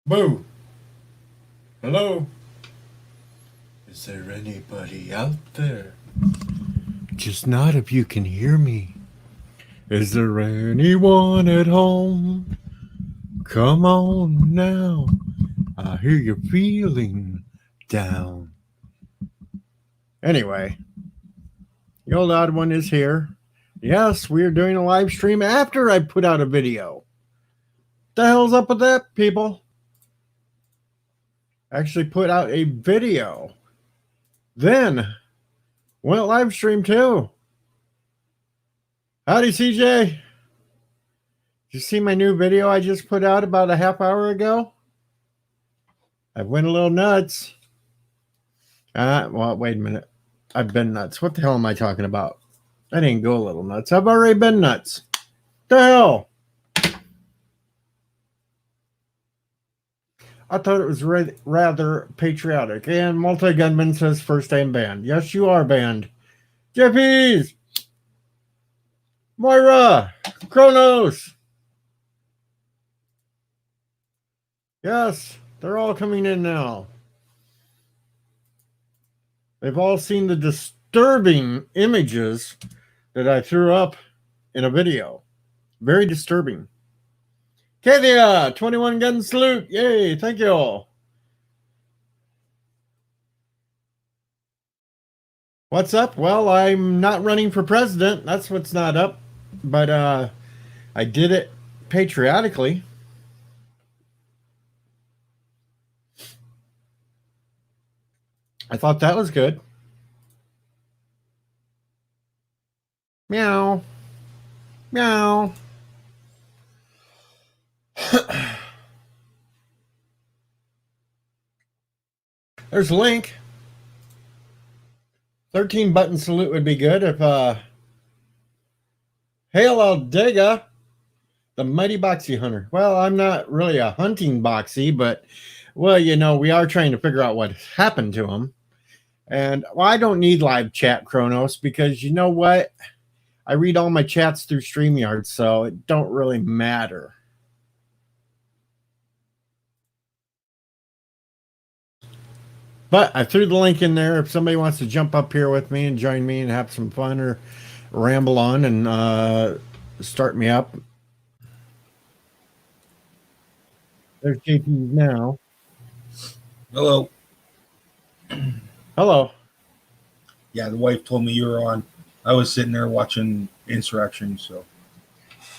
Boo! Hello? Is there anybody out there? Just not if you can hear me. Is there anyone at home? Come on now. I hear you're feeling down. Anyway, the old odd one is here. Yes, we are doing a live stream after I put out a video. The hell's up with that, people? Actually put out a video. Then went live stream too. Howdy, CJ. Did you see my new video I just put out about a half hour ago? I went a little nuts. Well, wait a minute. I've been nuts. What the hell am I talking about? I didn't go a little nuts. I've already been nuts. The hell? I thought it was rather patriotic. And Multi-Gunman says first time banned. Yes, you are banned. Jeppies! Moira! Kronos! Yes, they're all coming in now. They've all seen the disturbing images that I threw up in a video. Very disturbing. Kavia, 21 gun salute. Yay, thank you all. What's up? Well, I'm not running for president. That's what's not up. But I did it patriotically. I thought that was good. Meow. Meow. There's a link. 13 button salute would be good if Hail Aldega, the mighty boxy hunter. Well, I'm not really a hunting boxy, but well, you know, we are trying to figure out what happened to him. And well, I don't need live chat, Kronos, because you know what? I read all my chats through StreamYard, so it don't really matter. But I threw the link in there if somebody wants to jump up here with me and join me and have some fun or ramble on and start me up. There's JP now. Hello. Hello. Yeah, the wife told me you were on. I was sitting there watching Insurrection, so.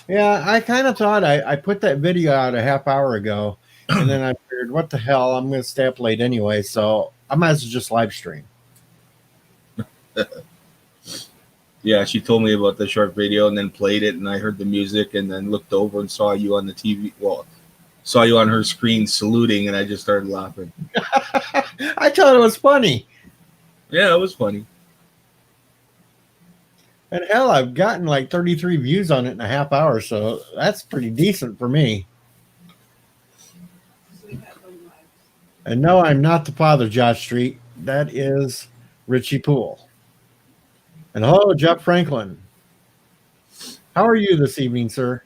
Yeah, I kind of thought I put that video out a half hour ago, and then I figured, what the hell, I'm going to stay up late anyway, so I might as well just live stream. Yeah, she told me about the short video and then played it, and I heard the music and then looked over and saw you on the TV. Well, saw you on her screen saluting, and I just started laughing. I thought it was funny. Yeah, it was funny. And hell, I've gotten like 33 views on it in a half hour, so that's pretty decent for me. And no, I'm not the father, Josh Street. That is Richie Poole. And hello, Jeff Franklin. How are you this evening, sir?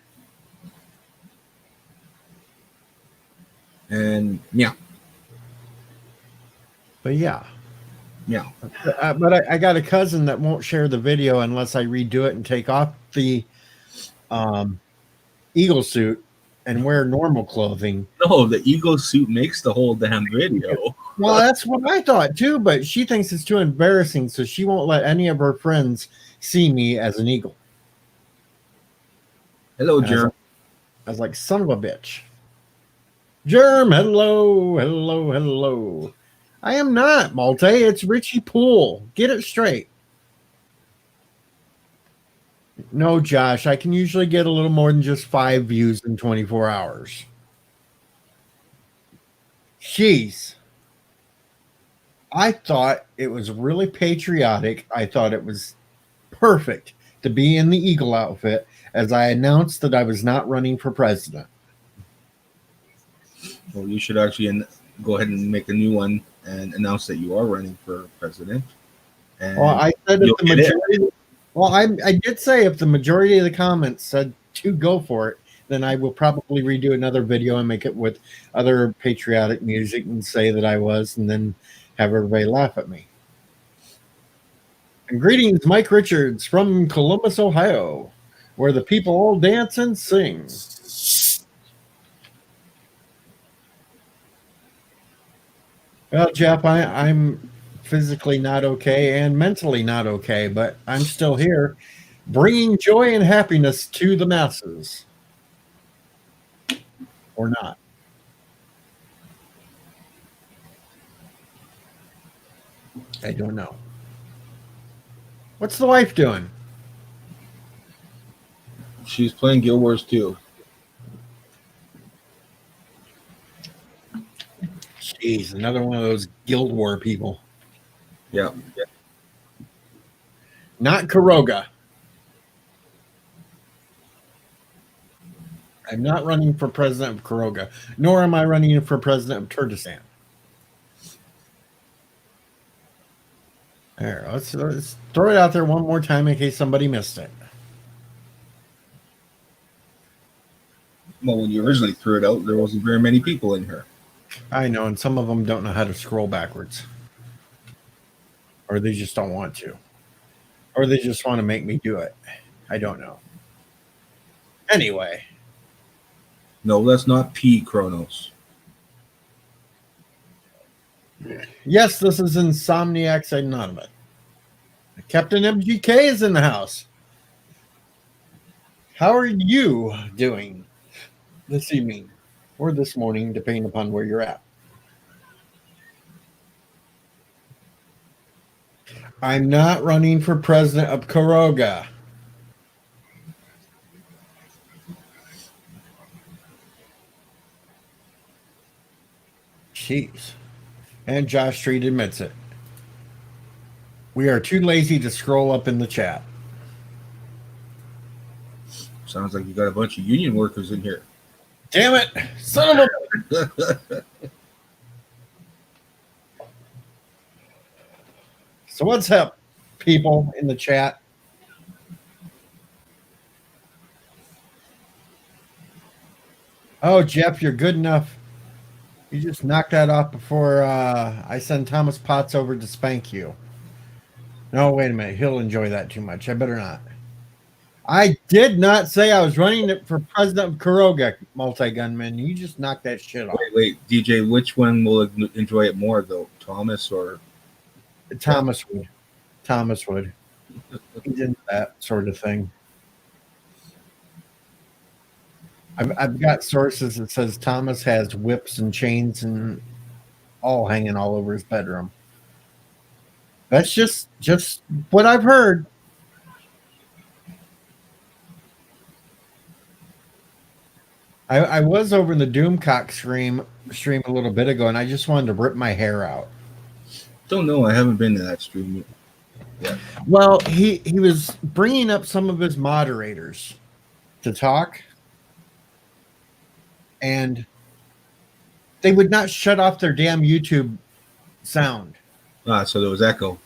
And yeah. But yeah. Yeah. But I got a cousin that won't share the video unless I redo it and take off the eagle suit and wear normal clothing. No, the eagle suit makes the whole damn video. Well, that's what I thought too, but she thinks it's too embarrassing, so she won't let any of her friends see me as an eagle. Hello, Germ. I was like, son of a bitch. Germ, hello, hello, hello. I am not, Malte. It's Richie Poole. Get it straight. No, Josh, I can usually get a little more than just 5 views in 24 hours. Jeez. I thought it was really patriotic. I thought it was perfect to be in the eagle outfit as I announced that I was not running for president. Well, you should actually go ahead and make a new one and announce that you are running for president. And well, I said if the majority. Well, I did say if the majority of the comments said to go for it, then I will probably redo another video and make it with other patriotic music and say that I was, and then have everybody laugh at me. And greetings, Mike Richards from Columbus, Ohio, where the people all dance and sing. Well, Jeff, I'm physically not okay and mentally not okay, but I'm still here bringing joy and happiness to the masses. Or not. I don't know. What's the wife doing? She's playing Guild Wars 2. Jeez, another one of those Guild War people. Yeah. Not Kuroga. I'm not running for president of Kuroga, nor am I running for president of Kurdistan. There, let's throw it out there one more time in case somebody missed it. Well, when you originally threw it out, there wasn't very many people in here. I know, and some of them don't know how to scroll backwards. Or they just don't want to. Or they just want to make me do it. I don't know. Anyway. No, that's not P Chronos. Yes, this is Insomniacs Anonymous. Captain MGK is in the house. How are you doing this evening or this morning, depending upon where you're at? I'm not running for president of Kuroga. Jeez. And Josh Street admits it. We are too lazy to scroll up in the chat. Sounds like you got a bunch of union workers in here. Damn it! Son of a... So what's up, people in the chat? Oh, Jeff, you're good enough. You just knocked that off before I send Thomas Potts over to spank you. No, wait a minute. He'll enjoy that too much. I better not. I did not say I was running for president of Kuroga, multi-gunman. You just knocked that shit off. Wait, DJ, which one will enjoy it more, though? Thomas or... Thomas would. Thomas would. He's into that sort of thing. I've got sources that says Thomas has whips and chains and all hanging all over his bedroom. That's just what I've heard. I was over in the Doomcock stream a little bit ago, and I just wanted to rip my hair out. Don't know. I haven't been to that stream yet. Well, he was bringing up some of his moderators to talk, and they would not shut off their damn YouTube sound. So there was echo.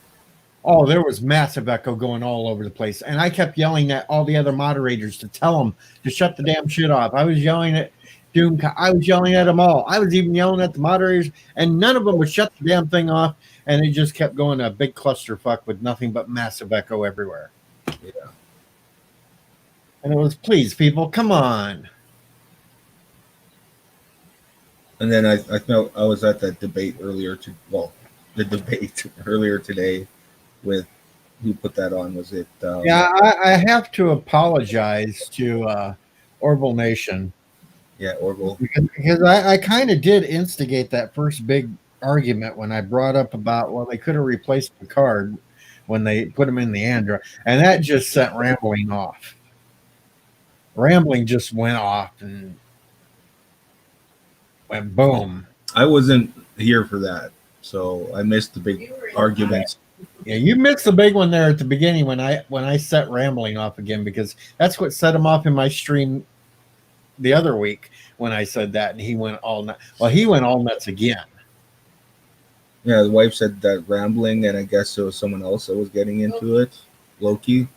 Oh, there was massive echo going all over the place. And I kept yelling at all the other moderators to tell them to shut the damn shit off. I was yelling at Doom. I was yelling at them all. I was even yelling at the moderators, and none of them would shut the damn thing off. And it just kept going a big clusterfuck with nothing but massive echo everywhere. Yeah. And it was, please, people, come on. And then I felt I was at that debate earlier earlier today with who put that on. Was it? Yeah, I have to apologize to Orville Nation. Yeah, Orville. Because I kind of did instigate that first big argument when I brought up about, well, they could have replaced Picard when they put him in the Android. And that just set Rambling off. Rambling just went off and went boom. I wasn't here for that, so I missed the big arguments. Yeah, you missed the big one there at the beginning when I set Rambling off again, because that's what set him off in my stream the other week when I said that, and he went all nuts. Well, he went all nuts again. Yeah, the wife said that Rambling, and I guess there was someone else that was getting into it. Loki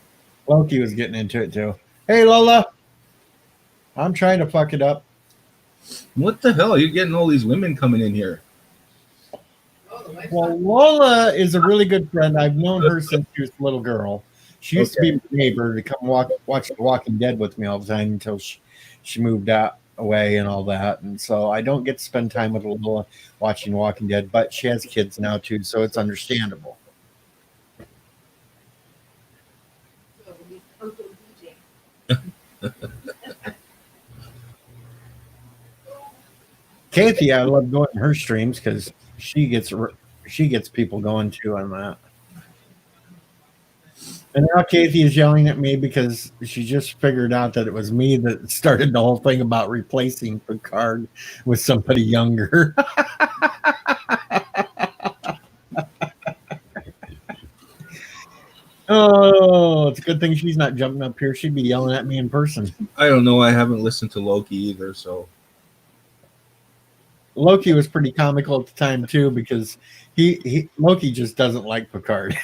was getting into it too. Hey, Lola. I'm trying to fuck it up. What the hell? You're getting all these women coming in here. Well, Lola is a really good friend. I've known her since she was a little girl. She used to be my neighbor to come watch The Walking Dead with me all the time until she moved out away and all that. And so I don't get to spend time with Lola watching Walking Dead, but she has kids now too, so it's understandable. Kathy, I love going to her streams because she gets people going too on that. And now Kathy is yelling at me because she just figured out that it was me that started the whole thing about replacing Picard with somebody younger. Oh, it's a good thing she's not jumping up here. She'd be yelling at me in person. I don't know. I haven't listened to Loki either, so. Loki was pretty comical at the time too because Loki just doesn't like Picard,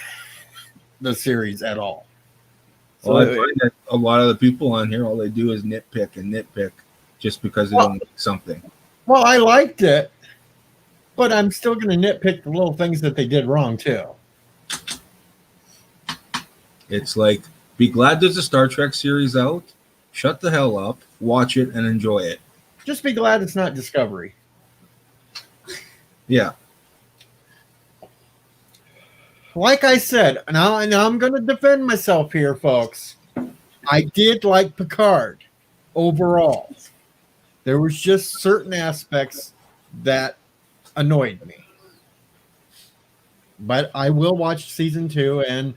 the series at all. So well, I find that a lot of the people on here, all they do is nitpick just because they don't like something. Well, I liked it, but I'm still going to nitpick the little things that they did wrong too. It's like, be glad there's a Star Trek series out, shut the hell up, watch it, and enjoy it. Just be glad it's not Discovery. Yeah. Like I said, now I'm going to defend myself here, folks. I did like Picard overall. There was just certain aspects that annoyed me. But I will watch season 2, and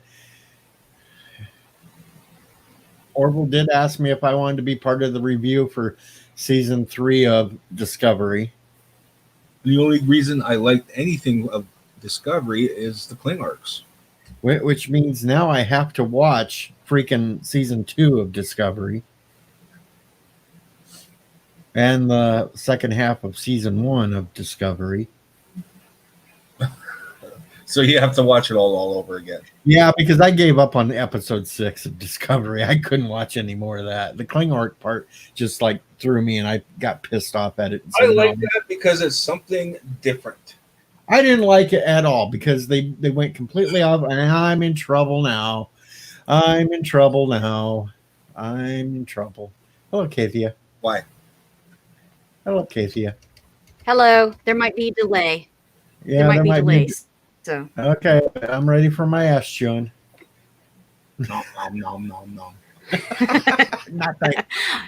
Orville did ask me if I wanted to be part of the review for season 3 of Discovery. The only reason I liked anything of Discovery is the Kling arcs. Which means now I have to watch freaking season 2 of Discovery. And the second half of season 1 of Discovery. So you have to watch it all over again. Yeah, because I gave up on episode 6 of Discovery. I couldn't watch any more of that. The Kling arc part just like threw me, and I got pissed off at it. I like that because it's something different. I didn't like it at all because they went completely off, and I'm in trouble now. I'm in trouble now. I'm in trouble. Hello, Kathia. Why? Hello, Kathia. Hello. There might be a delay. Yeah, there might be delays. So. Okay, I'm ready for my ass chewing. No.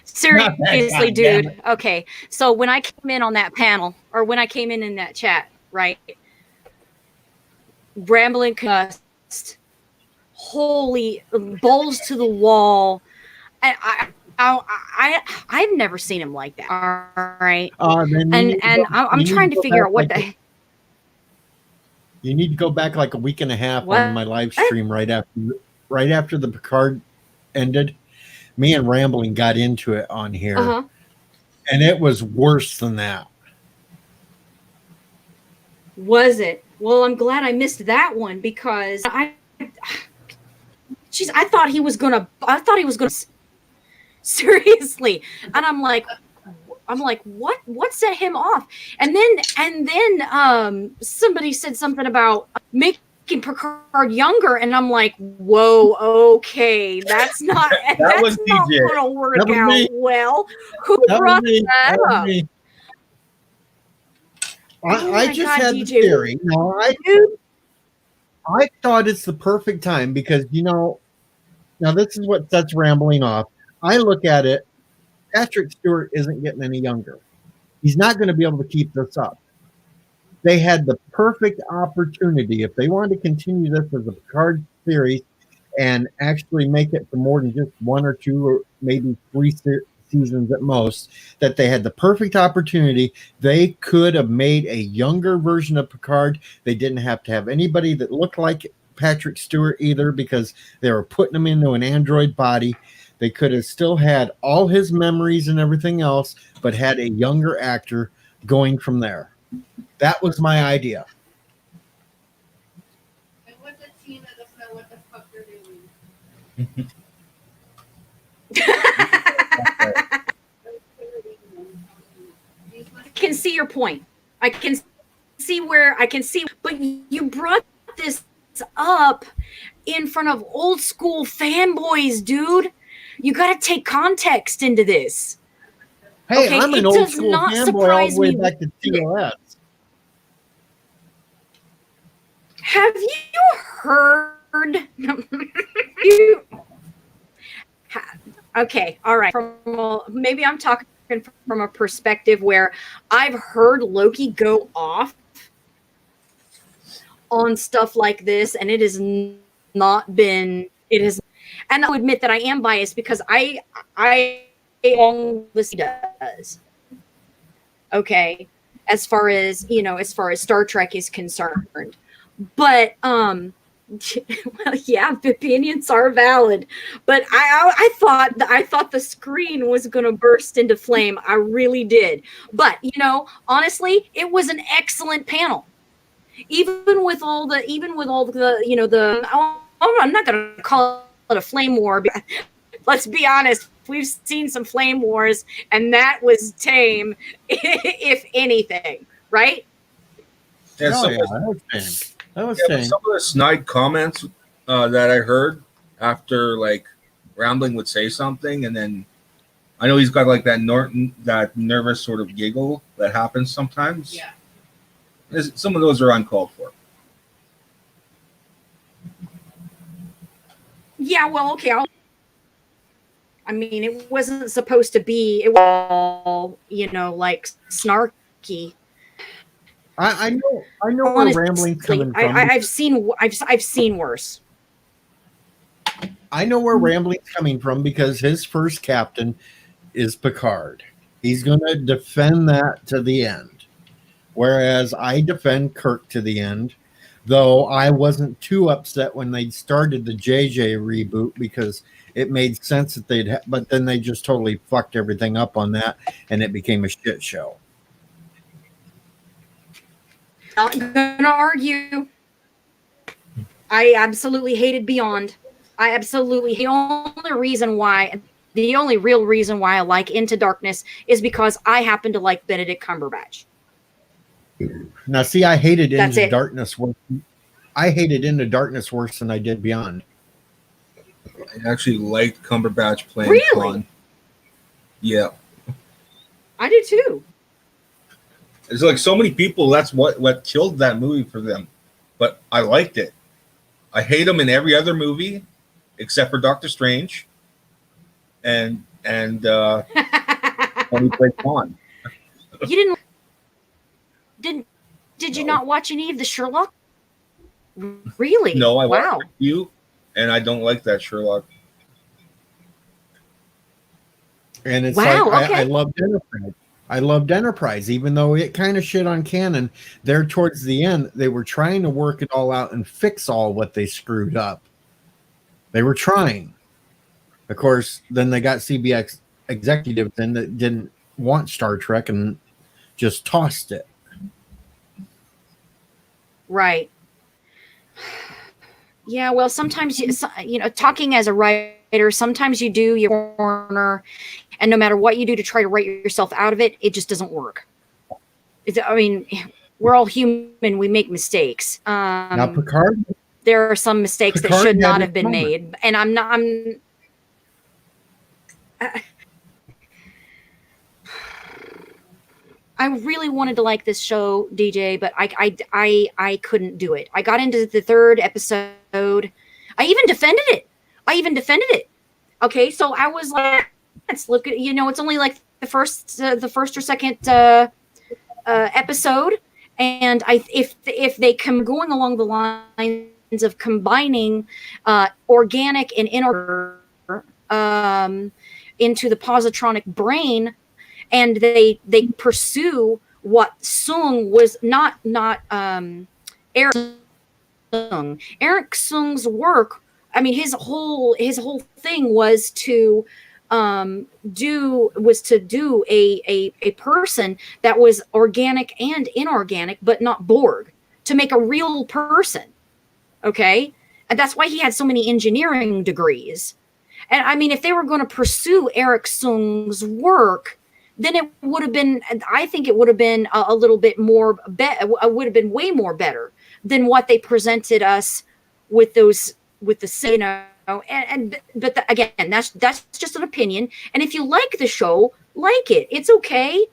Seriously, dude. Okay, so when I came in on that panel, or when I came in that chat, right? Rambling cussed, holy balls to the wall. I've never seen him like that. All right, and I'm trying to figure out what the. You need to go back like a week and a half on my live stream right after the Picard ended. Me and Rambling got into it on here, and it was worse than that. Was it? Well, I'm glad I missed that one because I thought he was gonna seriously, and I'm like, what set him off? And then somebody said something about making Picard younger, and I'm like, whoa, okay, that's not that's not gonna work out well. Who brought that up? I just had the theory. No, I thought it's the perfect time because now this is what sets Rambling off. I look at it. Patrick Stewart isn't getting any younger. He's not going to be able to keep this up. They had the perfect opportunity. If they wanted to continue this as a Picard series and actually make it for more than just 1 or 2 or maybe 3 seasons at most, that they had the perfect opportunity. They could have made a younger version of Picard. They didn't have to have anybody that looked like Patrick Stewart either because they were putting him into an android body. They could have still had all his memories and everything else, but had a younger actor going from there. That was my idea. And what the team that doesn't know what the fuck they're doing. see your point. I can see, but you brought this up in front of old school fanboys, dude. You got to take context into this. Hey, Okay, I'm an it old does school not fanboy all surprise the way me. back to TOS. Have you heard? you, okay, all right. Maybe I'm talking from a perspective where I've heard Loki go off on stuff like this, and it has not been. It has, and I'll admit that I am biased because I all this does. Okay, as far as Star Trek is concerned. But well, yeah, opinions are valid. But I thought the screen was gonna burst into flame. I really did. But honestly, it was an excellent panel. Even with all the I'm not gonna call it a flame war. But let's be honest, we've seen some flame wars, and that was tame, if anything, right? Yeah, Oh some, yeah, that was tame. That was but tame. some of the snide comments that I heard after like Rambling would say something, and then I know he's got like that nervous sort of giggle that happens sometimes. Yeah. Some of those are uncalled for. Yeah, well, okay. I mean, it wasn't supposed to be. It was all, like snarky. I know Honestly, where Rambling's coming from. I've seen worse. I know where Rambling's coming from because his first captain is Picard. He's going to defend that to the end. Whereas I defend Kirk to the end, though I wasn't too upset when they started the JJ reboot because it made sense that but then they just totally fucked everything up on that and it became a shit show. Not gonna argue. I absolutely hated Beyond. The only real reason why I like Into Darkness is because I happen to like Benedict Cumberbatch. Now, see, I hated That's Into it. Darkness. I hated Into Darkness worse than I did Beyond. I actually liked Cumberbatch playing Really? Khan. Yeah. I do too. It's like so many people, that's what killed that movie for them. But I liked it. I hate him in every other movie except for Doctor Strange. And when he played Khan. You did you not watch any of the Sherlock? Really? No, I wow. watched you, and I don't like that Sherlock. And it's Wow, like okay. I loved Enterprise. I loved Enterprise, even though it kind of shit on canon. There towards the end, they were trying to work it all out and fix all what they screwed up. They were trying. Of course, then they got CBX executives in that didn't want Star Trek and just tossed it. Right. Yeah, well, sometimes talking as a writer, sometimes you do your corner, and no matter what you do to try to write yourself out of it, it just doesn't work. We're all human; we make mistakes. Now, Picard. There are some mistakes that should not have been made, and I really wanted to like this show, DJ, but I couldn't do it. I got into the third episode. I even defended it. Okay, so I was like, let's look at, it's only like the first or second episode, and if they come going along the lines of combining organic and inorganic into the positronic brain, and they pursue what Sung was not Eric Sung. Eric Sung's work, I mean, his whole thing was to do a person that was organic and inorganic, but not Borg, to make a real person. Okay, and that's why he had so many engineering degrees. And I mean, if they were going to pursue Eric Sung's work, then it would have been, I think it would have been a little bit more, would have been way more better than what they presented us with those, with the, you know, again, that's just an opinion. And if you like the show, like it. It's okay.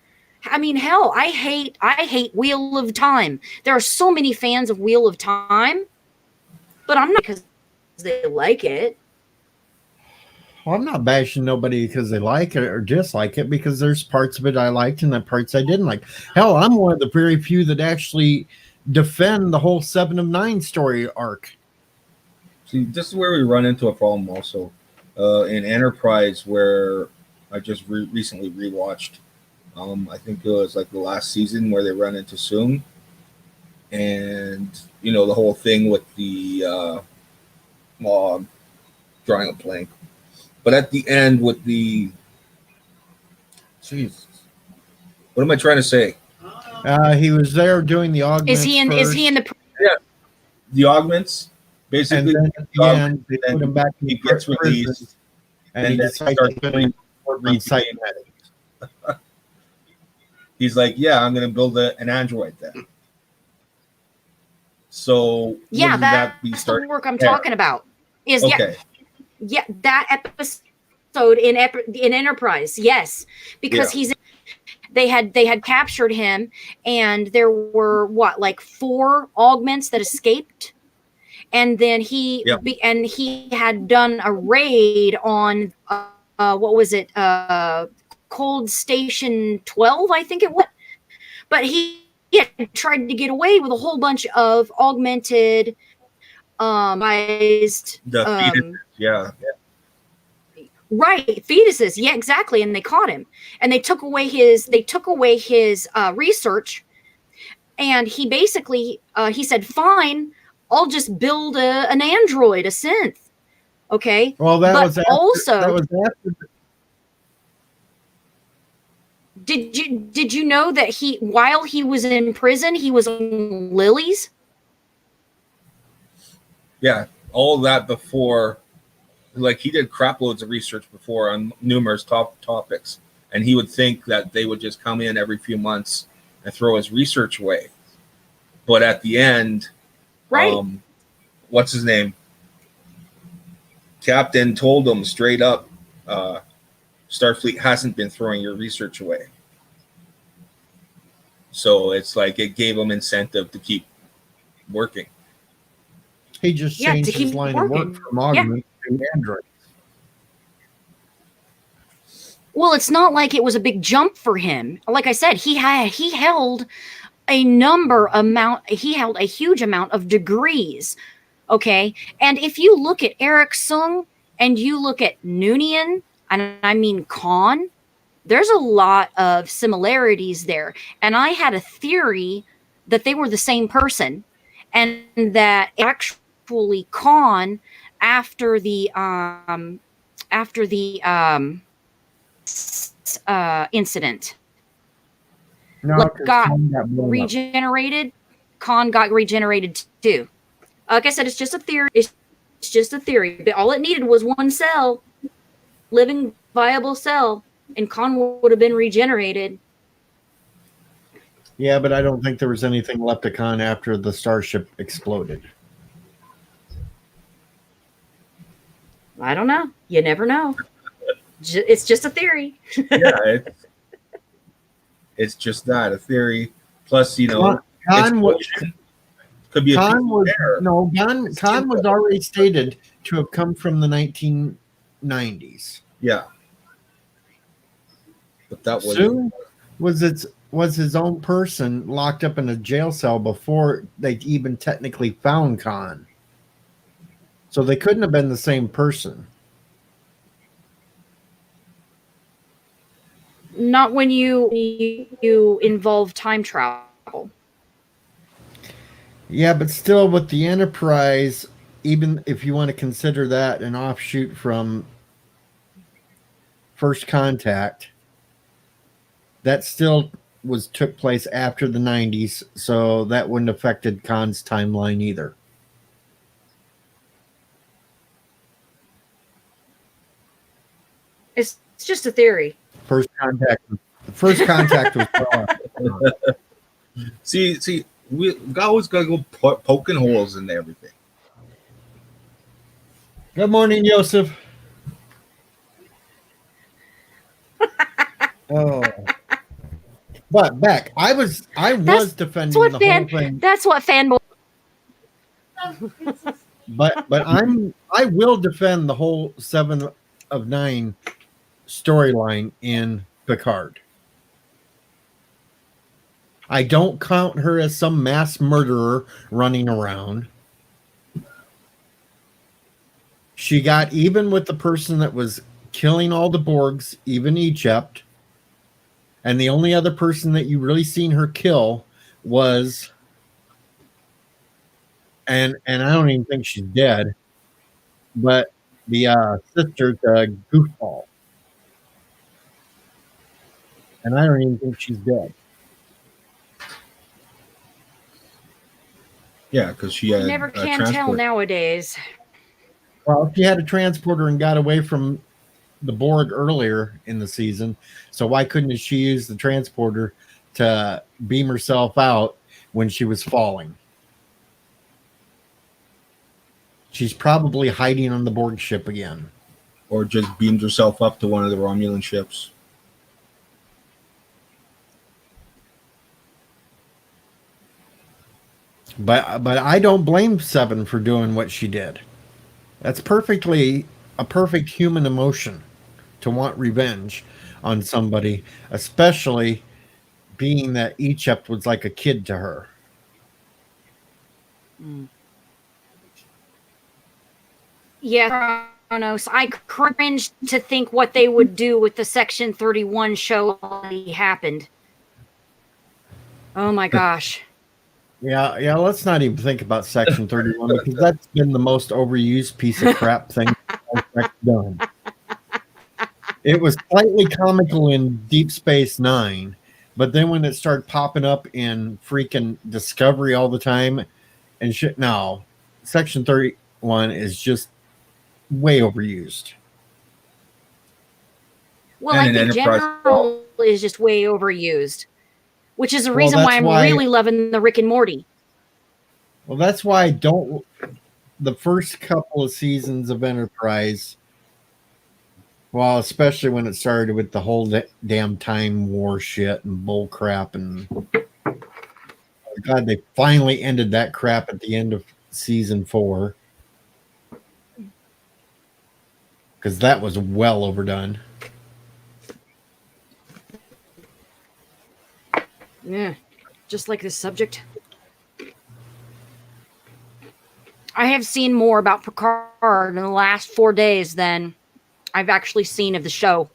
I mean, hell, I hate Wheel of Time. There are so many fans of Wheel of Time, but I'm not, because they like it. Well, I'm not bashing nobody because they like it or dislike it, because there's parts of it I liked and the parts I didn't like. Hell, I'm one of the very few that actually defend the whole 7 of 9 story arc. See, this is where we run into a problem also. In Enterprise, where I just recently rewatched. I think it was like the last season where they run into Soong, and you know the whole thing with the drawing a blank. But at the end with the, Jesus, what am I trying to say? He was there doing the augments. Is he in the? Yeah, the augments. Basically, and then at the end, they put him back in he gets released, and he decides to read cybernetic. He's like, yeah, I'm going to build an android then. So Yeah, that be that's the starting work I'm there? talking about. Is Okay. yeah, that episode in Enterprise, yes, because they had captured him, and there were like 4 augments that escaped, and then he had done a raid on what was it, Cold Station 12, I think it was, but he had tried to get away with a whole bunch of augmented Yeah. Right, fetuses. Yeah, exactly. And they caught him, and they took away his research, and he basically he said, "Fine, I'll just build an android, a synth." Okay. Well, that was after. after. Did you know that while he was in prison, he was on lilies? Yeah, all that before. Like, he did crap loads of research before on numerous topics, and he would think that they would just come in every few months and throw his research away. But at the end, right? What's his name? Captain told him straight up, Starfleet hasn't been throwing your research away. So it's like it gave him incentive to keep working. He just changed his line of work from augment to android. Well, it's not like it was a big jump for him. Like I said, he held a huge amount of degrees. Okay. And if you look at Eric Soong and you look at Noonien, and I mean Khan, there's a lot of similarities there. And I had a theory that they were the same person, and that actually Khan, after the incident, got regenerated. Khan got regenerated too. Like I said, it's just a theory. It's just a theory. But all it needed was one cell, living, viable cell, and Khan would have been regenerated. Yeah, but I don't think there was anything left of Khan after the starship exploded. I don't know. You never know. It's just a theory. Yeah, it's just that, a theory. Plus, you know, Khan could be Khan was already stated to have come from the 1990s. Yeah, but that Soong was his own person locked up in a jail cell before they even technically found Khan. So they couldn't have been the same person. Not when you involve time travel. Yeah, but still with the Enterprise, even if you want to consider that an offshoot from First Contact, that still took place after the 90s, so that wouldn't have affected Khan's timeline either. It's just a theory. First Contact First contact was well. See, we always gotta go poking holes in everything. Good morning, Joseph. Oh. But Beck, I was defending what the fan- whole thing. That's what fanboy. But I will defend the whole 7 of 9 storyline in Picard. I don't count her as some mass murderer running around. She got even with the person that was killing all the Borgs, even Egypt. And the only other person that you really seen her kill was, and I don't even think she's dead, but the sister, the goofball. And I don't even think she's dead. Yeah, because she had Never a can tell transport. nowadays. Well, she had a transporter and got away from the Borg earlier in the season. So why couldn't she use the transporter to beam herself out when she was falling? She's probably hiding on the Borg ship again. Or just beamed herself up to one of the Romulan ships. But I don't blame Seven for doing what she did. That's a perfect human emotion to want revenge on somebody, especially being that Egypt was like a kid to her. Yeah, Kronos. I cringed to think what they would do with the Section 31 show already happened. Oh my gosh. Yeah, let's not even think about Section 31 because that's been the most overused piece of crap thing I've done. It was slightly comical in Deep Space Nine, but then when it started popping up in freaking Discovery all the time and shit, no, Section 31 is just way overused. Well, And I an think Enterprise General is just way overused, which is the Well, reason that's why I'm why- really loving the Rick and Morty. Well, that's why I don't. The first couple of seasons of Enterprise, well, especially when it started with the whole damn time war shit and bull crap, and God, they finally ended that crap at the end of season 4 because that was well overdone. Yeah, just like this subject. I have seen more about Picard in the last 4 days than I've actually seen of the show.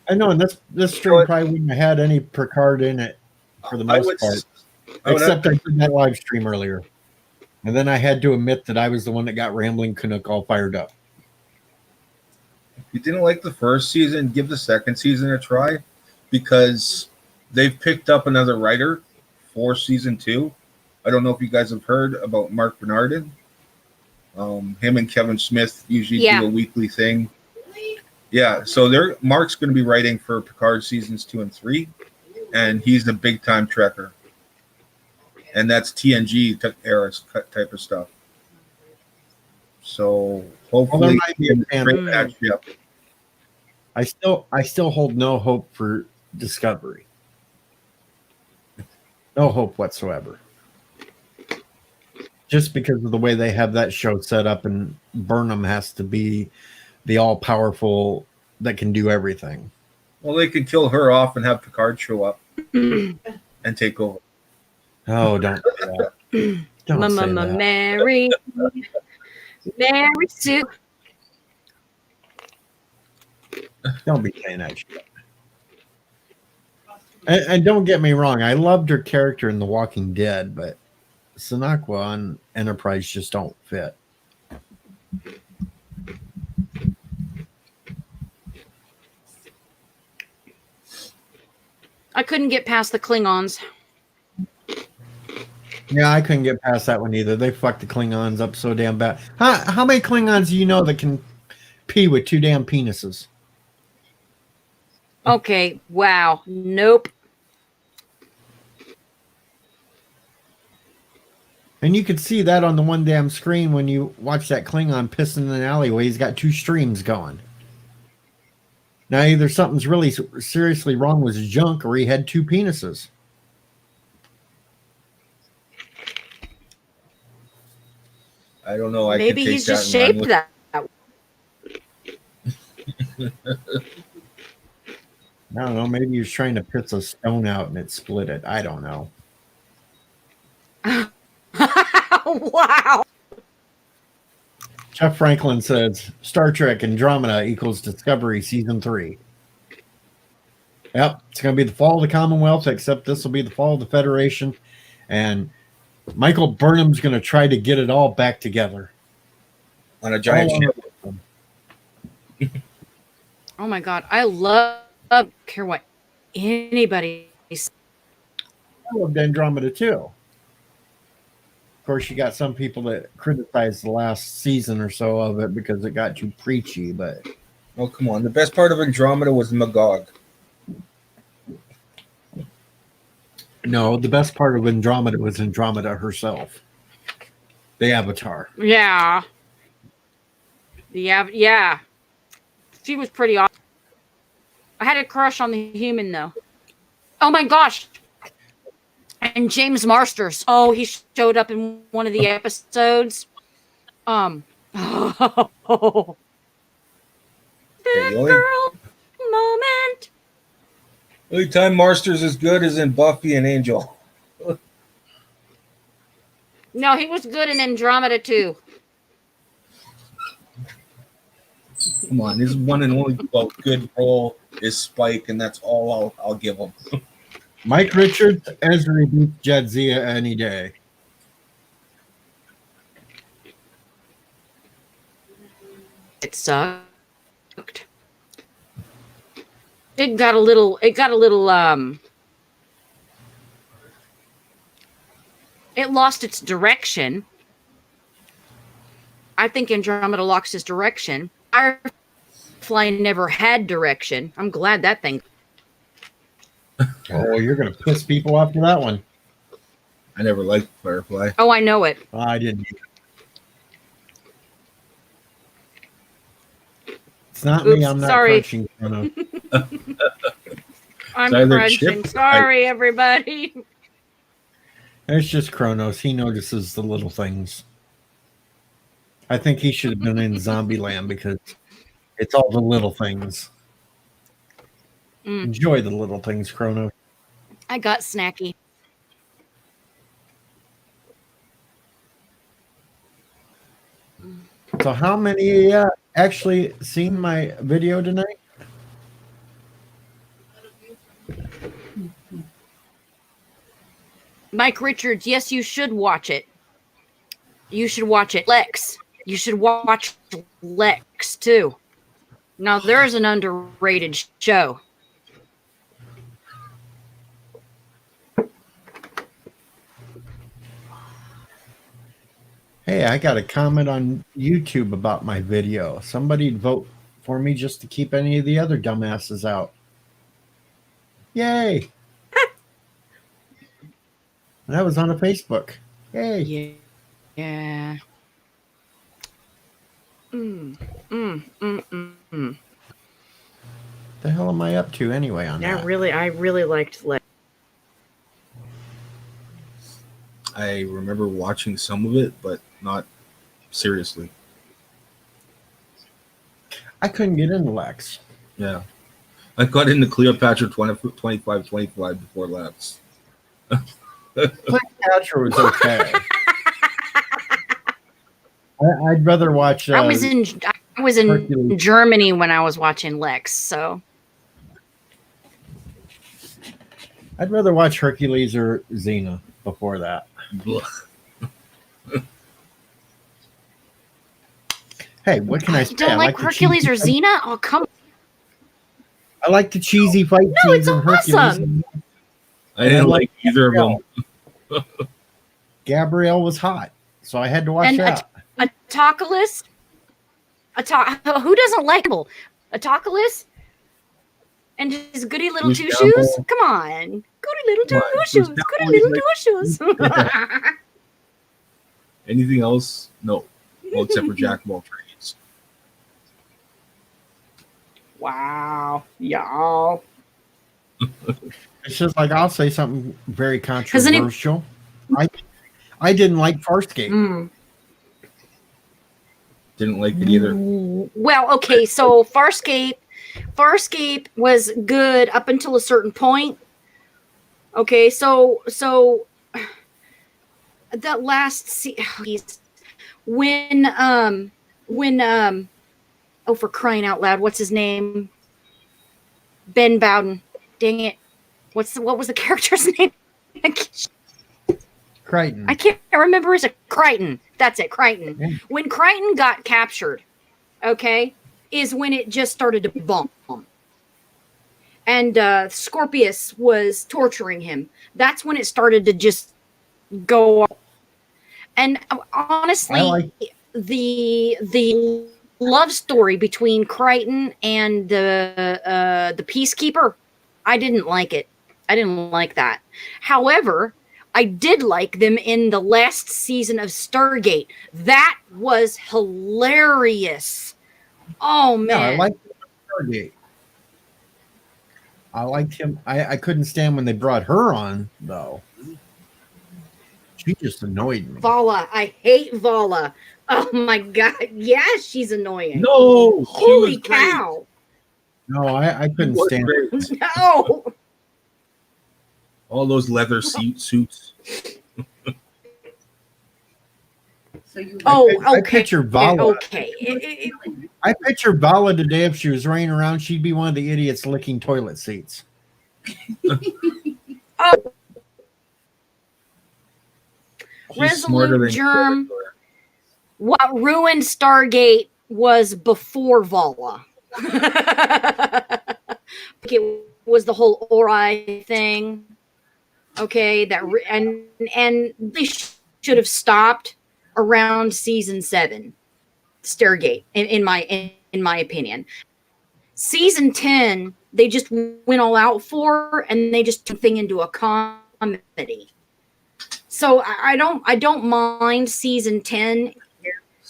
I know, and this stream probably wouldn't have had any Picard in it for the most part, except I did that live stream earlier, and then I had to admit that I was the one that got Rambling Canuck all fired up. If you didn't like the first season, give the second season a try because they've picked up another writer for season 2. I don't know if you guys have heard about Mark Bernardin. Him and Kevin Smith usually do a weekly thing. Yeah, so Mark's going to be writing for Picard seasons 2 and 3, and he's a big time trekker. And that's TNG era type of stuff. So hopefully he can bring that ship. I still hold no hope for Discovery. No hope whatsoever. Just because of the way they have that show set up, and Burnham has to be the all-powerful that can do everything. Well, they could kill her off and have Picard show up and take over. Oh, don't say that. Don't say that. Mary Sue. Don't be saying that shit. And don't get me wrong, I loved her character in The Walking Dead, but Sinakwa on Enterprise just don't fit. I couldn't get past the Klingons. Yeah, I couldn't get past that one either. They fucked the Klingons up so damn bad. How many Klingons do you know that can pee with 2 damn penises? Okay. Wow. Nope. And you could see that on the one damn screen when you watch that Klingon pissing in an alleyway. He's got 2 streams going. Now, either something's really seriously wrong with his junk or he had 2 penises. I don't know. I could Maybe take he's that just and run shaped with- that. I don't know. Maybe he was trying to piss a stone out and it split it. I don't know. Wow. Jeff Franklin says Star Trek Andromeda equals Discovery Season 3. Yep, it's going to be the fall of the Commonwealth, except this will be the fall of the Federation. And Michael Burnham's going to try to get it all back together. on a giant All ship. of them. Oh my God. I love care what anybody says. I loved Andromeda too. Of course, you got some people that criticize the last season or so of it because it got too preachy, but Oh, come on. The best part of Andromeda was Magog. no, the best part of Andromeda was Andromeda herself. The Avatar. Yeah. Yeah. She was pretty awesome. I had a crush on the human though. Oh my gosh. And James Marsters. Oh, he showed up in one of the episodes. Okay, The the only, girl moment. only time Marsters is good is in Buffy and Angel. No, he was good in Andromeda too. Come on, his one and only good role is Spike, and that's all I'll give him. Mike Richards, Ezra beats Jadzia any day. It sucked. It got a little it lost its direction. I think Andromeda lost its direction. Firefly never had direction. I'm glad that thing. Oh, you're going to piss people off to that one. I never liked Firefly. Oh, I know it. I didn't. It's not me. Oops, I'm not sorry. crunching. No. I'm It's either crunching. chip- Sorry, everybody. It's just Kronos. He notices the little things. I think he should have been in Zombieland because it's all the little things. Mm. Enjoy the little things, Kronos. I got snacky. So, how many actually seen my video tonight? Mike Richards, yes, you should watch it. You should watch it. Lex, you should watch Lex too. Now, there's an underrated show. Hey, I got a comment on YouTube about my video. Somebody'd vote for me just to keep any of the other dumbasses out. Yay! And that was on a Facebook. Yay! Yeah. The hell am I up to anyway on that? I really liked Lex. I remember watching some of it, but not seriously. I couldn't get into Lex. Yeah. I got into Cleopatra 25 before Lex. Cleopatra was okay. I'd rather watch. I was in Hercules. Germany when I was watching Lex, so I'd rather watch Hercules or Xena before that. Hey, what can I say? you don't I like the Hercules or cheesy- Xena? Oh, come on. I like the cheesy fight No, scenes it's in Hercules. awesome. I didn't like either of them. Gabrielle was hot, so I had to watch And that. Autoculus? Who doesn't like him? Autoculus? And his goody little Bruce two Campbell. shoes. Come on, goody little Come two on, Bruce shoes. Campbell Goody is little two shoes. Anything else? No. Well, except for Jack of all trades. Wow, y'all. It's just like I'll say something very Has any- controversial. I didn't like Farscape. Mm. Didn't like it either. Well, okay, so Farscape was good up until a certain point. Okay, so that last when oh, for crying out loud, what's his name? Ben Bowden. Dang it. What was the character's name? Crichton. I can't remember. Is it Crichton? That's it, Crichton. Yeah. When Crichton got captured, okay, is when it just started to bomb. And Scorpius was torturing him. That's when it started to just go off. And honestly, the love story between Crichton and the Peacekeeper, I didn't like it. I didn't like that. However, I did like them in the last season of Stargate. That was hilarious. Oh man. Yeah, I liked Stargate. I liked him. I couldn't stand when they brought her on, though. She just annoyed me. Vala. I hate Vala. Oh my god. Yeah, she's annoying. No. she Holy was great. cow. No, I couldn't She was stand it. great. No. All those leather suits. So you Oh, I okay. picture Vala. Okay. I picture Vala today if she was running around, she'd be one of the idiots licking toilet seats. Oh, She's smarter Resolute than Germ. What ruined Stargate was before Vala. It was the whole Ori thing. Okay, and they should have stopped around season 7, Stargate. In my opinion, season 10 they just went all out for, and they just turned the thing into a comedy. So I don't mind season 10.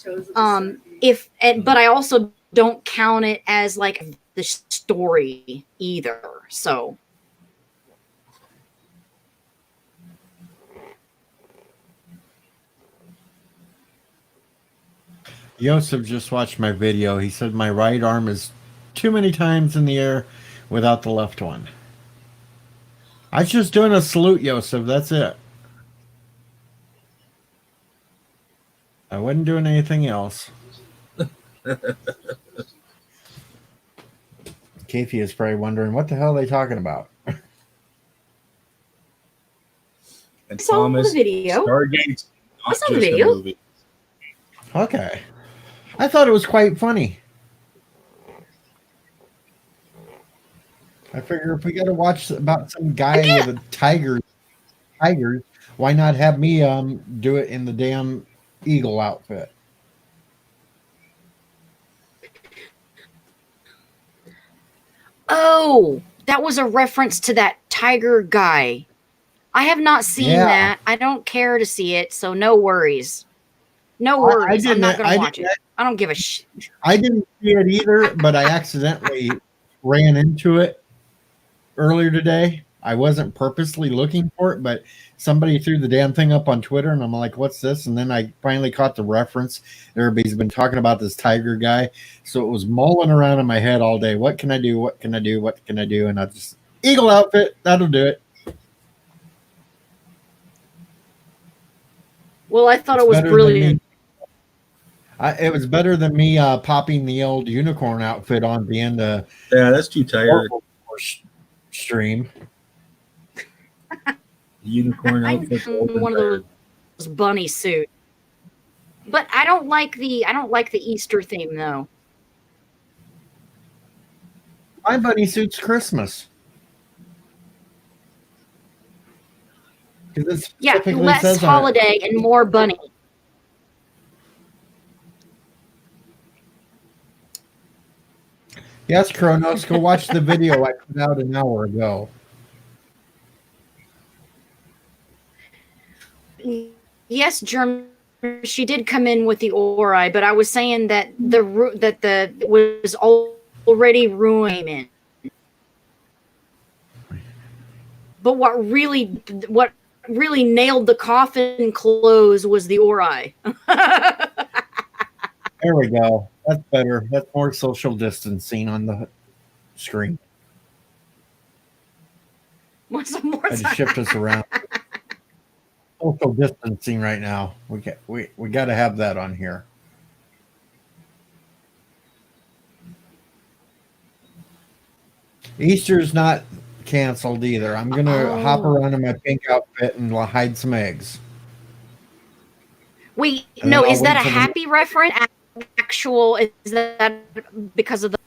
But I also don't count it as like the story either. So Yosef just watched my video. He said my right arm is too many times in the air without the left one. I was just doing a salute, Yosef. That's it. I wasn't doing anything else. Kathy is probably wondering what the hell are they talking about. And I saw Thomas, the video. Stargate's I not saw the just a video. movie. Okay. I thought it was quite funny. I figure if we got to watch about some guy with a tigers, why not have me do it in the damn eagle outfit? Oh, that was a reference to that tiger guy. I have not seen Yeah. that. I don't care to see it, so no worries. No worries. I'm not going to watch it. I don't give a shit. I didn't see it either, but I accidentally ran into it earlier today. I wasn't purposely looking for it, but somebody threw the damn thing up on Twitter, and I'm like, what's this? And then I finally caught the reference. Everybody's been talking about this tiger guy. So it was mulling around in my head all day. What can I do? What can I do? What can I do? And I just, eagle outfit, that'll do it. Well, I thought It's it was better than brilliant. it was better than me popping the old unicorn outfit on the end of Yeah, that's too tired. stream. Unicorn I outfit. one of those bunny suit. But I don't like the Easter theme though. My bunny suit's Christmas. Because it Yeah, specifically less says on it, holiday and more bunny. Yes, Kronos, go watch the video I put out an hour ago. Yes, Germ. She did come in with the ori, but I was saying that the was already ruined. But what really nailed the coffin close was the ori. There we go. That's better. That's more social distancing on the screen. What's more? I just shift us around. Social distancing right now. We got to have that on here. Easter's not canceled either. I'm gonna hop around in my pink outfit and hide some eggs. Wait, And no, then I'll is that wait a till the- happy reference? Actual is that because of the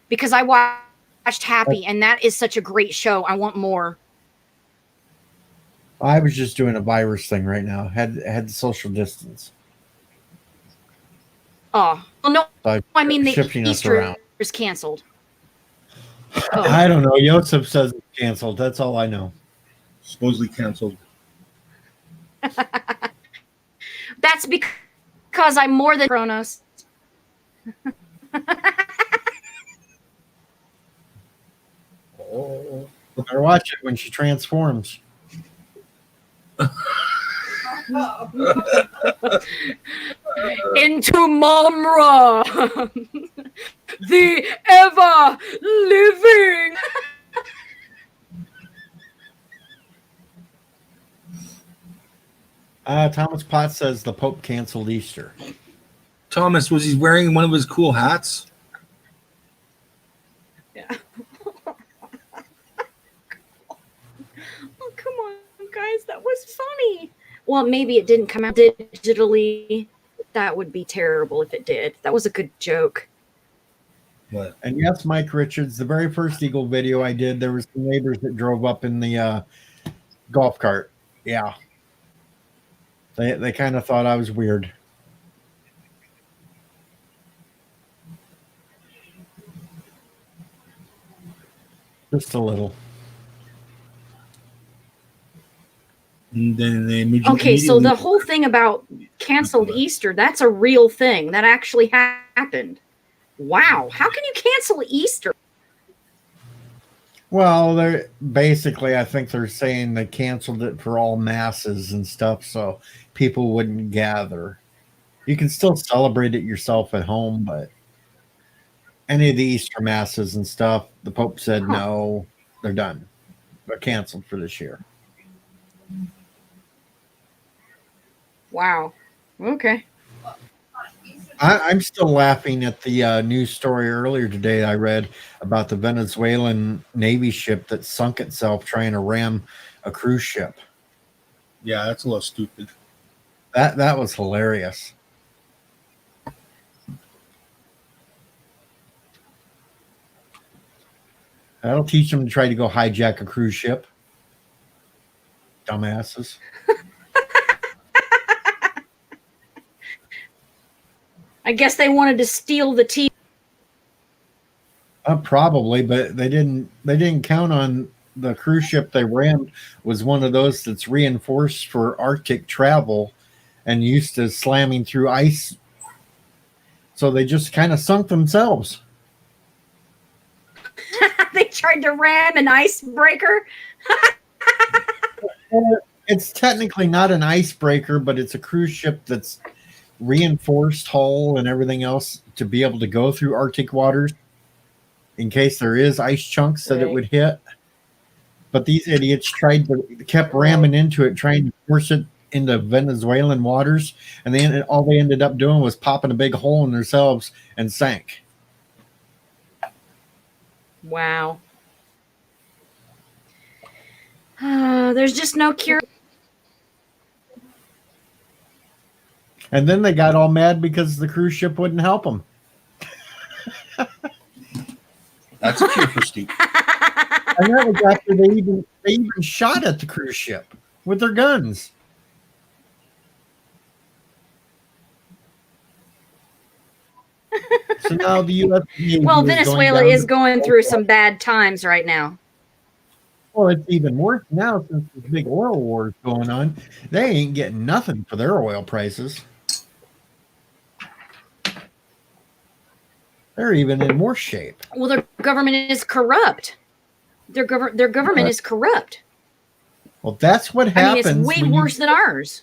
because I watched Happy and that is such a great show. I want more. I was just doing a virus thing right now. Had social distance. Oh, well, no, So I mean the shifting us Easter around. is canceled. I don't know. Yosef says it's canceled. That's all I know. Supposedly canceled. That's because I'm more than Kronos. Oh. Better watch it when she transforms. Into Momra, the ever living. Thomas Potts says the Pope canceled Easter. Thomas, was he wearing one of his cool hats? Yeah. Oh, come on, guys, that was funny. Well, maybe it didn't come out digitally. That would be terrible if it did. That was a good joke. What? And yes, Mike Richards, the very first Eagle video I did, there was some neighbors that drove up in the golf cart. Yeah. They kind of thought I was weird. Just a little. And then they Okay, so the whole thing about canceled Easter, that's a real thing. That actually happened. Wow. How can you cancel Easter? Well, they're basically, I think they're saying they canceled it for all masses and stuff, so people wouldn't gather. You can still celebrate it yourself at home, but any of the Easter masses and stuff, the Pope said no, they're done. They're canceled for this year. Wow. Okay. I'm still laughing at the news story earlier today I read about the Venezuelan Navy ship that sunk itself trying to ram a cruise ship. Yeah, that's a little stupid. That was hilarious. That'll teach them to try to go hijack a cruise ship. Dumbasses. I guess they wanted to steal the tea. Probably, but they didn't count on the cruise ship they rammed was one of those that's reinforced for Arctic travel and used to slamming through ice. So they just kind of sunk themselves. They tried to ram an icebreaker. It's technically not an icebreaker, but it's a cruise ship that's reinforced hull and everything else to be able to go through Arctic waters in case there is ice chunks that it would hit. But these idiots kept ramming into it, trying to force it into Venezuelan waters, and all they ended up doing was popping a big hole in themselves and sank. Wow. There's just no cure. And then they got all mad because the cruise ship wouldn't help them. That's a cure for Steve. And that was after they even shot at the cruise ship with their guns. So now the U.S. Navy Well, is going Venezuela down is to- going through some bad times right now. Well, it's even worse now since this big oil war is going on. They ain't getting nothing for their oil prices. They're even in worse shape. Well, their government is corrupt. Their government is corrupt. Well, that's what I happens. mean, it's way when you- worse than ours.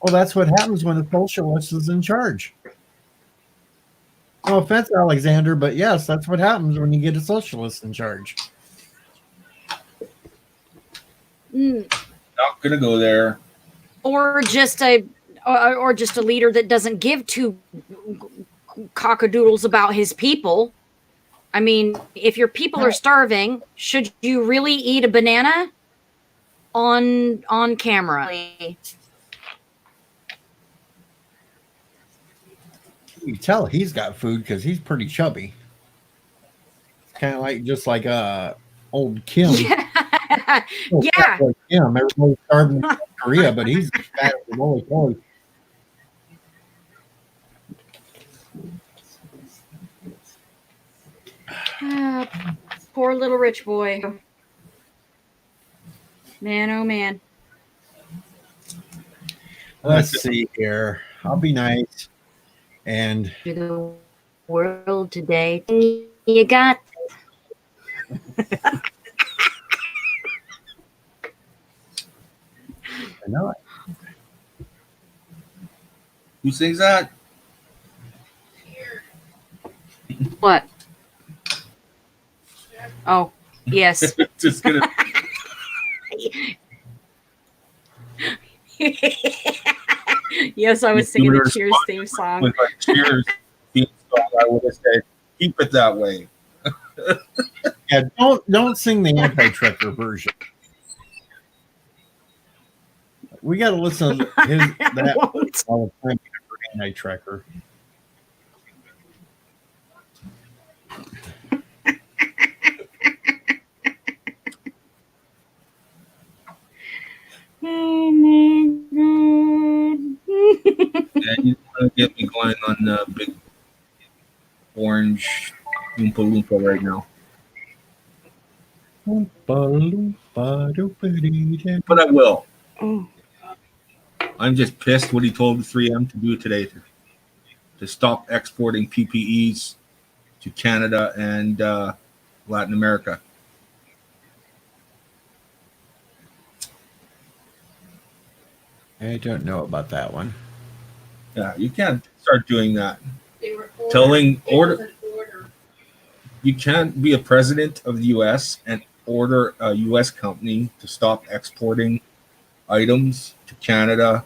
Well, that's what happens when a socialist is in charge. No offense, Alexander, but yes, that's what happens when you get a socialist in charge. Mm, Not gonna go there. or just a leader that doesn't give two cockadoodles about his people. I mean, if your people are starving, should you really eat a banana on camera? You can tell he's got food because he's pretty chubby. Kind of like just like old Kim. Yeah. Oh, Yeah. like Kim. Everybody's starving in South Korea, but he's fat as a roly poly. Ah, poor little rich boy. Man, oh man. Let's see here. I'll be nice. And To the world today. You got I know it. Who sings that? what? Oh, yes. Just gonna. Yes, I was singing the Cheers theme song. With like Cheers theme song, I would have said, "Keep it that way." Yeah, don't sing the anti-trucker version. We got to listen to that Won't. all the time for anti-trucker. Yeah, you want to get me going on the big orange Oompa Loompa right now. But I will. Oh. I'm just pissed what he told 3M to do today to stop exporting PPEs to Canada and Latin America. I don't know about that one. Yeah, you can't start doing that. They were Telling it order- was an order. You can't be a president of the U.S. and order a U.S. company to stop exporting items to Canada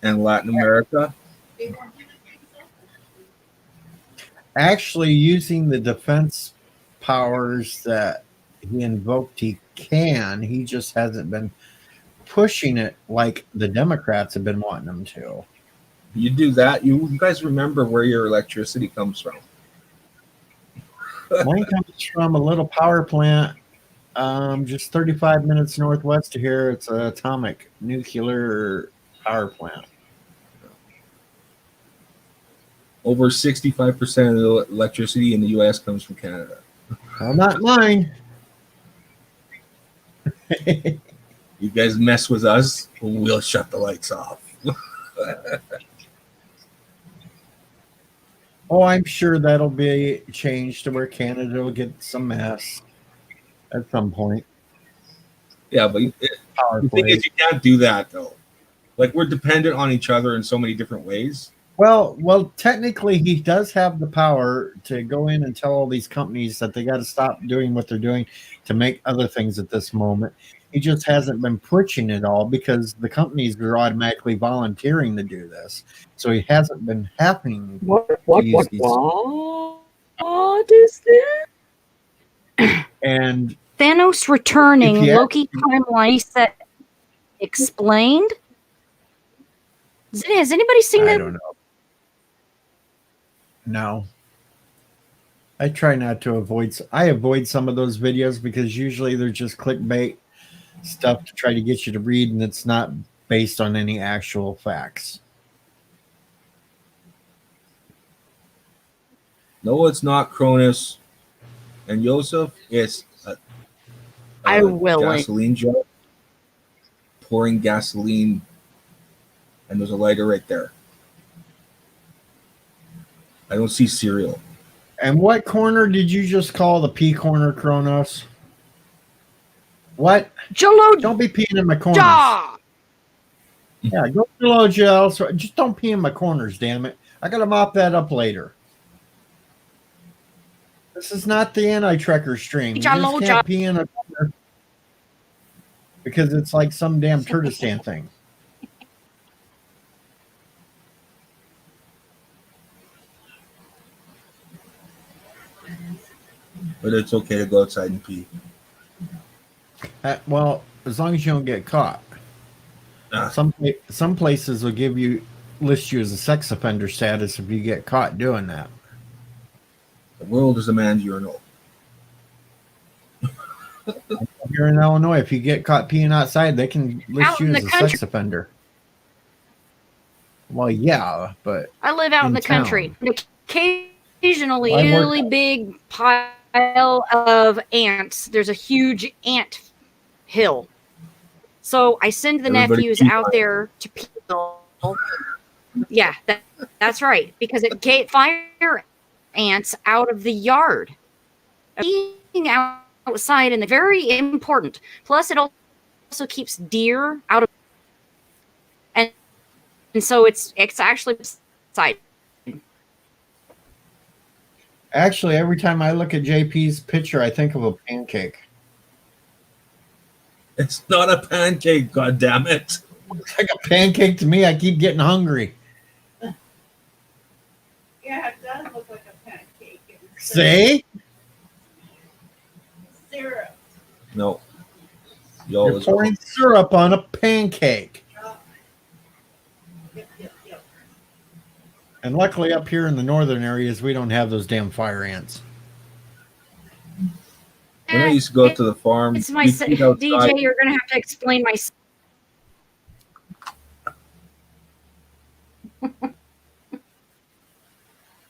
and Latin America. They weren't giving things up. Actually, using the defense powers that he invoked, he can. He just hasn't been pushing it like the Democrats have been wanting him to. You do that, you guys remember where your electricity comes from. Mine comes from a little power plant just 35 minutes northwest of here. It's an atomic nuclear power plant. Over 65% of the electricity in the U.S. comes from Canada. Well, not mine. You guys mess with us, we'll shut the lights off. Oh, I'm sure that'll be changed to where Canada will get some mess at some point. Yeah, but Power the thing play. is, you can't do that though. Like, we're dependent on each other in so many different ways. Well, technically, he does have the power to go in and tell all these companies that they got to stop doing what they're doing to make other things at this moment. He just hasn't been pushing it all because the companies are automatically volunteering to do this. So he hasn't been happening. What use these- is this? And Thanos returning, If you- Loki timeline set explained. Has anybody seen I that? don't know. No. I try not to avoid. I avoid some of those videos because usually they're just clickbait stuff to try to get you to read, and it's not based on any actual facts. No, it's not Cronus. And Joseph, it's I a willing. gasoline jar, pouring gasoline, and there's a lighter right there. I don't see cereal. And what corner did you just call the P corner, Kronos? What? Jolo Don't be peeing in my corners. da! Yeah, go below jail. So just don't pee in my corners, damn it. I gotta mop that up later. This is not the anti-trekker stream. You just can't pee in a corner because it's like some damn Kurdistan thing. But it's okay to go outside and pee. Well, as long as you don't get caught. Ah. Some places will list you as a sex offender status if you get caught doing that. The world is a man's urinal. Here in Illinois, if you get caught peeing outside, they can list Out you in as the a country. sex offender. Well, yeah, but I live out in the town. country. Occasionally, Well, I work- really big pile of ants. There's a huge ant hill. So I send the Everybody nephews keep out on. there to peel. Yeah, that's right. Because it can't fire ants out of the yard. Being outside and very important. Plus, it also keeps deer out of, and so it's actually side. Actually, every time I look at JP's picture, I think of a pancake. It's not a pancake, god damn it. It's like a pancake to me. I keep getting hungry. Yeah, it does look like a pancake. It's See? syrup. No. Y'all You're is pouring syrup on a pancake. Yep, yep, yep. And luckily up here in the northern areas, we don't have those damn fire ants. When I used to go to the farm, It's my we'd eat outside. DJ. You're gonna have to explain my.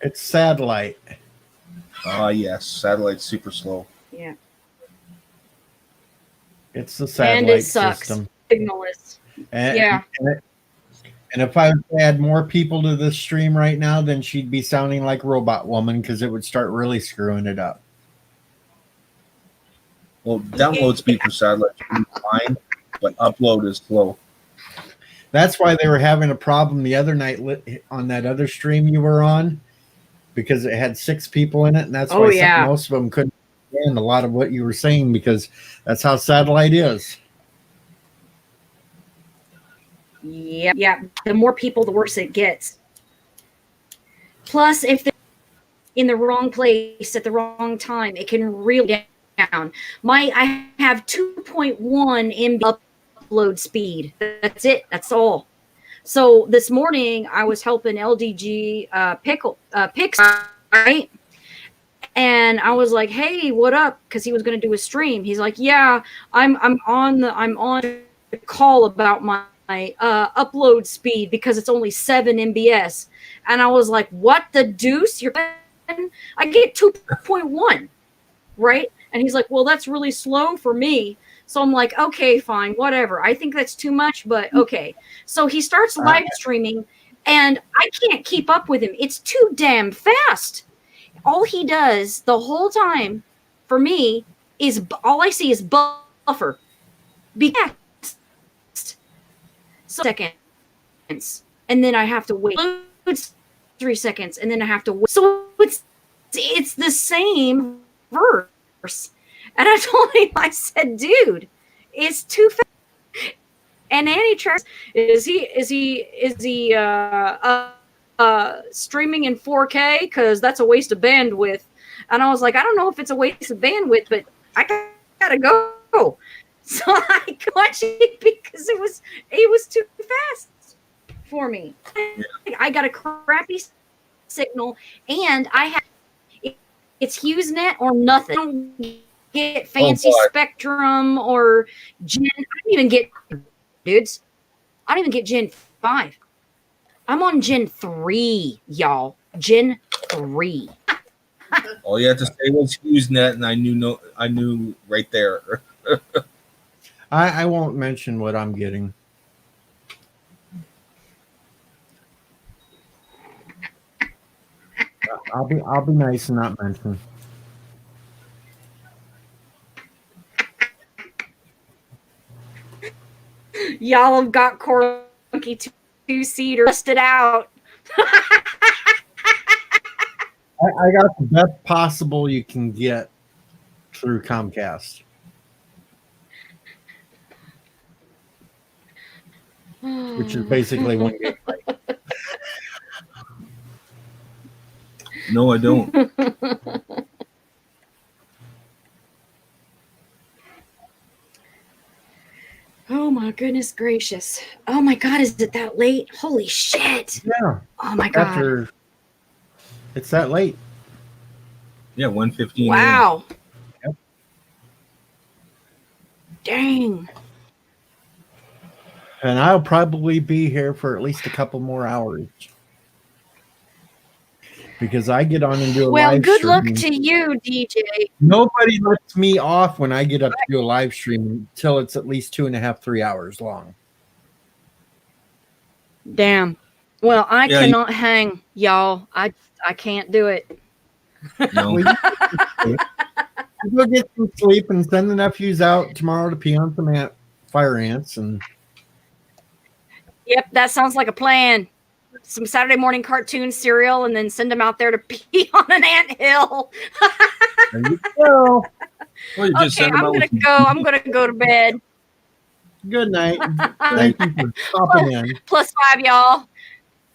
It's satellite. Ah, yes, satellite's super slow. Yeah, It's the and satellite it sucks. system. Signal is. And, Yeah. and if I add more people to this stream right now, then she'd be sounding like Robot Woman because it would start really screwing it up. Well, download speed for satellite is fine, but upload is slow. That's why they were having a problem the other night on that other stream you were on because it had 6 people in it, and that's Oh, why yeah. most of them couldn't understand a lot of what you were saying because that's how satellite is. Yeah, yeah. The more people, the worse it gets. Plus, if they're in the wrong place at the wrong time, it can really get down. I have 2.1 MB upload speed. That's it. That's all. So this morning I was helping LDG Pix, right? And I was like, "Hey, what up?" Because he was going to do a stream. He's like, "Yeah, I'm on the call about my upload speed because it's only 7 MBS." And I was like, "What the deuce? I get 2.1, right?" And he's like, "Well, that's really slow for me." So I'm like, "Okay, fine, whatever. I think that's too much, but okay." So he starts live streaming, and I can't keep up with him. It's too damn fast. All he does the whole time for me is all I see is buffer. Seconds, and then I have to wait 3 seconds, and then I have to wait. So it's the same verse. And I told him, I said, "Dude, it's too fast." And Annie is he streaming in 4K? Because that's a waste of bandwidth. And I was like, I don't know if it's a waste of bandwidth, but I gotta go. So I watched it because it was too fast for me. I got a crappy signal, and it's HughesNet or nothing. I don't get fancy Spectrum or Gen. I don't even get dudes. I don't even get Gen 5. I'm on Gen 3, y'all. Gen 3. All you had to say was HughesNet, and I knew right there. I won't mention what I'm getting. I'll be nice and not mention. Y'all have got Corky two-seater busted out. I got the best possible you can get through Comcast. Which is basically one gigabyte. No, I don't. Oh my goodness gracious. Oh my God, is it that late? Holy shit. Yeah. Oh my God. It's that late. Yeah, 1:15. Wow. Yep. Dang. And I'll probably be here for at least a couple more hours. Because I get on and do a Well, live good stream. luck to you, DJ. Nobody lets me off when I get up to do a live stream until it's at least 2.5, 3 hours long. Damn. Well, I Yeah, cannot hang, y'all. I can't do it. No. Well, you go get some sleep and send the nephews out tomorrow to pee on some fire ants. And Yep, that sounds like a plan. Some Saturday morning cartoon cereal and then send them out there to pee on an anthill. there you go. Well, you just Okay, send them I'm out gonna with- go. I'm gonna go to bed. Good night. Thank you for popping in. +5, y'all.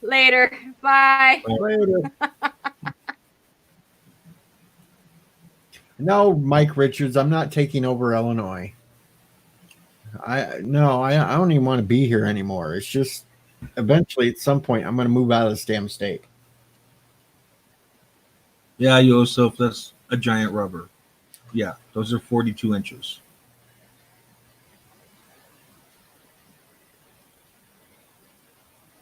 Later. Bye. Later. No, Mike Richards, I'm not taking over Illinois. I don't even want to be here anymore. It's just eventually at some point I'm going to move out of this damn state. Yeah, Yosef, that's a giant rubber. Yeah, those are 42 inches.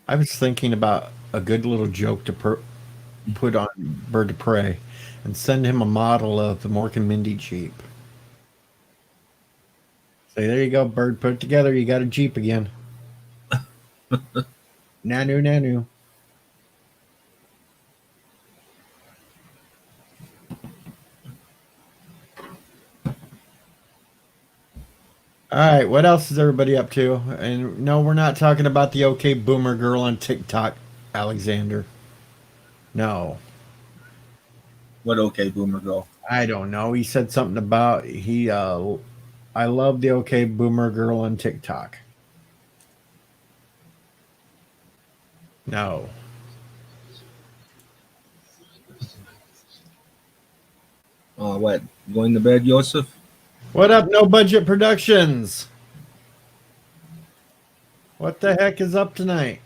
I was thinking about a good little joke to put on Bird of Prey and send him a model of the Mork and Mindy Jeep. Say, there you go, Bird, put it together. You got a Jeep again. Nanu, nanu. All right, what else is everybody up to? And no, we're not talking about the OK Boomer girl on TikTok, Alexander. No, What okay, Boomer girl? I don't know. He said something about I love the OK Boomer girl on TikTok. No. What? Going to bed, Yosef? What up, No Budget Productions? What the heck is up tonight?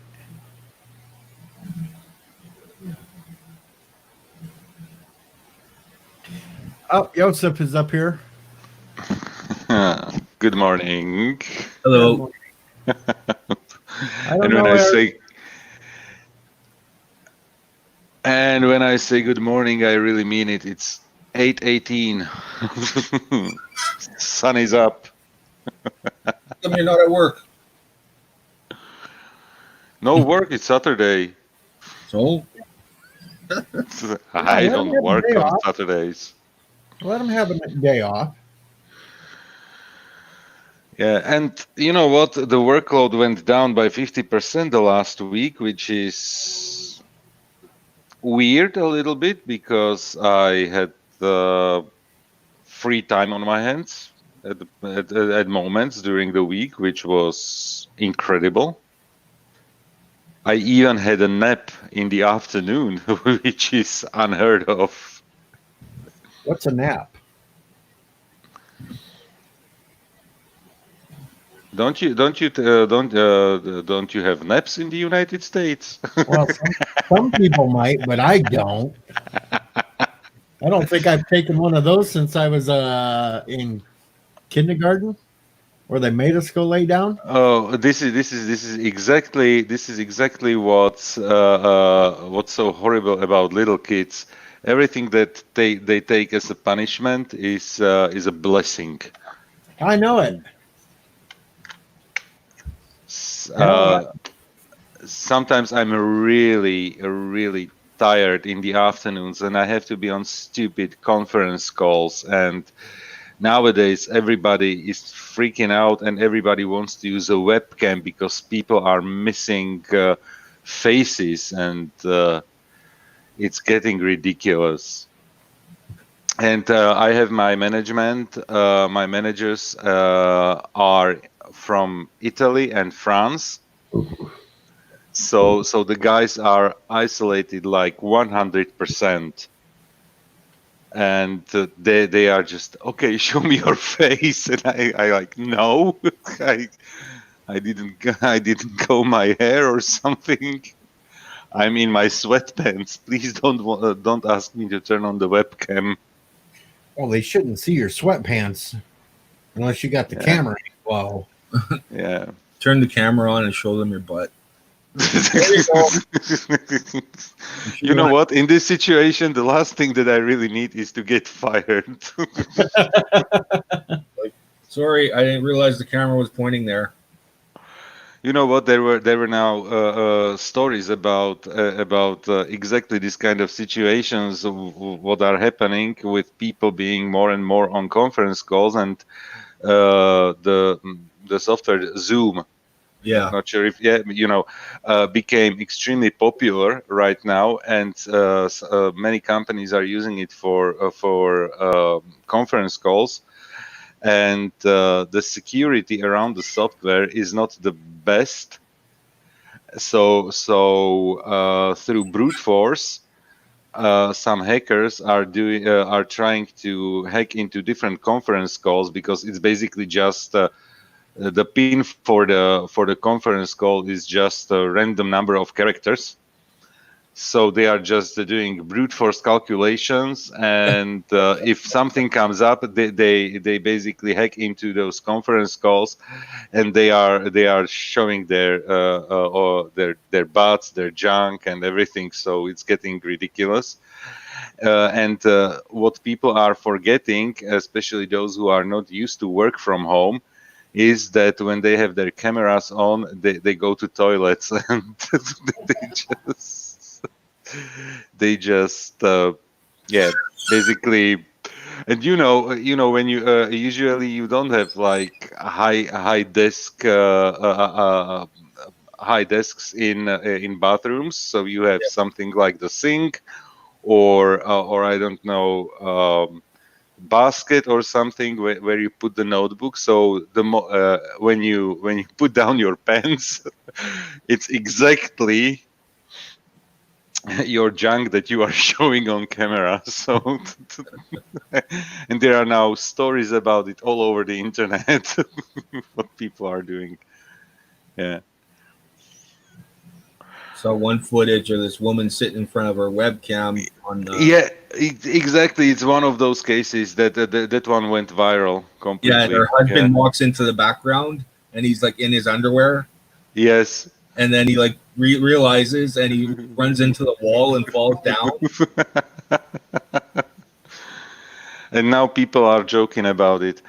Oh, Joseph is up here. Good morning. Hello. I don't And know. when I say when I say good morning, I really mean it. It's 8:18. Sun is up. Come you're not at work. No work. It's Saturday. So? I don't work day on off. Saturdays. Let him have a day off. Yeah, and you know what? The workload went down by 50% the last week, which is weird a little bit because I had free time on my hands at moments during the week, which was incredible. I even had a nap in the afternoon, which is unheard of. What's a nap? Don't you have naps in the United States? Well, some people might, but I don't. I don't think I've taken one of those since I was in kindergarten, where they made us go lay down. Oh, this is exactly what's so horrible about little kids. everything that they take as a punishment is a blessing. I know it. Sometimes I'm really tired in the afternoons, and I have to be on stupid conference calls. And nowadays, everybody is freaking out, and everybody wants to use a webcam because people are missing faces, and it's getting ridiculous. And I have my management. My managers are from Italy and France. So the guys are isolated like 100%. And they are just, okay, show me your face. And I like, no, I didn't comb my hair or something. I'm in my sweatpants. Please don't ask me to turn on the webcam. Well, they shouldn't see your sweatpants unless you got the camera. Wow. Yeah. Turn the camera on and show them your butt. You know what? In this situation, the last thing that I really need is to get fired. Sorry, I didn't realize the camera was pointing there. You know what? There were now stories about exactly this kind of situations, what are happening with people being more and more on conference calls, and the software Zoom. Yeah. Not sure if became extremely popular right now, and many companies are using it for conference calls. And the security around the software is not the best. So through brute force, some hackers are trying to hack into different conference calls, because it's basically just the pin for the conference call is just a random number of characters. So they are just doing brute force calculations, and if something comes up, they basically hack into those conference calls, and they are showing their butts, their junk, and everything. So it's getting ridiculous. And what people are forgetting, especially those who are not used to work from home, is that when they have their cameras on, they go to toilets and they just basically. And when you usually you don't have like high desks in bathrooms, so you have something like the sink or I don't know, basket or something where you put the notebook. So when you put down your pants, it's exactly your junk that you are showing on camera. So and there are now stories about it all over the internet. What people are doing. Yeah. Saw one footage of this woman sitting in front of her webcam on. Exactly. It's one of those cases that one went viral completely. Yeah, her husband walks into the background and he's like in his underwear. Yes. And then he like realizes and he runs into the wall and falls down. And now people are joking about it.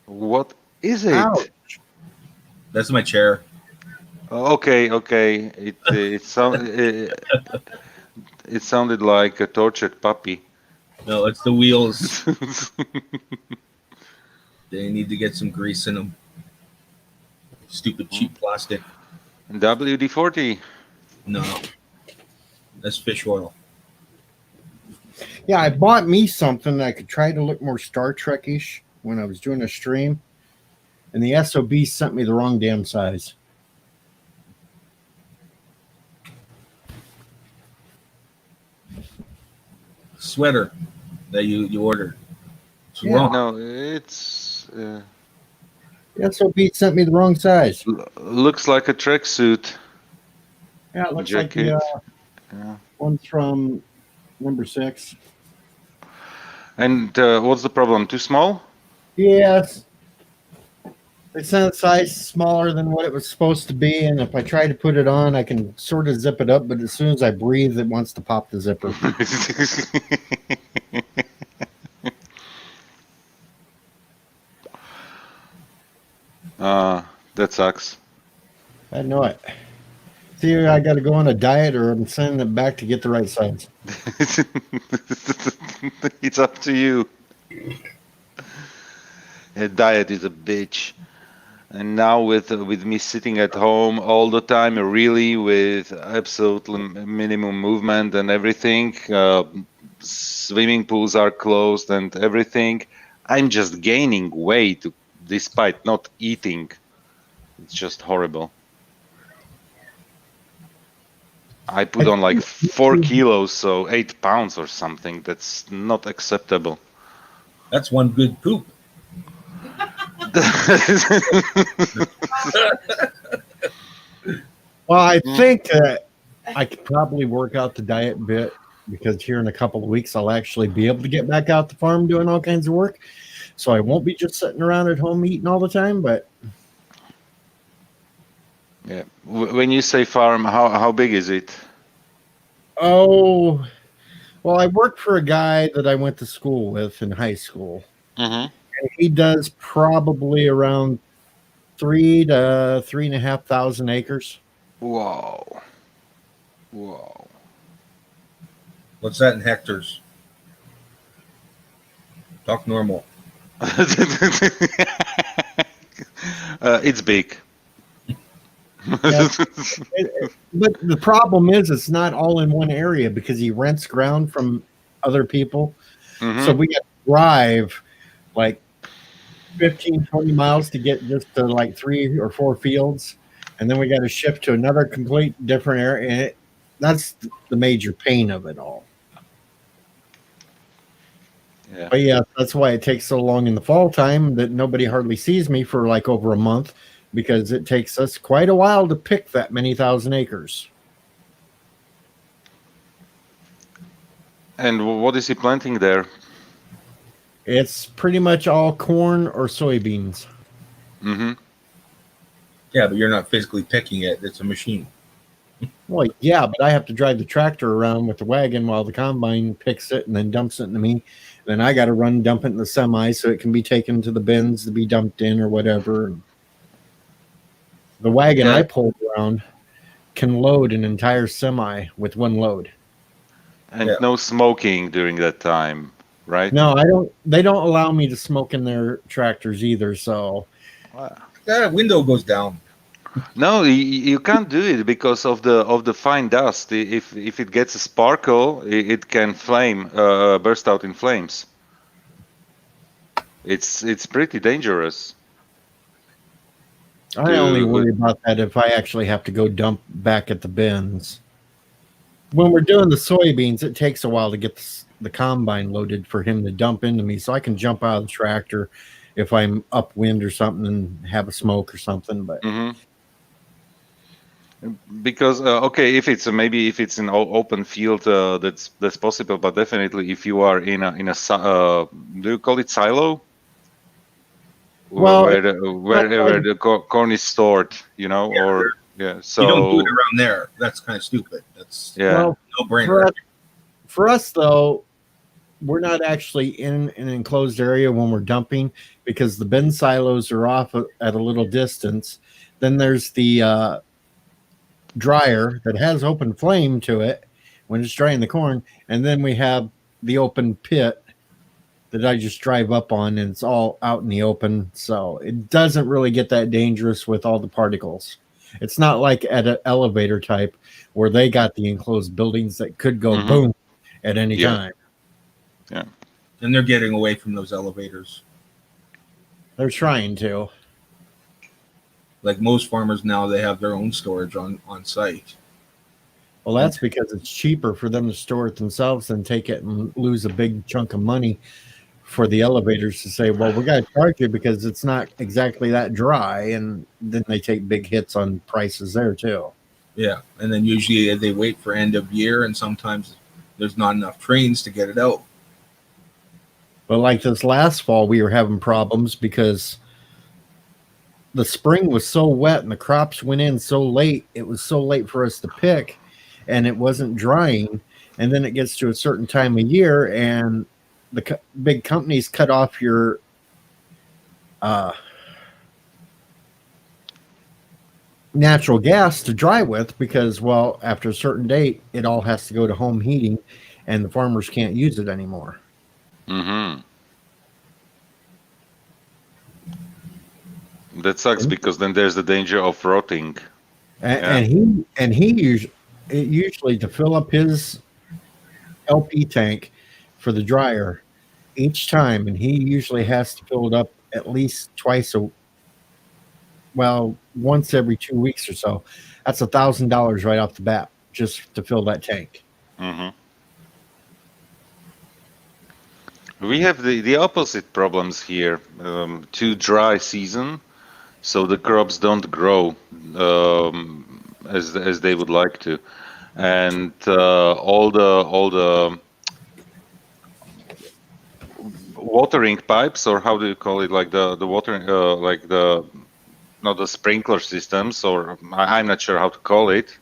What is it? Ouch. That's my chair. Okay. It sounded like a tortured puppy. No, it's the wheels. They need to get some grease in them. Stupid cheap plastic. WD-40. No, that's fish oil. Yeah, I bought me something that I could try to look more Star Trek-ish when I was doing a stream, and the SOB sent me the wrong damn size. Sweater that you ordered. It's Yeah. wrong. No, it's The SOB sent me the wrong size. looks like a tracksuit. Yeah, it looks Jacket. like the one's from number 6. And what's the problem? Too small? Yes. It's a size smaller than what it was supposed to be, and if I try to put it on, I can sort of zip it up, but as soon as I breathe, it wants to pop the zipper. That sucks. I know it. See, I got to go on a diet, or I'm sending it back to get the right size. It's up to you. A diet is a bitch. And now with me sitting at home all the time, really with absolutely minimum movement and everything, swimming pools are closed and everything, I'm just gaining weight despite not eating. It's just horrible. I put on like 4 kilos, so 8 pounds or something. That's not acceptable. That's one good poop. Well, I think that I could probably work out the diet bit because here in a couple of weeks I'll actually be able to get back out the farm doing all kinds of work. So I won't be just sitting around at home eating all the time. But Yeah. When you say farm, how big is it? oh, well, I worked for a guy that I went to school with in high school. Mm-hmm. And he does probably around 3 to 3,500 acres. Whoa. Whoa. What's that in hectares? Talk normal. It's big. Yeah. But the problem is it's not all in one area because he rents ground from other people. Mhm. So we got to drive like 15, 20 miles to get just to like 3 or 4 fields. And then we got to shift to another complete different area. And that's the major pain of it all. Yeah. But yeah, that's why it takes so long in the fall time that nobody hardly sees me for like over a month because it takes us quite a while to pick that many thousand acres. And what is he planting there? It's pretty much all corn or soybeans. Mm-hmm. Yeah, but you're not physically picking it. It's a machine. Well, yeah, but I have to drive the tractor around with the wagon while the combine picks it and then dumps it into me. Then I got to run, dump it in the semi so it can be taken to the bins to be dumped in or whatever. The wagon Yeah. I pulled around can load an entire semi with one load. And Yeah. no smoking during that time, right? No, I don't. They don't allow me to smoke in their tractors either. So That window goes down. No, you can't do it because of the fine dust. If it gets a sparkle, it can flame, burst out in flames. It's pretty dangerous. I only worry about that if I actually have to go dump back at the bins. When we're doing the soybeans, it takes a while to get the combine loaded for him to dump into me, so I can jump out of the tractor if I'm upwind or something and have a smoke or something. But Because okay, if it's maybe if it's an open field, that's possible. But definitely, if you are in a do you call it silo? Well, wherever the corn is stored, you know, Yeah, or yeah. So You don't do it around there. That's kind of stupid. That's yeah. well, no brainer. for us though, we're not actually in an enclosed area when we're dumping because the bin silos are off at a little distance. Then there's the dryer that has open flame to it when it's drying the corn, and then we have the open pit that I just drive up on, and it's all out in the open, so it doesn't really get that dangerous with all the particles. It's not like at an elevator type where they got the enclosed buildings that could go boom at any time. Yeah. And they're getting away from those elevators. They're trying to. Like most farmers now, they have their own storage on site. Well, that's because it's cheaper for them to store it themselves than take it and lose a big chunk of money for the elevators to say, well, we got to charge you because it's not exactly that dry. And then they take big hits on prices there too. Yeah, and then usually they wait for end of year, and sometimes there's not enough trains to get it out. But like this last fall, we were having problems because the spring was so wet and the crops went in so late. It was so late for us to pick, and it wasn't drying. And then it gets to a certain time of year, and the big companies cut off your natural gas to dry with because, well, after a certain date, it all has to go to home heating, and the farmers can't use it anymore. Mm-hmm. That sucks because then there's the danger of rotting. And he usually to fill up his LP tank for the dryer each time, and he usually has to fill it up at least once every 2 weeks or so. That's $1,000 right off the bat just to fill that tank. Mm-hmm. We have the opposite problems here. Too dry season, so the crops don't grow as they would like to, and all the watering pipes, or how do you call it, like the watering like the not the sprinkler systems, or I'm not sure how to call it,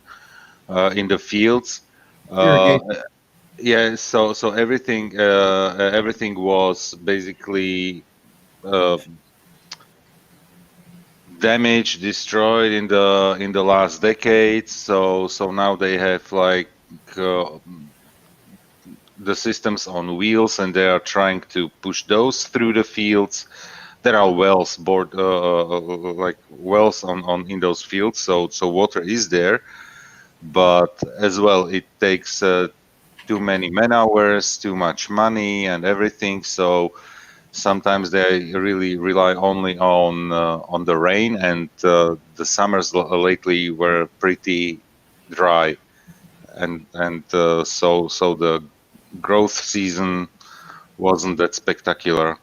in the fields. Yeah, so everything was basically damaged, destroyed in the last decade. So now they have like the systems on wheels, and they are trying to push those through the fields. There are wells bored, like wells on in those fields, so water is there, but as well it takes too many man hours, too much money, and everything. So sometimes they really rely only on the rain, and the summers lately were pretty dry, and so the growth season wasn't that spectacular.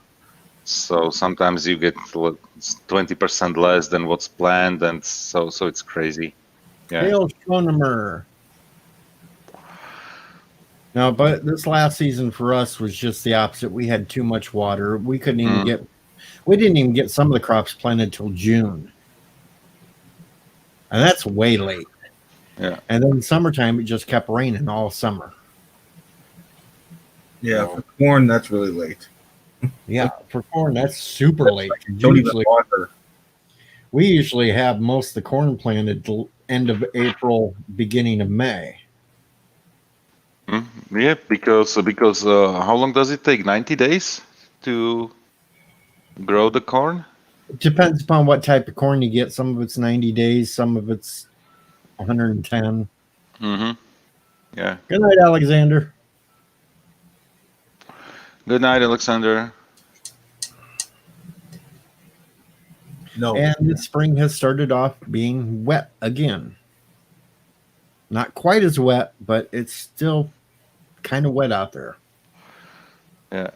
So sometimes you get 20% less than what's planned, and so it's crazy. Yeah. Hail Schonemer. No, but this last season for us was just the opposite. We had too much water. We couldn't even we didn't even get some of the crops planted till June. And that's way late. Yeah. And then summertime, it just kept raining all summer. Yeah, for corn, that's really late. Yeah, for corn, that's super late. Don't even water. We usually have most of the corn planted till end of April, beginning of May. Yeah, because how long does it take? 90 days to grow the corn? It depends upon what type of corn you get. Some of it's 90 days, some of it's 110. Mm-hmm. Yeah. Good night, Alexander. Good night, Alexander. No. And the spring has started off being wet again. Not quite as wet, but it's still kind of wet out there. Yeah.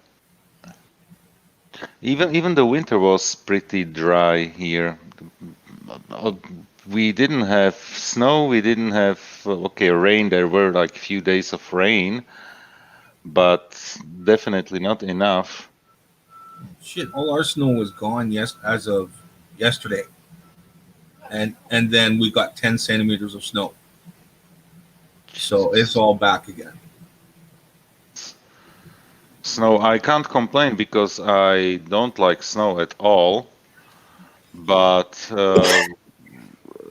Even the winter was pretty dry here. We didn't have snow. We didn't have rain. There were like a few days of rain, but definitely not enough. Shit, all our snow was gone as of yesterday, and then we got 10 centimeters of snow. So it's all back again. Snow, I can't complain because I don't like snow at all, but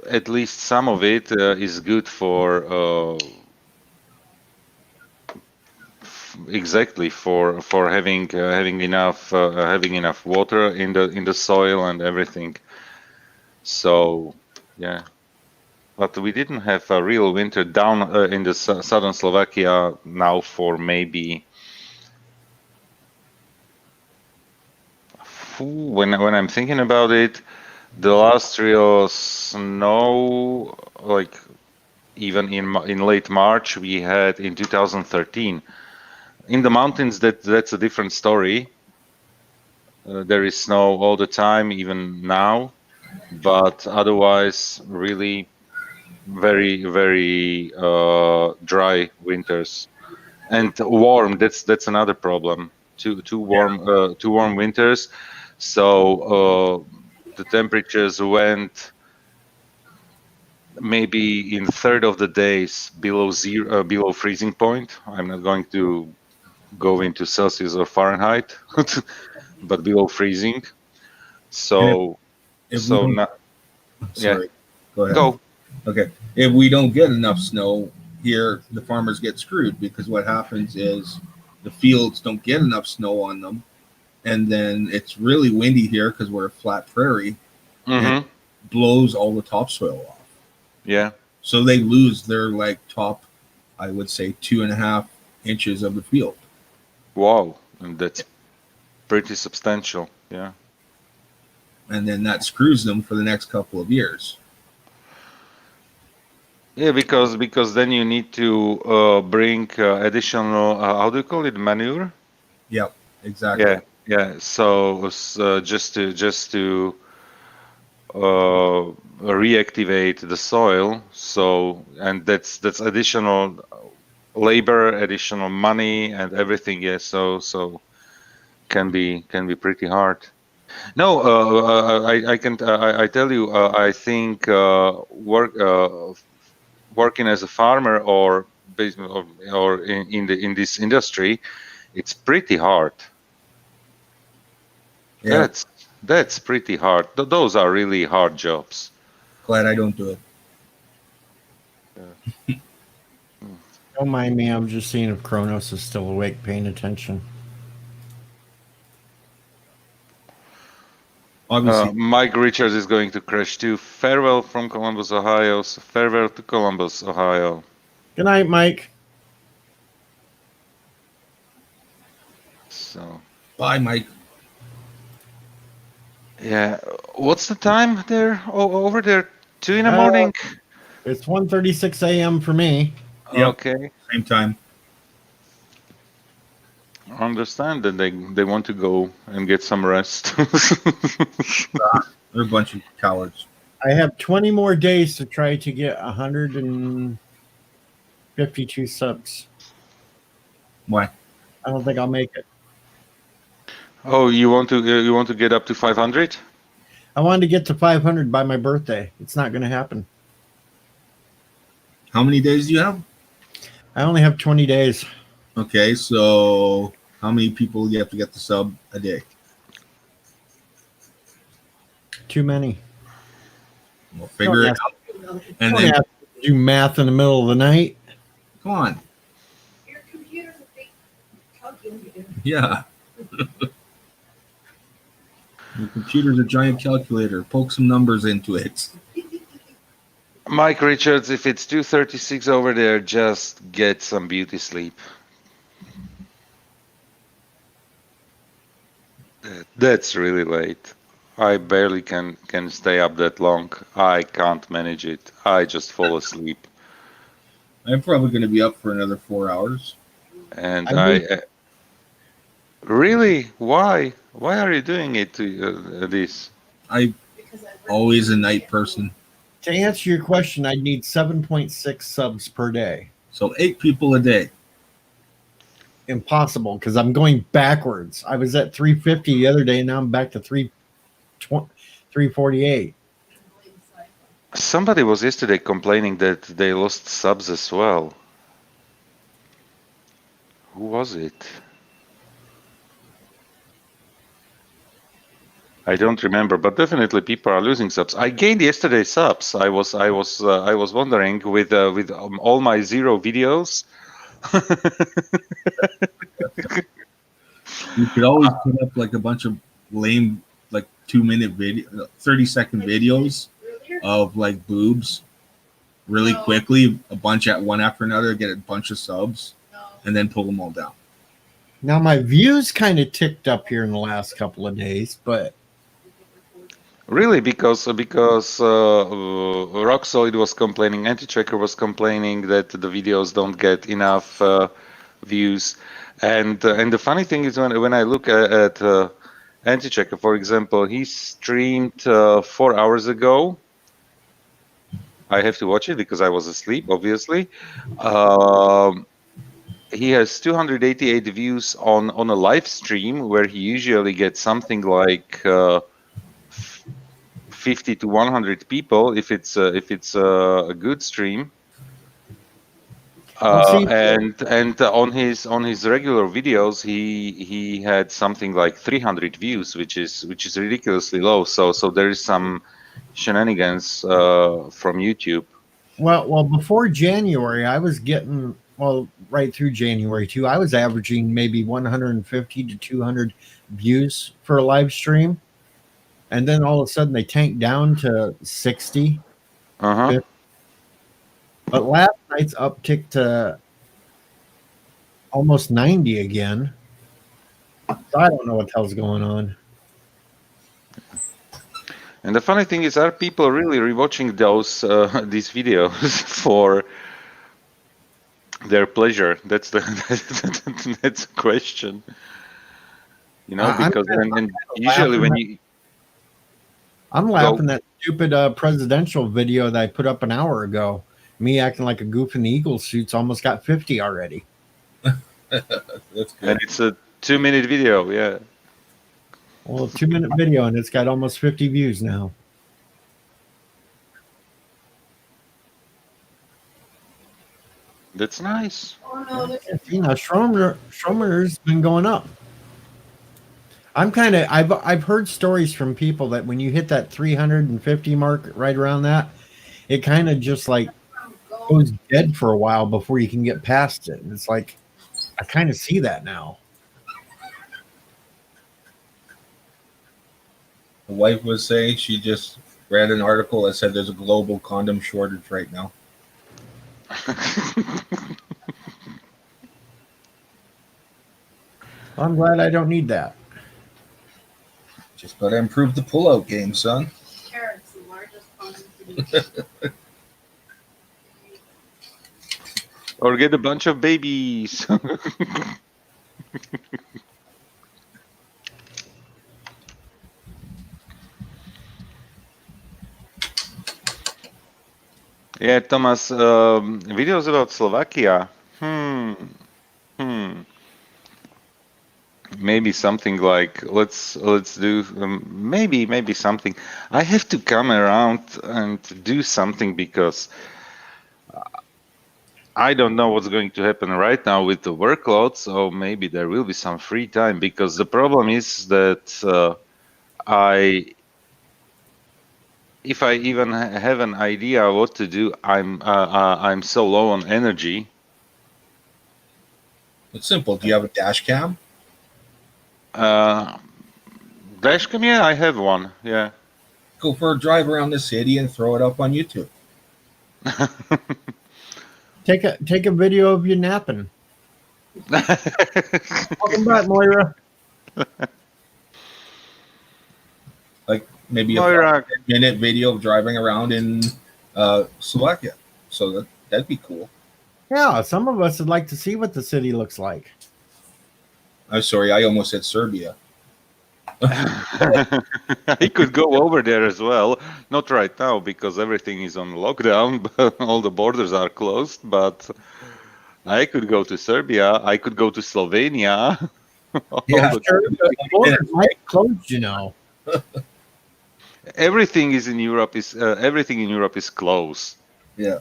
at least some of it is good for having enough water in the soil and everything. So yeah, but we didn't have a real winter down in the southern Slovakia now for maybe. When I'm thinking about it, the last real snow, like even in late March, we had in 2013. In the mountains, that's a different story. There is snow all the time, even now, but otherwise, really very, very dry winters and warm. That's another problem. Too warm winters. So the temperatures went maybe in third of the days below zero, below freezing point. I'm not going to go into Celsius or Fahrenheit, but below freezing. So, If we so don't, not, yeah, sorry, go ahead. go. Okay. If we don't get enough snow here, the farmers get screwed because what happens is the fields don't get enough snow on them. And then it's really windy here because we're a flat prairie, Mm-hmm. blows all the topsoil off. Yeah. So they lose their like top, I would say 2.5 inches of the field. Wow. And that's pretty substantial. Yeah. And then that screws them for the next couple of years. Yeah, because then you need to bring additional how do you call it, manure? Yep, exactly. Yeah, yeah. So just to reactivate the soil. So and that's additional labor, additional money, and everything. Yeah. So can be pretty hard. No, I can I tell you I think working as a farmer or in this industry, it's pretty hard. Yeah, That's pretty hard. Those are really hard jobs. glad I don't do it. Don't mind me. I'm just seeing if Kronos is still awake, paying attention. Obviously, Mike Richards is going to crash too. Farewell from Columbus, Ohio. So farewell to Columbus, Ohio. Good night, Mike. So bye, Mike. yeah, what's the time there? Over there, 2 in the Uh, morning. It's 1:36 a.m. for me. Yep. Okay, Same time. I understand that they want to go and get some rest. They're a bunch of cowards. I have 20 more days to try to get 152 subs. Why? I don't think I'll make it. Oh, you want to get up to 500? I wanted to get to 500 by my birthday. It's not going to happen. How many days do you have? I only have 20 days. Okay, so how many people do you have to get the sub a day? Too many. We'll figure it out. And Don't then, have to do math in the middle of the night. come on. Your computer's a big calculator. Yeah. Your computer's a giant calculator. Poke some numbers into it. Mike Richards, if it's 2:36 over there, just get some beauty sleep. That's really late. I barely can stay up that long. I can't manage it. I just fall asleep. I'm probably going to be up for another 4 hours. And I really, why are you doing it to this? I'm Because I always a night person. To answer your question, I'd need 7.6 subs per day. So 8 people a day. Impossible because I'm going backwards. I was at 350 the other day, and now I'm back to 348. Somebody was yesterday complaining that they lost subs as well. Who was it? I don't remember, but definitely people are losing subs. I gained yesterday subs. I was wondering with all my 0 videos. You could always put up like a bunch of lame, like 2-minute video, 30-second videos of like boobs really quickly, a bunch at one after another, get a bunch of subs, and then pull them all down. Now my views kind of ticked up here in the last couple of days, but Really, because Rock Solid was complaining, Anti-Tracker was complaining that the videos don't get enough views, and the funny thing is when I look at Anti-Tracker, for example, he streamed 4 hours ago. I have to watch it because I was asleep, obviously. He has 288 views on a live stream where he usually gets something like 50 to 100 people if it's a good stream. And on his regular videos, he had something like 300 views, which is ridiculously low. So there is some shenanigans from YouTube. Well, before January, I was getting right through January too. I was averaging maybe 150 to 200 views for a live stream, and then all of a sudden they tanked down to 60. Uh-huh. But last night's uptick to almost 90 again. So I don't know what the hell's going on. And the funny thing is, are people really rewatching these videos for their pleasure? That's the that's the question. You know, because usually when you I'm laughing at that stupid presidential video that I put up an hour ago. Me acting like a goof in the Eagles suits almost got 50 already. That's good. And it's a 2-minute video, yeah. Well, a 2-minute video, and it's got almost 50 views now. That's nice. Oh no, You know, Schromer's been going up. I've heard stories from people that when you hit that 350 mark, right around that, it kind of just like goes dead for a while before you can get past it. And it's like, I kind of see that now. The wife was saying she just read an article that said there's a global condom shortage right now. I'm glad I don't need that. Just gotta improve the pullout game, son. carrots, the largest condom. Or get a bunch of babies. Yeah, Thomas, videos about Slovakia. Maybe something like let's do maybe something. I have to come around and do something because I don't know what's going to happen right now with the workload. So maybe there will be some free time, because the problem is that if I even have an idea what to do, I'm so low on energy. It's simple. Do you have a dash cam? Dashcam, yeah, I have one. Yeah. Go for a drive around the city and throw it up on YouTube. Take a video of you napping. Welcome back, Moira. Like maybe Moira. a 5-minute video of driving around in Slovakia. So that'd be cool. Yeah, some of us would like to see what the city looks like. I'm sorry, I almost said Serbia. I could go over there as well. Not right now because everything is on lockdown, but all the borders are closed. But I could go to Serbia. I could go to Slovenia. Yeah, Sure, the borders might close, you know. Everything in Europe is closed. Yeah.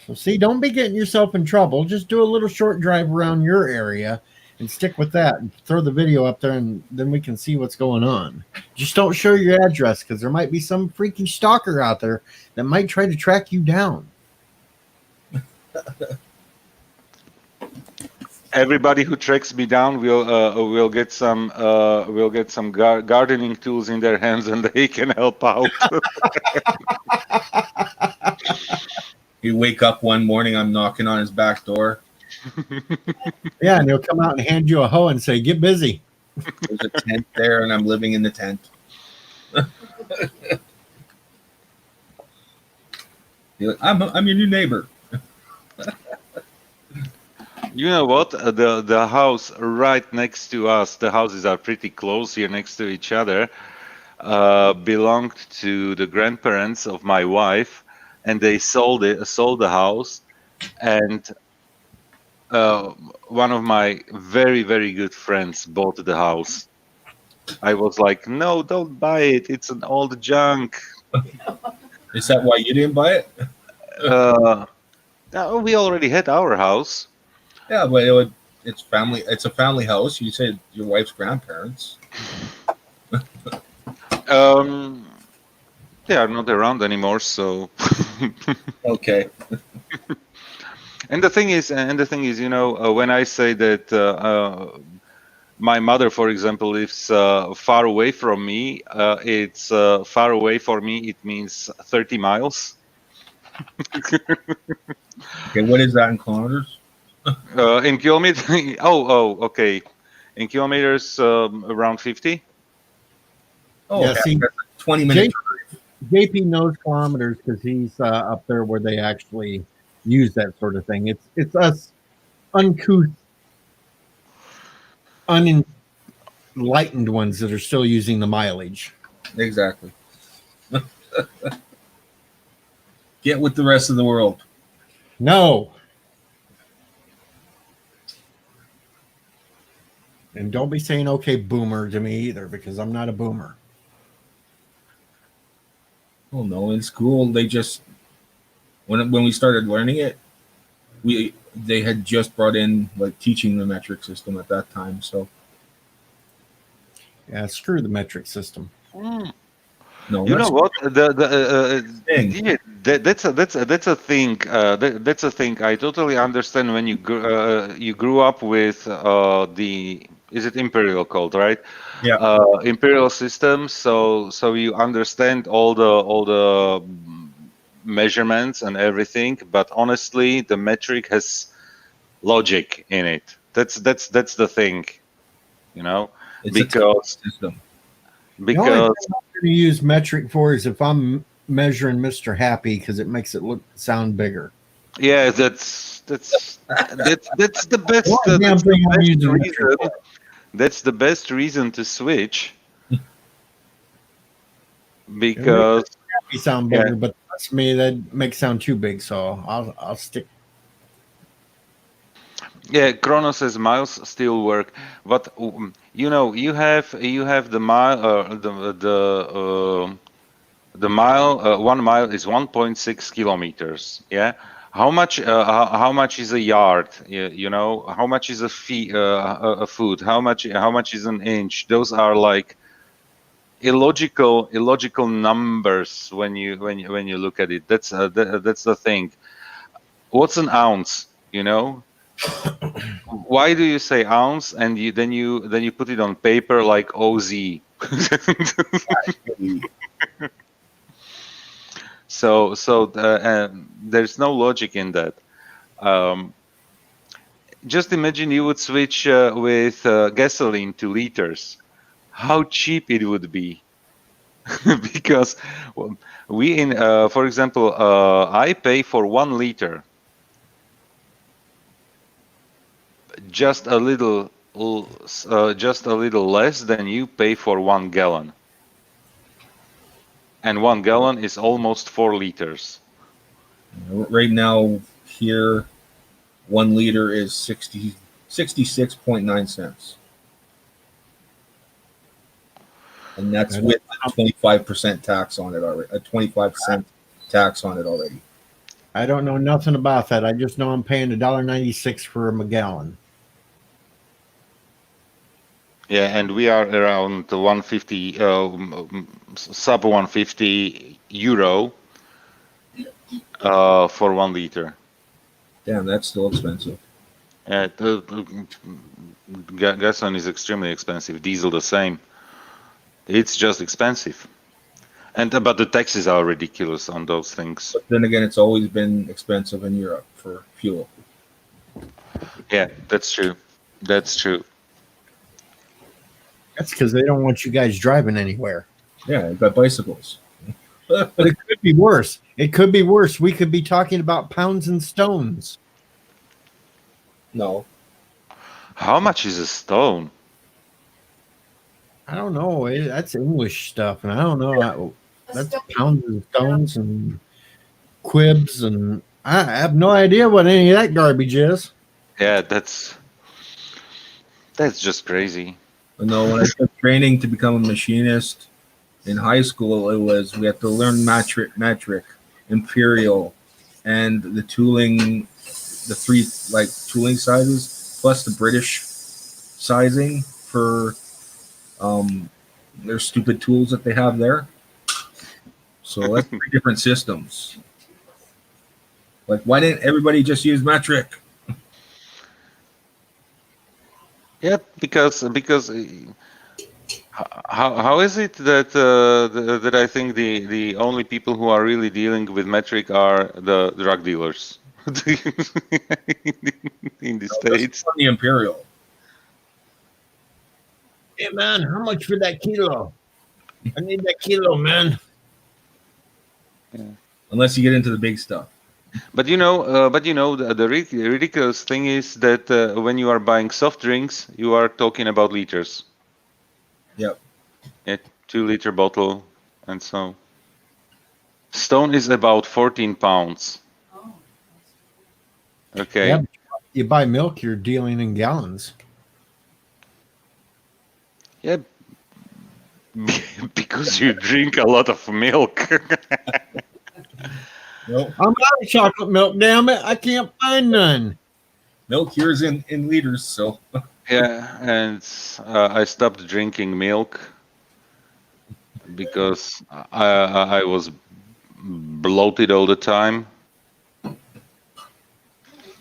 So see, don't be getting yourself in trouble. Just do a little short drive around your area and stick with that and throw the video up there, and then we can see what's going on. Just don't show your address, because there might be some freaking stalker out there that might try to track you down. Everybody who tracks me down will get some gardening tools in their hands, and they can help out. You wake up one morning, I'm knocking on his back door. Yeah, and he'll come out and hand you a hoe and say, "Get busy." There's a tent there, and I'm living in the tent. You're like, I'm your new neighbor. You know what? The house right next to us, the houses are pretty close here next to each other, belonged to the grandparents of my wife, and they sold the house, and one of my very, very good friends bought the house. I was like, no, don't buy it. It's an old junk. Is that why you didn't buy it? We already had our house. Yeah, but it's family. It's a family house. You said your wife's grandparents. They are not around anymore, so. Okay. And the thing is, when I say that my mother, for example, lives far away from me, it's far away for me. It means 30 miles. Okay. What is that in kilometers? In kilometers, okay. In kilometers, around 50. Oh, Yeah, okay. see, That's a 20-minute. JP knows kilometers because he's up there where they actually use that sort of thing. It's us uncouth, unenlightened ones that are still using the mileage. Exactly. Get with the rest of the world. No. And don't be saying "okay, boomer" to me either, because I'm not a boomer. Oh no! In school, they just when we started learning it, they had just brought in like teaching the metric system at that time. So Yeah, screw the metric system. no, You know what? thing. Yeah, that's a thing. That's a thing. I totally understand when you grew up with the is it imperial code, right? Yeah. Imperial system. So you understand all the measurements and everything. But honestly, the metric has logic in it. That's the thing, you know, It's a because system. The only thing because I'm going to use metric for is if I'm measuring Mr. Happy because it makes it sound bigger. yeah, that's the best. The only damn That's the thing I'm best using metric reason. for. That's the best reason to switch It makes because Happy sound yeah, bigger, but that's me. That makes sound too big, so I'll stick. yeah. Chronos says miles still work, but you have the mile the mile 1 mile is 1.6 kilometers. Yeah. How much is a yard? How much is a foot? How much is an inch? Those are like illogical numbers when you look at it. That's the thing. What's an ounce? Why do you say ounce and then you put it on paper like OZ? So there's no logic in that. Um, just imagine you would switch with gasoline to liters. How cheap it would be. Because well, for example, I pay for 1 liter just a little less than you pay for 1 gallon, and 1 gallon is almost 4 liters. Right now, here, 1 liter is 66.9 cents. And that's with a 25% tax on it already. A 25% tax on it already. I don't know nothing about that. I just know I'm paying $1.96 for a gallon. Yeah, and we are around 150, sub 150 euro for 1 liter. Damn, that's still expensive. Gasoline is extremely expensive. Diesel the same. It's just expensive, but the taxes are ridiculous on those things. But then again, it's always been expensive in Europe for fuel. Yeah, that's true. That's true. That's because they don't want you guys driving anywhere. Yeah, I've got bicycles. But it could be worse. It could be worse. We could be talking about pounds and stones. No. How much is a stone? I don't know. That's English stuff, and I don't know. That's pounds and stones and quibs, and I have no idea what any of that garbage is. Yeah, that's just crazy. No, when I took training to become a machinist In high school, we had to learn metric, imperial, and the tooling, the three like tooling sizes plus the British sizing for their stupid tools that they have there. So that's 3 different systems. Like, why didn't everybody just use metric? Yeah, because how is it that that I think the only people who are really dealing with metric are the drug dealers in the States? On the imperial. Hey man, how much for that kilo? I need that kilo, man. Unless you get into the big stuff. But the ridiculous thing is that when you are buying soft drinks, you are talking about liters. Yep. A 2-liter bottle, and so Stone is about 14 pounds. Okay. Yeah, you buy milk, you're dealing in gallons. Yeah. Because you drink a lot of milk. Nope. I'm out of chocolate milk, damn it. I can't find none. Milk here is in liters, so Yeah, and I stopped drinking milk because I was bloated all the time.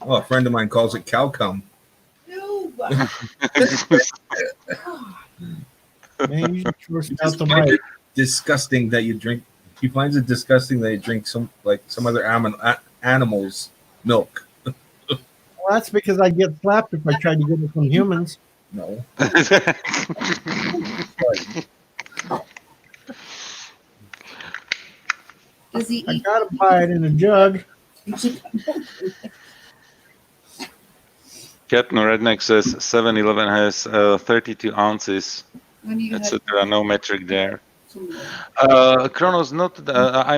a friend of mine calls it cow cum. No. Man, you just out Just the find mic. it disgusting that you drink. He finds it disgusting that you drink some other animals' milk. Well, that's because I get slapped if I try to get it from humans. No. Does he I eat? gotta buy it in a jug. Captain Redneck says 7-Eleven has 32 ounces, When you etc. No metric there. have Kronos, I'm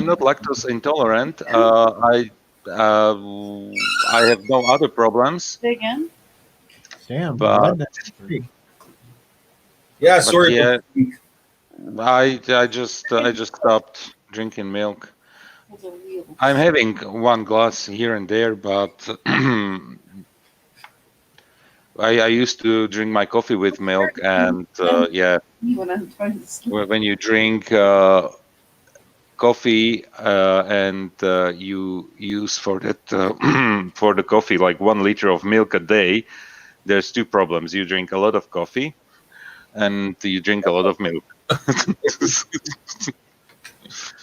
not lactose intolerant. I have no other problems. Say again? Damn, But- bud, that's big. Yeah, But sorry. yeah, I just stopped drinking milk. That's a real. I'm having one glass here and there, but I used to drink my coffee with milk, and yeah, When I'm trying to sleep. when you drink coffee and you use for that for the coffee like 1 liter of milk a day, there's 2 problems. You drink a lot of coffee, and you drink a lot of milk.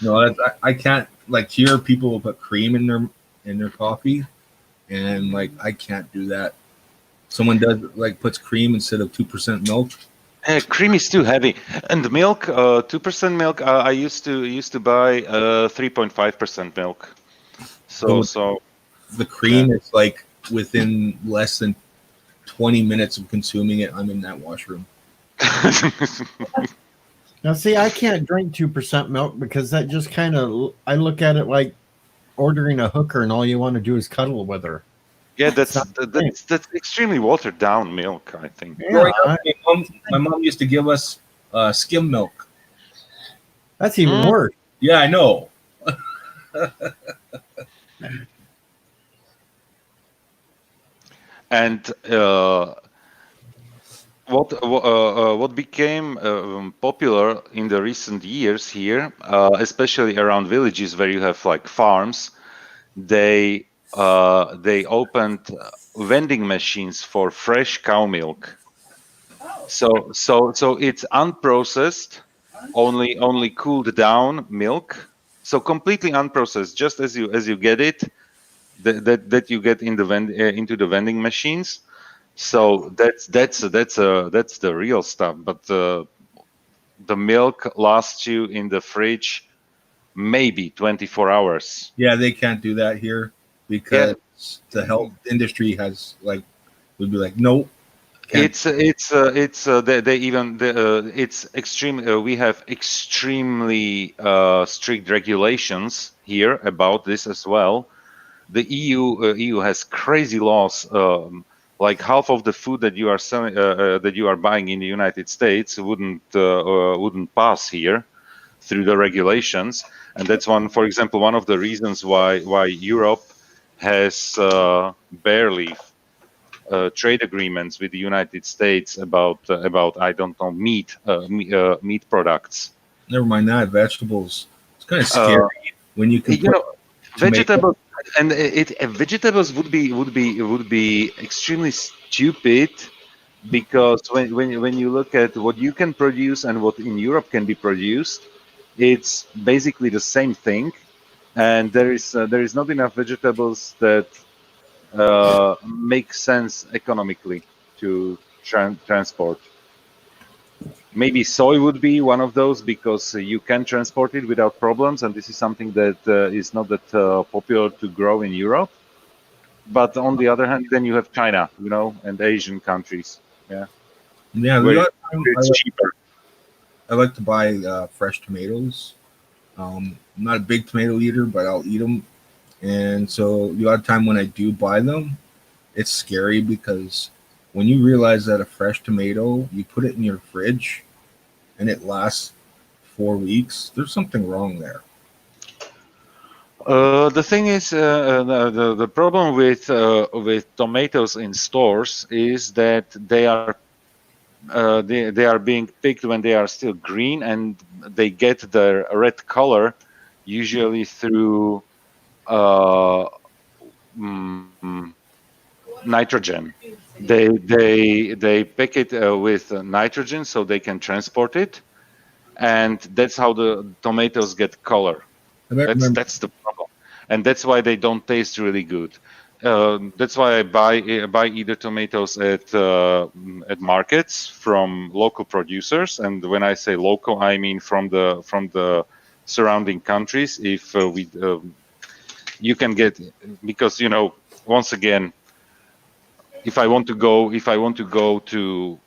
No, I can't hear people put cream in their coffee, and I can't do that. Someone does puts cream instead of 2% milk. Cream is too heavy, and milk, 2% milk. I used to buy 3.5% milk. So The cream is within less than 20 minutes of consuming it, I'm in that washroom. Now, see, I can't drink 2% milk because that just kind of, I look at it like ordering a hooker and all you want to do is cuddle with her. yeah, that's not the that's extremely watered down milk, I think. Yeah, Growing up, my mom used to give us skim milk. that's even worse. Yeah, I know. And what became popular in the recent years here, especially around villages where you have farms, they opened vending machines for fresh cow milk. So it's unprocessed, only cooled down milk. So completely unprocessed, just as you get it, that you get in into the vending machines. So that's the real stuff. But the milk lasts you in the fridge maybe 24 hours. Yeah, they can't do that here because the health industry has would be like, nope. It's it's extreme. We have extremely strict regulations here about this as well. The EU has crazy laws. Like half of the food that you are selling, that you are buying in the United States wouldn't pass here. through the regulations, and that's for example, one of the reasons why Europe has barely trade agreements with the United States about I don't know meat products. Never mind that. Vegetables. It's kind of scary when you can You put know, tomato. vegetables and vegetables would be extremely stupid, because when you look at what you can produce and what in Europe can be produced, it's basically the same thing, and there is not enough vegetables that make sense economically to transport. Maybe soy would be one of those, because you can transport it without problems, and this is something that is not that popular to grow in Europe. But on the other hand, then you have China, and Asian countries, Yeah, the where other time it's cheaper. I like to buy fresh tomatoes. I'm not a big tomato eater, but I'll eat them. And so the odd time when I do buy them, it's scary because when you realize that a fresh tomato, you put it in your fridge and it lasts 4 weeks, there's something wrong there. The thing is, the problem with tomatoes in stores is that they are being picked when they are still green, and they get the red color usually through uh, mm, nitrogen. They pick it with nitrogen so they can transport it, and that's how the tomatoes get color. I remember, That's the problem, and that's why they don't taste really good. That's why I buy either tomatoes at markets from local producers, and when I say local, I mean from the surrounding countries. If you can get, because once again, if I want to go to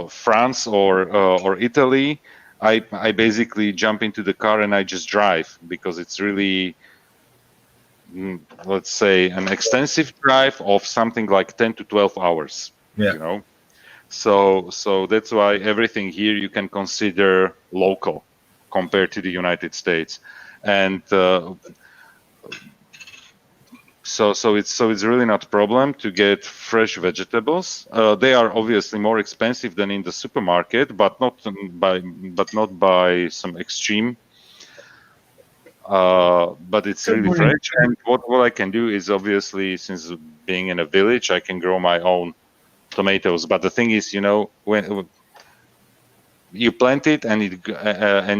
France or Italy, I basically jump into the car and I just drive, because it's really, let's say, an extensive drive of something like 10 to 12 hours. yeah. So that's why everything here you can consider local compared to the United States, and so it's really not a problem to get fresh vegetables. They are obviously more expensive than in the supermarket, but not by some extreme. But it's really fresh. And what I can do is, obviously, since being in a village, I can grow my own tomatoes. But the thing is, when you plant it and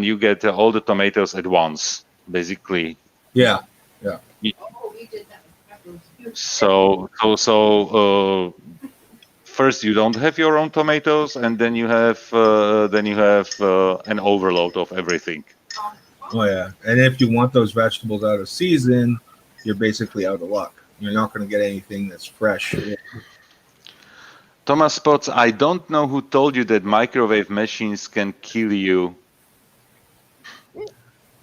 you get all the tomatoes at once, basically. Yeah. Oh, we did that. So first you don't have your own tomatoes, and then you have an overload of everything. Oh, yeah. And if you want those vegetables out of season, you're basically out of luck. You're not going to get anything that's fresh. Thomas Potts, I don't know who told you that microwave machines can kill you.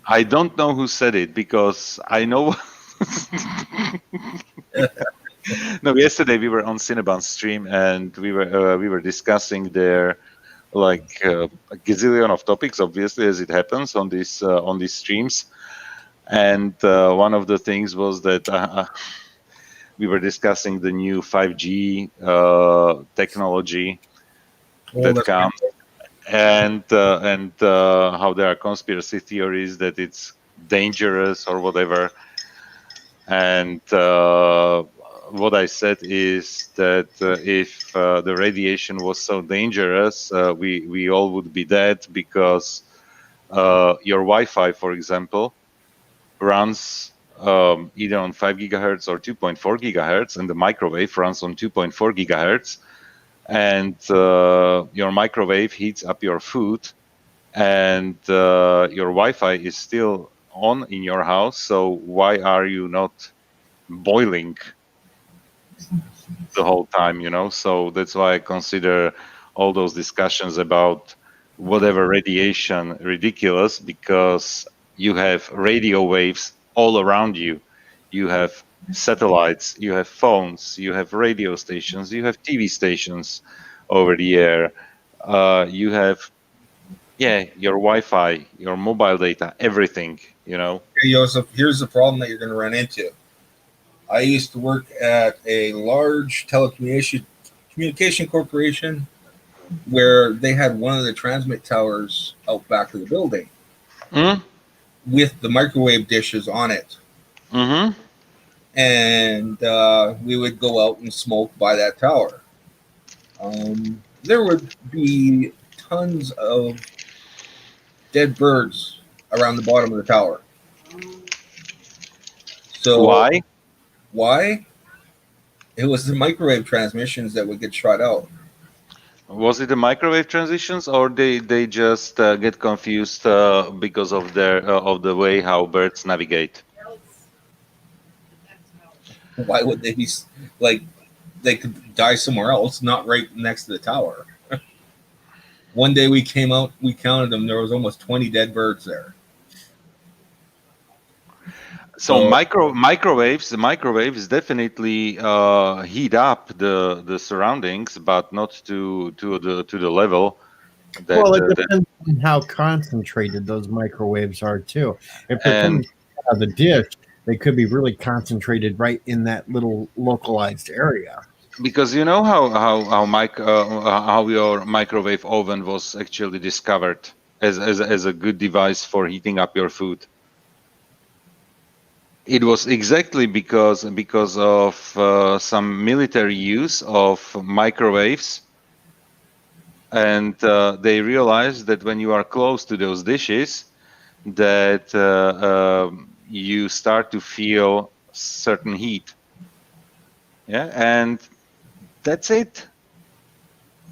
I don't know who said it, because I know. No, yesterday we were on Cinnabon stream, and we were discussing there like a gazillion of topics, obviously, as it happens on these streams. And one of the things was that we were discussing the new 5G technology that comes, and how there are conspiracy theories that it's dangerous or whatever. And what I said is that if the radiation was so dangerous, we all would be dead, because your Wi-Fi, for example, runs either on 5 gigahertz or 2.4 gigahertz, and the microwave runs on 2.4 gigahertz. And your microwave heats up your food, and your Wi-Fi is still on in your house. So why are you not boiling the whole time? So that's why I consider all those discussions about whatever radiation ridiculous, because you have radio waves all around you. You have satellites, you have phones, you have radio stations, you have TV stations over the air. You have Yeah, your Wi-Fi, your mobile data, everything. You know. Hey, Joseph, here's the problem that you're going to run into. I used to work at a large telecommunication corporation where they had one of the transmit towers out back of the building Mm? with the microwave dishes on it. Mm-hmm. And we would go out and smoke by that tower. There would be tons of dead birds around the bottom of the tower. So Why? why? It was the microwave transmissions that would get shot out. Was it the microwave transitions, or they just get confused because of their of the way how birds navigate? Why would they be like they could die somewhere else, not right next to the tower? One day we came out, we counted them. There was almost 20 dead birds there. So So- the microwaves definitely heat up the surroundings, but not to the level that. Well, it that depends on how concentrated those microwaves are too. If they're and coming out of the dish, they could be really concentrated right in that little localized area. because you know how your microwave oven was actually discovered as a good device for heating up your food. It was exactly because of some military use of microwaves, and they realized that when you are close to those dishes, that you start to feel certain heat. Yeah, and that's it.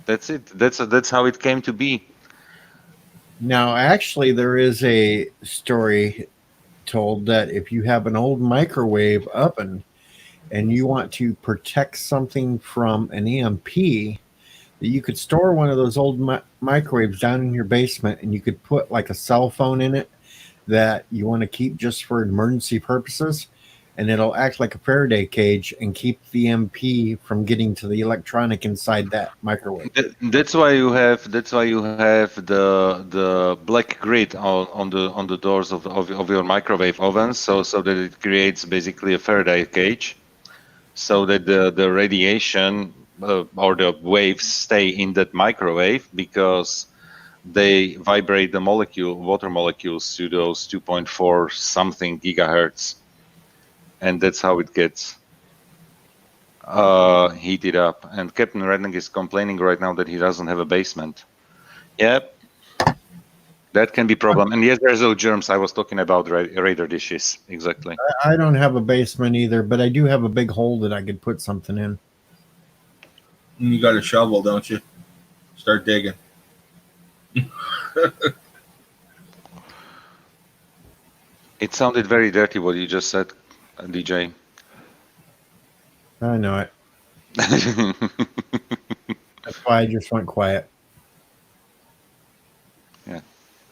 That's it. That's how it came to be. Now, actually, there is a story told that if you have an old microwave oven and you want to protect something from an EMP, that you could store one of those old microwaves down in your basement and you could put like a cell phone in it that you want to keep just for emergency purposes, and it'll act like a Faraday cage and keep the MP from getting to the electronic inside that microwave. That's why you have the black grid on the doors of your microwave ovens, so that it creates basically a Faraday cage, so that the radiation or the waves stay in that microwave because they vibrate the water molecules to those 2.4 something gigahertz, and that's how it gets heated up. And Captain Redneck is complaining right now that he doesn't have a basement. Yep, that can be problem. And yes, there's those germs. I was talking about radar dishes. Exactly. I don't have a basement either, but I do have a big hole that I could put something in. You got a shovel, don't you? Start digging. It sounded very dirty what you just said, DJ. I know it. That's why I just went quiet.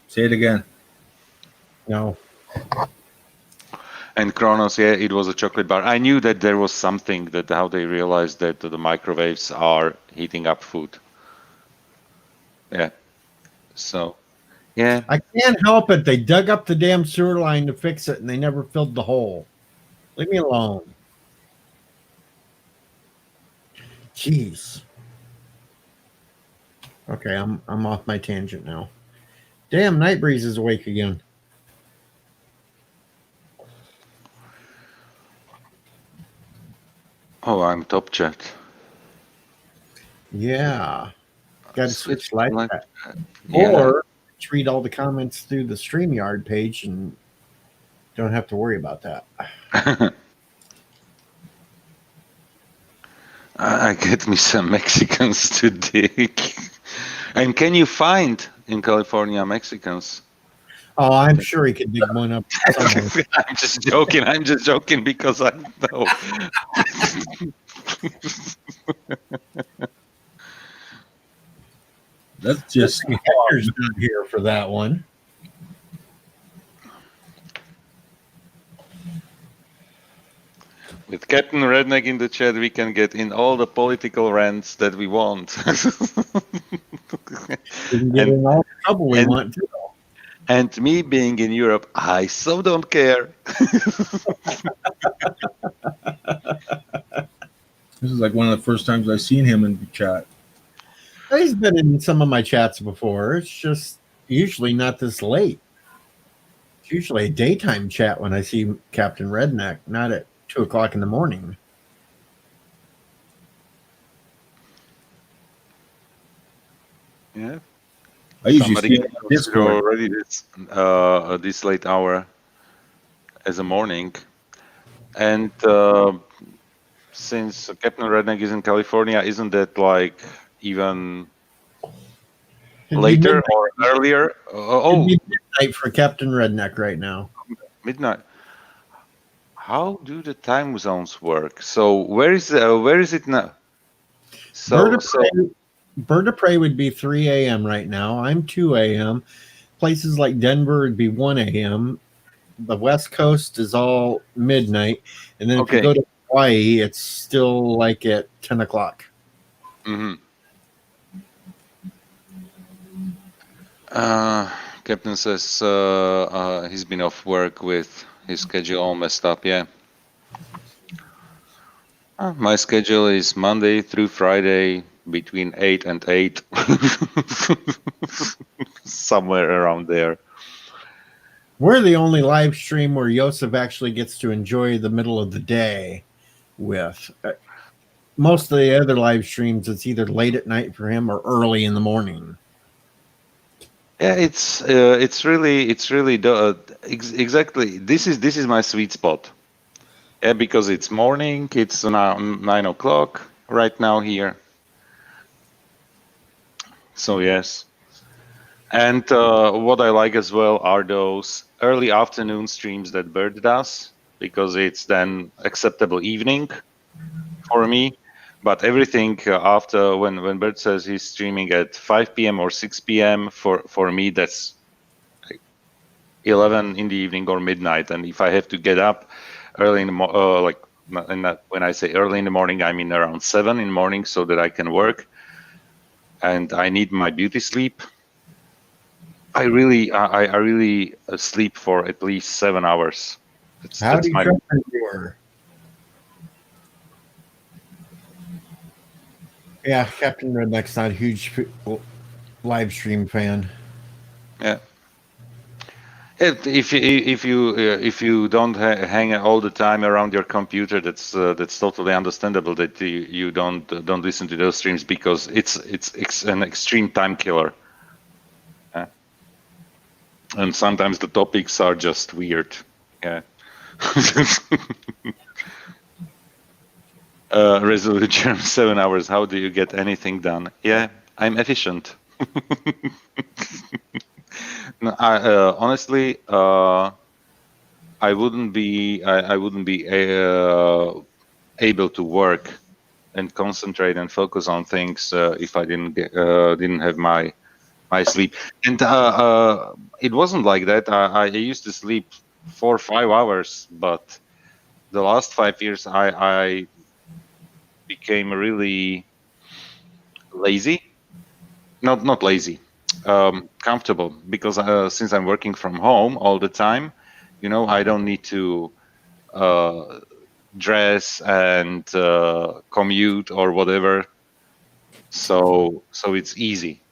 Say it again. No. And Kronos, yeah, it was a chocolate bar. I knew that there was something that how they realized that the microwaves are heating up food. Yeah. So, yeah. I can't help it. They dug up the damn sewer line to fix it and they never filled the hole. Leave me alone. Jeez. Okay, I'm off my tangent now. Damn, Nightbreeze is awake again. Oh, I'm top chat. Yeah. Got to switch like that. Yeah. Or just read all the comments through the StreamYard page and don't have to worry about that. I get me some Mexicans to dig. And can you find in California Mexicans? Oh, I'm sure he could dig one up somewhere. I'm just joking. I'm just joking because I know. That's just Hector's not here for that one. With Captain Redneck in the chat, we can get in all the political rants that we want. We can get And- in all the trouble we and- want to. And me being in Europe, I so don't care. This is like one of the first times I've seen him in the chat. He's been in some of my chats before. It's just usually not this late. It's usually a daytime chat when I see Captain Redneck, not at 2:00 in the morning. Yeah. I usually Somebody see him can on consider Discord. already this late hour as a morning. And since Captain Redneck is in California, isn't that like even It'd be later midnight- or earlier? it'd be midnight for Captain Redneck right now. Midnight. How do the time zones work? So where is it now? Bird of Prey would be 3 a.m. right now. I'm 2 a.m. Places like Denver would be 1 a.m. The West Coast is all midnight. And then if you Okay. go to Hawaii, it's still like at 10 o'clock. Mm-hmm. Captain says he's been off work with his schedule all messed up. Yeah. My schedule is Monday through Friday between 8 and 8. Somewhere around there. We're the only live stream where Yosef actually gets to enjoy the middle of the day with. Most of the other live streams, it's either late at night for him or early in the morning. Yeah, it's really exactly. This is my sweet spot. Yeah, because it's morning. It's now 9 o'clock right now here. So yes, and what I like as well are those early afternoon streams that Bird does, because it's then acceptable evening for me. But everything after when Bird says he's streaming at 5 p.m. or 6 p.m. for me, that's 11 in the evening or midnight. And if I have to get up early in the when I say early in the morning, I mean around 7 in the morning, so that I can work, and I need my beauty sleep. I really sleep for at least 7 hours. Howdy, Trucker Viewer. Yeah, Captain Redneck's not a huge live stream fan. Yeah. If you don't hang all the time around your computer, that's totally understandable that you don't listen to those streams, because it's an extreme time killer. And sometimes the topics are just weird. Yeah. Resolution 7 hours. How do you get anything done? Yeah, I'm efficient. No, honestly, I wouldn't be able to work and concentrate and focus on things if I didn't have my sleep. And it wasn't like that. I used to sleep 4 or 5 hours, but the last 5 years I became really lazy. Not lazy, comfortable, because since I'm working from home all the time, I don't need to dress and commute or whatever. So it's easy.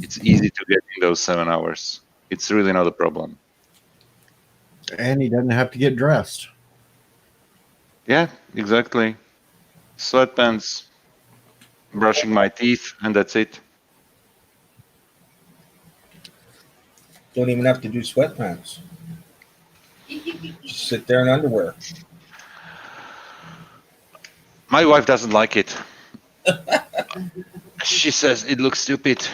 It's easy to get in those 7 hours. It's really not a problem. And he doesn't have to get dressed. Yeah, exactly. Sweatpants, brushing my teeth, and that's it. Don't even have to do sweatpants. Just sit there in underwear. My wife doesn't like it. She says it looks stupid,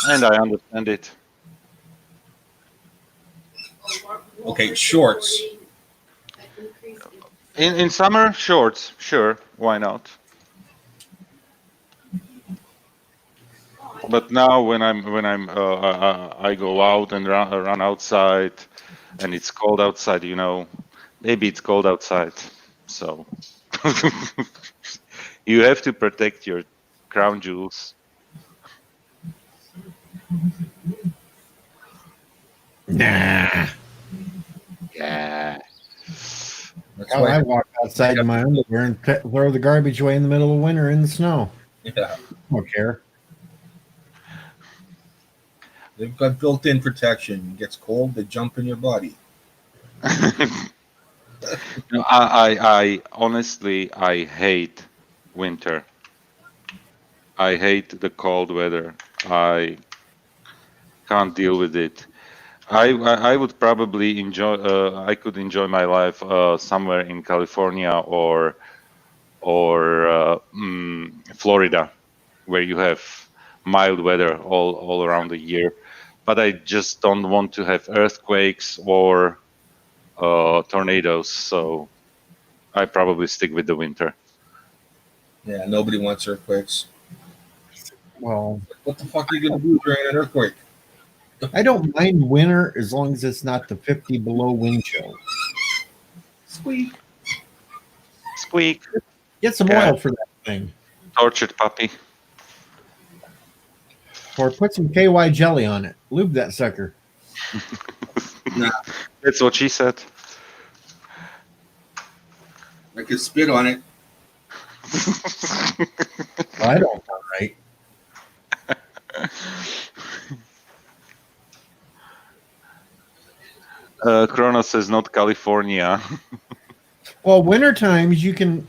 and I understand it. Okay, shorts. In summer, shorts, sure, why not? But now when I go out and run outside, and it's cold outside, maybe it's cold outside, so you have to protect your crown jewels. Nah. Yeah. That's Hell, why. I walk outside in my underwear and throw the garbage away in the middle of winter in the snow. Yeah, I don't care. they've got built-in protection. It gets cold, they jump in your body. No, I honestly, I hate winter. I hate the cold weather. I can't deal with it. I would probably enjoy. I could enjoy my life somewhere in California or Florida, where you have mild weather all around the year. But I just don't want to have earthquakes or tornadoes. So I probably stick with the winter. Yeah, nobody wants earthquakes. Well, What the fuck are you gonna do during an earthquake? I don't mind winter as long as it's not the 50 below wind chill. Squeak. Squeak, Get some cat, oil for that thing. tortured puppy. Or put some KY jelly on it. Lube that sucker. Nah, That's what she said. I could spit on it. Well, I don't sound right. Kronos says not California. Well, winter times you can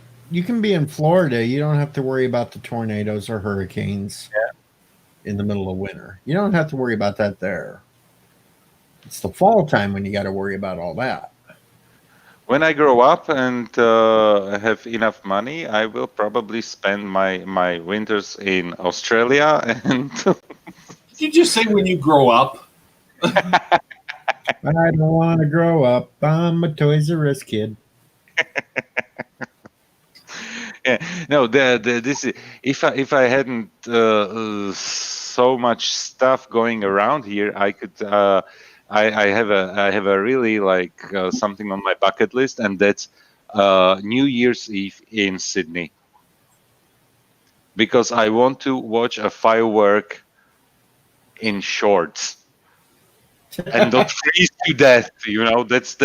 be in Florida. You don't have to worry about the tornadoes or hurricanes in the middle of winter. You don't have to worry about that there. It's the fall time when you got to worry about all that. When I grow up and have enough money, I will probably spend my winters in Australia and Did you just say when you grow up? I don't want to grow up. I'm a Toys R Us kid. yeah, no, this is, if I hadn't so much stuff going around here, I could I have a really like something on my bucket list, and that's New Year's Eve in Sydney, because I want to watch a firework in shorts and not freeze to death. You know, that's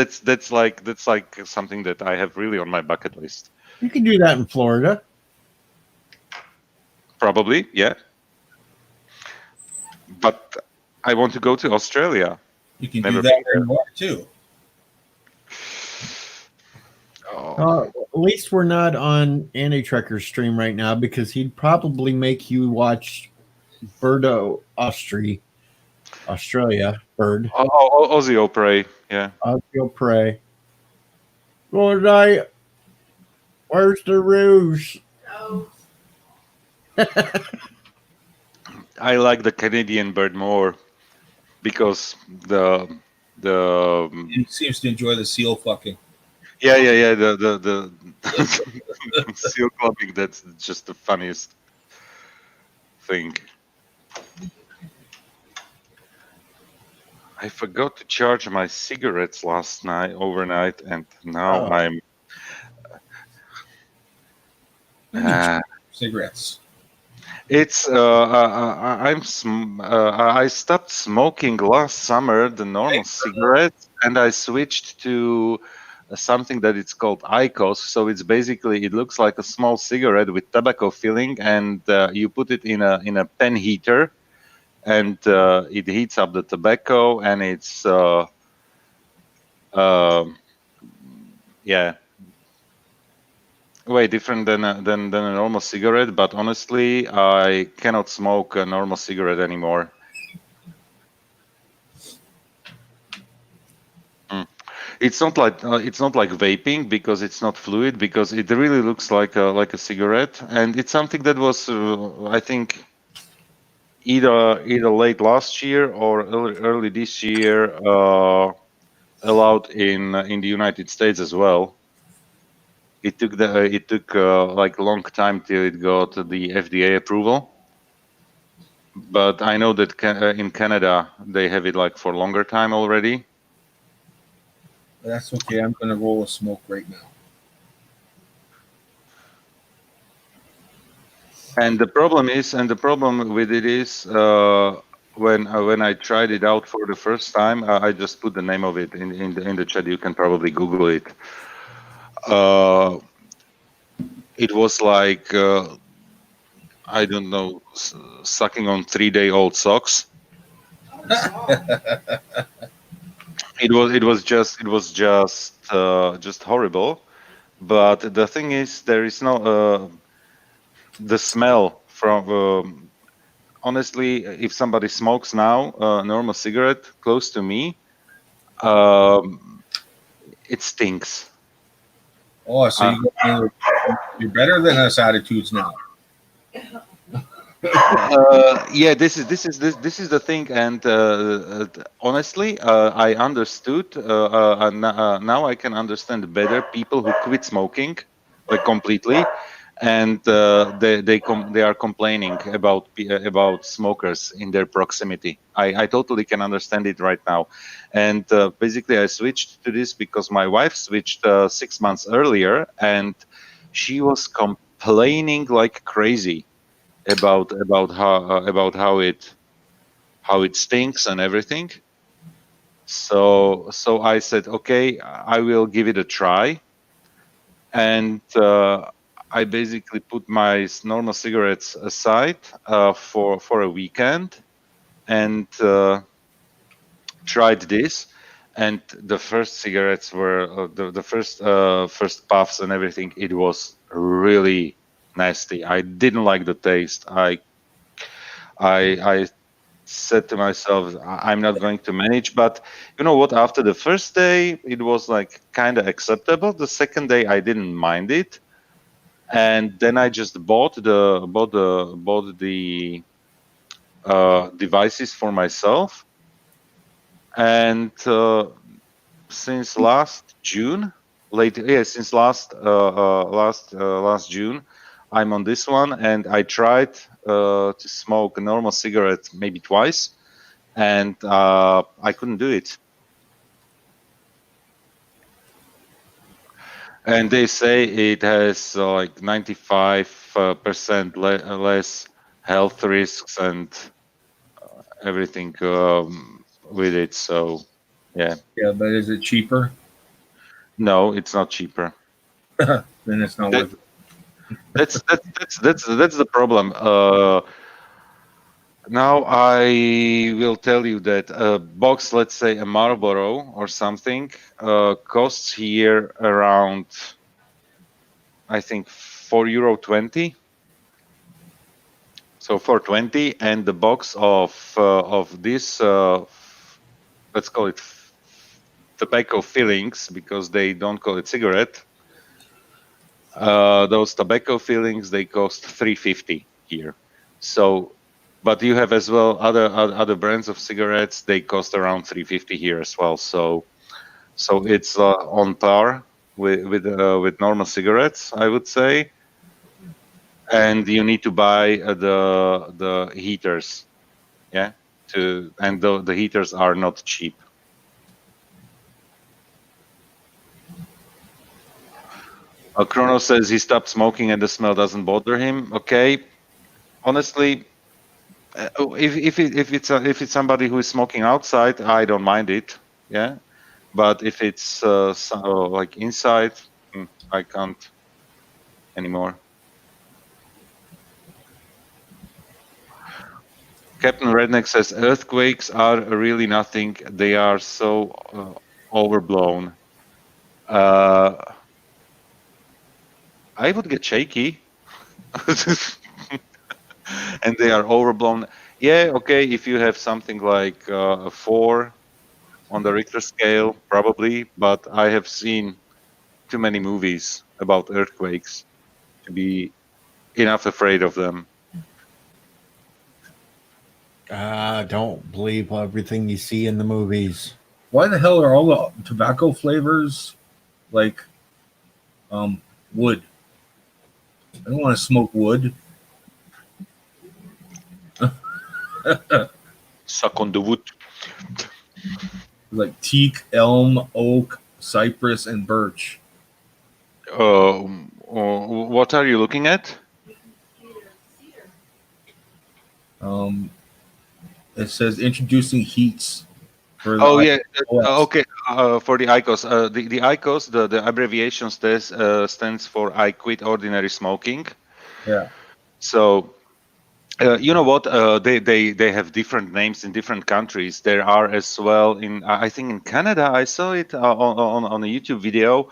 like something that I have really on my bucket list. You can do that in Florida. Probably, yeah. But I want to go to Australia. You can Never do that been where you are too. Oh. At least we're not on Anti-Trekker's stream right now because he'd probably make you watch Birdo Australia, Bird. Aussie Opry, yeah. I'll pray. Good night. Where's the rouge? Oh, I like the Canadian bird more because the He seems to enjoy the seal fucking. yeah the seal clubbing. That's just the funniest thing. I forgot to charge my cigarettes last night overnight, and now Oh. I'm. Cigarettes. It's I stopped smoking last summer the normal cigarettes, and I switched to something that it's called IQOS. So it's basically, it looks like a small cigarette with tobacco filling, and you put it in a pen heater, and it heats up the tobacco, and it's yeah, way different than than a normal cigarette. But honestly, I cannot smoke a normal cigarette anymore. It's not like vaping, because it's not fluid, because it really looks like a cigarette, and it's something that was I think either late last year or early this year allowed in the United States as well. It took like a long time till it got the FDA approval, but I know that in Canada they have it like for longer time already. That's okay. I'm gonna roll a smoke right now. And the problem with it is, when I tried it out for the first time, I just put the name of it in the chat. You can probably Google it. Uh, it was like I don't know, sucking on 3-day-old socks. It was just horrible. But the thing is, there is no the smell from. Honestly, if somebody smokes now a normal cigarette close to me, um, it stinks. Oh, so you're better than us attitudes now. Yeah, this is the thing, and honestly, I understood, and now I can understand better people who quit smoking, like completely, and they are complaining about smokers in their proximity. I totally can understand it right now, and basically I switched to this because my wife switched 6 months earlier, and she was complaining like crazy about how it stinks and everything. So I said, okay, I will give it a try, and I basically put my normal cigarettes aside for a weekend and tried this. And the first cigarettes were the first puffs and everything. It was really nasty. I didn't like the taste. I said to myself, I'm not going to manage. But you know what? After the first day, it was like kind of acceptable. The second day, I didn't mind it, and then I just bought the devices for myself. And since last June, since last June, I'm on this one, and I tried to smoke a normal cigarette maybe twice, and I couldn't do it. And they say it has like 95% less health risks and everything with it. So, yeah, Yeah, but is it cheaper? no, it's not cheaper. Then it's not That, worth it. that's the problem. Now I will tell you that a box, let's say a Marlboro or something, costs here around, I think, €4.20. So 4.20, and the box of this, let's call it tobacco fillings, because they don't call it cigarette. Those tobacco fillings, they cost 3.50 here. So, but you have as well other brands of cigarettes. They cost around 3.50 here as well. So it's on par with normal cigarettes, I would say. And you need to buy the heaters, yeah. And the heaters are not cheap. Chrono says he stopped smoking and the smell doesn't bother him. Okay, honestly, if it's somebody who is smoking outside, I don't mind it. Yeah, but if it's like inside, I can't anymore. Captain Redneck says earthquakes are really nothing. They are so overblown. I would get shaky. And they are overblown. Yeah, okay, if you have something like a 4 on the Richter scale, probably, but I have seen too many movies about earthquakes to be enough afraid of them. Don't believe everything you see in the movies. Why the hell are all the tobacco flavors like wood? I don't want to smoke wood. Suck on the wood. Like teak, elm, oak, cypress, and birch. What are you looking at? Um, It says introducing heats for the Oh yeah. iOS. Okay. For the IQOS, the IQOS, the abbreviation stands for I quit ordinary smoking. Yeah. So you know what? They have different names in different countries. There are as well in I think in Canada. I saw it on a YouTube video.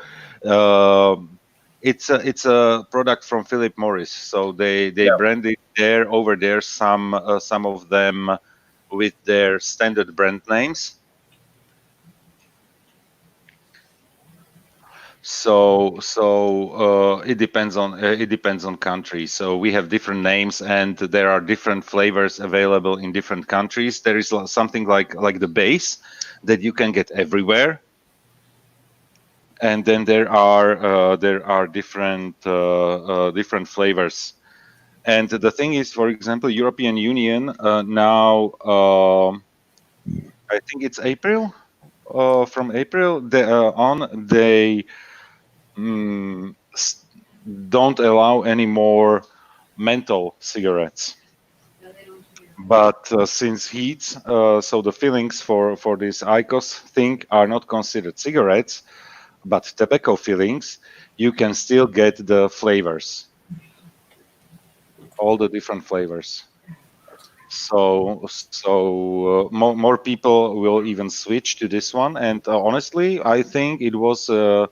It's a product from Philip Morris. So they Yeah. brand it there over there. Some of them with their standard brand names. So it depends on country. So we have different names, and there are different flavors available in different countries. There is something like the base that you can get everywhere, and then there are different flavors. And the thing is, for example, European Union now, I think it's April. From April on, they don't allow any more menthol cigarettes. But since heats, so the fillings for this IQOS thing are not considered cigarettes, but tobacco fillings, you can still get the flavors, all the different flavors. So more people will even switch to this one. And honestly, I think it was a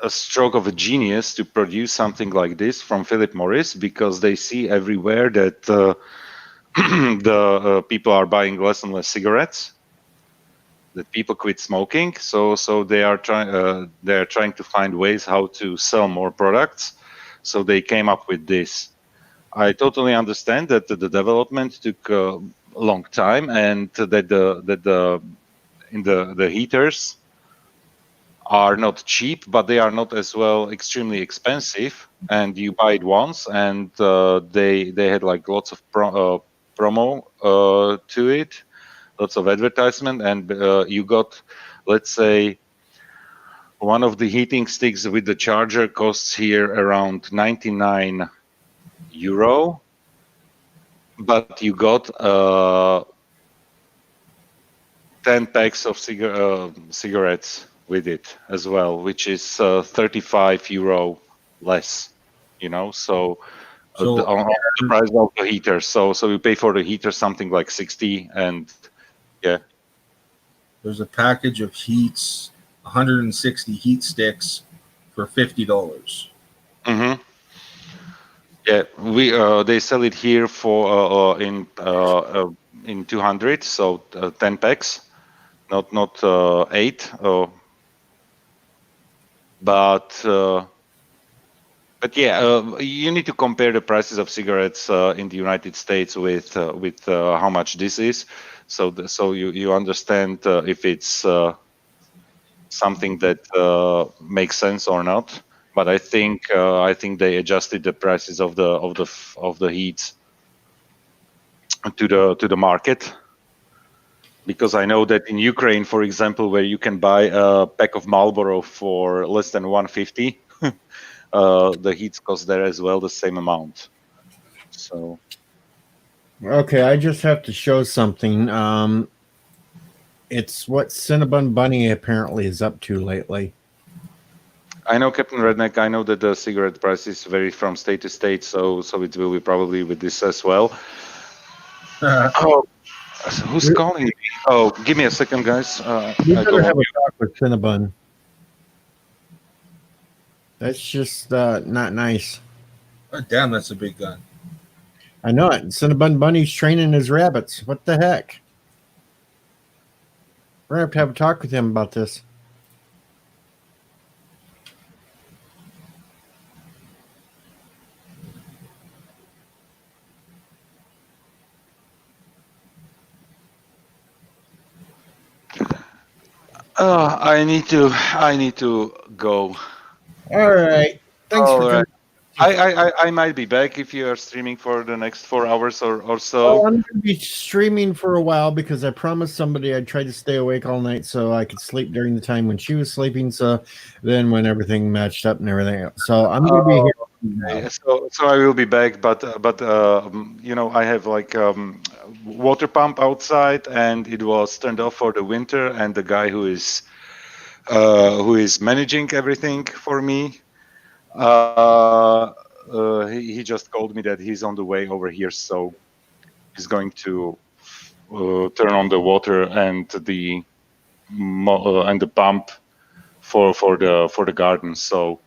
stroke of a genius to produce something like this from Philip Morris, because they see everywhere that the people are buying less and less cigarettes, that people quit smoking. So they are trying to find ways how to sell more products. So they came up with this. I totally understand that the development took a long time, and that the heaters are not cheap, but they are not as well extremely expensive. And you buy it once, and they had like lots of promo to it, lots of advertisement, and you got, let's say, one of the heating sticks with the charger costs here around 99 euro, but you got 10 packs of cigarettes with it as well, which is 35 euro less, so on the price of the heater. So you pay for the heater something like 60, and yeah. There's a package of heats, 160 heat sticks for $50. Mm-hmm. Yeah, they sell it here for in 200, so 10 packs, not 8. But yeah, you need to compare the prices of cigarettes in the United States with how much this is, so you understand if it's something that makes sense or not. But I think they adjusted the prices of the heats to the market, because I know that in Ukraine, for example, where you can buy a pack of Marlboro for less than 150, the heats cost there as well the same amount. So okay, I just have to show something. It's what Cinnabon Bunny apparently is up to lately. I know, Captain Redneck, I know that the cigarette prices vary from state to state, so it will be probably with this as well. Oh, so who's calling me? Oh, give me a second, guys. You better have a talk with Cinnabon. That's just not nice. Oh, damn, that's a big gun. I know it. Cinnabon Bunny's training his rabbits. What the heck? We're going to have a talk with him about this. I need to go. All right. Thanks for coming. I might be back if you are streaming for the next 4 hours or so. Well, I'm going to be streaming for a while because I promised somebody I'd try to stay awake all night so I could sleep during the time when she was sleeping. So then when everything matched up and everything else. So I'm going to be here So I will be back, but I have like water pump outside, and it was turned off for the winter. And the guy who is managing everything for me, he just called me that he's on the way over here, so he's going to turn on the water and the pump for the garden. So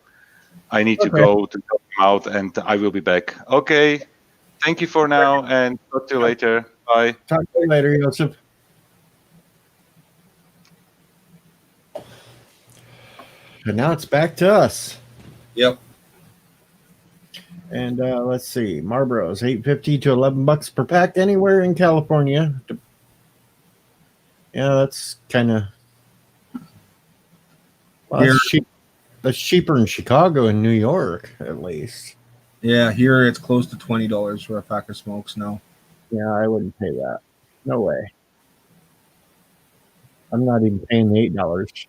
I need to Okay. go to help him out, and I will be back. Okay. Thank you for now, and talk to you later. Bye. Talk to you later, Joseph. And now it's back to us. Yep. And let's see, Marlboro's $8.50 to $11 per pack anywhere in California. Yeah, that's kind of Here- cheap. That's cheaper in Chicago and New York, at least. Yeah, here it's close to $20 for a pack of smokes now. Yeah, I wouldn't pay that. No way. I'm not even paying the $8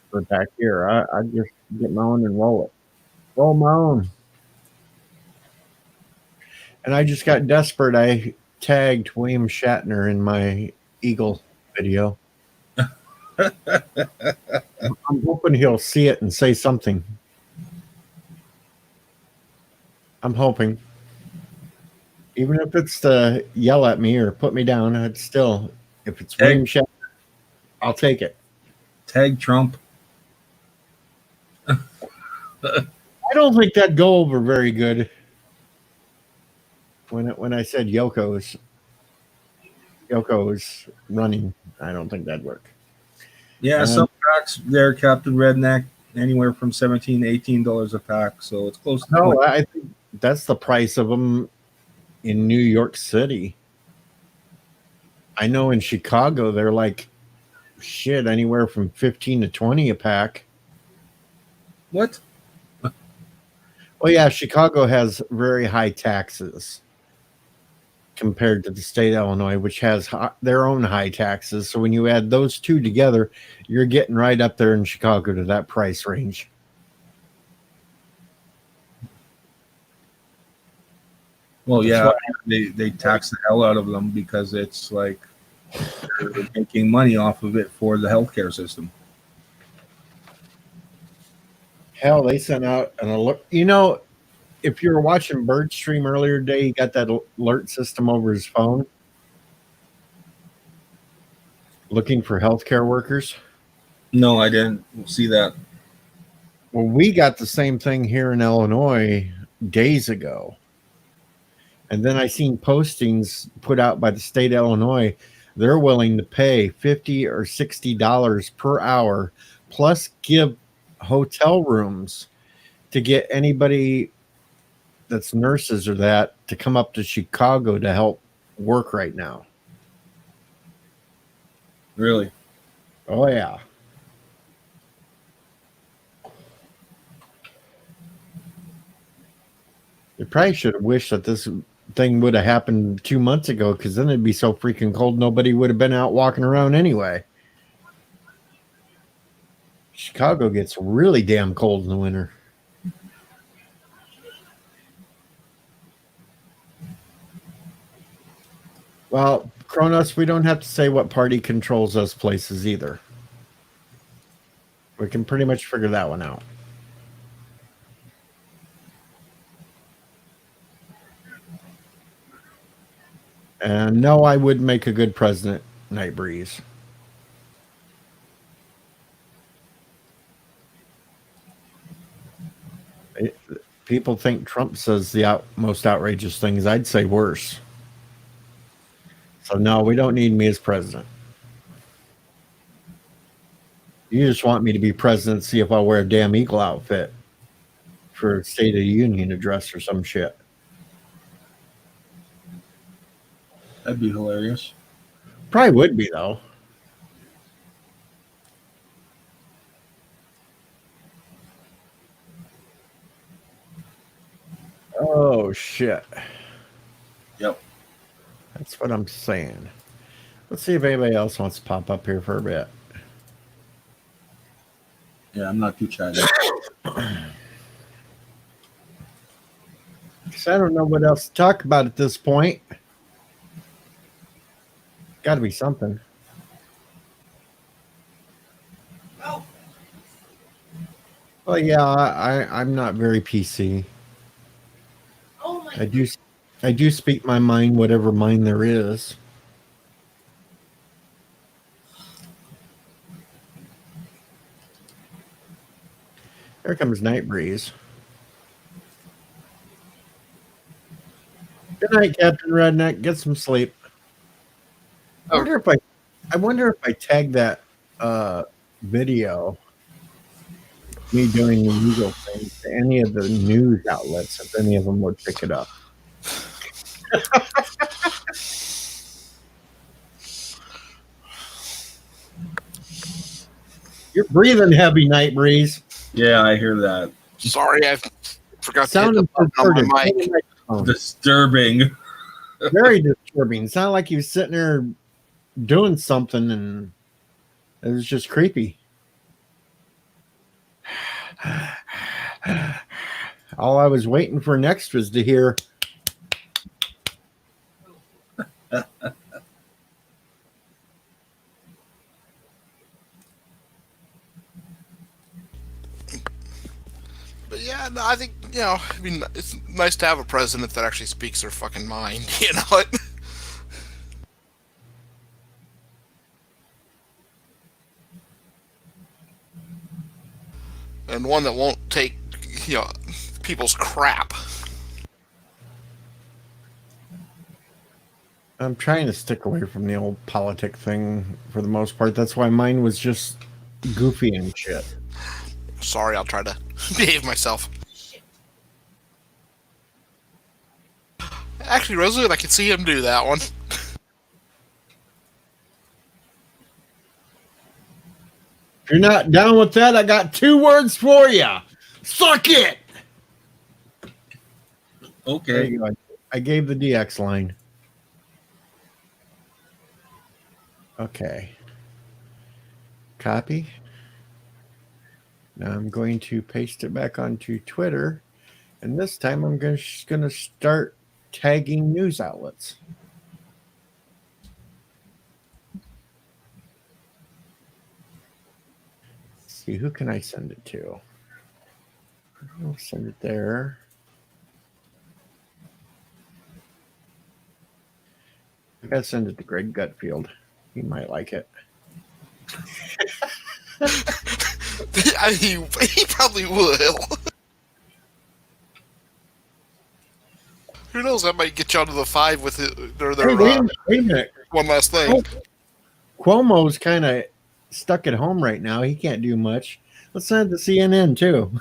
for a pack here. I just get my own and roll it. Roll my own. And I just got desperate. I tagged William Shatner in my Eagle video. I'm hoping he'll see it and say something. I'm hoping. Even if it's to yell at me or put me down, I'd still, if it's William Shatner, I'll take it. Tag Trump. I don't think that'd go over very good. When I said Yoko's running, I don't think that'd work. Yeah, some packs there, Captain Redneck, anywhere from $17 to $18 a pack. So it's close to No, I think that's the price of them in New York City. I know in Chicago they're like shit, anywhere from 15 to 20 a pack. What? Well, yeah, Chicago has very high taxes compared to the state of Illinois, which has their own high taxes. So when you add those two together, you're getting right up there in Chicago to that price range. Well, That's yeah, why- they tax the hell out of them because it's like they're making money off of it for the healthcare system. Hell, they sent out an alert. You know, if you were watching Bird Stream earlier today, he got that alert system over his phone looking for healthcare workers. No, I didn't see that. Well, we got the same thing here in Illinois days ago. And then I seen postings put out by the state of Illinois. They're willing to pay $50 or $60 per hour, plus give hotel rooms to get anybody that's nurses or that to come up to Chicago to help work right now. Really? Oh, yeah. They probably should have wished that this thing would have happened 2 months ago, because then it'd be so freaking cold nobody would have been out walking around anyway. Chicago gets really damn cold in the winter. Well, Kronos, we don't have to say what party controls those places either. We can pretty much figure that one out. And no, I would make a good president, Night Breeze. People think Trump says the most outrageous things. I'd say worse. So no, we don't need me as president. You just want me to be president, see if I'll wear a damn eagle outfit for a State of the Union address or some shit. That'd be hilarious. Probably would be, though. Oh, shit. Yep. That's what I'm saying. Let's see if anybody else wants to pop up here for a bit. Yeah, I'm not too chatty. So I don't know what else to talk about at this point. Got to be something. Well, yeah, I'm not very PC. Oh my I do speak my mind, whatever mind there is. Here comes Night Breeze. Good night, Captain Redneck. Get some sleep. I wonder if I tag that video, me doing the usual thing, to any of the news outlets, if any of them would pick it up. You're breathing heavy, Night Breeze. Yeah, I hear that. Sorry, I forgot to hit Sounding the button on perverted. my mic. Disturbing. Very disturbing. It sounded like you was sitting there doing something, and it was just creepy. All I was waiting for next was to hear. But yeah, no, I think, I mean, it's nice to have a president that actually speaks their fucking mind, you know what? And one that won't take, people's crap. I'm trying to stick away from the old politic thing for the most part. That's why mine was just goofy and shit. Sorry, I'll try to behave myself. Actually, Rosewood, I can see him do that one. If you're not down with that, I got 2 words for you. Suck it! There Okay. you go. I gave the DX line. Okay. Copy. Now I'm going to paste it back onto Twitter, and this time I'm going to start tagging news outlets. Let's see, who can I send it to? I'll send it there. I gotta send it to Greg Gutfield. He might like it. He probably will. Who knows? That might get you onto the 5 with their Hey, wait a minute. one last thing. Cuomo's kind of stuck at home right now. He can't do much. Let's send it to CNN too.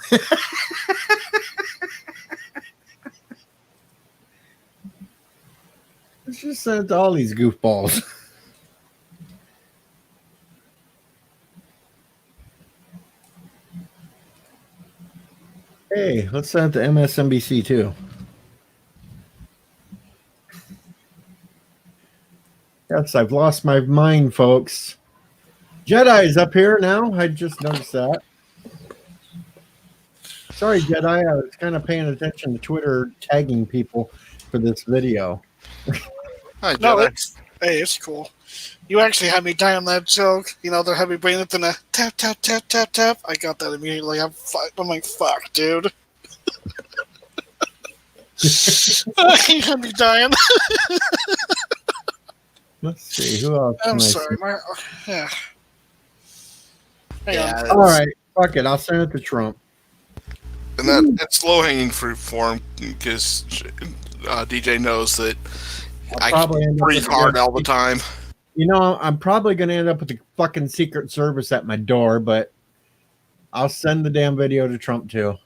Let's just send it to all these goofballs. Hey, let's send it to MSNBC too. Yes, I've lost my mind, folks. Jedi's up here now. I just noticed that. Sorry, Jedi. I was kind of paying attention to Twitter tagging people for this video. Hi, No, Jedi. it's cool. You actually had me die on that joke. They're heavy brain it, then a tap, tap, tap, tap, tap. I got that immediately. I'm like, fuck, dude. You had me dying. Let's see. Who else? I'm can I sorry. send? Yeah. Hang Yeah, on. All right. Fuck it. I'll send it to Trump. and that's low-hanging fruit for him because DJ knows that I probably end up breathe with hard all the time. I'm probably going to end up with the fucking Secret Service at my door, but I'll send the damn video to Trump too.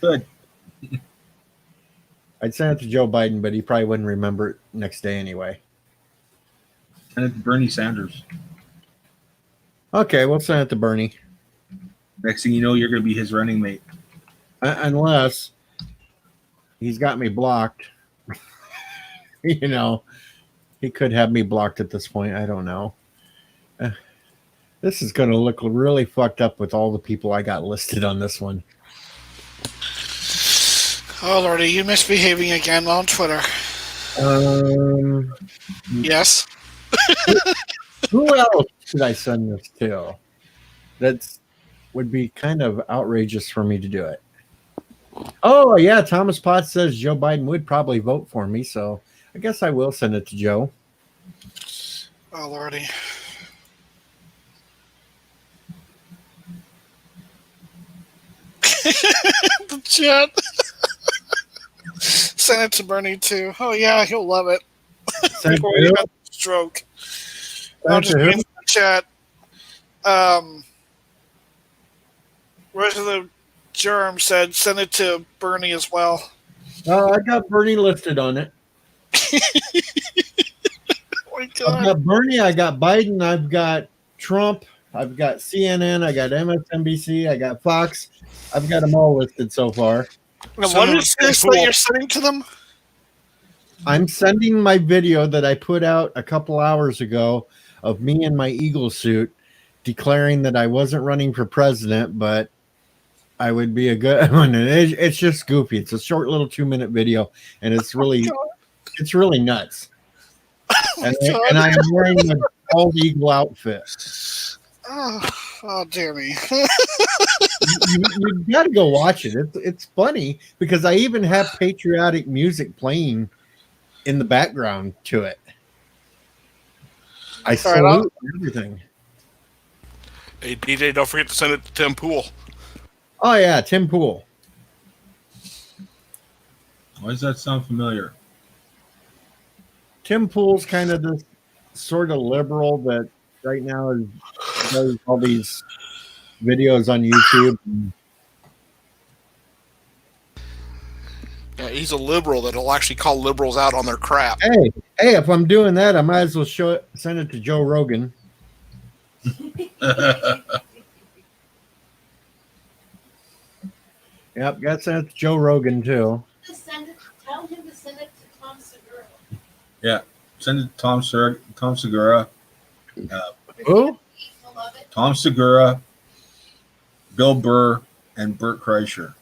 Good. I'd send it to Joe Biden, but he probably wouldn't remember it next day anyway. And it's Bernie Sanders. Okay, we'll send it to Bernie. Next thing you know, you're going to be his running mate. Unless he's got me blocked. He could have me blocked at this point. I don't know. This is going to look really fucked up with all the people I got listed on this one. Oh, Lordy, you misbehaving again on Twitter. Yes. Who else should I send this to? That's would be kind of outrageous for me to do it. Oh yeah, Thomas Potts says Joe Biden would probably vote for me, so I guess I will send it to Joe. Oh, Lordy. The chat. Send it to Bernie too. Oh yeah, he'll love it. Send it Before to he who? has a stroke. Send I'll it just to read who? the chat. Resident Germ said send it to Bernie as well. I got Bernie listed on it. Oh my I've God. got Bernie, I got Biden, I've got Trump, I've got CNN, I got MSNBC, I got Fox. I've got them all listed so far. Now, Send what them is to this Tim that Pool. you're sending to them? I'm sending my video that I put out a couple hours ago of me in my eagle suit declaring that I wasn't running for president, but I would be a good one. And it's just goofy. It's a short little 2-minute video, and it's really nuts. And I am wearing the bald eagle outfit. Oh, dear me. You've got to go watch it. It's funny because I even have patriotic music playing in the background to it. I salute everything. Hey, DJ, don't forget to send it to Tim Pool. Oh yeah, Tim Pool. Why does that sound familiar? Tim Pool's kind of this sort of liberal that right now does all these videos on YouTube. Yeah, he's a liberal that'll actually call liberals out on their crap. Hey, if I'm doing that, I might as well send it to Joe Rogan. Yep, got to send it to Joe Rogan too. Tell him to send it to Tom Segura. Yeah, send it to Tom Segura. Who? He'll love it. Tom Segura, Bill Burr, and Bert Kreischer.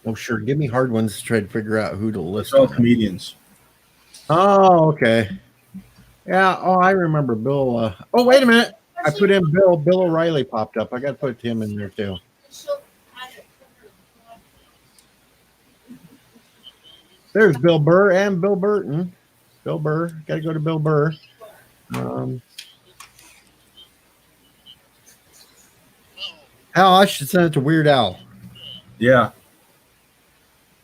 Oh, sure. Give me hard ones to try to figure out who to list. They're all comedians. Oh, okay. Yeah. Oh, I remember Bill. Oh, wait a minute. I put in Bill O'Reilly popped up. I got to put him in there too. There's Bill Burr and Bill Burton. Bill Burr. Got to go to Bill Burr. Al, I should send it to Weird Al. Yeah.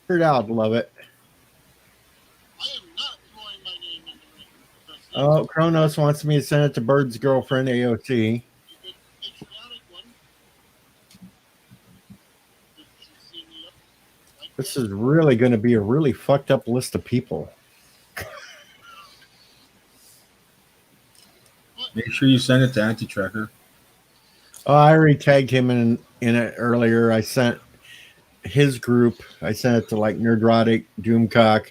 Weird Al would love it. Oh, Kronos wants me to send it to Bird's girlfriend, AOC. This is really going to be a really fucked up list of people. Make sure you send it to Anti-Tracker. Oh, I already tagged him in it earlier. I sent his group. I sent it to like Nerdrotic, Doomcock,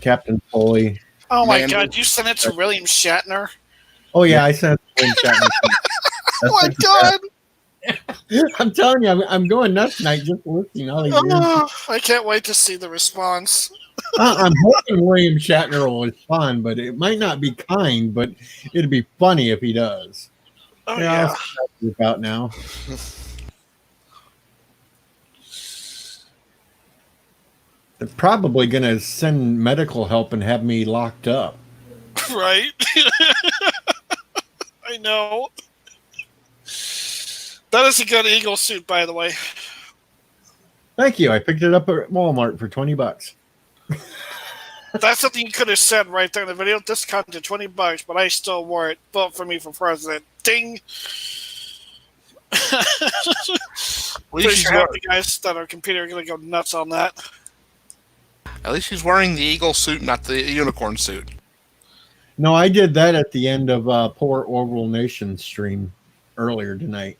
Captain Foley. Oh my God, you sent it to William Shatner? Oh yeah, I sent it to William Shatner. Oh my God. I'm telling you, I'm going nuts tonight just listening. All these I can't wait to see the response. I'm hoping William Shatner will respond, but it might not be kind, but it'd be funny if he does. Oh, yeah. About now. They're probably going to send medical help and have me locked up. Right? I know. That is a good eagle suit, by the way. Thank you. I picked it up at Walmart for $20. That's something you could have said right there in the video. Discounted $20, but I still wore it. Vote for me for president. Ding. Pretty sure half the guys that are competing are going to go nuts on that. At least he's wearing the eagle suit, not the unicorn suit. No, I did that at the end of Poor Orville Nation stream earlier tonight.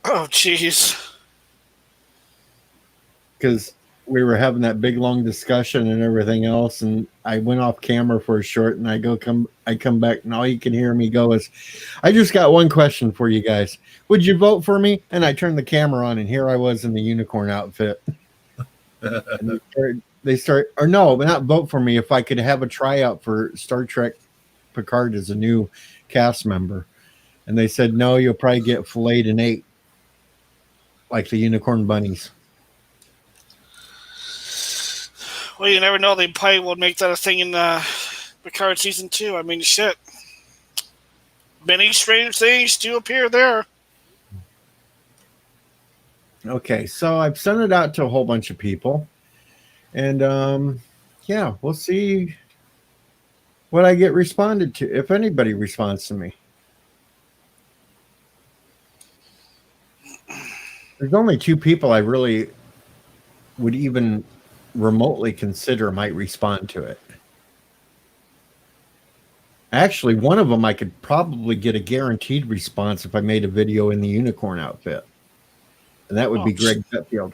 Oh, jeez. Because we were having that big long discussion and everything else, and I went off camera for a short, and I come back, and all you can hear me go is, I just got one question for you guys. Would you vote for me? And I turned the camera on, and here I was in the unicorn outfit. And they start, or no, but not vote for me. If I could have a tryout for Star Trek Picard as a new cast member. And they said, no, you'll probably get filleted and ate like the unicorn bunnies. Well, you never know. They probably will make that a thing in Picard season 2. I mean, shit. Many strange things do appear there. Okay, so I've sent it out to a whole bunch of people. And yeah, we'll see what I get responded to, if anybody responds to me. There's only 2 people I really would even remotely consider might respond to it. Actually, one of them I could probably get a guaranteed response if I made a video in the unicorn outfit. And that would be Greg Gutfield,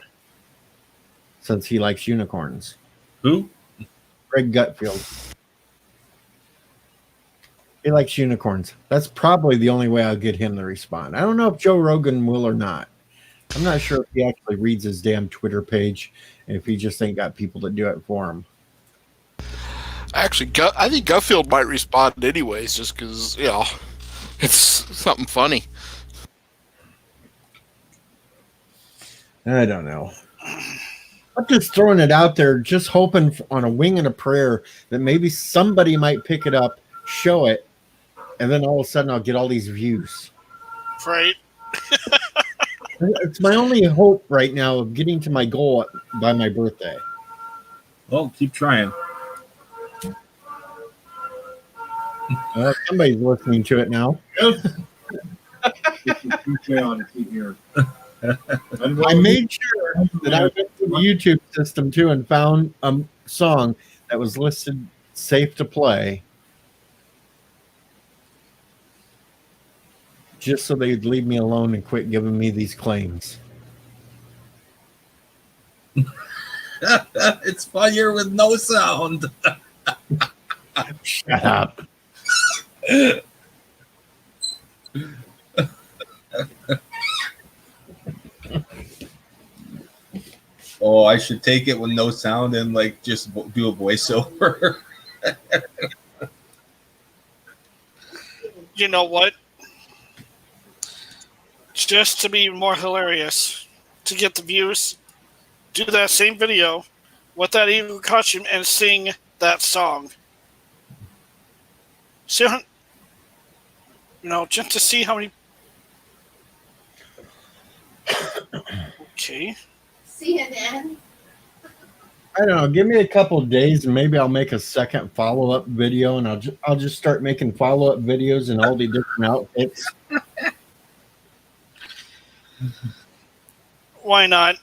since he likes unicorns. Who? Greg Gutfield. He likes unicorns. That's probably the only way I'll get him to respond. I don't know if Joe Rogan will or not. I'm not sure if he actually reads his damn Twitter page and if he just ain't got people to do it for him. Actually, I think Gutfield might respond anyways, just because, you know, it's something funny. I don't know. I'm just throwing it out there, just hoping on a wing and a prayer that maybe somebody might pick it up, show it, and then all of a sudden I'll get all these views. Right. It's my only hope right now of getting to my goal by my birthday. Well, keep trying. Somebody's listening to it now. I made sure that I went to the YouTube system too and found a song that was listed safe to play, just so they'd leave me alone and quit giving me these claims. It's funnier with no sound. Shut up. Oh, I should take it with no sound and like just do a voiceover. You know what? Just to be even more hilarious, to get the views, do that same video with that eagle costume and sing that song. So, you know, just to see how many. Okay. CNN. I don't know. Give me a couple of days, and maybe I'll make a second follow-up video, and I'll just start making follow-up videos in all the different outfits. Why not?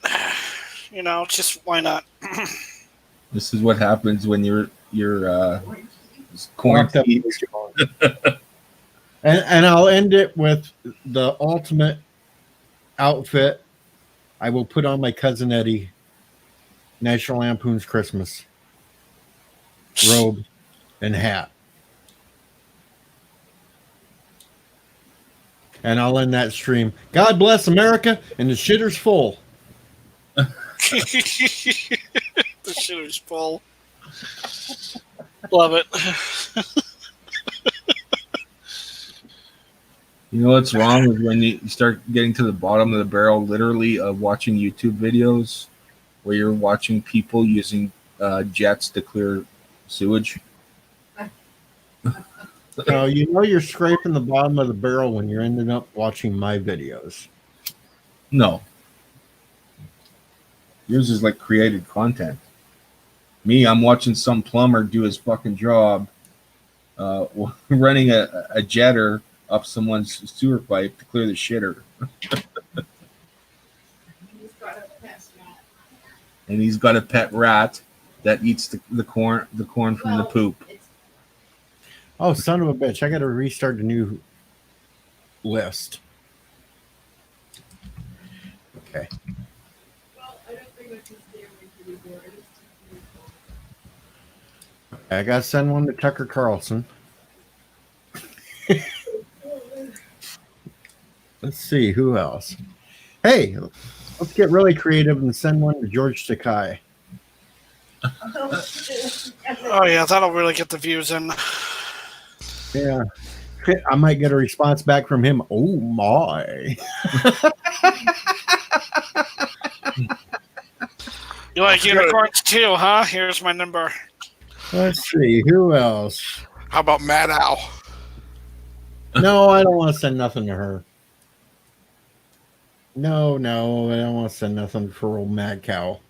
You know, just why not? This is what happens when you're quarantined. And I'll end it with the ultimate outfit. I will put on my Cousin Eddie National Lampoon's Christmas robe and hat. And I'll end that stream. God bless America, and the shitter's full. The shitter's full. Love it. You know what's wrong is when you start getting to the bottom of the barrel, literally, of watching YouTube videos where you're watching people using jets to clear sewage. So you know you're scraping the bottom of the barrel when you're ending up watching my videos. No. Yours is like created content. Me, I'm watching some plumber do his fucking job, running a jetter up someone's sewer pipe to clear the shitter. And he's got a pet rat that eats the corn from the poop. Oh, son of a bitch. I got to restart a new list. Okay. Well, I don't think I can stay with you. I gotta send one to Tucker Carlson. Let's see who else. Hey, let's get really creative and send one to George Takai. Oh yeah, that'll really get the views in. Yeah, I might get a response back from him. Oh my! You like unicorns too, huh? Here's my number. Let's see who else. How about Mad Owl? No, I don't want to send nothing to her. No, I don't want to send nothing for old Mad Cow.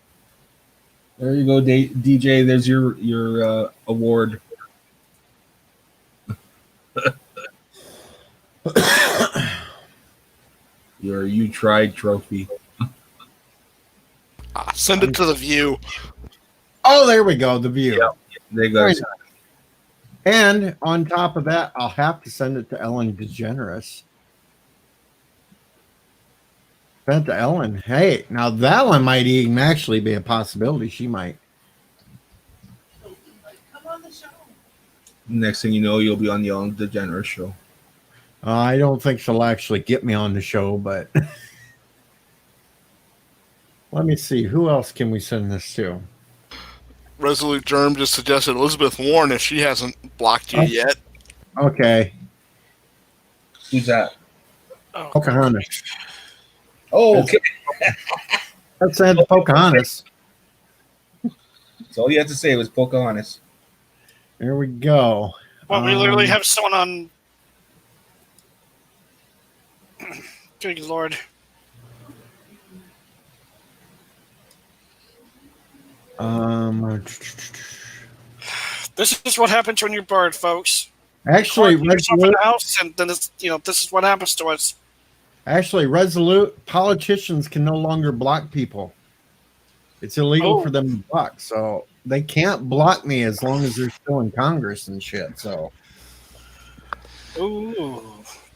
There you go, DJ. There's your award. Your You Tried trophy. Send it to the View. Oh, there we go. The View. Yeah, there you go. Right. And on top of that, I'll have to send it to Ellen DeGeneres. Send it to Ellen. Hey, now that one might even actually be a possibility. She might. Come on the show. Next thing you know, you'll be on the Ellen DeGeneres show. I don't think she'll actually get me on the show, but let me see. Who else can we send this to? Resolute Germ just suggested Elizabeth Warren if she hasn't blocked you yet. Okay. Who's that? Oh, Pocahontas. Oh, okay. Let's send to Pocahontas. That's all you have to say was Pocahontas. There we go. well, we literally have someone on. Good Lord. This is what happens when you're bored, folks. Actually, Yourself in Resolute, the house, and then it's, this is what happens to us. Resolute politicians can no longer block people. It's illegal for them to block, so they can't block me as long as they're still in Congress and shit. So, Ooh,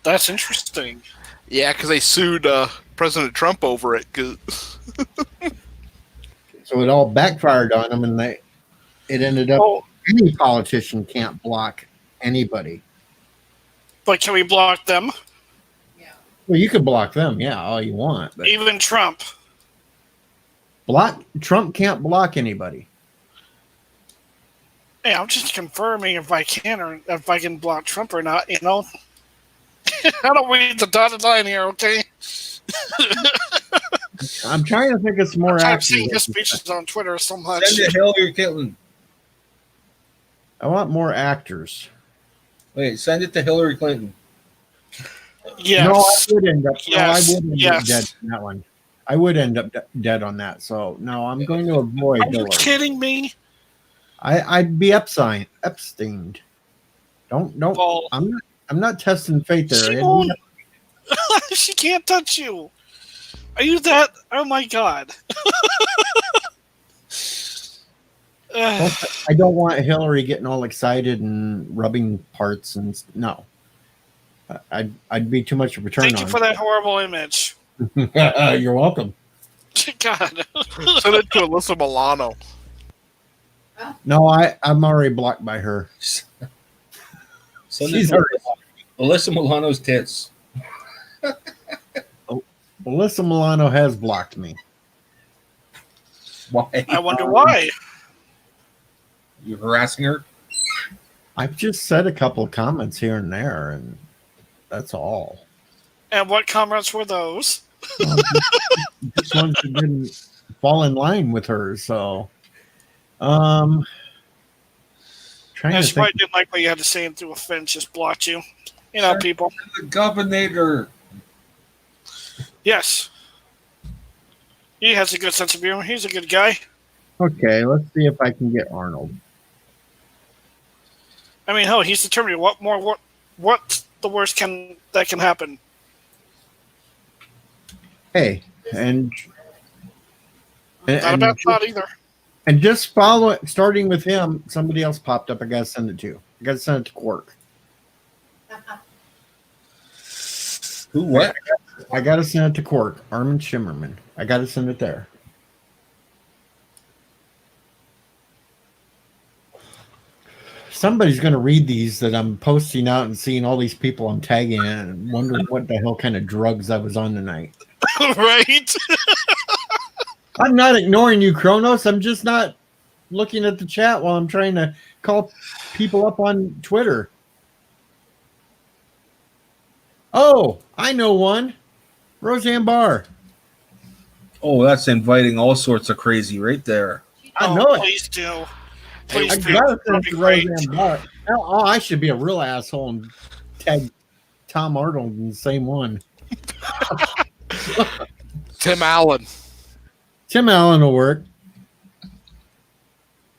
that's interesting. Yeah, because they sued President Trump over it. so it all backfired on them, and it ended up any politician can't block anybody. But can we block them? Well, you could block them, yeah, all you want. But Even Trump. Trump can't block anybody. Hey, I'm just confirming if I can or if I can block Trump or not. I don't read the dotted line here, okay? I'm trying to think of some more I'm actors. seeing his speeches on Twitter so much. Send it Hillary Clinton. I want more actors. Wait, send it to Hillary Clinton. Yes. No, I would end up. Yes. No, I would end up dead on that one. I would end up dead on that. So no, I'm going to avoid Are you Hillary. kidding me? I'd be Epsteined. Don't. Well, I'm not testing fate there. She won't. She can't touch you. Are you that? Oh my god. I don't want Hillary getting all excited and rubbing parts and no. I'd be too much of a turn on. Thank you for that horrible image. You're welcome. God. Send it to Alyssa Milano. No, I'm already blocked by her. Send She's it to Alyssa Milano's tits. Alyssa Milano has blocked me. Why? I wonder why. You're harassing her? I've just said a couple of comments here and there, and that's all. And what comments were those? Just ones that didn't fall in line with her. So, trying And to she probably think. didn't like what you had to say and threw a fence, just blocked you. People. The governor. Yes. He has a good sense of humor. He's a good guy. Okay, let's see if I can get Arnold. I mean, hell, he's determining what the worst that can happen. Hey, and Not a bad thought either. And just follow it, starting with him. Somebody else popped up. I gotta send it to. I gotta send it to Quark. Who? What? I gotta send it to Quark. Armin Shimmerman. I gotta send it there. somebody's going to read these that I'm posting out and seeing all these people I'm tagging and wondering what the hell kind of drugs I was on tonight. Right? I'm not ignoring you, Kronos. I'm just not looking at the chat while I'm trying to call people up on Twitter. Oh, I know one. Roseanne Barr. Oh, that's inviting all sorts of crazy right there. I know it. Please do. I Please do. gotta That'd send be to great. Roseanne Barr. Oh, I should be a real asshole and tag Tom Arnold in the same one. Tim Allen. Tim Allen will work.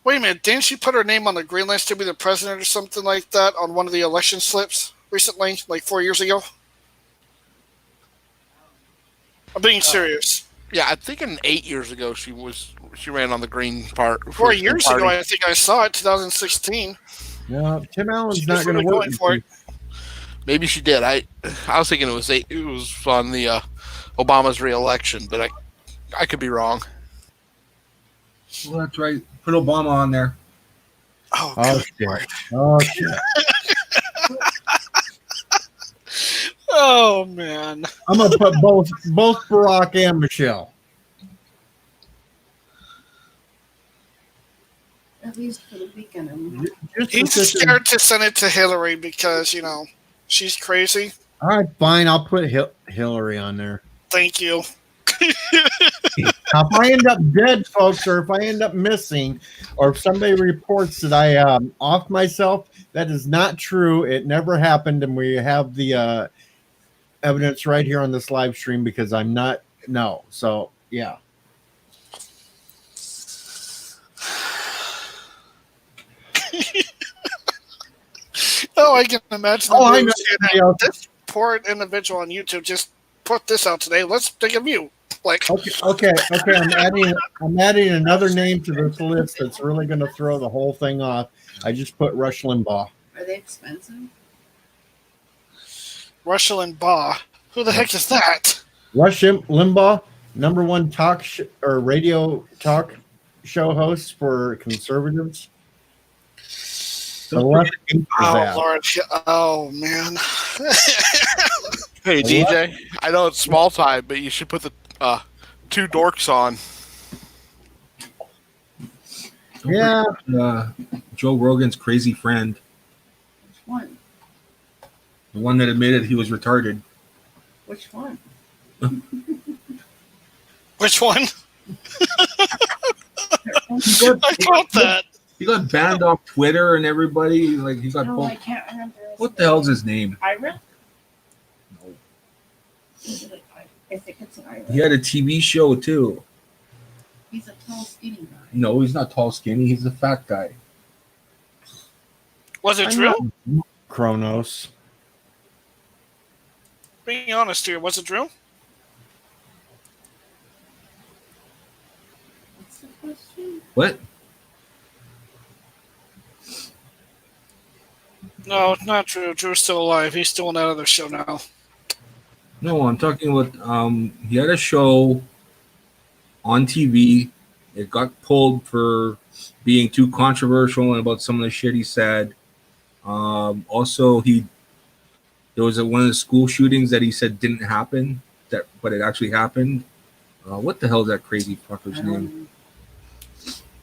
Wait a minute, didn't she put her name on the green list to be the president or something like that on one of the election slips recently, like 4 years ago? I'm being serious. Yeah, I think 8 years ago she ran on the green part. 4 years ago, I think I saw it, 2016. No, Tim Allen's She not was going to really work. going for it. Maybe she did. I was thinking it was on the Obama's re-election, but I could be wrong. Well, that's right. Put Obama on there. Oh, Oh, good shit. Lord. Oh, shit. Oh, man. I'm going to put both Barack and Michelle. At least for the weekend. Just He's to sit there- scared to send it to Hillary because, she's crazy. All right, fine. I'll put Hillary on there. Thank you. Now, if I end up dead, folks, or if I end up missing, or if somebody reports that I off myself, that is not true. It never happened, and we have the evidence right here on this live stream because I'm not. No, so yeah. Oh, I can imagine. Oh, I know. This poor individual on YouTube just put this out today. Let's take a view. Like, Okay. I'm adding another name to this list that's really going to throw the whole thing off. I just put Rush Limbaugh. Are they expensive? Rush Limbaugh. Who the heck is that? Rush Limbaugh, number one or radio talk show host for conservatives. The left hates his Oh, ass. Lord. Oh, man. Hey, DJ, I know it's small time, but you should put the two dorks on. Yeah. Joe Rogan's crazy friend, Which one? the one that admitted he was retarded. Which one? Which one? I caught that. He got banned off Twitter and everybody. Like he got No, pulled. I can't remember. What the hell's his name? Ira? No. Is it I think it's an Ira. He had a TV show too. He's a tall, skinny guy. No, he's not tall, skinny. He's a fat guy. Was it I true? know Kronos. Being honest here, was it true? What's the question? What? No, not true. Drew's still alive. He's still on that other show now. No, I'm talking about. He had a show on TV. It got pulled for being too controversial and about some of the shit he said. Also, there was one of the school shootings that he said didn't happen, but it actually happened. What the hell is that crazy fucker's name?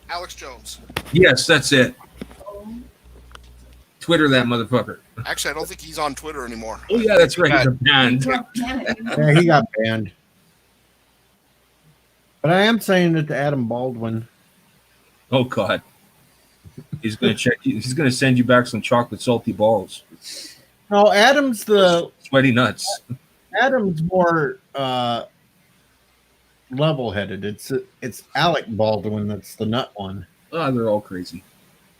Alex Jones. Yes, that's it. Oh, Twitter that motherfucker. Actually, I don't think he's on Twitter anymore. Oh yeah, that's right. He's a banned. well, damn it. Yeah, he got banned. But I am saying it to Adam Baldwin. Oh God. He's gonna check. He's gonna send you back some chocolate salty balls. No, Adam's Sweaty nuts. Adam's more level-headed. It's Alec Baldwin that's the nut one. Oh, they're all crazy.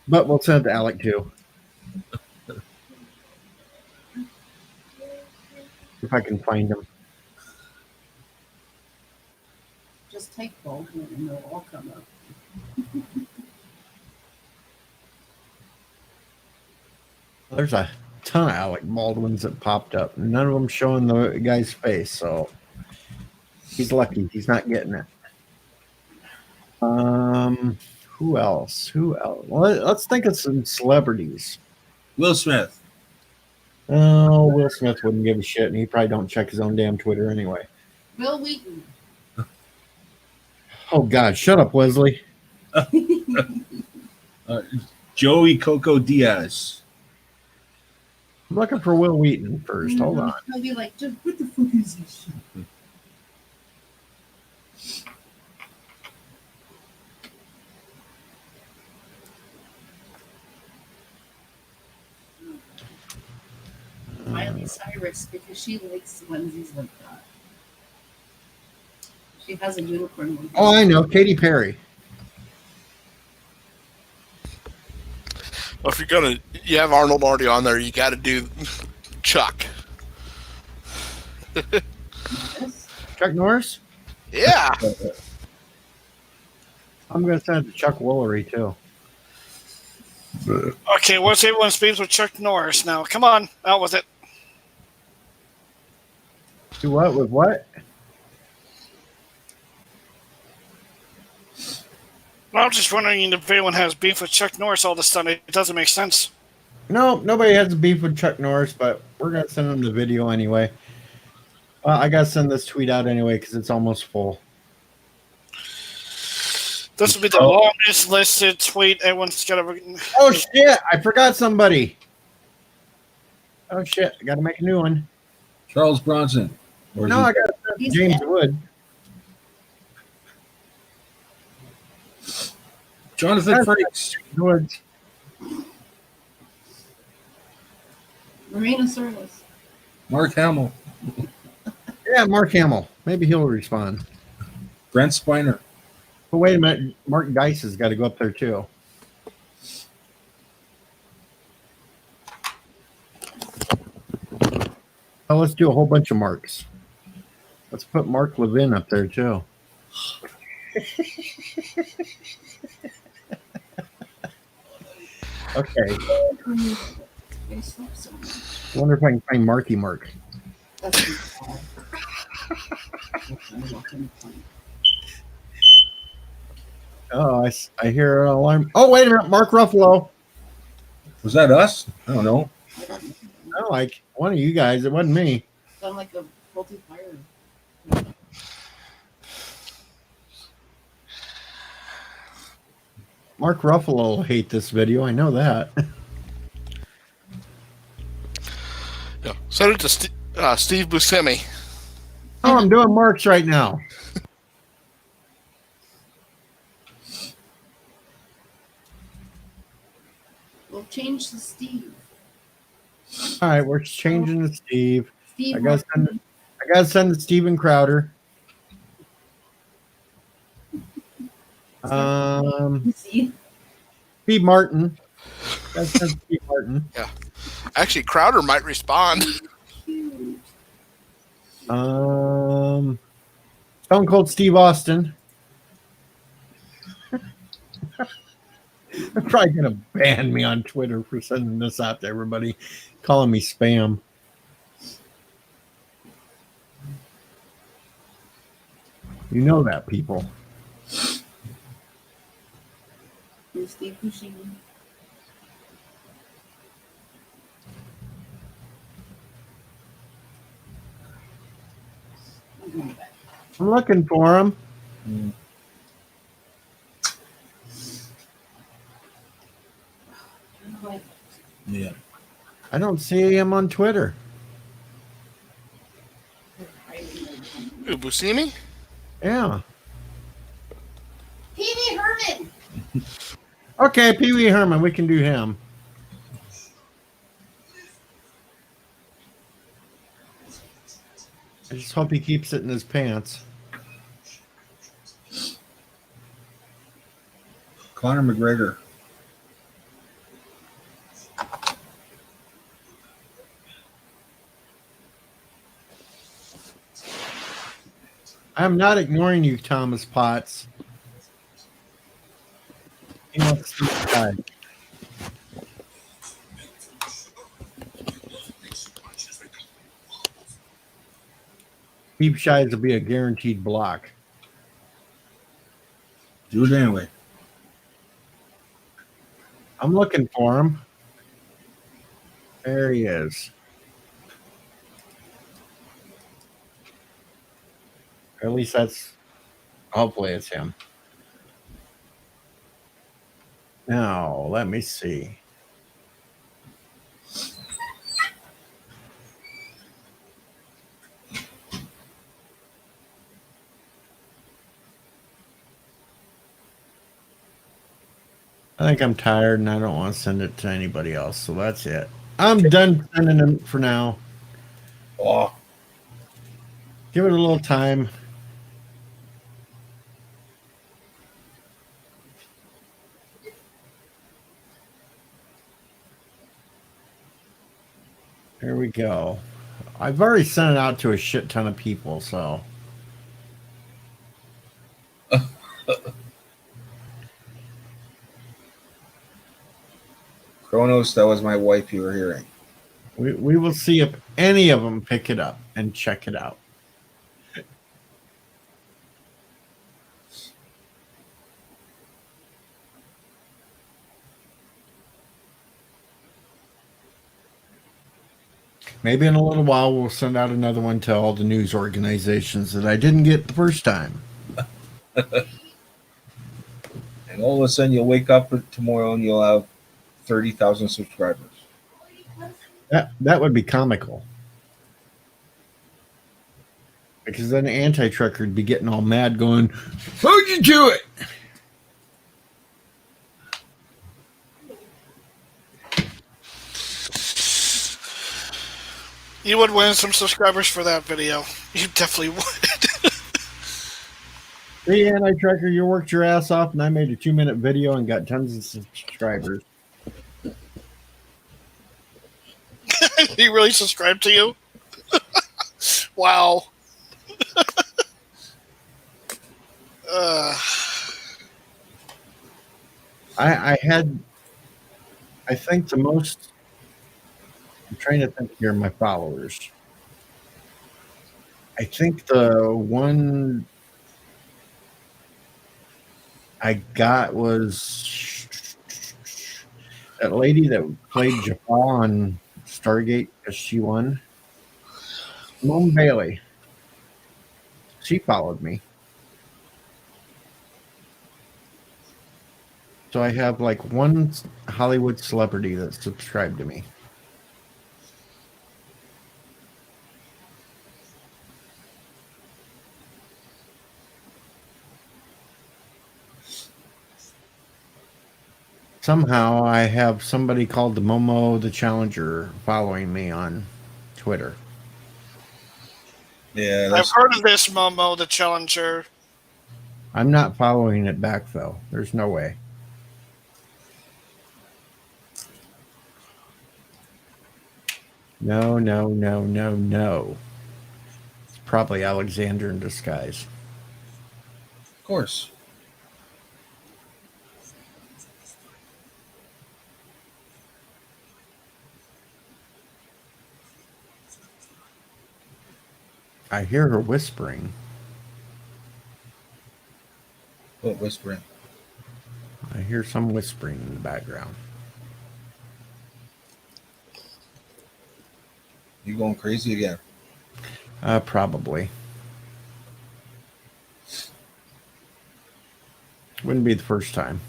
But we'll send it to Alec too. If I can find him. Just take Baldwin and they'll all come up. There's a ton of Alec Baldwins that popped up. None of them showing the guy's face, so he's lucky. He's not getting it. Who else? Let's think of some celebrities. Will Smith. Oh, Will Smith wouldn't give a shit, and he probably don't check his own damn Twitter anyway. Will Wheaton. Oh God, shut up, Wesley. Joey Coco Diaz. I'm looking for Will Wheaton first. Hold on. He'll be like, "Just what the fuck is this shit?" Miley Cyrus, because she likes onesies like that. She has a unicorn one. Oh, I know, Katy Perry. Well, if you're gonna, you have Arnold already on there, you got to do Chuck. Yes. Chuck Norris. Yeah. I'm gonna send it to Chuck Woolery too. Okay, what's everyone's beef with Chuck Norris now? Come on, out with it. Do what with what? Well, I'm just wondering if everyone has beef with Chuck Norris all of a sudden. It doesn't make sense. No, nobody has a beef with Chuck Norris, but we're gonna send him the video anyway. I gotta send this tweet out anyway because it's almost full. This will be the longest listed tweet anyone's got ever. Oh shit! I forgot somebody. Oh shit! I gotta make a new one. Charles Bronson. Or No, I gotta send He's James dead. Wood. Jonathan Frakes. Woods. Marina Sirtis. Mark Hamill. Yeah, Mark Hamill. Maybe he'll respond. Brent Spiner. But wait a minute, Mark Dice has got to go up there too. Oh, let's do a whole bunch of Marks. Let's put Mark Levin up there too. Okay. They slept so much. I wonder if I can find Marky Mark. That's bad. I'm not gonna find- Oh, I hear an alarm. Oh, wait a minute, Mark Ruffalo. Was that us? I don't know. I don't know. Oh, like one of you guys. It wasn't me. Sound like a faulty fire. Mark Ruffalo will hate this video. I know that. Yeah. Send it to Steve Buscemi. Oh, I'm doing Marks right now. We'll change to Steve. All right, we're changing to Steve. Steve. I gotta send it to Steven Crowder. See? Steve Martin. Gotta send Steve Martin. Actually, Crowder might respond. Cute. Stone Cold Steve Austin. They're probably gonna ban me on Twitter for sending this out to everybody, calling me spam. You know that, people. And Steve Buscemi. I'm going back. I'm looking for him. Like, Yeah. I don't see him on Twitter. Who, Buscemi? Yeah. Pee Wee Herman. Okay, Pee Wee Herman. We can do him. I just hope he keeps it in his pants. Conor McGregor. I'm not ignoring you, Thomas Potts. He wants to die. Deep Shies will be a guaranteed block. Do it anyway. I'm looking for him. There he is. Or at least that's. Hopefully, it's him. Now, let me see. I think I'm tired and I don't want to send it to anybody else, so that's it. I'm done sending them for now. Oh, Give it a little time. There we go. I've already sent it out to a shit ton of people, so. Kronos, that was my wife you were hearing. We will see if any of them pick it up and check it out. Maybe in a little while we'll send out another one to all the news organizations that I didn't get the first time. And all of a sudden you'll wake up tomorrow and you'll have 30,000 subscribers. That would be comical. Because then the anti-trucker would be getting all mad going, how'd you do it? You would win some subscribers for that video. You definitely would. Hey, anti-trucker, you worked your ass off and I made a 2-minute video and got tons of subscribers. He really subscribed to you? Wow. I think the most, I'm trying to think here, my followers. I think the one I got was that lady that played Jafar on Stargate because she won. Simone Bailey. She followed me. So I have like one Hollywood celebrity that subscribed to me. Somehow I have somebody called the Momo the Challenger following me on Twitter. Yeah, I've heard of this Momo the Challenger. I'm not following it back though. There's no way. No. It's probably Alexander in disguise. of course. I hear her whispering. What whispering? I hear some whispering in the background. You going crazy again? Probably. Wouldn't be the first time.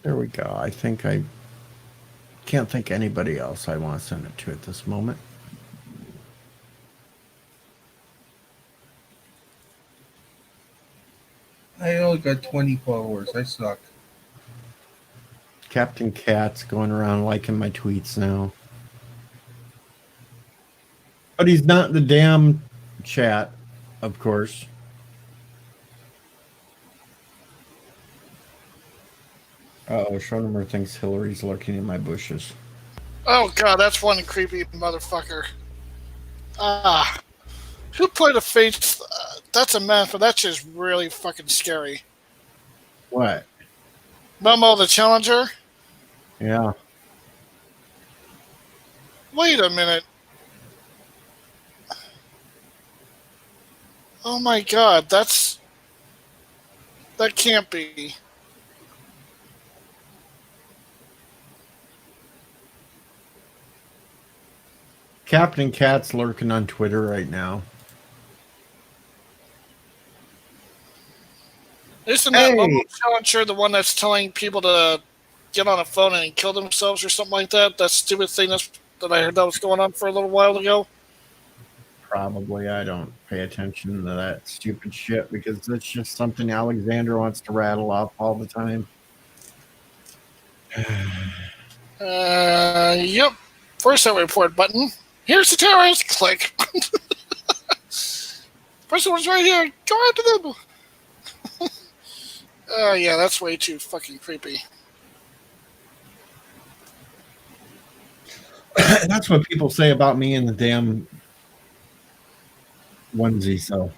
There we go. I think I can't think anybody else I want to send it to at this moment. I only got 20 followers. I suck. Captain Cat's going around liking my tweets now. But he's not in the damn chat, of course. Uh-oh, Schonemer thinks Hillary's lurking in my bushes. Oh god, that's one creepy motherfucker. Who played a face? That's a man, but that's just really fucking scary. What? Momo the Challenger? Yeah. Wait a minute. Oh my god, that can't be. Captain Cat's lurking on Twitter right now. Isn't that Hey. Mobile Challenger the one that's telling people to get on a phone and kill themselves or something like that? That stupid thing that I heard that was going on for a little while ago? Probably. I don't pay attention to that stupid shit because it's just something Alexander wants to rattle off all the time. Yep. First that report button. Here's the terrorist. Click. Person was right here. Go after them. Yeah, that's way too fucking creepy. That's what people say about me in the damn onesie, so.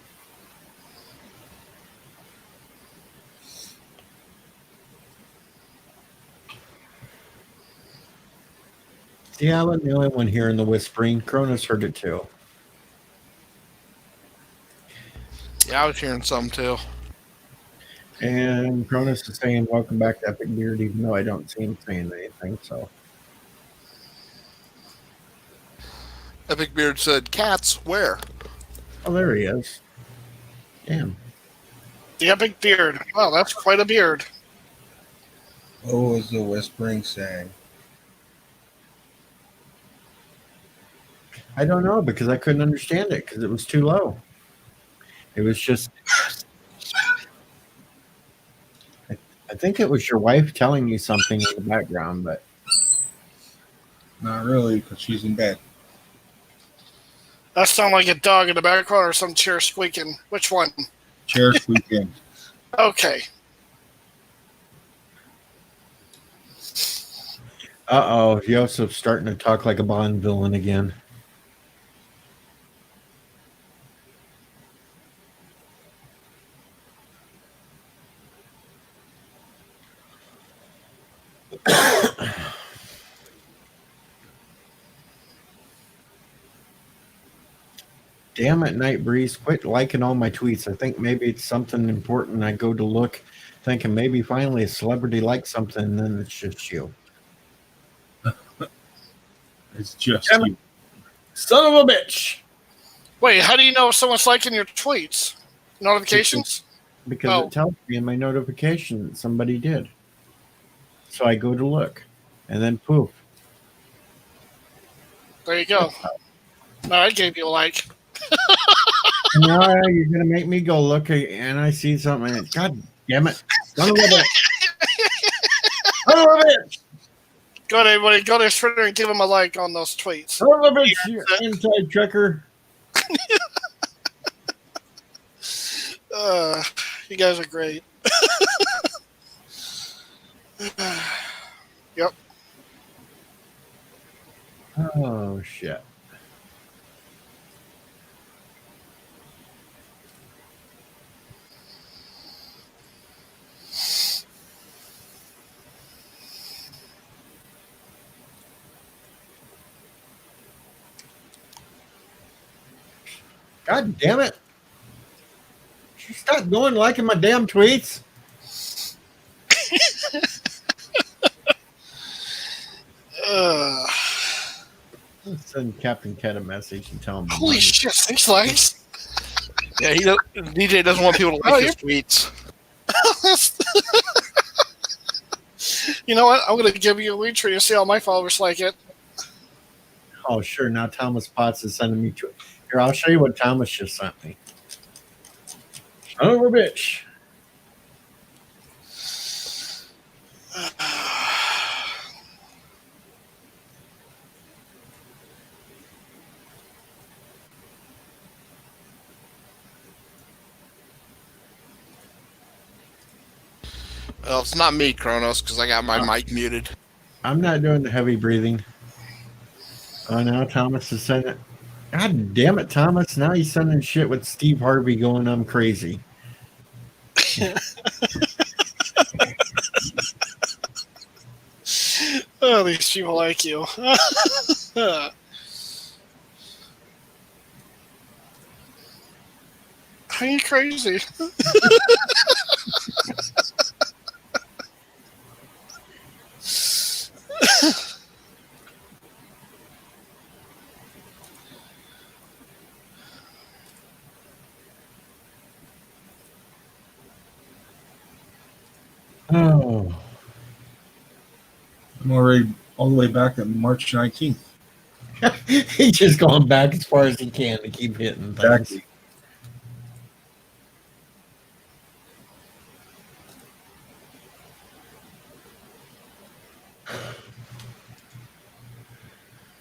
Yeah, I'm the only one hearing the whispering. Cronus heard it too. Yeah, I was hearing some too. And Cronus is saying, welcome back to Epic Beard, even though I don't see him saying anything, so. Epic Beard said, "Cats, where?" Oh, there he is. Damn. The epic beard. Wow, that's quite a beard. What was the whispering saying? I don't know because I couldn't understand it because it was too low. It was just. I think it was your wife telling you something in the background, but. Not really, because she's in bed. That sounded like a dog in the background or some chair squeaking. Which one? Chair squeaking. Okay. Uh-oh, Joseph's starting to talk like a Bond villain again. Damn it, Night Breeze. Quit liking all my tweets. I think maybe it's something important. I go to look, thinking maybe finally a celebrity likes something, and then it's just you. It's just Damn it. you. Son of a bitch. Wait, how do you know if someone's liking your tweets? Notifications? Because Oh. it tells me in my notification that somebody did. So I go to look, and then poof. There you go. No, I gave you a like. Now you're going to make me go look, and I see something. And God damn it. Son of a bitch. Son of a bitch. Go ahead, everybody. Go to Twitter and give him a like on those tweets. Son of a bitch, you anti-checker. You guys are great. Yep. Oh, shit. God damn it. Stop going liking my damn tweets. I'll send Captain Cat a message and tell him. Holy shit, 6 likes? Yeah, DJ doesn't want people to like his tweets. You know what? I'm going to give you a retweet and see how my followers like it. Oh, sure. Now Thomas Potts is sending me to it. Here, I'll show you what Thomas just sent me. Son of a bitch. Well, it's not me, Kronos, because I got my mic muted. I'm not doing the heavy breathing. Oh, now Thomas is sending. God damn it, Thomas. Now he's sending shit with Steve Harvey going, I'm crazy. Oh, these people like you. Are you crazy? Oh, I'm already all the way back at March 19th. he's just going back as far as he can to keep hitting things. Exactly.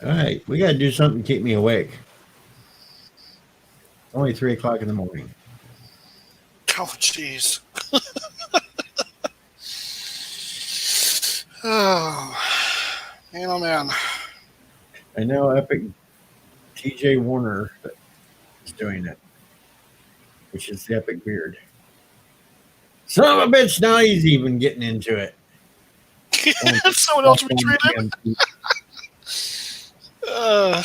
All right, we got to do something to keep me awake. It's only 3 o'clock in the morning. Oh, jeez. Oh, man, oh, man. I know Epic TJ Warner is doing it, which is the Epic Beard. Son of a bitch, now he's even getting into it. Someone else retreated. I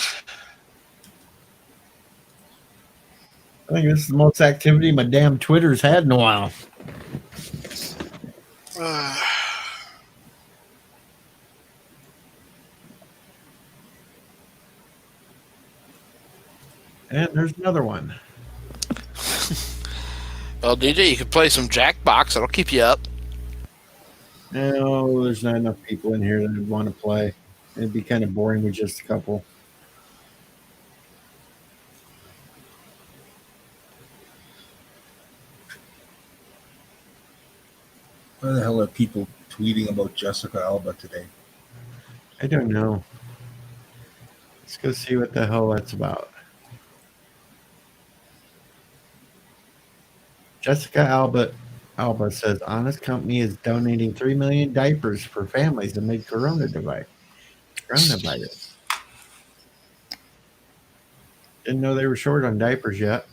think this is the most activity my damn Twitter's had in a while. And there's another one. Well, DJ, you could play some Jackbox. That'll keep you up. No, there's not enough people in here that would want to play. It'd be kind of boring with just a couple. Why the hell are people tweeting about Jessica Alba today? I don't know. Let's go see what the hell that's about. Jessica Alba says Honest Company is donating 3 million diapers for families amid coronavirus. Didn't know they were short on diapers yet.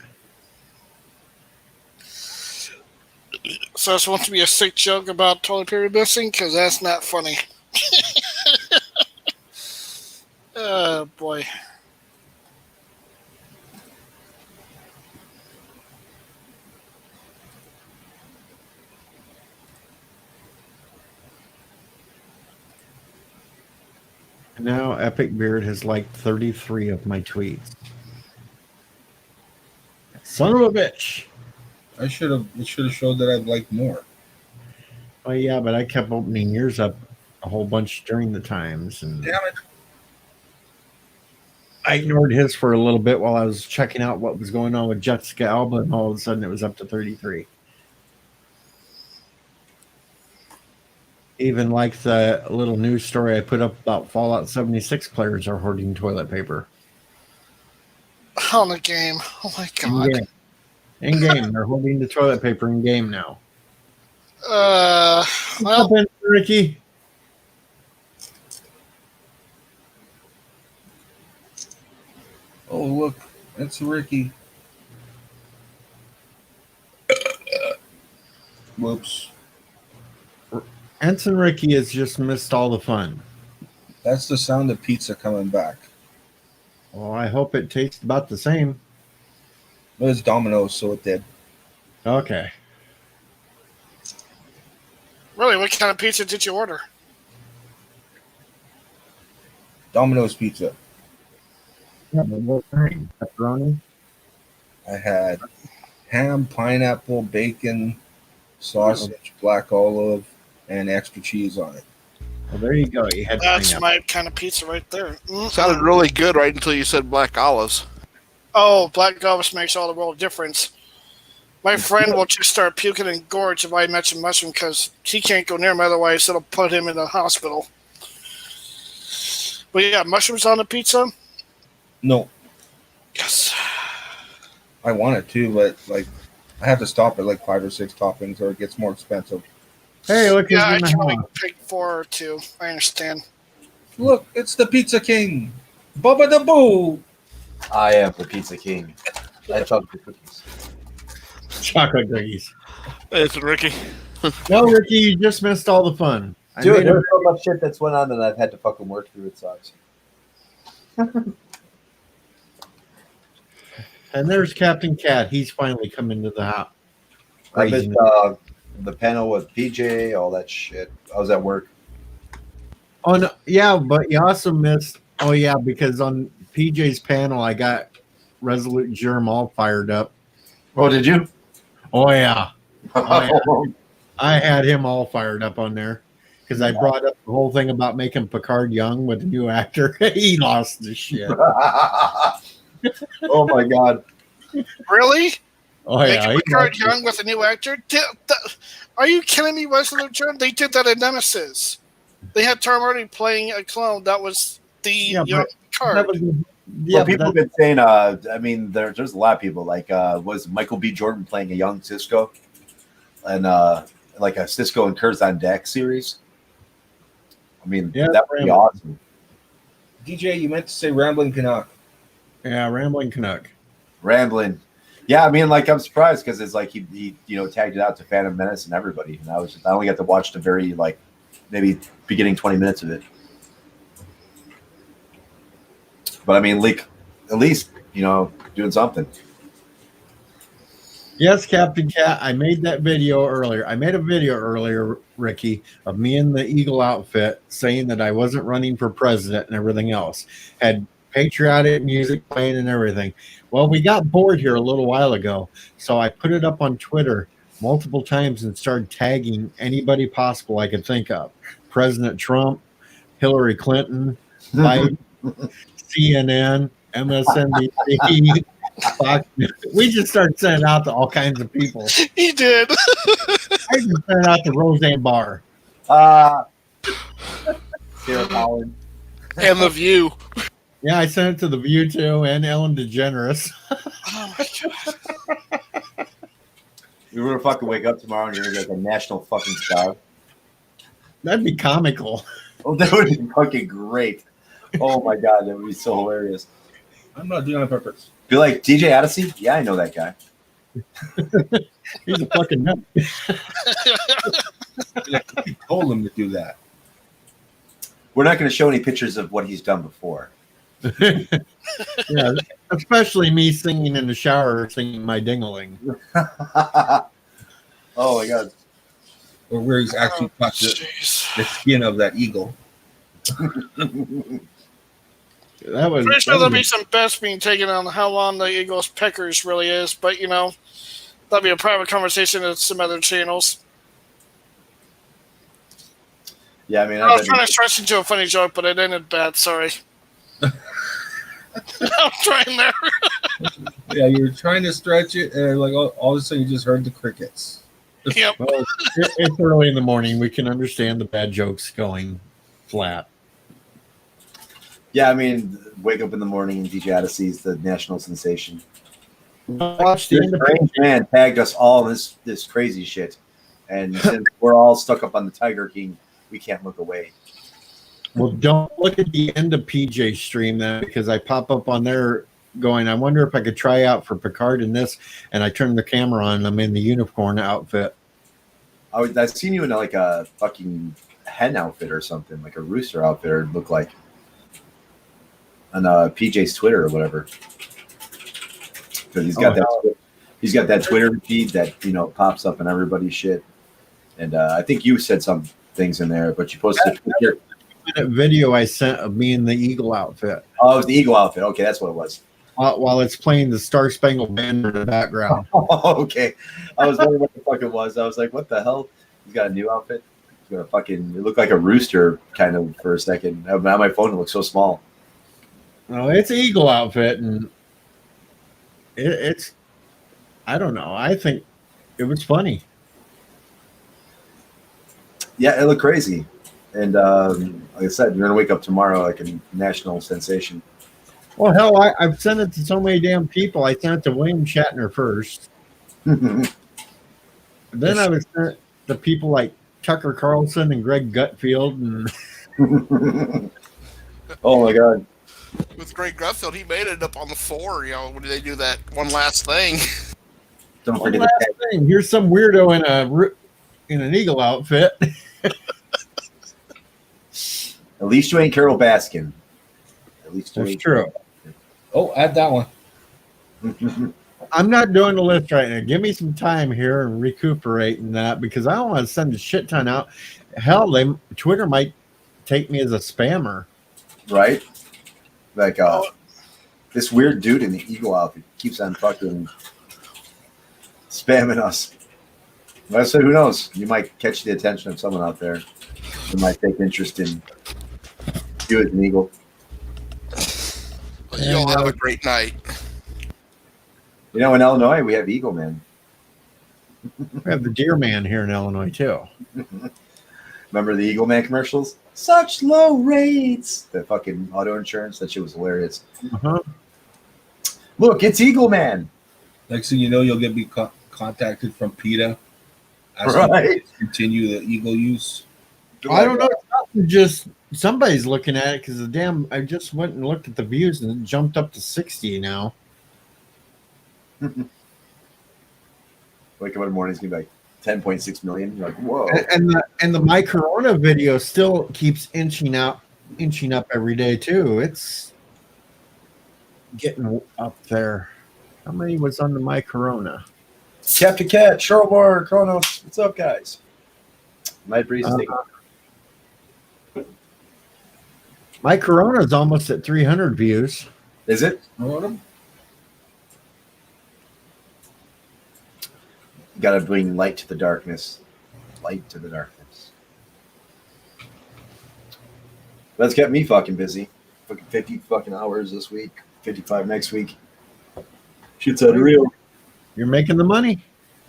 So this wants to be a sick joke about toilet paper missing? Because that's not funny. Oh, boy. And now Epic Beard has liked 33 of my tweets. Son of a bitch. It should have showed that I'd like more. Oh yeah, but I kept opening yours up a whole bunch during the times, and Damn it. I ignored his for a little bit while I was checking out what was going on with Jessica Alba, and all of a sudden it was up to 33. Even like the little news story I put up about Fallout 76 players are hoarding toilet paper. On the game. Oh, my God. In game. They're holding the toilet paper in game now. Well, What's up, Ricky? Oh, look. That's Ricky. Whoops. Ensign Ricky has just missed all the fun. That's the sound of pizza coming back. Well, I hope it tastes about the same. It was Domino's, so it did. Okay. really, what kind of pizza did you order? Domino's pizza. What kind? Pepperoni? I had ham, pineapple, bacon, sausage, black olive, and extra cheese on it. Well, there you go. You had That's pineapple. my kind of pizza right there. Sounded really good right until you said black olives. Oh, black olives makes all the world difference. My friend will just start puking and gorge if I mention mushroom because he can't go near him, otherwise it'll put him in the hospital. But yeah, mushrooms on the pizza? No, Yes. I want it too, but like I have to stop at like 5 or 6 toppings or it gets more expensive. Hey, look who's Yeah, I in the can only house. pick 4 or 2. I understand. Look, it's the Pizza King. Bubba the Boo. I am the Pizza King. I chocolate cookies. Chocolate cookies. It's Ricky. No, Ricky, you just missed all the fun. Dude, I made there's so much shit that's went on that I've had to fucking work through. It sucks. And there's Captain Cat. He's finally come into the house. I missed the panel with PJ, all that shit. I was at work. Oh no, yeah, but you also missed. Oh yeah, because on PJ's panel, I got Resolute Germ all fired up. Oh, did you? Oh yeah, I had him all fired up on there because I brought up the whole thing about making Picard young with the new actor. He lost his shit. Oh my god! Really? Oh Making yeah, Picard young with a new actor? Are you kidding me, Wesley Germ? They did that in Nemesis. They had Tom Hardy playing a clone that was the young Picard. Well, people have been saying, I mean, there's a lot of people, like, was Michael B. Jordan playing a young Cisco? And, like, a Cisco and Curzon Deck series? I mean, that would be awesome. DJ, you meant to say Rambling Canuck. Yeah, Rambling Canuck. Rambling. Yeah, I mean, like, I'm surprised because it's like he tagged it out to Phantom Menace and everybody. And I only got to watch the very, like, maybe beginning 20 minutes of it. But I mean, like, at least, doing something. Yes, Captain Cat. I made that video earlier. I made a video earlier, Ricky, of me in the Eagle outfit saying that I wasn't running for president and everything else. Had patriotic music playing and everything. Well, we got bored here a little while ago, so I put it up on Twitter multiple times and started tagging anybody possible I could think of. President Trump, Hillary Clinton, Biden, CNN, MSNBC, Fox. We just started sending out to all kinds of people. He did. I just sent out to Roseanne Barr. Sarah Collins. And The View. Yeah, I sent it to The View too, and Ellen DeGeneres. Oh my god. You're gonna fucking wake up tomorrow and you're gonna get like a national fucking star. That'd be comical. Oh, that would be fucking great. Oh my god, that would be so hilarious. I'm not doing it on purpose. Be like, DJ Odyssey? Yeah, I know that guy. He's a fucking nut. You told him to do that. We're not going to show any pictures of what he's done before. Yeah, especially me singing in the shower, singing my ding-a-ling. Oh my god. Or where he's actually cut the skin of that eagle. That was Pretty sure there'll be some bets being taken on how long the Eagles' peckers really is, but that'll be a private conversation at some other channels. Yeah, I mean, I was trying to stretch into a funny joke, but it ended bad. Sorry. I'm trying there. Yeah, you were trying to stretch it, and like all of a sudden you just heard the crickets. Yep. Well, it's early in the morning. We can understand the bad jokes going flat. Yeah, I mean, wake up in the morning and DJ Odyssey's the national sensation. Watch the This end of strange man tagged us all in this crazy shit. And since we're all stuck up on the Tiger King, we can't look away. Well, don't look at the end of PJ's stream then, because I pop up on there going, I wonder if I could try out for Picard in this, and I turn the camera on, and I'm in the unicorn outfit. I've seen you in like a fucking hen outfit or something, like a rooster outfit, or look like on PJ's Twitter or whatever. Because he's got he's got that Twitter feed that pops up in everybody's shit. And I think you said some things in there, but you posted a Twitter video I sent of me in the Eagle outfit. Oh, it was the Eagle outfit. Okay, that's what it was. While it's playing the Star Spangled Banner in the background. Oh, okay. I was wondering what the fuck it was. I was like, what the hell? He's got a new outfit. He's got a fucking. It looked like a rooster kind of for a second. On my phone, it looks so small. No, it's an Eagle outfit, and it's. I don't know. I think it was funny. Yeah, it looked crazy. And like I said, you're gonna wake up tomorrow like a national sensation. Well, hell, I've sent it to so many damn people. I sent it to William Shatner first. Then I was sent to people like Tucker Carlson and Greg Gutfield. And oh my god! With Greg Gutfield, he made it up on the floor. When they do that one last thing. Don't one forget last the thing. Here's some weirdo in an Eagle outfit. At least you ain't Carol Baskin. At least you That's ain't. true. Oh, add that one. I'm not doing the list right now. Give me some time here and recuperate in that because I don't want to send a shit ton out. Hell, Twitter might take me as a spammer. Right? Like this weird dude in the eagle outfit keeps on fucking spamming us. But I said, who knows? You might catch the attention of someone out there who might take interest in you as an eagle. You'll have a great night. You know, in Illinois, we have Eagle Man. We have the Deer Man here in Illinois, too. Remember the Eagle Man commercials? Such low rates. The fucking auto insurance. That shit was hilarious. Uh-huh. Look, it's Eagle Man. Next thing you know, you'll get contacted from PETA. Right. To continue the Eagle use. I don't know. It's not just somebody's looking at it because I just went and looked at the views and it jumped up to 60 now. Wake up in the morning, it's gonna be like 10.6 million. You're like, whoa. And the My Corona video still keeps inching up every day too. It's getting up there. How many was on the My Corona? Captain Cat, Shortboard, Kronos. What's up, guys? Night Breeze is taking. My Corona is almost at 300 views. Is it? Gotta bring light to the darkness. Light to the darkness. That's kept me fucking busy. Fucking 50 fucking hours this week. 55 next week. Shit's unreal. You're making the money.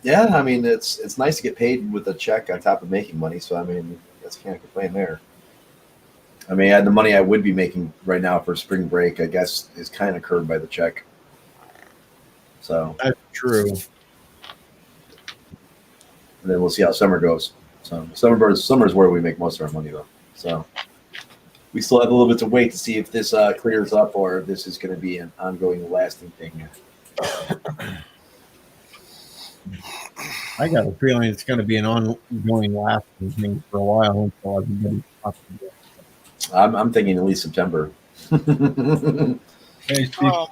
Yeah, I mean it's nice to get paid with a check on top of making money. So I mean, I guess I can't complain there. I mean, the money I would be making right now for spring break, I guess, is kind of curbed by the check. So that's true. And then we'll see how summer goes. So summer's where we make most of our money, though. So we still have a little bit to wait to see if this clears up or if this is going to be an ongoing, lasting thing. I got a feeling it's going to be an ongoing, lasting thing for a while until everybody stops. I'm thinking at least September. Oh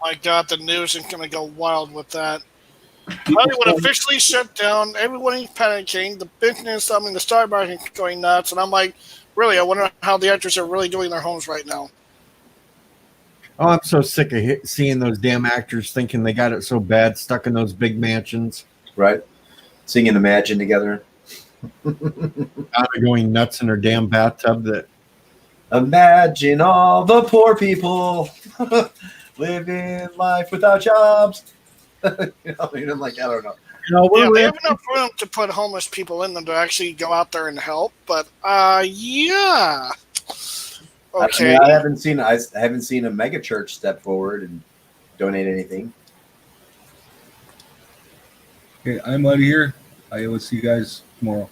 my God, the news is going to go wild with that. Hollywood officially shut down. Everyone's panicking. The business, the stock market's going nuts. And I'm like, really, I wonder how the actors are really doing in their homes right now. Oh, I'm so sick of seeing those damn actors thinking they got it so bad, stuck in those big mansions. Right. Singing Imagine together. Going nuts in their damn bathtub. That imagine all the poor people living life without jobs. You know, I'm like, I don't know. They have enough room to put homeless people in them to actually go out there and help. But yeah, okay. I haven't seen a mega church step forward and donate anything. Okay, I'm out of here. I will see you guys tomorrow.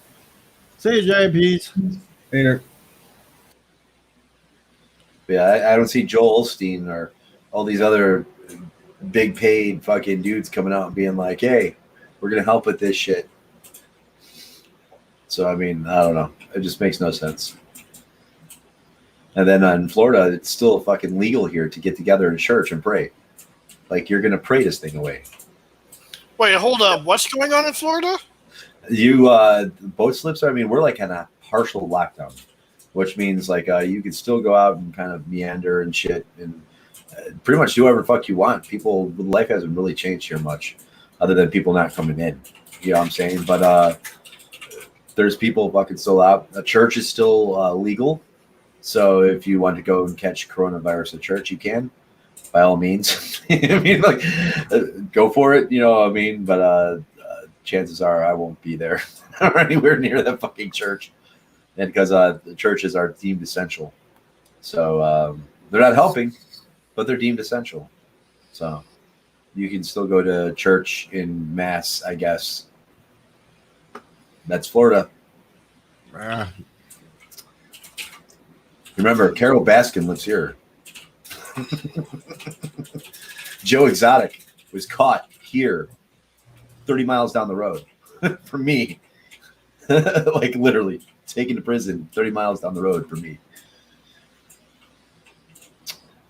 See you, Jay. Peace. Later. Yeah, I don't see Joel Osteen or all these other big paid fucking dudes coming out and being like, hey, we're going to help with this shit. So, I mean, I don't know. It just makes no sense. And then in Florida, it's still fucking legal here to get together in church and pray. Like, you're going to pray this thing away. Wait, hold up. What's going on in Florida? Boat slips, I mean, we're like in a partial lockdown, which means like you can still go out and kind of meander and shit and pretty much do whatever fuck you want. Life hasn't really changed here much other than people not coming in. You know what I'm saying? But there's people fucking still out. A church is still legal. So if you want to go and catch coronavirus at church, you can, by all means. I mean, like, go for it, you know what I mean? But chances are I won't be there or anywhere near that fucking church. And because the churches are deemed essential. So they're not helping, but they're deemed essential. So you can still go to church in mass, I guess. That's Florida. Remember, Carol Baskin lives here. Joe Exotic was caught here 30 miles down the road from me. Like literally taken to prison 30 miles down the road from me.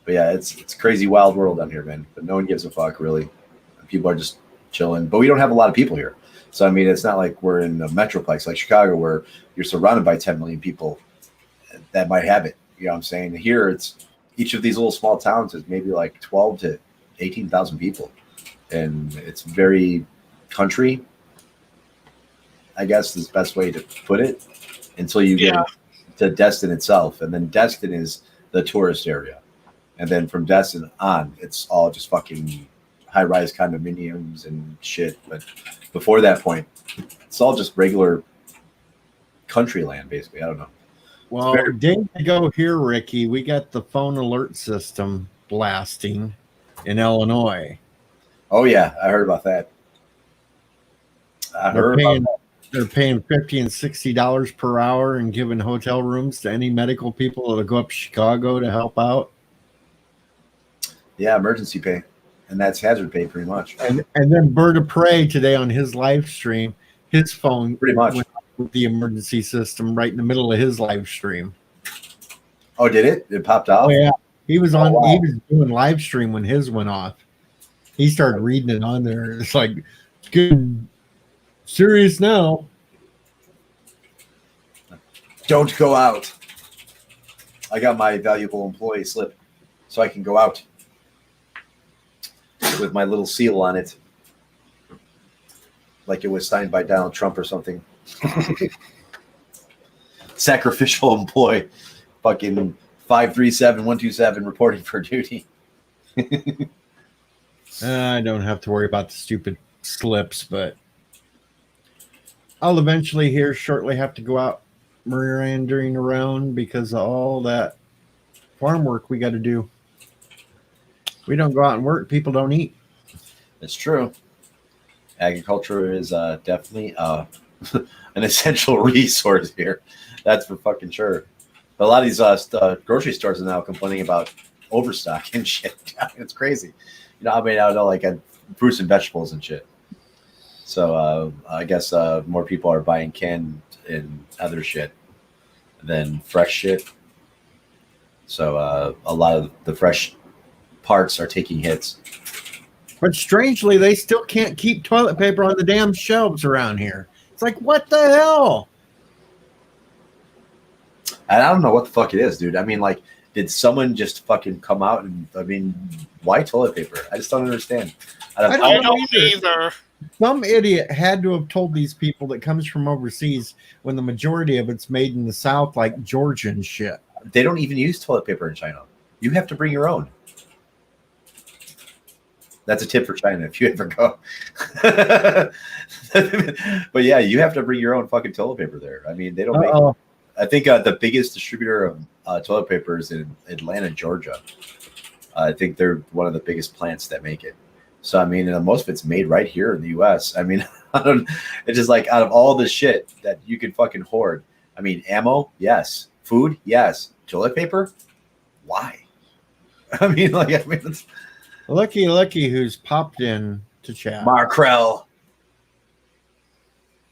But yeah, it's crazy wild world down here, man. But no one gives a fuck, really. People are just chilling, but we don't have a lot of people here. So, I mean, it's not like we're in a metroplex like Chicago where you're surrounded by 10 million people that might have it. You know what I'm saying? Here, it's each of these little small towns is maybe like 12 to 18,000 people. And it's very country, I guess is the best way to put it, until you get to Destin itself. And then Destin is the tourist area. And then from Destin on, it's all just fucking high-rise condominiums and shit. But before that point, it's all just regular country land, basically. I don't know. Well, days ago here, Ricky, we got the phone alert system blasting in Illinois. Oh, yeah. I heard about that. They're paying $50 and $60 per hour and giving hotel rooms to any medical people that'll go up to Chicago to help out. Yeah, emergency pay. And that's hazard pay pretty much. And then Bird of Prey today on his live stream, his phone pretty much went with the emergency system right in the middle of his live stream. Oh, did it? It popped off? Oh, yeah. He was on. Wow. He was doing live stream when his went off. He started reading it on there. It's like, it's getting serious now. Don't go out. I got my valuable employee slip so I can go out with my little seal on it. Like it was signed by Donald Trump or something. Sacrificial employee. Fucking 537-127 reporting for duty. I don't have to worry about the stupid slips, but I'll eventually here shortly have to go out meandering around because of all that farm work we got to do. We don't go out and work, people don't eat. It's true. Agriculture is definitely an essential resource here. That's for fucking sure. But a lot of these grocery stores are now complaining about overstock and shit. It's crazy. You know, I mean, I don't know, like fruits and vegetables and shit. So I guess more people are buying canned and other shit than fresh shit. So a lot of the fresh parts are taking hits. But strangely, they still can't keep toilet paper on the damn shelves around here. It's like, what the hell? And I don't know what the fuck it is, dude. I mean, like, did someone just fucking come out and, I mean, why toilet paper? I just don't understand. I don't either. Some idiot had to have told these people that comes from overseas when the majority of it's made in the South, like Georgia and shit. They don't even use toilet paper in China. You have to bring your own. That's a tip for China if you ever go. But yeah, you have to bring your own fucking toilet paper there. I mean, they don't make. I think the biggest distributor of toilet paper is in Atlanta, Georgia. I think they're one of the biggest plants that make it. So I mean, most of it's made right here in the U.S. I mean, it's just like out of all the shit that you can fucking hoard. I mean, ammo, yes. Food, yes. Toilet paper, why? I mean, it's Lucky who's popped in to chat. Markrell.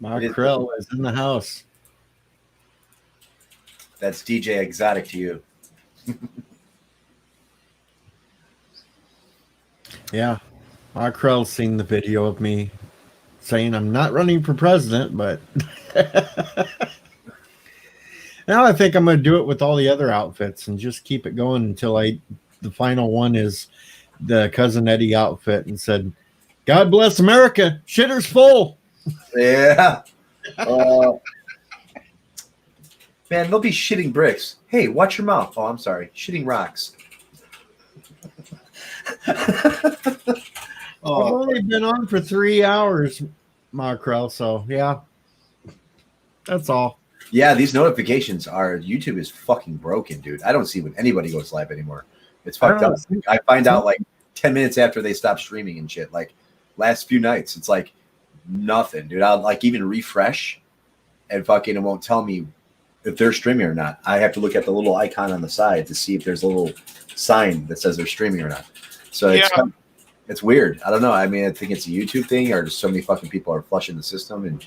Markrell is in the house. That's DJ Exotic to you. Yeah. Markrell's seen the video of me saying I'm not running for president, but now I think I'm going to do it with all the other outfits and just keep it going until the final one is the Cousin Eddie outfit and said, God bless America. Shitter's full. Yeah. Man, they'll be shitting bricks. Hey, watch your mouth. Oh, I'm sorry. Shitting rocks. I've only been on for 3 hours, Markrell, so yeah. That's all. Yeah, these notifications YouTube is fucking broken, dude. I don't see when anybody goes live anymore. It's fucked up. I find out like 10 minutes after they stop streaming and shit. Like last few nights, it's like nothing, dude. I'll like even refresh and fucking it won't tell me if they're streaming or not. I have to look at the little icon on the side to see if there's a little sign that says they're streaming or not. So it's weird. I don't know. I mean, I think it's a YouTube thing or just so many fucking people are flushing the system and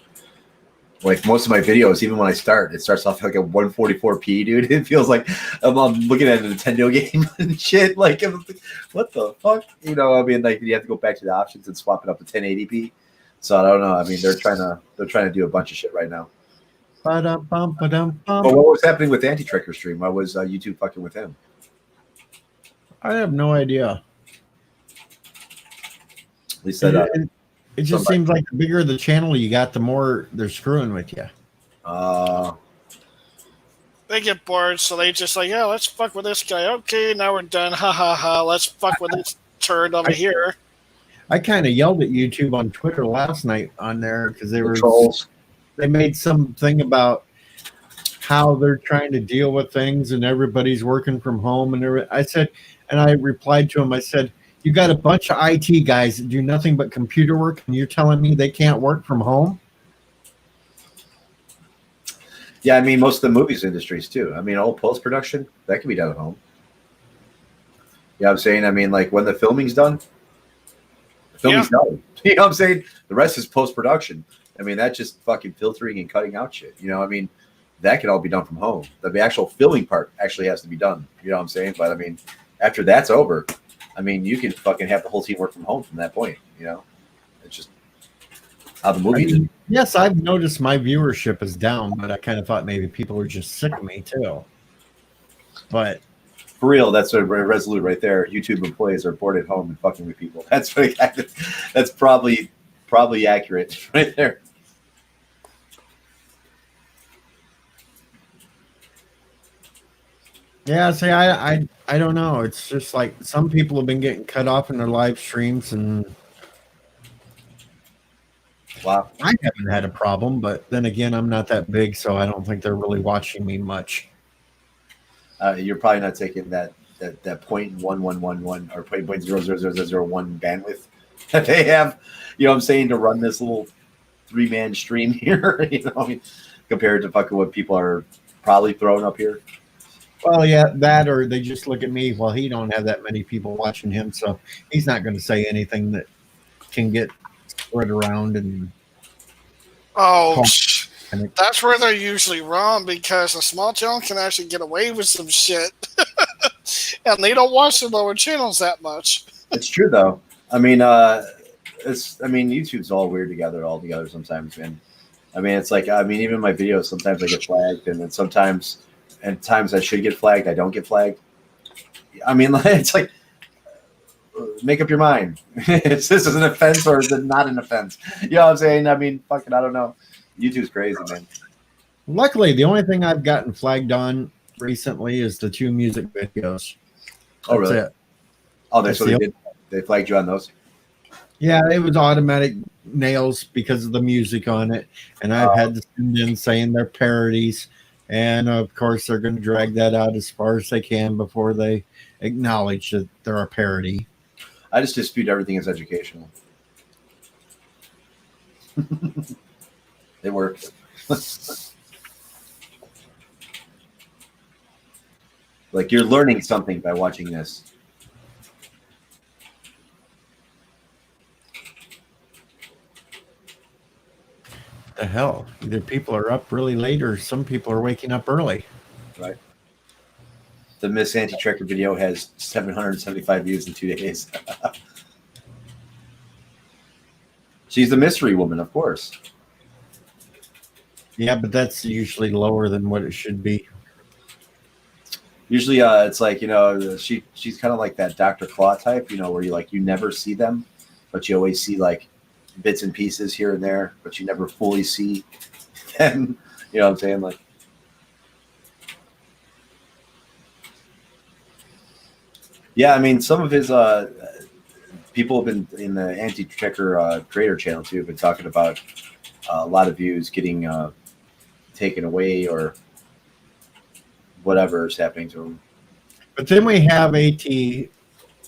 Like most of my videos, even when I start, it starts off like a 144p, dude. It feels like I'm looking at a Nintendo game and shit. Like, what the fuck? You know, I mean, like you have to go back to the options and swap it up to 1080p. So I don't know. I mean, they're trying to do a bunch of shit right now. Ba-dum-bum, ba-dum-bum. But what was happening with Anti-Tricker stream? Why was YouTube fucking with him? I have no idea. At least that. It just seems like the bigger the channel you got, the more they're screwing with you. They get bored, so they just like, yeah, let's fuck with this guy. Okay, now we're done. Ha ha ha. Let's fuck with this turd over here. I kind of yelled at YouTube on Twitter last night on there because they were trolls. They made something about how they're trying to deal with things and everybody's working from home and I said, and I replied to him. I said, you got a bunch of IT guys that do nothing but computer work, and you're telling me they can't work from home? Yeah, I mean, most of the movies industries too. I mean, all post-production, that can be done at home. You know what I'm saying? I mean, like when the filming's done, the filming's done. You know what I'm saying? The rest is post-production. I mean, that's just fucking filtering and cutting out shit. You know, I mean, that can all be done from home. The actual filming part actually has to be done. You know what I'm saying? But I mean, after that's over, I mean, you can fucking have the whole team work from home from that point. You know, it's just how the movie. I mean, yes, I've noticed my viewership is down, but I kind of thought maybe people were just sick of me too. But for real, that's a resolute right there. YouTube employees are bored at home and fucking with people. That's what that's probably accurate right there. yeah, see, I don't know. It's just like some people have been getting cut off in their live streams, and wow, I haven't had a problem. But then again, I'm not that big, so I don't think they're really watching me much. You're probably not taking that 0.1111 or 0.00001 bandwidth that they have. You know what I'm saying, to run this little 3-man stream here. You know, I mean, compared to fucking what people are probably throwing up here. Well, yeah, that or they just look at me. Well, he don't have that many people watching him, so he's not going to say anything that can get spread around. And that's where they're usually wrong, because a small channel can actually get away with some shit, and they don't watch the lower channels that much. It's true though. I mean, YouTube's all weird altogether sometimes, man. I mean, it's like, I mean, even my videos sometimes I get flagged, and then sometimes. And times I should get flagged, I don't get flagged. I mean, it's like, make up your mind. Is this an offense or is it not an offense? You know what I'm saying? I mean, fucking, I don't know. YouTube's crazy, man. Luckily, the only thing I've gotten flagged on recently is the 2 music videos. Oh, really? It. Oh, that's what they did. They flagged you on those? Yeah, it was automatic nails because of the music on it. And I've had to send in saying they're parodies. And of course, they're going to drag that out as far as they can before they acknowledge that they're a parody. I just dispute everything as educational. It works. Like you're learning something by watching this. The hell, either people are up really late or some people are waking up early. Right. The Miss Anti-Tracker video has 775 views in 2 days. She's the mystery woman, of course. Yeah, but that's usually lower than what it should be. Usually, it's like, you know, she's kind of like that Dr. Claw type, you know, where you never see them, but you always see like bits and pieces here and there, but you never fully see them. You know what I'm saying? Like, yeah, I mean, some of his people have been in the Anti-Tracker creator channel too, been talking about a lot of views getting taken away or whatever is happening to him. But then we have AT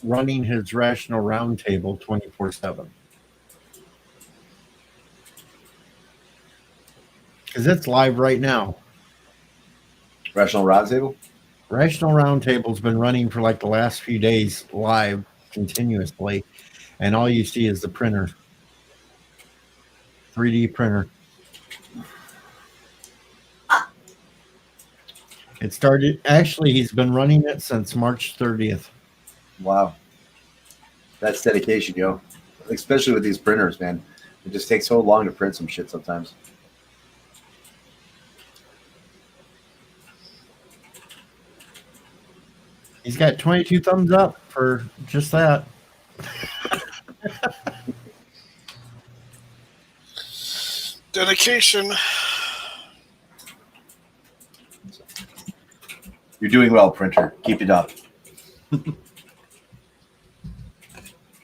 running his Rational Roundtable 24/7. Because it's live right now. Rational Roundtable? Rational Roundtable's been running for like the last few days live continuously. And all you see is the printer. 3D printer. It started, actually, he's been running it since March 30th. Wow. That's dedication, yo. Especially with these printers, man. It just takes so long to print some shit sometimes. He's got 22 thumbs up for just that. Dedication. You're doing well, printer. Keep it up.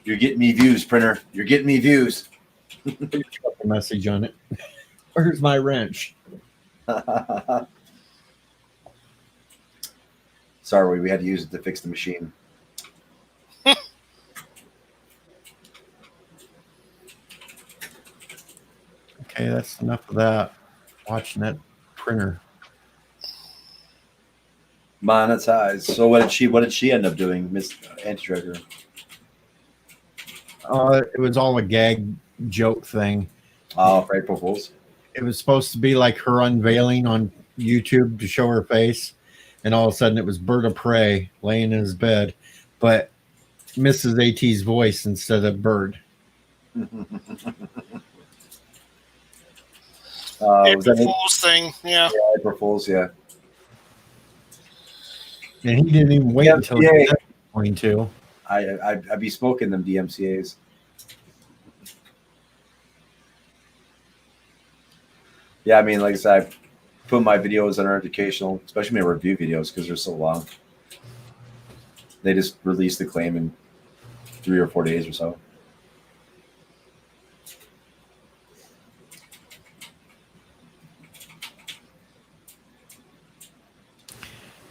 You're getting me views, printer. You're getting me views. A message on it. Where's my wrench? Sorry, we had to use it to fix the machine. Okay, that's enough of that. Watching that printer. Monetize. So what did she end up doing, Miss Anti-Treasure? It was all a gag joke thing. Oh, for April Fools. It was supposed to be like her unveiling on YouTube to show her face, and all of a sudden it was Bird of Prey laying in his bed, but Mrs. AT's voice instead of Bird. April Fool's thing, yeah. April Fools, yeah. And he didn't even wait until he was going to. I'd be smoking them DMCAs. Yeah, I mean, like I said, I put my videos that are educational, especially my review videos, because they're so long. They just release the claim in 3 or 4 days or so.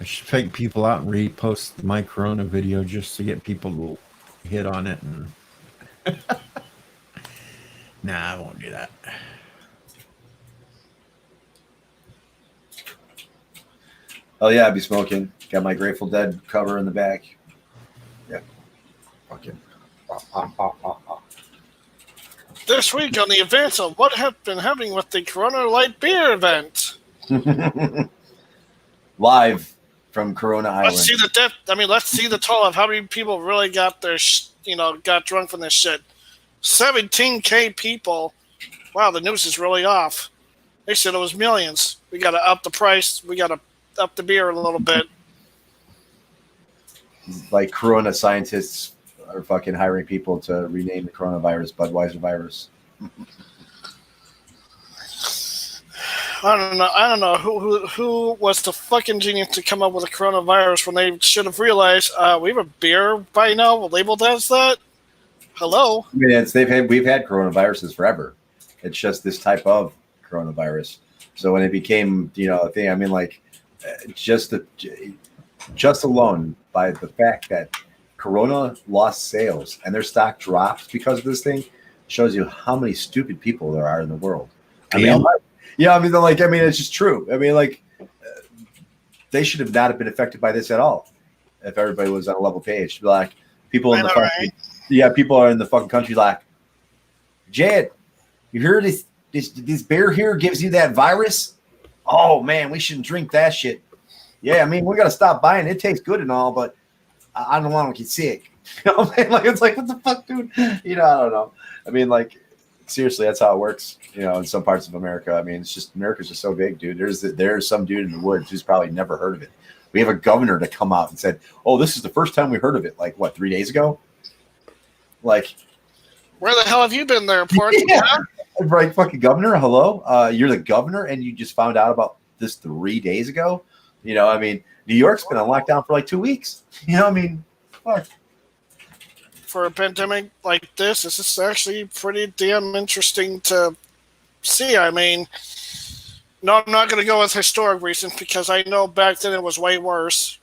I should fake people out and repost my Corona video just to get people to hit on it. And nah, I won't do that. Oh yeah, I'd be smoking. Got my Grateful Dead cover in the back. Yeah. Fucking. This week on the events of what has been happening with the Corona Light Beer event. Live from Corona Island. Let's see the depth. I mean, let's see the total of how many people really got their, got drunk from this shit. 17K people. Wow, the news is really off. They said it was millions. We got to up the price. We got to up the beer a little bit. Like Corona scientists are fucking hiring people to rename the coronavirus Budweiser virus. I don't know who was the fucking genius to come up with a coronavirus when they should have realized we have a beer by now labeled as that. Hello. I mean, we've had coronaviruses forever. It's just this type of coronavirus. So when it became a thing, I mean, like just alone by the fact that Corona lost sales and their stock dropped because of this thing shows you how many stupid people there are in the world. I mean, it's just true. I mean, like, they should have not have been affected by this at all if everybody was on a level page. Like, people in the fucking, people are in the fucking country like, Jed, you heard this beer here gives you that virus? Oh man, we shouldn't drink that shit. Yeah, I mean, we gotta stop buying it. It tastes good and all, but I don't want to get sick. You know what I mean? Like, it's like, what the fuck, dude? I don't know. I mean, like, seriously, that's how it works. In some parts of America. I mean, it's just America's just so big, dude. There's some dude in the woods who's probably never heard of it. We have a governor to come out and said, "Oh, this is the first time we heard of it." Like what, 3 days ago? Like, where the hell have you been there, Port? Yeah. Right, fucking governor. Hello, you're the governor, and you just found out about this 3 days ago. I mean, New York's been on lockdown for like 2 weeks. I mean, fuck. For a pandemic like this is actually pretty damn interesting to see. I mean, no, I'm not going to go with historic reasons because I know back then it was way worse.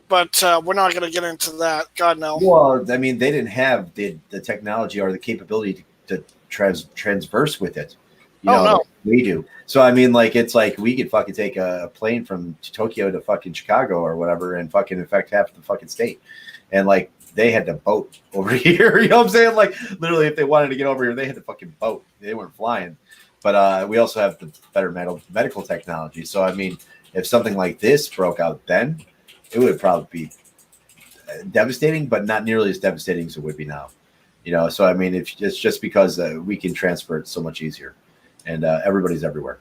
But we're not going to get into that. God, no. Well, I mean, they didn't have the technology or the capability to transverse with it. No. Like we do. So, I mean, like, it's like we could fucking take a plane from Tokyo to fucking Chicago or whatever and fucking infect half the fucking state. And, like, they had to boat over here. You know what I'm saying? Like, literally, if they wanted to get over here, they had to fucking boat. They weren't flying. But we also have the better medical technology. So, I mean, if something like this broke out then, it would probably be devastating, but not nearly as devastating as it would be now. So I mean, it's just because we can transfer it so much easier, and everybody's everywhere.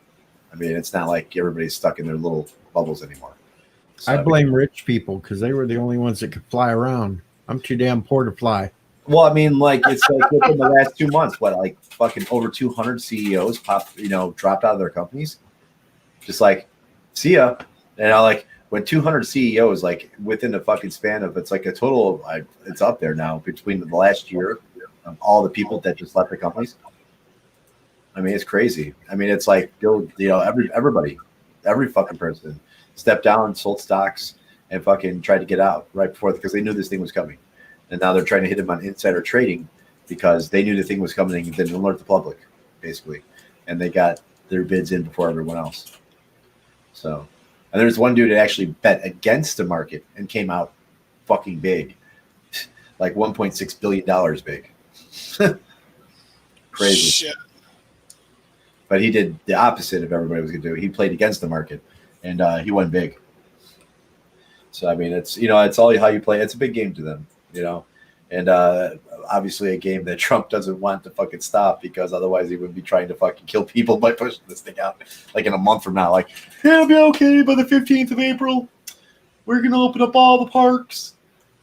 I mean, it's not like everybody's stuck in their little bubbles anymore. So, I blame rich people because they were the only ones that could fly around. I'm too damn poor to fly. Well, I mean, like it's like within the last 2 months, like fucking over 200 CEOs dropped out of their companies. Just like, see ya. And like when 200 CEOs, like within the fucking span of, it's like a total of, it's up there now between the last year of all the people that just left the companies. I mean, it's crazy. I mean, it's like, everybody, every fucking person stepped down, sold stocks, and fucking tried to get out right before, because they knew this thing was coming. And now they're trying to hit them on insider trading because they knew the thing was coming and didn't alert the public, basically. And they got their bids in before everyone else. So, and there's one dude that actually bet against the market and came out fucking big, like $1.6 billion big. Crazy. Shit. But he did the opposite of everybody was going to do. He played against the market, and he won big. So, I mean, it's all how you play. It's a big game to them, and obviously a game that Trump doesn't want to fucking stop, because otherwise he would be trying to fucking kill people by pushing this thing out like in a month from now. Like, yeah, it'll be okay by the 15th of April. We're going to open up all the parks.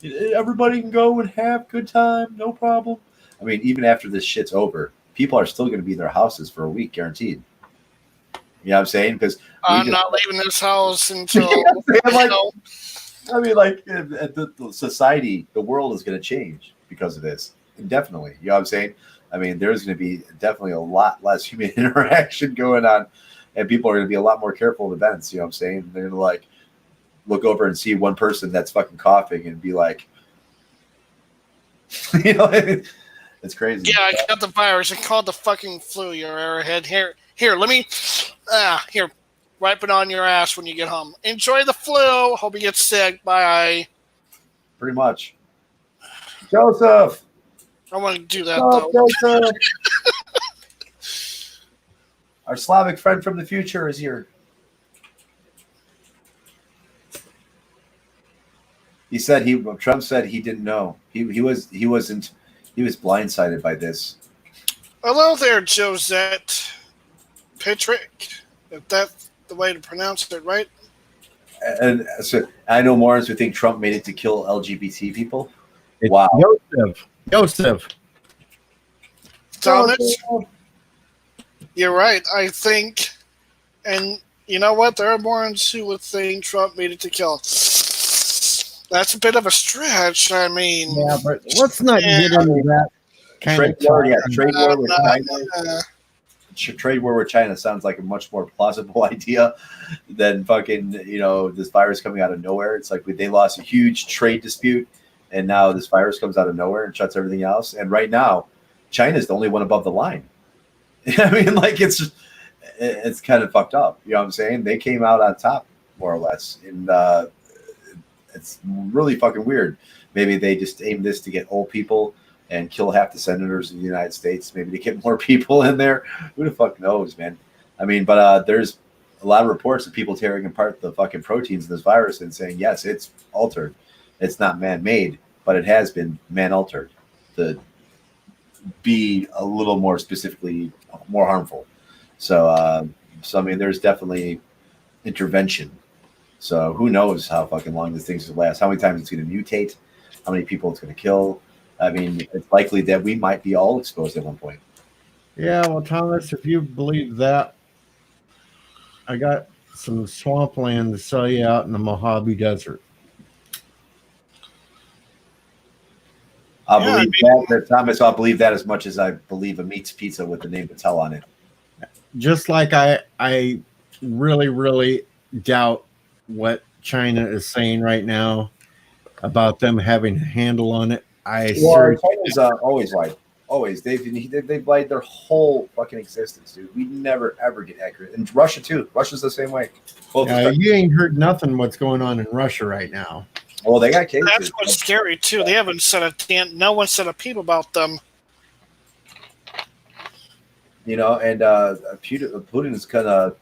Everybody can go and have a good time. No problem. I mean, even after this shit's over, people are still going to be in their houses for a week, guaranteed. You know what I'm saying? Because I'm not leaving this house until, I mean, like, the society, the world is going to change because of this, indefinitely. You know what I'm saying? I mean, there's going to be definitely a lot less human interaction going on, and people are going to be a lot more careful of events. You know what I'm saying? They're going to, like, look over and see one person that's fucking coughing and be like, it's crazy. Yeah, I got the virus. I called the fucking flu, you airhead. Here, let me, here, wipe it on your ass when you get home. Enjoy the flu. Hope you get sick. Bye. Pretty much. Joseph. I want to do that, though. Joseph. Our Slavic friend from the future is here. Trump said he didn't know. He was blindsided by this. Hello there, Josette Patrick. If that's the way to pronounce it, right? And so I know morons who think Trump made it to kill LGBT people. It's wow. Joseph. Thomas, you're right. I think, and you know what? There are morons who would think Trump made it to kill. That's a bit of a stretch. I mean, yeah, but let's not get into that kind trade of war. Yeah, trade war with China. Trade war with China sounds like a much more plausible idea than fucking this virus coming out of nowhere. It's like they lost a huge trade dispute, and now this virus comes out of nowhere and shuts everything else. And right now, China's the only one above the line. I mean, like it's kind of fucked up. You know what I'm saying? They came out on top more or less, and it's really fucking weird. Maybe they just aimed this to get old people and kill half the senators in the United States, maybe to get more people in there. Who the fuck knows, man? I mean, but there's a lot of reports of people tearing apart the fucking proteins of this virus and saying, yes, it's altered. It's not man-made, but it has been man-altered to be a little more specifically more harmful. So I mean, there's definitely intervention. So who knows how fucking long this thing's going to last, how many times it's going to mutate, how many people it's going to kill. I mean, it's likely that we might be all exposed at one point. Yeah, well, Thomas, if you believe that, I got some swampland to sell you out in the Mojave Desert. I'll believe that, Thomas. I'll believe that as much as I believe a Meats Pizza with the name Patel on it. Just like I really, really doubt what China is saying right now about them having a handle on it. China's always lied. Always. They've lied their whole fucking existence, dude. We never, ever get accurate. And Russia, too. Russia's the same way. You ain't heard nothing what's going on in Russia right now. Well, they got cases. That's what's scary, too. They haven't no one said a peep about them. And Putin is kind of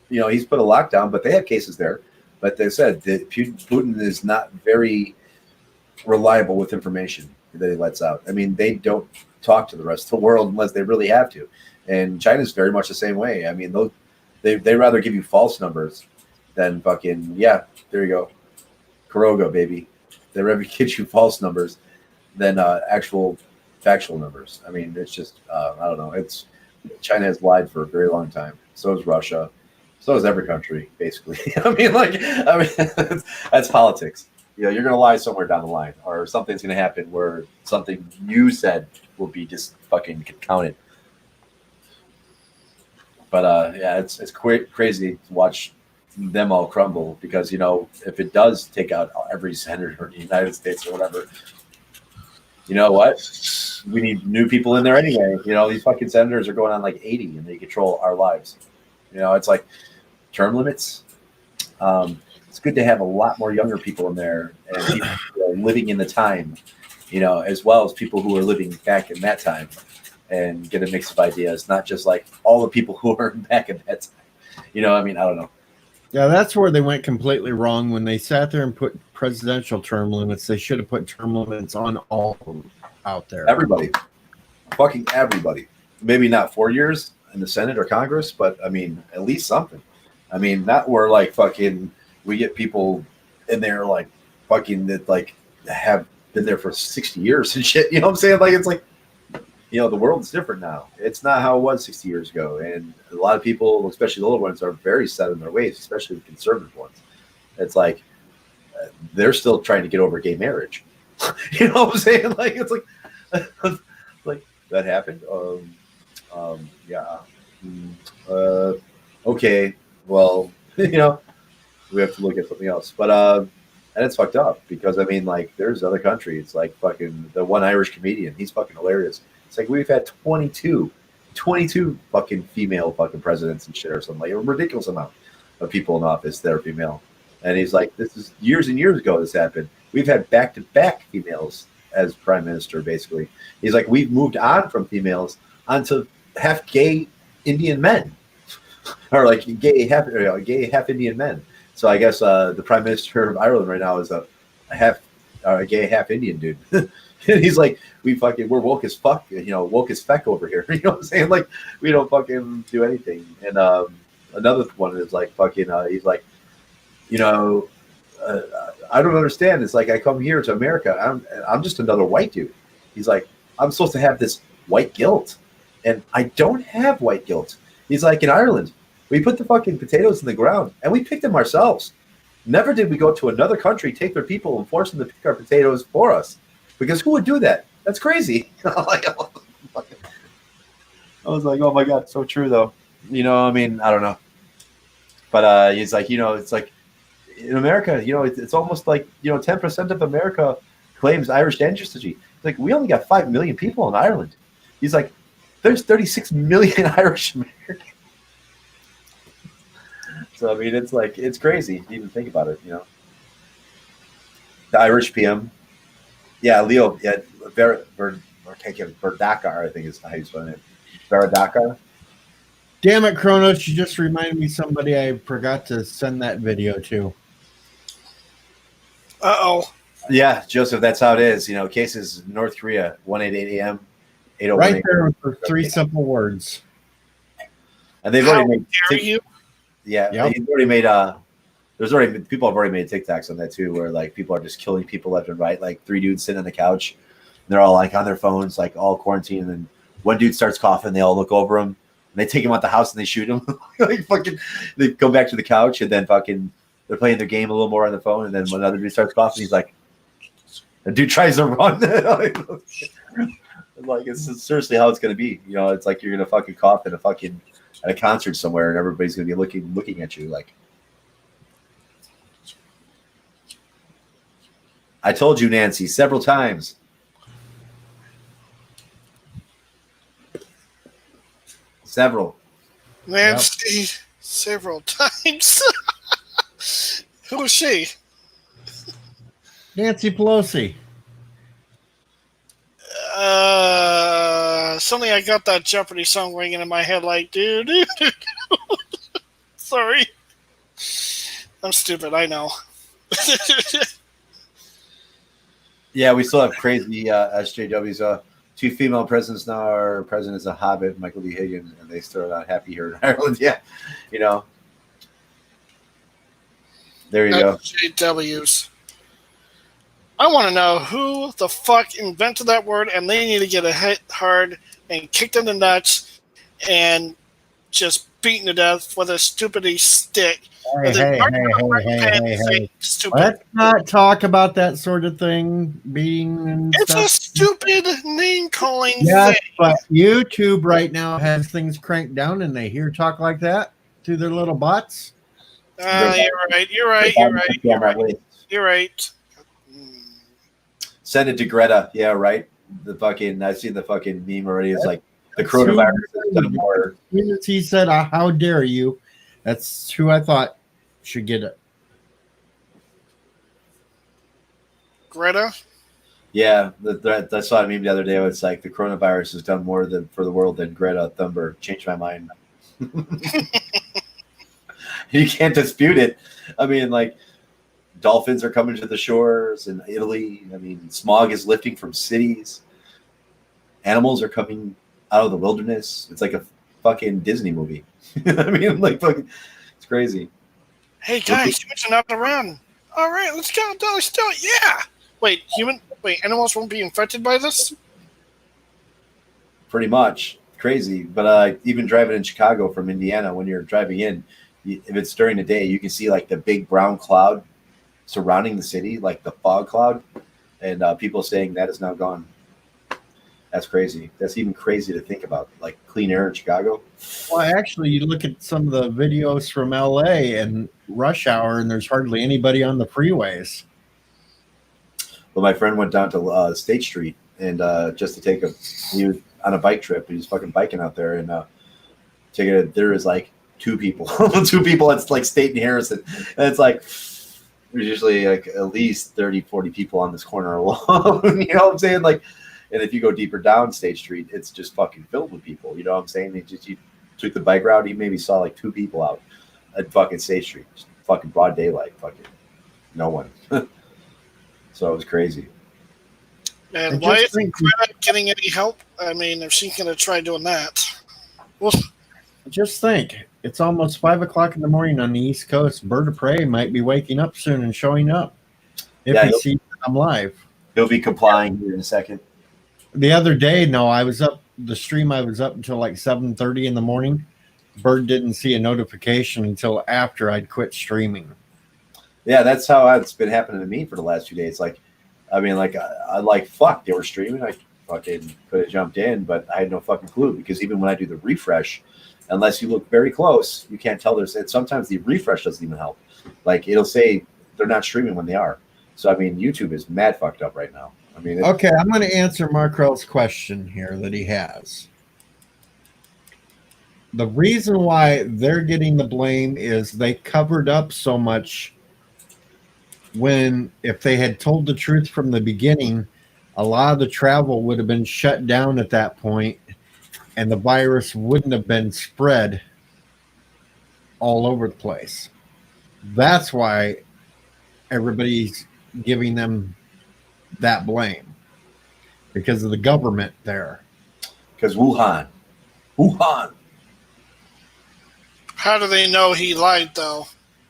he's put a lockdown, but they have cases there. But they said that Putin is not very reliable with information that he lets out. I mean, they don't talk to the rest of the world unless they really have to. And China's very much the same way. I mean, they rather give you false numbers than fucking, yeah, there you go. Kuroga, baby. They rather give you false numbers than actual factual numbers. I mean, it's just, I don't know. China has lied for a very long time. So has Russia. So is every country, basically. I mean, that's politics. You're going to lie somewhere down the line, or something's going to happen where something you said will be just fucking counted. But yeah, it's crazy to watch them all crumble because if it does take out every senator in the United States or whatever, you know what? We need new people in there anyway. These fucking senators are going on like 80 and they control our lives. It's like term limits. It's good to have a lot more younger people in there and people who are living in the time, as well as people who are living back in that time and get a mix of ideas, not just like all the people who are back in that time. I mean, I don't know. Yeah, that's where they went completely wrong when they sat there and put presidential term limits. They should have put term limits on all of them out there. Everybody. Fucking everybody. Maybe not 4 years in the Senate or Congress, but I mean, at least something. I mean, not where like fucking we get people in there like fucking that like have been there for 60 years and shit. You know what I'm saying? Like, it's like, the world's different now. It's not how it was 60 years ago. And a lot of people, especially the little ones, are very set in their ways, especially the conservative ones. It's like they're still trying to get over gay marriage. You know what I'm saying? Like, it's like that happened. Yeah. Okay. Well, we have to look at something else. But and it's fucked up because I mean, like, there's other countries like fucking the one Irish comedian. He's fucking hilarious. It's like we've had 22 fucking female fucking presidents and shit or something, like a ridiculous amount of people in office that are female. And he's like, this is years and years ago this happened. We've had back-to-back females as prime minister, basically. He's like, we've moved on from females onto half gay Indian men. Or like gay half Indian men. So I guess the prime minister of Ireland right now is a gay half Indian dude. And he's like, we're woke as fuck, woke as feck over here. You know what I'm saying? Like, we don't fucking do anything. And another one is like fucking, he's like, I don't understand. It's like I come here to America. I'm just another white dude. He's like, I'm supposed to have this white guilt, and I don't have white guilt. He's like, in Ireland, we put the fucking potatoes in the ground and we picked them ourselves. Never did we go to another country, take their people, and force them to pick our potatoes for us. Because who would do that? That's crazy. I was like, oh my God, so true though. I mean, I don't know. But he's like, it's like in America, it's almost like, 10% of America claims Irish ancestry. It's like, we only got 5 million people in Ireland. He's like, there's 36 million Irish Americans. So, I mean, it's like, it's crazy to even think about it, The Irish PM. Yeah, Leo. Yeah, Berdakar, I think is how you spell it. Berdakar. Damn it, Kronos! You just reminded me somebody I forgot to send that video to. Uh-oh. Yeah, Joseph, that's how it is. Cases in North Korea, 188 a.m. 8:01 right there for 3 simple words. And they've already made. Dare you? Yeah, Yep. he's already made. People have already made TikToks on that too, where like people are just killing people left and right. Like 3 dudes sitting on the couch, and they're all like on their phones, like all quarantined. And one dude starts coughing, they all look over him, and they take him out the house and they shoot him. Like fucking, they go back to the couch and then fucking they're playing their game a little more on the phone. And then when another dude starts coughing, he's like, the dude tries to run. Like it's seriously how it's gonna be. It's like you're gonna fucking cough at a concert somewhere, and everybody's gonna be looking at you like. I told you, Nancy, several times. Several. Nancy, several times. Who is she? Nancy Pelosi. Suddenly I got that Jeopardy song ringing in my head like, dude. Sorry. I'm stupid, I know. Yeah, we still have crazy SJWs. Two female presidents now. Our president is a hobbit, Michael D. Higgins, and they still are not happy here in Ireland. Yeah, you know. There you go. SJWs. I want to know who the fuck invented that word, and they need to get a hit hard and kicked in the nuts and just beaten to death with a stupidity stick. Hey, Stupid. let's not talk about that sort of thing. Beating and It's stuff. a stupid name calling Yes, thing. but YouTube right now has things cranked down, and they hear talk like that to their little bots. You're right. You're right. Send it to Greta. Yeah, right. I've seen the fucking meme already. It's like the coronavirus is done more. As soon as he said, "How dare you?" That's who I thought should get it. Greta? Yeah, I saw a meme the other day. It's like the coronavirus has done more for the world than Greta Thunberg. Changed my mind. You can't dispute it. I mean, like, dolphins are coming to the shores in Italy. I mean, smog is lifting from cities. Animals are coming out of the wilderness. It's like a fucking Disney movie. I mean, like, fucking, it's crazy. Hey guys, humans are not around. All right, let's go. Let's do it. Yeah. Wait, animals won't be infected by this? Pretty much. Crazy. But even driving in Chicago from Indiana, when you're driving in, if it's during the day, you can see like the big brown cloud surrounding the city, like the fog cloud, and people saying that is now gone. That's crazy. That's even crazy to think about, like clean air in Chicago. Well, actually, you look at some of the videos from LA and rush hour, and there's hardly anybody on the freeways. Well, my friend went down to State Street and just to he was on a bike trip. He was fucking biking out there, and there is like two people. It's like State and Harrison, and it's like there's usually like at least 30, 40 people on this corner alone. You know what I'm saying? Like, and if you go deeper down State Street, it's just fucking filled with people. You know what I'm saying? You took the bike route, you maybe saw like two people out at fucking State Street, just fucking broad daylight, fucking no one. So it was crazy. And why isn't Greta getting any help? I mean, if she's going to try doing that. Well, just think, it's almost 5 o'clock in the morning on the East Coast. Bird of Prey might be waking up soon and showing up if he sees I'm live. He'll be complying here in a second. The other day, no, I was up until like 7:30 in the morning. Bird didn't see a notification until after I'd quit streaming. Yeah, that's how it's been happening to me for the last 2 days. Like, I mean, like, I like, fuck, they were streaming. I fucking could have jumped in, but I had no fucking clue because even when I do the refresh, unless you look very close, you can't tell. Sometimes the refresh doesn't even help. Like, it'll say they're not streaming when they are. So, I mean, YouTube is mad fucked up right now. I mean, okay, I'm going to answer Markrell's question here that he has. The reason why they're getting the blame is they covered up so much when, if they had told the truth from the beginning, a lot of the travel would have been shut down at that point, and the virus wouldn't have been spread all over the place. That's why everybody's giving them that blame, because of the government there. Because Wuhan. How do they know he lied, though?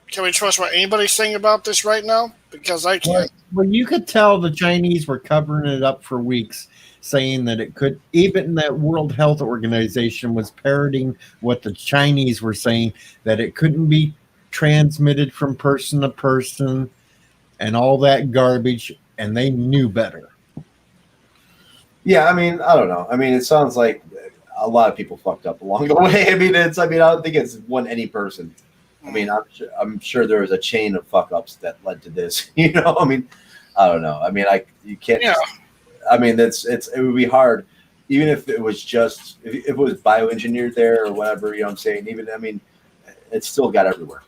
Can we trust what anybody's saying about this right now? Because I can't. Well, you could tell the Chinese were covering it up for weeks, saying that it could, even that World Health Organization was parroting what the Chinese were saying, that it couldn't be transmitted from person to person and all that garbage, and they knew better. Yeah, I mean, I don't know. I mean, it sounds like a lot of people fucked up along the way. I don't think it's any person. I mean, I'm sure there was a chain of fuck ups that led to this. You know, I mean, I don't know. I mean, you can't. Yeah. I mean, it would be hard, even if it was just if it was bioengineered there or whatever. You know what I'm saying? Even, I mean, it's still got everywhere.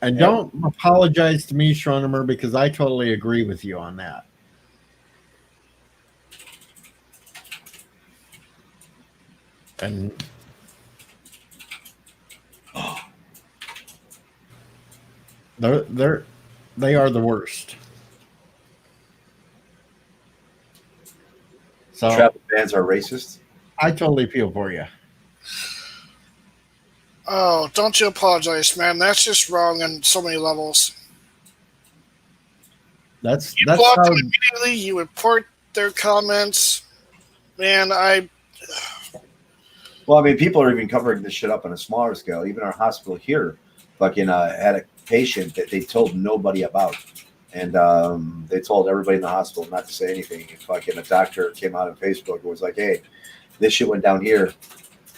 And don't apologize to me, Schronemer, because I totally agree with you on that. And They are the worst. So Travel bans are racist. I totally feel for you. Oh, don't you apologize, man. That's just wrong on so many levels. That's You block how, them immediately. You report their comments. Man, Well, I mean, people are even covering this shit up on a smaller scale. Even our hospital here, fucking had a patient that they told nobody about, and they told everybody in the hospital not to say anything. And fucking a doctor came out on Facebook and was like, "Hey, this shit went down here.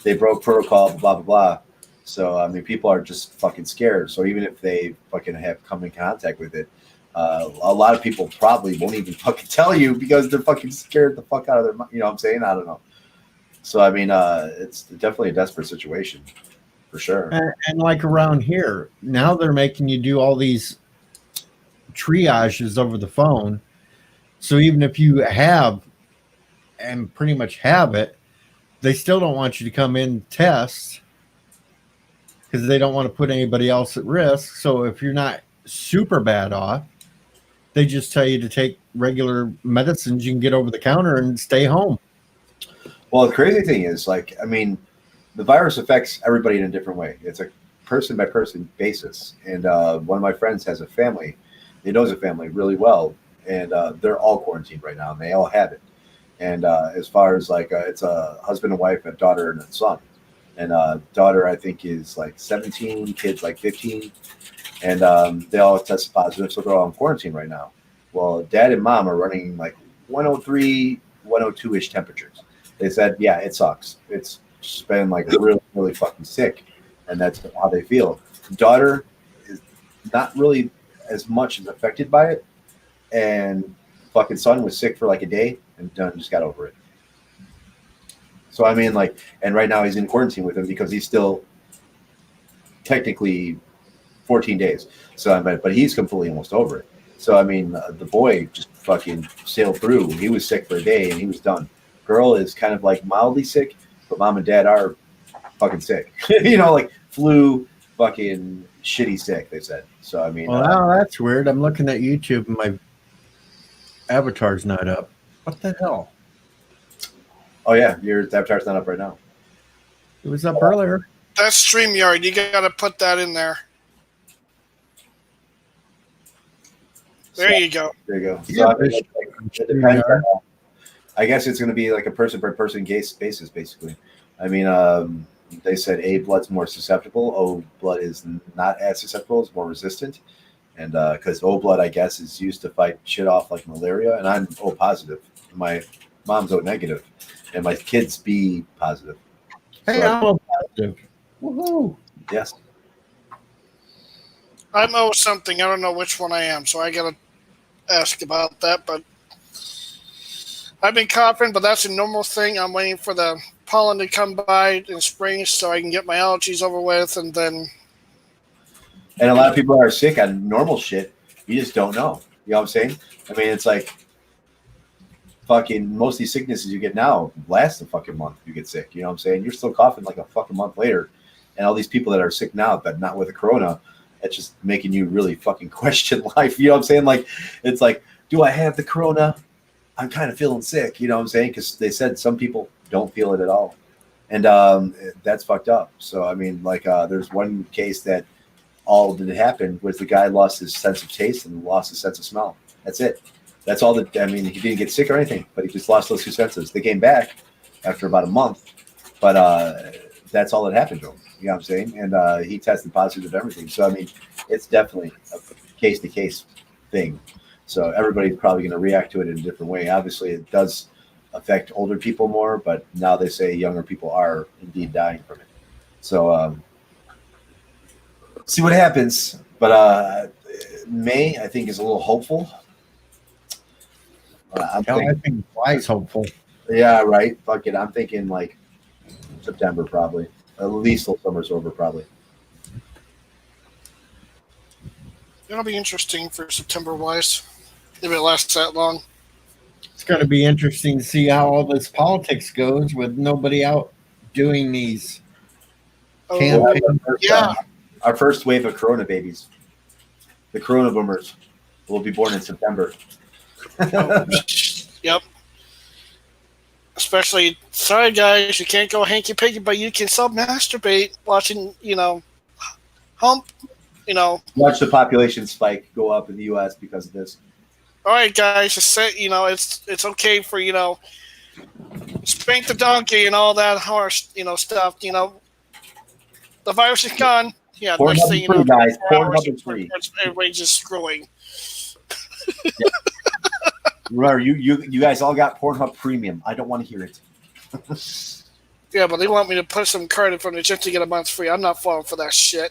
They broke protocol, blah blah blah." So I mean, people are just fucking scared. So even if they fucking have come in contact with it, a lot of people probably won't even fucking tell you because they're fucking scared the fuck out of their. You know what I'm saying? I don't know. So I mean, it's definitely a desperate situation, for sure. and like around here now, they're making you do all these triages over the phone. So even if you have and pretty much have it, they still don't want you to come in and test because they don't want to put anybody else at risk. So if you're not super bad off, they just tell you to take regular medicines you can get over the counter and stay home. Well, the crazy thing is, like, I mean, the virus affects everybody in a different way. It's a person by person basis. And one of my friends has a family. He knows a family really well, and they're all quarantined right now, and they all have it. And as far as like, it's a husband and wife, a daughter and a son. And daughter, I think, is like 17, kids like 15, and they all tested positive, so they're all in quarantine right now. Well, dad and mom are running like 103, 102-ish temperatures. They said, yeah, it sucks. It's just been like really, really fucking sick, and that's how they feel. Daughter is not really as much as affected by it, and fucking son was sick for like a day and just got over it. So I mean, like, and right now he's in quarantine with him because he's still technically 14 days. So but he's completely almost over it. So I mean, the boy just fucking sailed through. He was sick for a day and he was done. Girl is kind of like mildly sick, but mom and dad are fucking sick. You know, like flu, fucking shitty sick, they said. So I mean, well, that's weird. I'm looking at YouTube and my avatar's not up. What the hell? Oh yeah, your avatar's not up right now. It was up earlier. that's StreamYard. You got to put that in there. There you go. There you go. Yeah, So, I mean, it depends on, I guess it's going to be like a person per person basis, basically. I mean, they said A blood's more susceptible. O blood is not as susceptible; it's more resistant. And because O blood, I guess, is used to fight shit off like malaria, and I'm O positive. My mom's O negative, and my kid's B positive. Hey, So, I'm O positive. Woohoo! yes. I'm O something. I don't know which one I am, so I got to ask about that. But I've been coughing, but that's a normal thing. I'm waiting for the pollen to come by in spring so I can get my allergies over with, and then. And a lot of people are sick on normal shit. You just don't know. You know what I'm saying? I mean, it's like fucking most of these sicknesses you get now last a fucking month. You get sick. You know what I'm saying? You're still coughing like a fucking month later. And all these people that are sick now, but not with the corona, it's just making you really fucking question life. You know what I'm saying? Like, it's like, do I have the corona? I'm kind of feeling sick. You know what I'm saying? Because they said some people don't feel it at all. And that's fucked up. So, I mean, like, there's one case that all that happened was the guy lost his sense of taste and lost his sense of smell. That's it. That's all that, I mean, he didn't get sick or anything, but he just lost those two senses. They came back after about a month, but that's all that happened to him. You know what I'm saying? And he tested positive and everything. So, I mean, it's definitely a case-to-case thing. So everybody's probably going to react to it in a different way. Obviously, it does affect older people more, but now they say younger people are indeed dying from it. So, see what happens. But May, I think, is a little hopeful. I think July's hopeful. Yeah, right. Fuck it. I'm thinking like September, probably. At least till summer's over, probably. It'll be interesting for September-wise, if it lasts that long. It's going to be interesting to see how all this politics goes with nobody out doing these campaigns. Yeah. Our first wave of corona babies. The Corona boomers will be born in September. Yep. Especially, sorry guys, you can't go hanky panky, but you can still masturbate watching, hump, Watch the population spike go up in the U.S. because of this. All right, guys, just say, it's okay for, spank the donkey and all that harsh, stuff. The virus is gone. Yeah, Pornhub next thing you know, free, guys. 24 Pornhub hours, is free. everybody's just screwing. Remember, you guys all got Pornhub Premium. I don't want to hear it. Yeah, but they want me to put some card in front of just to get a month free. I'm not falling for that shit.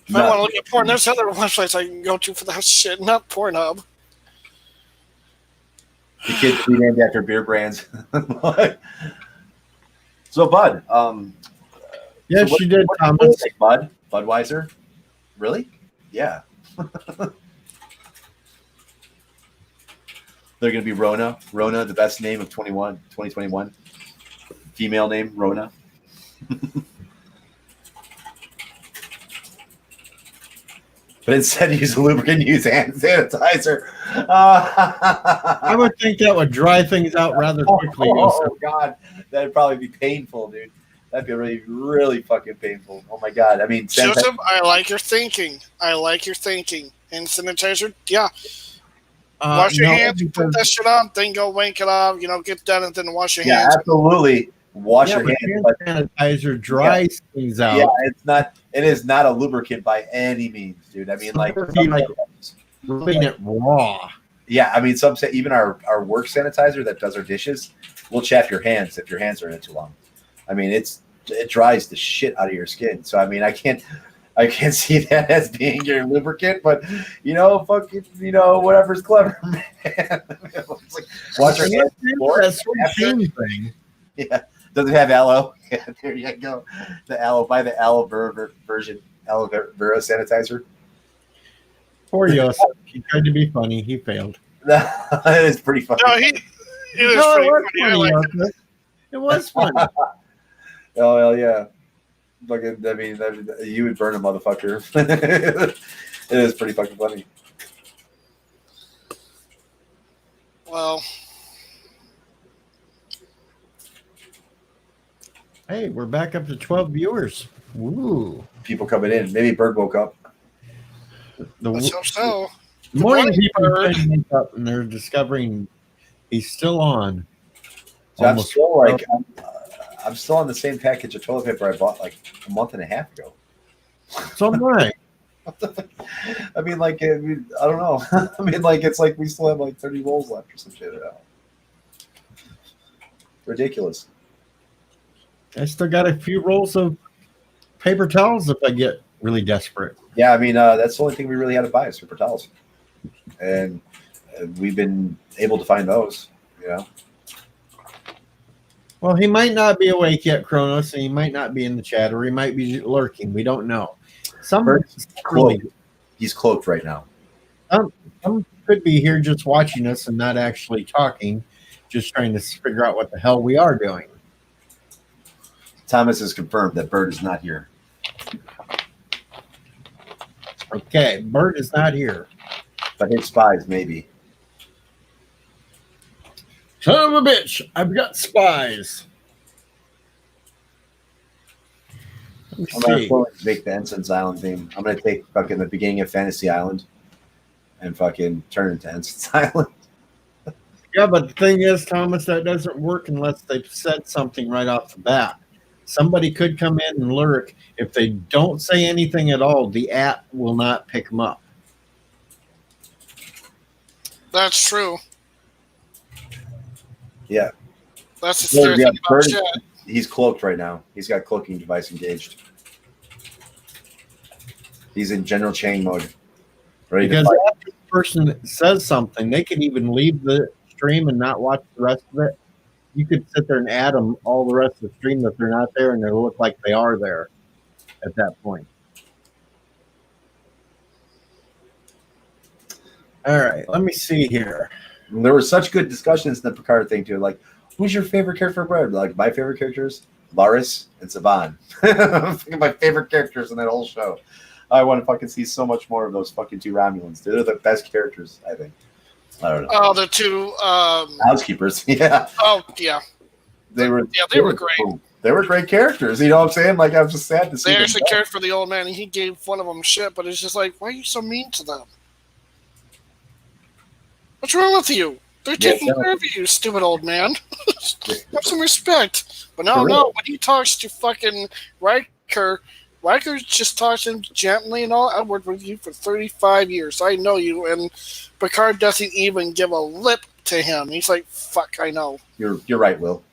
If I want to look at porn, there's other websites I can go to for that shit, not Pornhub. The kids be named after beer brands. So, Bud. Yes, what, you did, what Thomas. do you think, Bud? Budweiser? Really? Yeah. They're going to be Rona. Rona, the best name of 2021. Female name, Rona. But instead, use a lubricant, use hand sanitizer. I would think that would dry things out rather quickly. Oh, God. That'd probably be painful, dude. That'd be really, really fucking painful. Oh, my God. I mean, Joseph, I like your thinking. And sanitizer, yeah. Wash your hands, put that shit on, then go wank it off, get done and then wash your hands. Yeah, absolutely. Wash your hands. But sanitizer dries things out. Yeah, it is not a lubricant by any means, dude. I mean, rubbing it raw. Yeah, I mean, some say even our work sanitizer that does our dishes will chafe your hands if your hands are in it too long. I mean, it dries the shit out of your skin. So I mean, I can't see that as being your lubricant, but whatever's clever, man. It's like, wash your hands before, after. Thing. Yeah, does it have aloe? Yeah, there you go. The aloe, buy the aloe vera version, aloe vera sanitizer. Poor Yosef. He tried to be funny. He failed. It is pretty funny. No, it was pretty funny. It was funny. Oh, hell yeah. Fucking, I mean, you would burn a motherfucker. It is pretty fucking funny. Well. Hey, we're back up to 12 viewers. Woo. People coming in. Maybe Bird woke up. Let's hope so. Morning people are wake up and they're discovering he's still on. So I'm still on the same package of toilet paper I bought like a month and a half ago. So am I. I mean, I don't know. I mean, it's like we still have like 30 rolls left or some shit. Ridiculous. I still got a few rolls of paper towels if I get really desperate. Yeah, I mean, that's the only thing we really had to buy is paper towels. And we've been able to find those, Well, he might not be awake yet, Kronos, and he might not be in the chat, or he might be lurking. We don't know. He's cloaked right now. Some could be here just watching us and not actually talking, just trying to figure out what the hell we are doing. Thomas has confirmed that Bird is not here. Okay, Bird is not here. But his spies, maybe. Son of a bitch, I've got spies. I'm going to make the Ensign's Island theme. I'm going to take fucking the beginning of Fantasy Island and fucking turn it into Ensign's Island. Yeah, but the thing is, Thomas, that doesn't work unless they've said something right off the bat. Somebody could come in and lurk. If they don't say anything at all, the app will not pick them up. That's true. Yeah. That's the scary thing about chat. He's cloaked right now. He's got cloaking device engaged. He's in general chain mode. Because after the person says something, they can even leave the stream and not watch the rest of it. You could sit there and add them all the rest of the stream that they're not there, and it'll look like they are there at that point. All right, let me see here. There were such good discussions in the Picard thing too. Like, who's your favorite character for Bird? Like, my favorite characters Laris and Saban. My favorite characters in that whole show. I want to fucking see so much more of those fucking two Romulans. They're the best characters, I think. I don't know. Oh, the two Housekeepers. Yeah. Oh, yeah. They were great. Cool. They were great characters. You know what I'm saying? Like, I was just sad to see They them actually die. cared for the old man, and he gave one of them shit, but it's just like, why are you so mean to them? What's wrong with you? They're taking care of you, stupid old man. Have some respect. But no, when he talks to fucking Riker just talks to him gently and all. I worked with you for 35 years. I know you. And Picard doesn't even give a lip to him. He's like, fuck, I know. You're right, Will.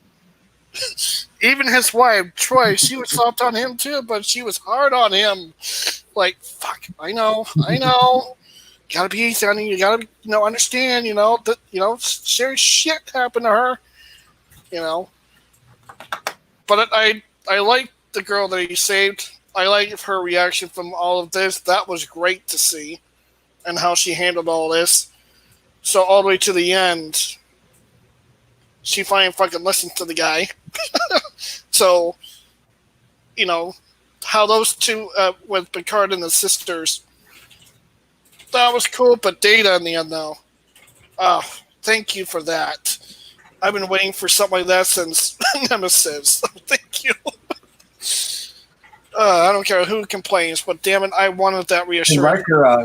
Even his wife, Troy, she was soft on him too, but she was hard on him. Like, fuck, I know. Gotta be easy on you. You gotta, understand, that, serious shit happened to her, But I like the girl that he saved. I like her reaction from all of this. That was great to see, and how she handled all this. So all the way to the end, she finally fucking listened to the guy. So, how those two with Picard and the sisters. That was cool, but Data in the end, though. Thank you for that. I've been waiting for something like that since Nemesis. Thank you. I don't care who complains, but damn it, I wanted that reassurance.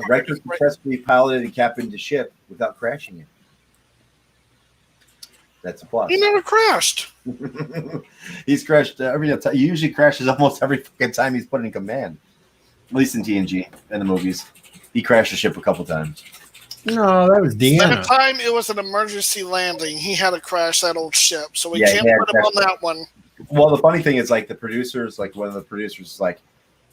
Riker successfully piloted and captained the ship without crashing it. That's a plus. He never crashed. He's crashed every time. He usually crashes almost every fucking time he's put in command. At least in TNG and the movies. He crashed the ship a couple times. No, that was Deanna. That time it was an emergency landing. He had to crash that old ship, so we can't put him on that one. Well, the funny thing is, like, one of the producers is like,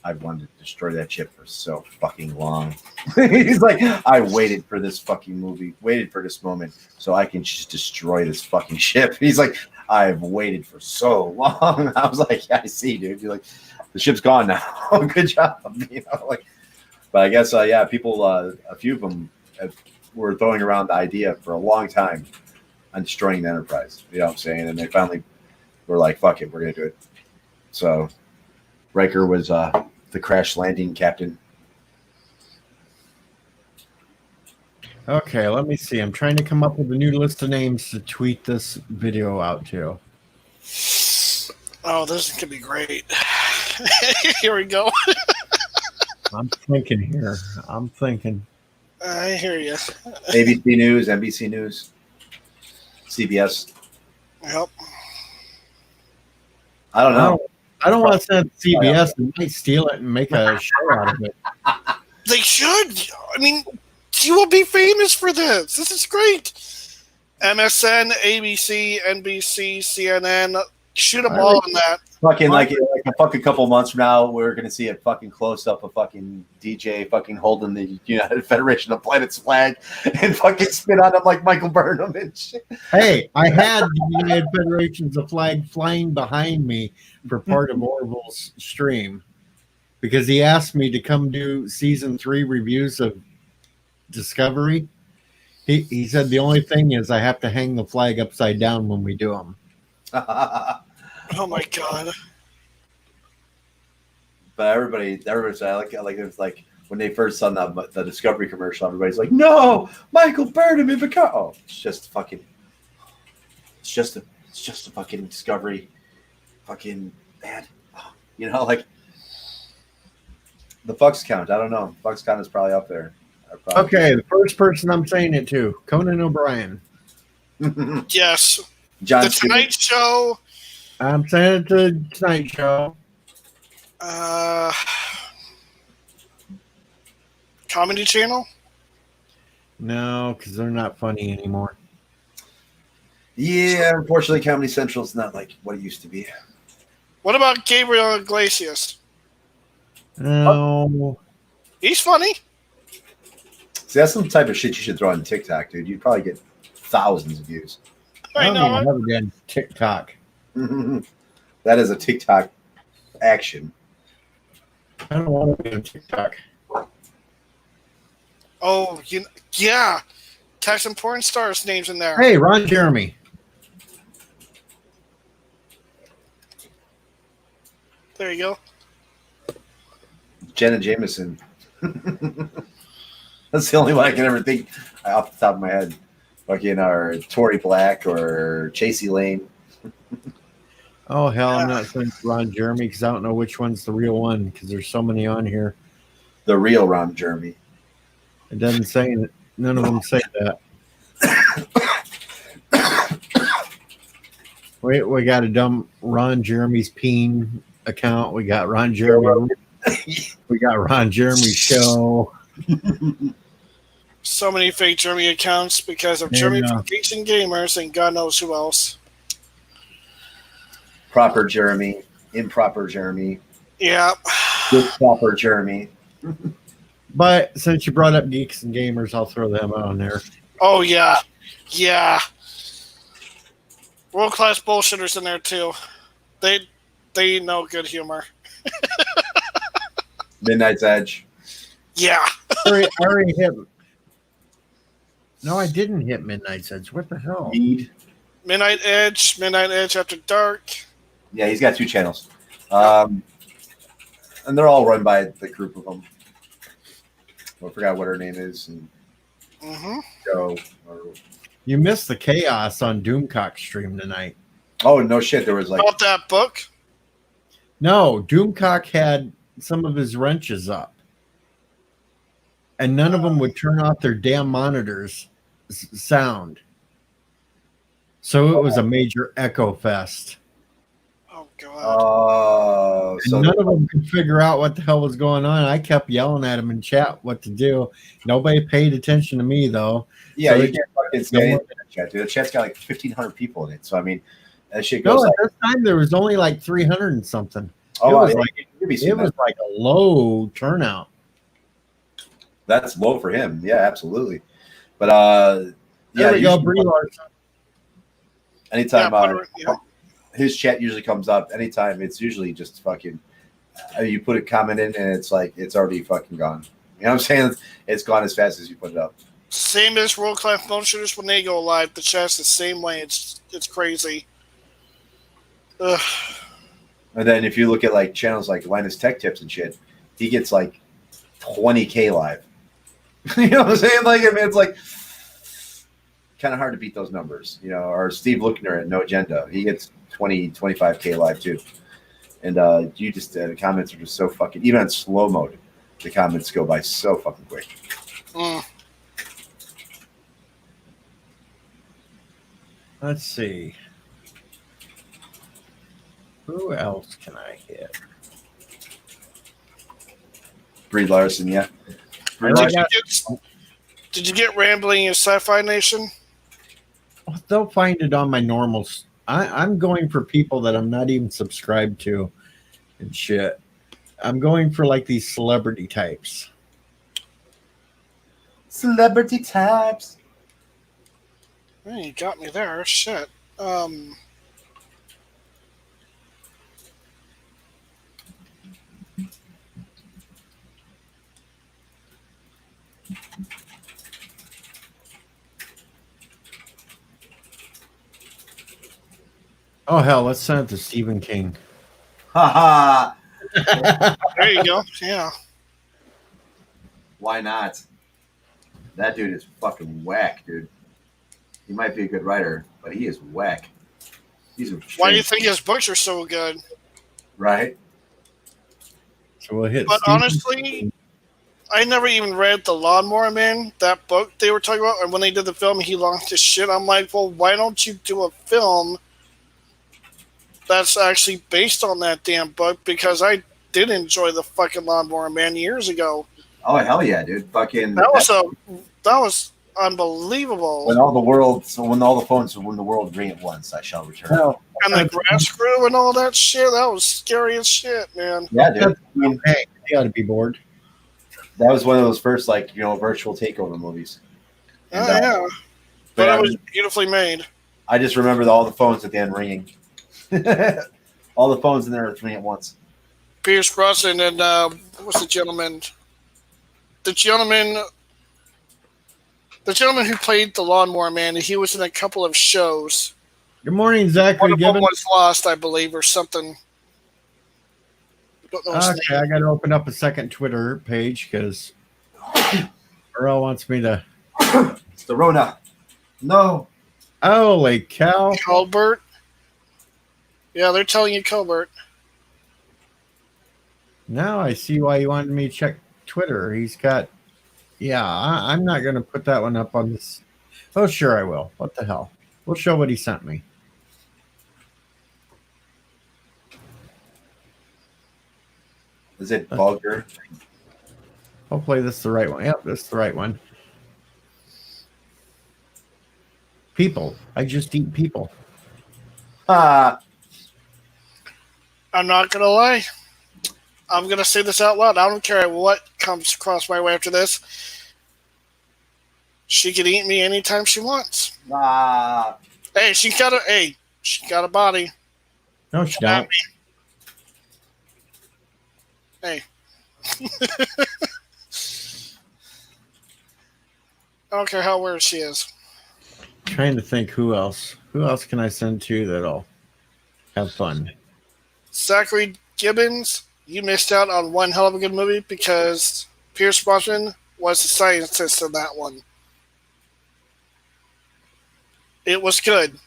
I wanted to destroy that ship for so fucking long. He's like, I waited for this fucking movie, waited for this moment, so I can just destroy this fucking ship. He's like, I've waited for so long. I was like, yeah, I see, dude. You're like, the ship's gone now. Good job. But I guess, people, a few of them were throwing around the idea for a long time on destroying the Enterprise. You know what I'm saying? And they finally were like, fuck it, we're going to do it. So Riker was the crash landing captain. Okay, let me see. I'm trying to come up with a new list of names to tweet this video out to. Oh, this could be great. Here we go. I'm thinking here. I hear you. ABC News, NBC News, CBS. Yep. I don't know. I don't want to send CBS. They might steal it and make a show out of it. They should. I mean, you will be famous for this. This is great. MSN, ABC, NBC, CNN. Shoot them all on that. Fucking like a fucking couple months from now, we're gonna see a fucking close up of fucking DJ fucking holding the United Federation of Planets flag and fucking spit on him like Michael Burnham and shit. Hey, I had the United Federation's of flag flying behind me for part of Orville's stream because he asked me to come do season 3 reviews of Discovery. He said the only thing is I have to hang the flag upside down when we do them. Oh my god! But everybody's like it was like when they first saw the Discovery commercial, everybody's like, "No, Michael Burnham in Picard." Oh, it's just a fucking Discovery, fucking bad. Like the Fox count. I don't know. Fox count is probably up there. Okay, the first person I'm saying it to, Conan O'Brien. Yes. John The Tonight Show. I'm saying it to Tonight Show. Comedy Channel? No, because they're not funny anymore. Yeah, unfortunately, Comedy Central is not like what it used to be. What about Gabriel Iglesias? No. He's funny. See, that's some type of shit you should throw on TikTok, dude. You'd probably get thousands of views. I know. I've never done TikTok. That is a TikTok action. I don't want to be on TikTok. Oh, yeah. Tag some porn stars' names in there. Hey, Ron Jeremy. There you go. Jenna Jameson. That's the only one I can ever think off the top of my head. Fucking or Tory Black or Chasey Lane. Oh hell, I'm not saying Ron Jeremy because I don't know which one's the real one because there's so many on here. The real Ron Jeremy. It doesn't say it. None of them say that. We got a dumb Ron Jeremy's Peen account. We got Ron Jeremy. We got Ron Jeremy show. So many fake Jeremy accounts because of Jeremy from Geeks and Gamers and God knows who else. Proper Jeremy, improper Jeremy. Yeah. Good proper Jeremy. But since you brought up Geeks and Gamers, I'll throw them on there. Oh yeah. Yeah. World class bullshitters in there too. They know good humor. Midnight's Edge. Yeah. I already hit. No, I didn't hit Midnight's Edge. What the hell? Midnight Edge After Dark. Yeah, he's got 2 channels. And they're all run by the group of them. I forgot what her name is. And You missed the chaos on Doomcock stream tonight. Oh, no shit. There was like... About that book? No, Doomcock had some of his wrenches up. And none of them would turn off their damn monitors sound. So it was a major echo fest. Oh, God. Oh, so none of them could figure out what the hell was going on. I kept yelling at them in chat what to do. Nobody paid attention to me, though. Yeah, so you can't fucking say anything in the chat, dude. The chat's got like 1,500 people in it. So, I mean, that shit goes at this time, there was only like 300 and something. Oh, it was like a low turnout. That's low for him. Yeah, absolutely. But there we go, Brie Larson. Anytime his chat usually comes up, anytime it's usually just fucking. You put a comment in and it's like it's already fucking gone. You know what I'm saying? It's gone as fast as you put it up. Same as World Class Bullshitters when they go live. The chat's the same way. It's crazy. Ugh. And then if you look at like channels like Linus Tech Tips and shit, he gets like 20K live. You know what I'm saying? Like, I mean, it's like kind of hard to beat those numbers, you know. Or Steve Lookner at No Agenda, he gets 20, 25K live too. And you just the comments are just so fucking. Even on slow mode, the comments go by so fucking quick. Let's see. Who else can I hit? Brie Larson, yeah. Did you get Rambling in Sci-Fi Nation? They'll find it on my normals. I'm going for people that I'm not even subscribed to and shit. I'm going for like these celebrity types. Celebrity types. Hey, you got me there. Shit. Oh hell, let's send it to Stephen King. Ha There you go. Yeah. Why not? That dude is fucking whack, dude. He might be a good writer, but he is whack. Why do you think his books are so good? Right. So we'll hit. But honestly, I never even read The Lawnmower Man, that book they were talking about. And when they did the film, he lost his shit. I'm like, well, why don't you do a film that's actually based on that damn book? Because I did enjoy the fucking Lawnmower Man years ago. Oh hell yeah, dude! Fucking that was unbelievable. When all the phones when the world ring at once, I shall return. No. And the grass grew and all that shit. That was scary as shit, man. Yeah, dude. Hey, you ought to be bored. That was one of those first, like, you know, virtual takeover movies. And, yeah. But it was beautifully made. I just remember all the phones at the end ringing. All the phones in there ringing at once. Pierce Brosnan and what's the gentleman? The gentleman who played the Lawnmower Man, he was in a couple of shows. Good morning, Zachary One of them Gibbons. was Lost, I believe, or something. Don't know his Okay, name. I got to open up a second Twitter page because Earl wants me to. It's the Rona. No. Holy cow! Colbert. Yeah, they're telling you Colbert. Now I see why you wanted me to check Twitter. He's got. Yeah, I'm not going to put that one up on this. Oh, sure I will. What the hell? We'll show what he sent me. Is it Bulger? Hopefully this is the right one. Yep, this is the right one. People. I just eat people. Ah. I'm not gonna lie. I'm gonna say this out loud. I don't care what comes across my way after this. She can eat me anytime she wants. Ah. Hey, she got a body. No, she Come at don't. me. Hey. I don't care how weird she is. Trying to think who else. Who else can I send to that'll have fun? Zachary Gibbons, you missed out on one hell of a good movie because Pierce Brosnan was the scientist in that one. It was good.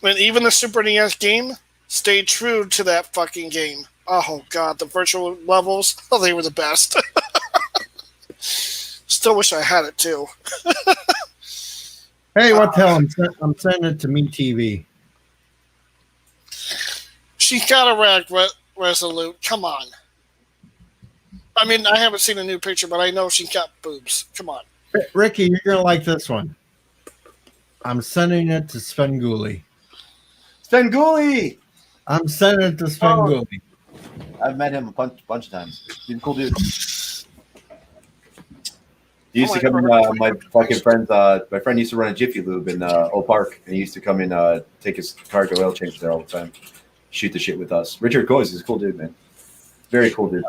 And even the Super NES game stayed true to that fucking game. Oh god, the virtual levels, they were the best. Still wish I had it too. Hey, what the hell? I'm sending it to Me TV. She's got a rag resolute. Come on. I mean, I haven't seen a new picture, but I know she's got boobs. Come on. Ricky, you're going to like this one. I'm sending it to Svengoolie. Svengoolie! I'm sending it to Svengoolie. I've met him a bunch of times. He's a cool dude. He used to come in, my fucking friends, my friend used to run a Jiffy Lube in Oak Park, and he used to come in, take his car to oil change there all the time. Shoot the shit with us. Richard Coys is a cool dude, man. Very cool dude.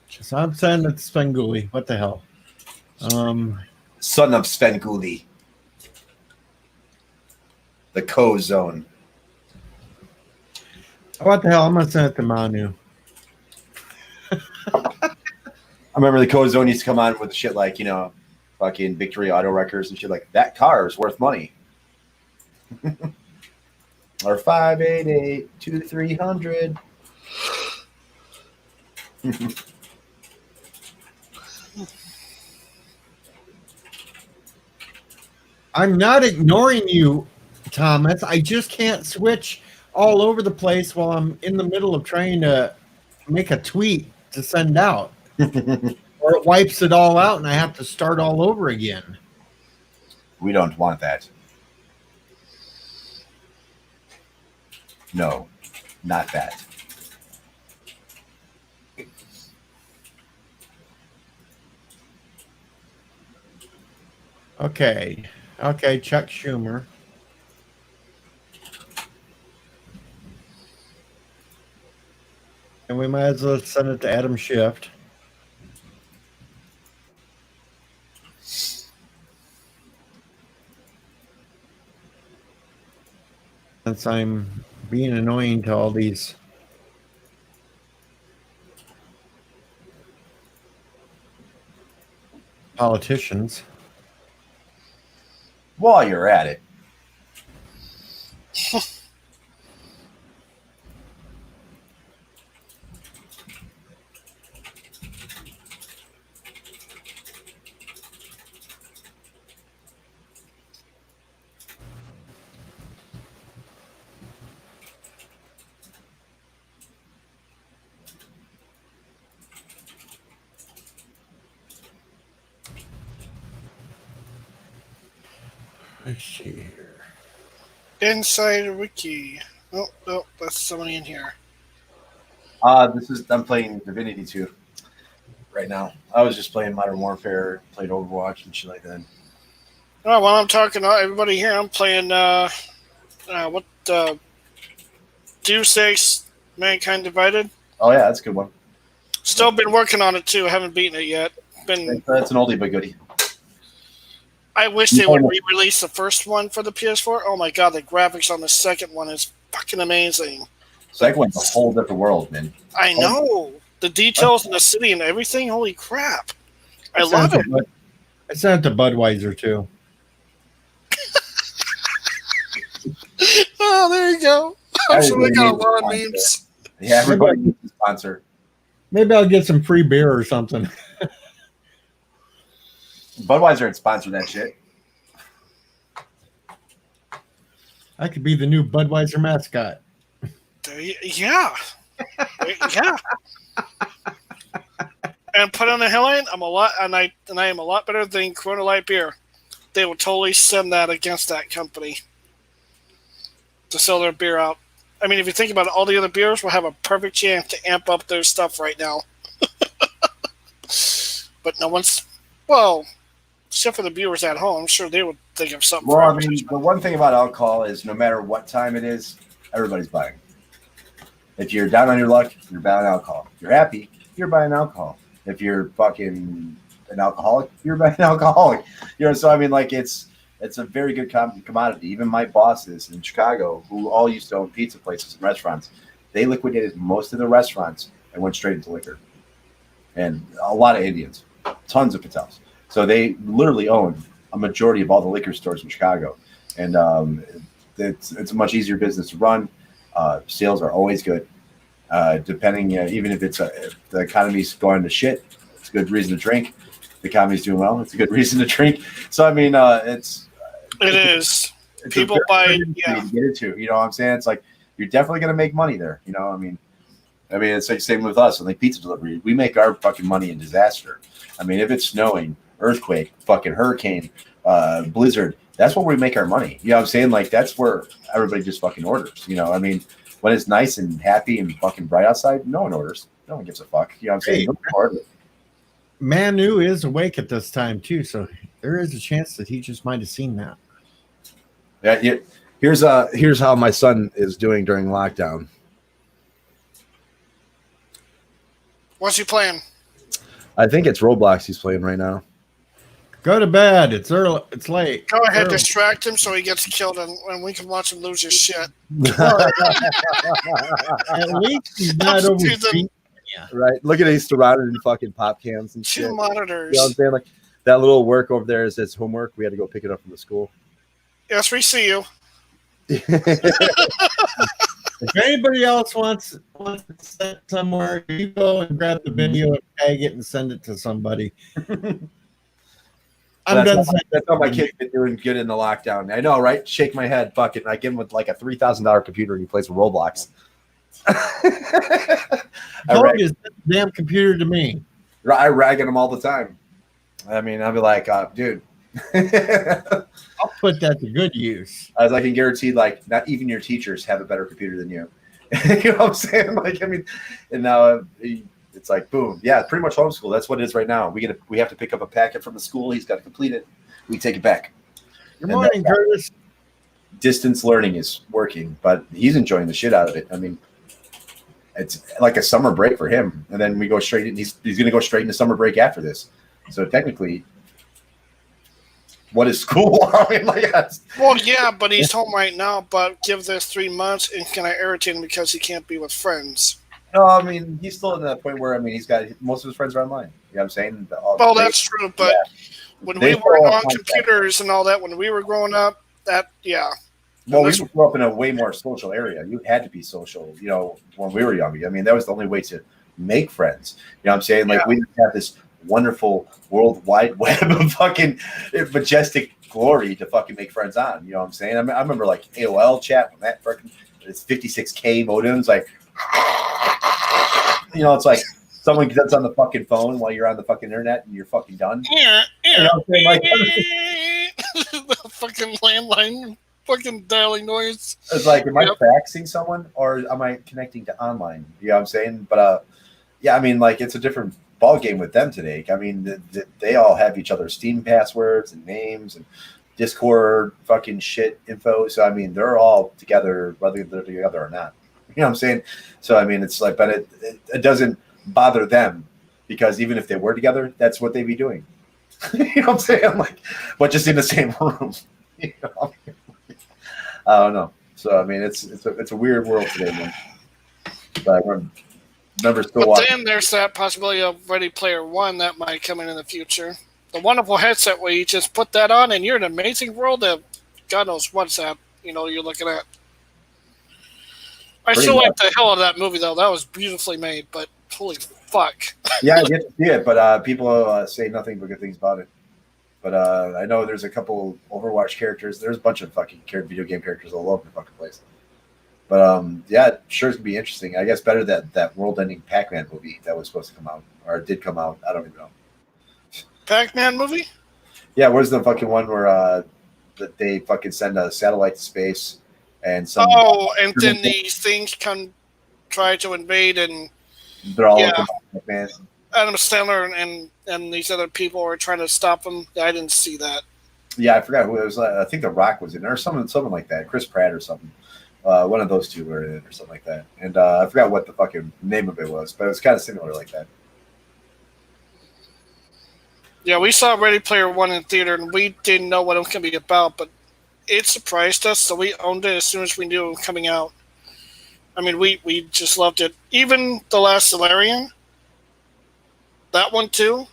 So I'm sending it to Svengoolie. What the hell? Son of Svengoolie. The Co-Zone. What the hell? I'm going to send it to Manu. I remember the Co-Zone used to come on with shit like, fucking Victory Auto Wreckers and shit like, that car is worth money. Or 588-2300. I'm not ignoring you, Thomas. I just can't switch all over the place while I'm in the middle of trying to make a tweet to send out. Or it wipes it all out and I have to start all over again. We don't want that. No, not that. Okay, Chuck Schumer. And we might as well send it to Adam Schiff. Since I'm being annoying to all these politicians. While you're at it. Let's see here. Inside Wiki. Oh, no, that's somebody in here. I'm playing Divinity 2 right now. I was just playing Modern Warfare, played Overwatch and shit like that. Oh, while I'm talking to everybody here, I'm playing Deus Ex Mankind Divided. Oh yeah, that's a good one. Still been working on it too. I haven't beaten it yet. That's an oldie but goodie. I wish they would re-release the first one for the PS4. Oh my god, the graphics on the second one is fucking amazing. It's like went a whole different world, man. I know the details in the city and everything. Holy crap! I love it. I sent it to Budweiser too. Oh, there you go. I'm sure they got a lot of memes. Yeah, everybody needs a sponsor. Maybe I'll get some free beer or something. Budweiser had sponsored that shit. I could be the new Budweiser mascot. Yeah. Yeah. And put on the headline, I'm a lot, and I am a lot better than Corona Light beer. They will totally send that against that company to sell their beer out. I mean, if you think about it, all the other beers will have a perfect chance to amp up their stuff right now. But no one's, well, except for the viewers at home, I'm sure they would think of something. Well, I mean, the one thing about alcohol is no matter what time it is, everybody's buying. If you're down on your luck, you're buying alcohol. If you're happy, you're buying alcohol. If you're fucking an alcoholic, you're buying alcoholic. You know, so I mean, like it's a very good commodity. Even my bosses in Chicago, who all used to own pizza places and restaurants, they liquidated most of the restaurants and went straight into liquor. And a lot of Indians, tons of Patels. So they literally own a majority of all the liquor stores in Chicago. And it's a much easier business to run. Sales are always good. Depending, even if if the economy's going to shit, it's a good reason to drink. If the economy's doing well, it's a good reason to drink. So I mean, it's people buy, yeah. To get into, you know what I'm saying? It's like you're definitely gonna make money there. You know, I mean, it's like same with us. Like pizza delivery, we make our fucking money in disaster. I mean, if it's snowing, earthquake, fucking hurricane, blizzard, that's where we make our money. You know what I'm saying? Like that's where everybody just fucking orders. You know, I mean, when it's nice and happy and fucking bright outside, no one orders. No one gives a fuck. You know what I'm saying? Hey, Manu is awake at this time too, so there is a chance that he just might have seen that. Yeah. Here's how my son is doing during lockdown. What's he playing? I think it's Roblox he's playing right now. Go to bed. It's early. It's late. Go ahead, Early. distract him so he gets killed, and we can watch him lose his shit. At least he's not overbeat. Yeah. Right. Look at it, he's surrounded in fucking pop cans and Two shit. monitors. You know what I'm saying? Like that little work over there is his homework. We had to go pick it up from the school. Yes, we see you. If anybody else wants to send somewhere, you go and grab the video and tag it and send it to somebody. That's how my kid's been doing good in the lockdown. I know, right? Shake my head, fuck it. And I give him with like a $3,000 computer and he plays with Roblox. I told you, damn computer to me. I rag at him all the time. I mean, I'll be like, dude. I'll put that to good use. As I can guarantee, like, not even your teachers have a better computer than you. You know what I'm saying? Like, I mean, and now it's like, boom. Yeah, pretty much homeschool. That's what it is right now. We have to pick up a packet from the school. He's got to complete it. We take it back. Good morning, Curtis. Distance learning is working, but he's enjoying the shit out of it. I mean, it's like a summer break for him. And then we go straight in. He's going to go straight into summer break after this. So technically, what is school? I mean, like, well, yeah, but he's home right now. But give this 3 months, and can I irritate him because he can't be with friends? No, I mean, he's still at that point where, I mean, he's got most of his friends are online. You know what I'm saying? Well, that's true. But when we were on computers and all that, when we were growing up, yeah. Well, we grew up in a way more social area. You had to be social, you know, when we were young. I mean, that was the only way to make friends. You know what I'm saying? Like, we didn't have this wonderful world wide web of fucking majestic glory to fucking make friends on. You know what I'm saying? I remember like AOL chat when that fucking it's 56K modems, like, you know, it's like someone gets on the fucking phone while you're on the fucking internet and you're fucking done. Yeah. You know what I'm saying? Like, the fucking landline fucking dialing noise. It's like, am I faxing someone or am I connecting to online? You know what I'm saying? But yeah, I mean, like, it's a different ball game with them today. I mean, they all have each other's Steam passwords and names and Discord fucking shit info. So I mean, they're all together, whether they're together or not. You know what I'm saying? So I mean, it's like, but it doesn't bother them because even if they were together, that's what they'd be doing. You know what I'm saying? Like, but just in the same room. You know? I don't know. So I mean, it's a weird world today, man. But I remember still But watching. then there's that possibility of Ready Player One that might come in the future. The wonderful headset where you just put that on and you're in an amazing world of God knows what's that you're looking at. I Pretty still much. like the hell out of that movie though. That was beautifully made, but holy fuck. Yeah, I get to see it, but people say nothing but good things about it. But I know there's a couple Overwatch characters. There's a bunch of fucking video game characters all over the fucking place. But yeah, sure it's gonna be interesting. I guess better that world-ending Pac-Man movie that was supposed to come out or did come out. I don't even know. Pac-Man movie? Yeah, where's the fucking one where that they fucking send a satellite to space and some And then these things try to invade, and they're all yeah. looking like Pac-Man. Adam Sandler and these other people are trying to stop them. I didn't see that. Yeah, I forgot who it was. I think The Rock was in there, or someone like that. Chris Pratt or something. One of those two were in it, or something like that. And I forgot what the fucking name of it was, but it was kind of similar like that. Yeah, we saw Ready Player One in theater, and we didn't know what it was going to be about, but it surprised us, so we owned it as soon as we knew it was coming out. I mean, we just loved it. Even The Last Salarian, that one too.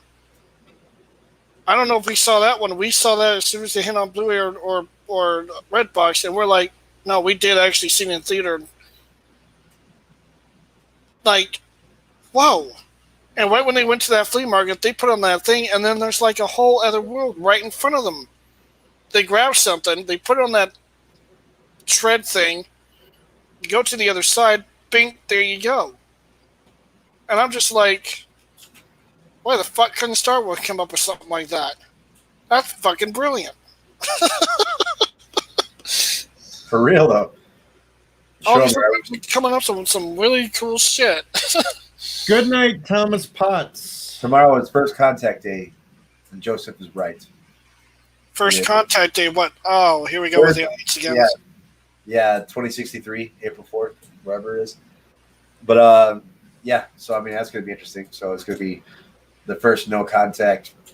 I don't know if we saw that one. We saw that as soon as they hit on Blu-ray or Redbox, and we're like, no, we did actually see it in theater. Like, whoa. And right when they went to that flea market, they put on that thing, and then there's like a whole other world right in front of them. They grab something, they put it on that tread thing, you go to the other side, bing, there you go. And I'm just like, why the fuck couldn't Star Wars come up with something like that? That's fucking brilliant. For real, though. Coming up with some really cool shit. Good night, Thomas Potts. Tomorrow is First Contact Day, and Joseph is right. First Contact Day, what? Oh, here we go with the aliens again. Yeah, 2063, April 4th, wherever it is. But, yeah, so, I mean, that's going to be interesting. So it's going to be the first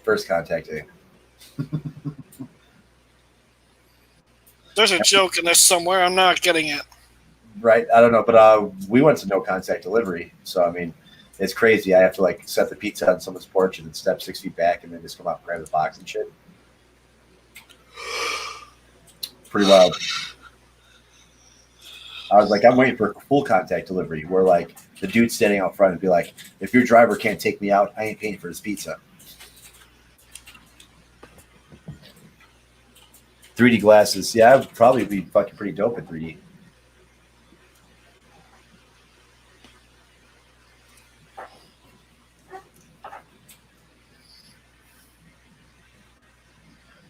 First Contact Day. There's a joke in this somewhere. I'm not getting it. Right? I don't know, but we went to no contact delivery. So, I mean, it's crazy. I have to, like, set the pizza on someone's porch and then step 6 feet back and then just come out and grab the box and shit. Pretty wild. I was like, I'm waiting for full contact delivery where, like, the dude's standing out front and be like, if your driver can't take me out, I ain't paying for his pizza. 3D glasses. Yeah, I would probably be fucking pretty dope in 3D.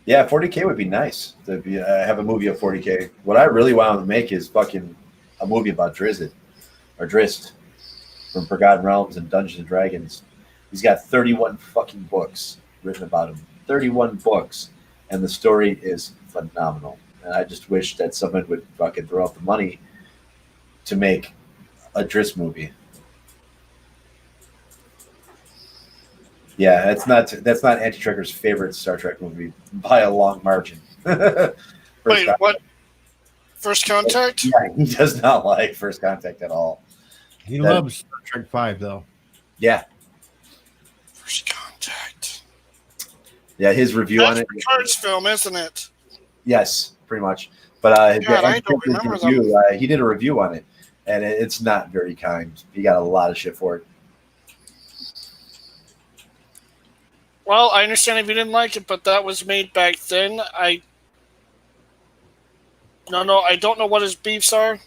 Yeah, 40K would be nice to have a movie of 40K. What I really want to make is fucking a movie about Drizzt from Forgotten Realms and Dungeons and Dragons. He's got 31 fucking books written about him. 31 books. And the story is phenomenal. And I just wish that someone would fucking throw up the money to make a Drizzt movie. Yeah, that's not Anti-Trekker's favorite Star Trek movie by a long margin. Wait, what? First Contact? Yeah, he does not like First Contact at all. He loves Star Trek 5, though. Yeah. First Contact. Yeah, his review on it. Picard's film, isn't it? Yes, pretty much. But I don't remember he did a review on it, and it's not very kind. He got a lot of shit for it. Well, I understand if you didn't like it, but that was made back then. I don't know what his beefs are,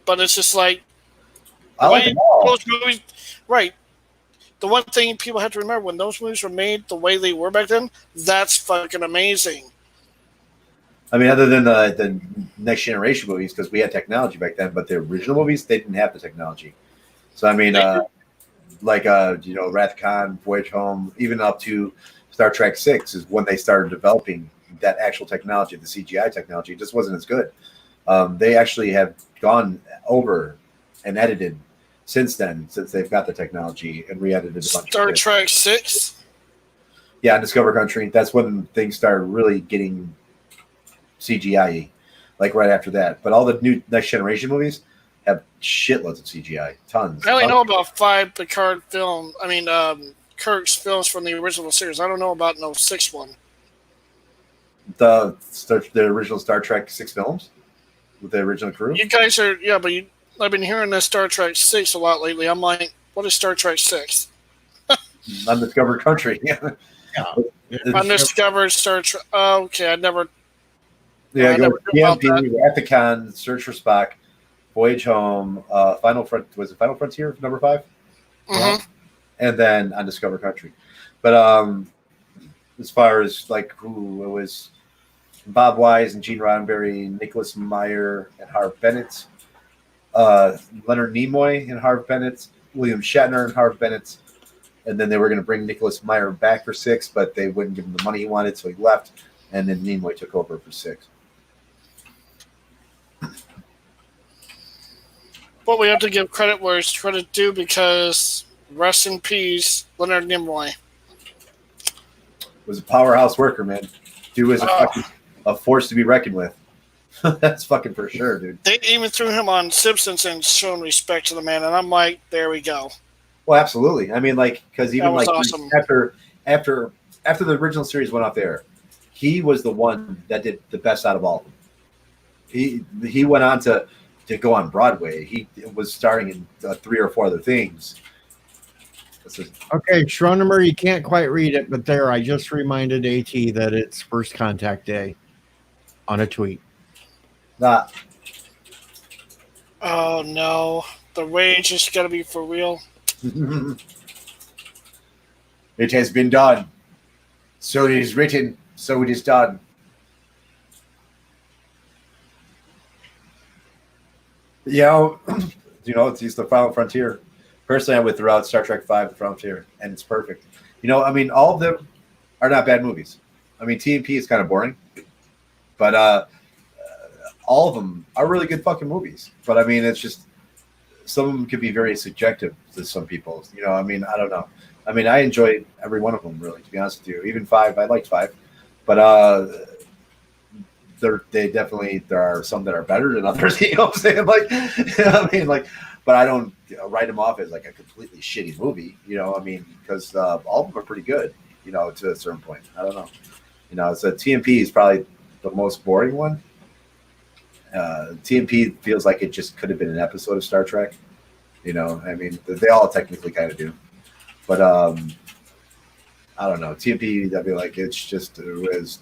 but it's just like I like them all. Those movies, right? The one thing people have to remember when those movies were made the way they were back then, that's fucking amazing. I mean, other than the Next Generation movies, because we had technology back then, but the original movies, they didn't have the technology. So, I mean, Wrath of Khan, Voyage Home, even up to Star Trek 6 is when they started developing that actual technology, the CGI technology. It just wasn't as good. They actually have gone over and edited since then, since they've got the technology and re-edited a bunch of Star Trek 6? Yeah, Discover Country. That's when things started really getting CGI-y, like right after that. But all the new Next Generation movies, have shitloads of CGI, tons. I only know about 5 Picard film. I mean, Kirk's films from the original series. I don't know about no 6th one. The original Star Trek 6 films with the original crew. You guys are but I've been hearing this Star Trek 6 a lot lately. I'm like, what is Star Trek 6? Undiscovered Country. Yeah. Undiscovered Star Trek. Okay, I never. Yeah, I never knew about PMP, At the Con, Search for Spock, Voyage Home, Final Frontier number 5? Mhm. And then Undiscovered Country. But as far as like who it was, Bob Wise and Gene Roddenberry, Nicholas Meyer and Harv Bennett, Leonard Nimoy and Harv Bennett, William Shatner and Harv Bennett, and then they were going to bring Nicholas Meyer back for 6, but they wouldn't give him the money he wanted, so he left, and then Nimoy took over for 6. But we have to give credit where it's credit due, because rest in peace, Leonard Nimoy. Was a powerhouse worker, man. Dude was a force to be reckoned with. That's fucking for sure, dude. They even threw him on Simpsons and shown respect to the man, and I'm like, there we go. Well, absolutely. I mean, like, because even like awesome. after the original series went off air, he was the one that did the best out of all of them. He went on to go on Broadway. He was starring in 3 or 4 other things. Okay, Schronemer, you can't quite read it, but there, I just reminded AT that it's First Contact Day on a tweet. Nah. Oh no, the rage is gonna be for real. It has been done. So it is written. So it is done. Yeah, it's the Final Frontier. Personally, I would throw out Star Trek V, The Frontier, and it's perfect. I mean, all of them are not bad movies. I mean, TMP is kind of boring, but all of them are really good fucking movies. But I mean, it's just some of them could be very subjective to some people. I mean, I don't know. I mean, I enjoyed every one of them, really, to be honest with you. Even 5, I liked 5, but there are some that are better than others. You know what I'm saying? Like, I mean, like, but I don't write them off as like a completely shitty movie. I mean, because all of them are pretty good. To a certain point. I don't know. So TMP is probably the most boring one. TMP feels like it just could have been an episode of Star Trek. I mean, they all technically kind of do, but I don't know. TMP, I feel like it was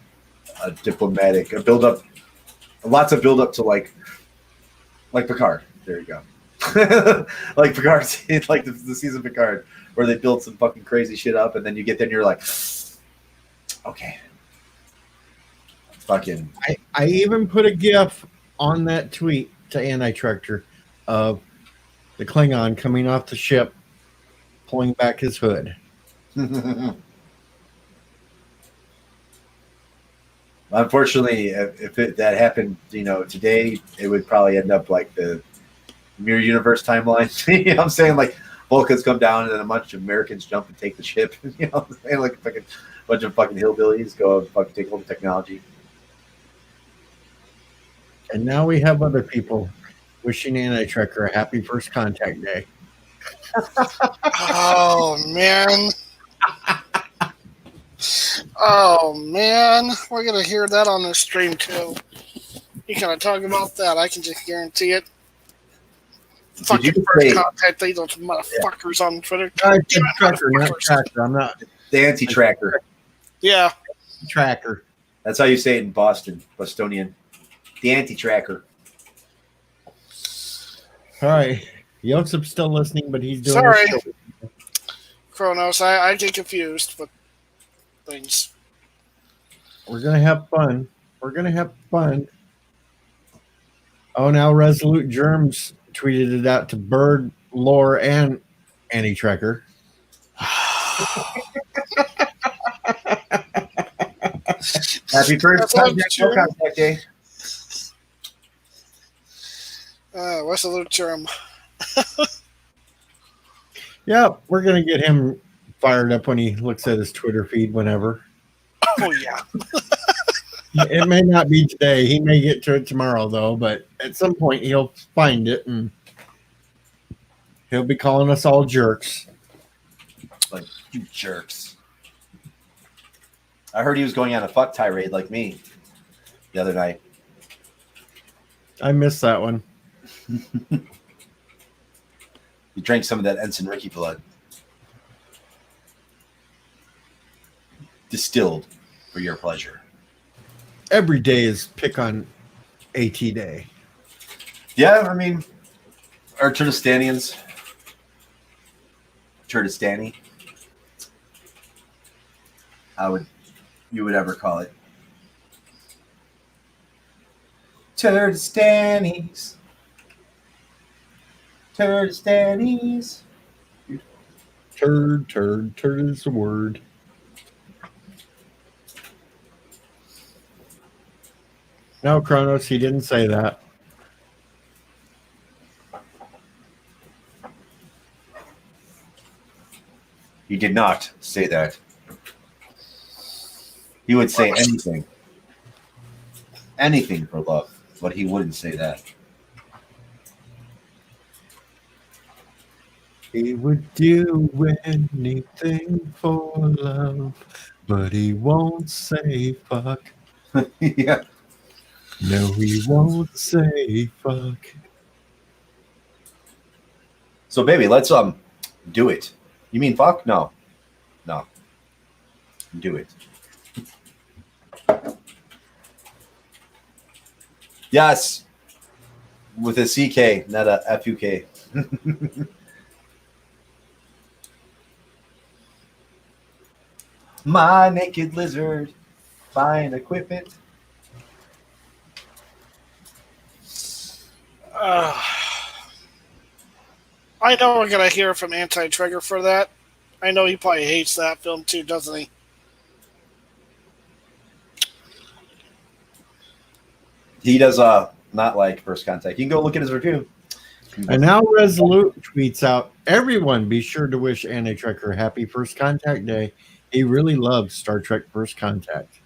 a diplomatic build up, lots of build up to like Picard. There you go. Like Picard, like the season of Picard, where they build some fucking crazy shit up, and then you get there and you're like, okay, fucking. I even put a GIF on that tweet to Anti-Tractor of the Klingon coming off the ship, pulling back his hood. Unfortunately, if that happened, today, it would probably end up like the Mirror Universe timeline. You know what I'm saying? Like, Vulcans come down and then a bunch of Americans jump and take the ship. You know what I'm saying? Like, a bunch of fucking hillbillies go and fucking take all the technology. And now we have other people wishing Anti-Trekker a happy First Contact Day. Oh, man. Oh, man. We're going to hear that on the stream, too. You kind of talk about that. I can just guarantee it. Fucking First Contact Day, those motherfuckers on Twitter. Tracker, not Tracker. I'm not. The anti-tracker. Yeah. Tracker. That's how you say it in Bostonian. The anti-tracker. All right. Yosip's still listening, but he's doing Sorry. his show. Kronos, I get confused with things. We're going to have fun. Oh, now Resolute Germs tweeted it out to Bird, Lore, and Anti-Trekker. Happy First Contact Day. Resolute Germ. Yeah, we're going to get him fired up when he looks at his Twitter feed whenever. Oh, yeah. It may not be today. He may get to it tomorrow, though, but at some point he'll find it and He'll be calling us all jerks. Like, you jerks. I heard he was going on a fuck tirade like me the other night. I missed that one. He drank some of that Ensign Ricky blood. Distilled for your pleasure. Every day is pick on AT day. Yeah, I mean, our Turtistanians. Turtistani. You would ever call it. Turtistanis. Turtistanis. Turd is the word. No, Kronos, he didn't say that. He did not say that. He would say anything. Anything for love, but he wouldn't say that. He would do anything for love, but he won't say fuck. Yeah. No, he won't say fuck. So, baby, let's do it. You mean fuck? No. Do it. Yes. With a CK, not a FUK. My naked lizard. Fine equipment. I know we're going to hear from Anti-Trigger for that. I know he probably hates that film too, doesn't he? He does not like First Contact. You can go look at his review. And now Resolute tweets out, everyone be sure to wish Anti-Trekker happy First Contact Day. He really loves Star Trek First Contact.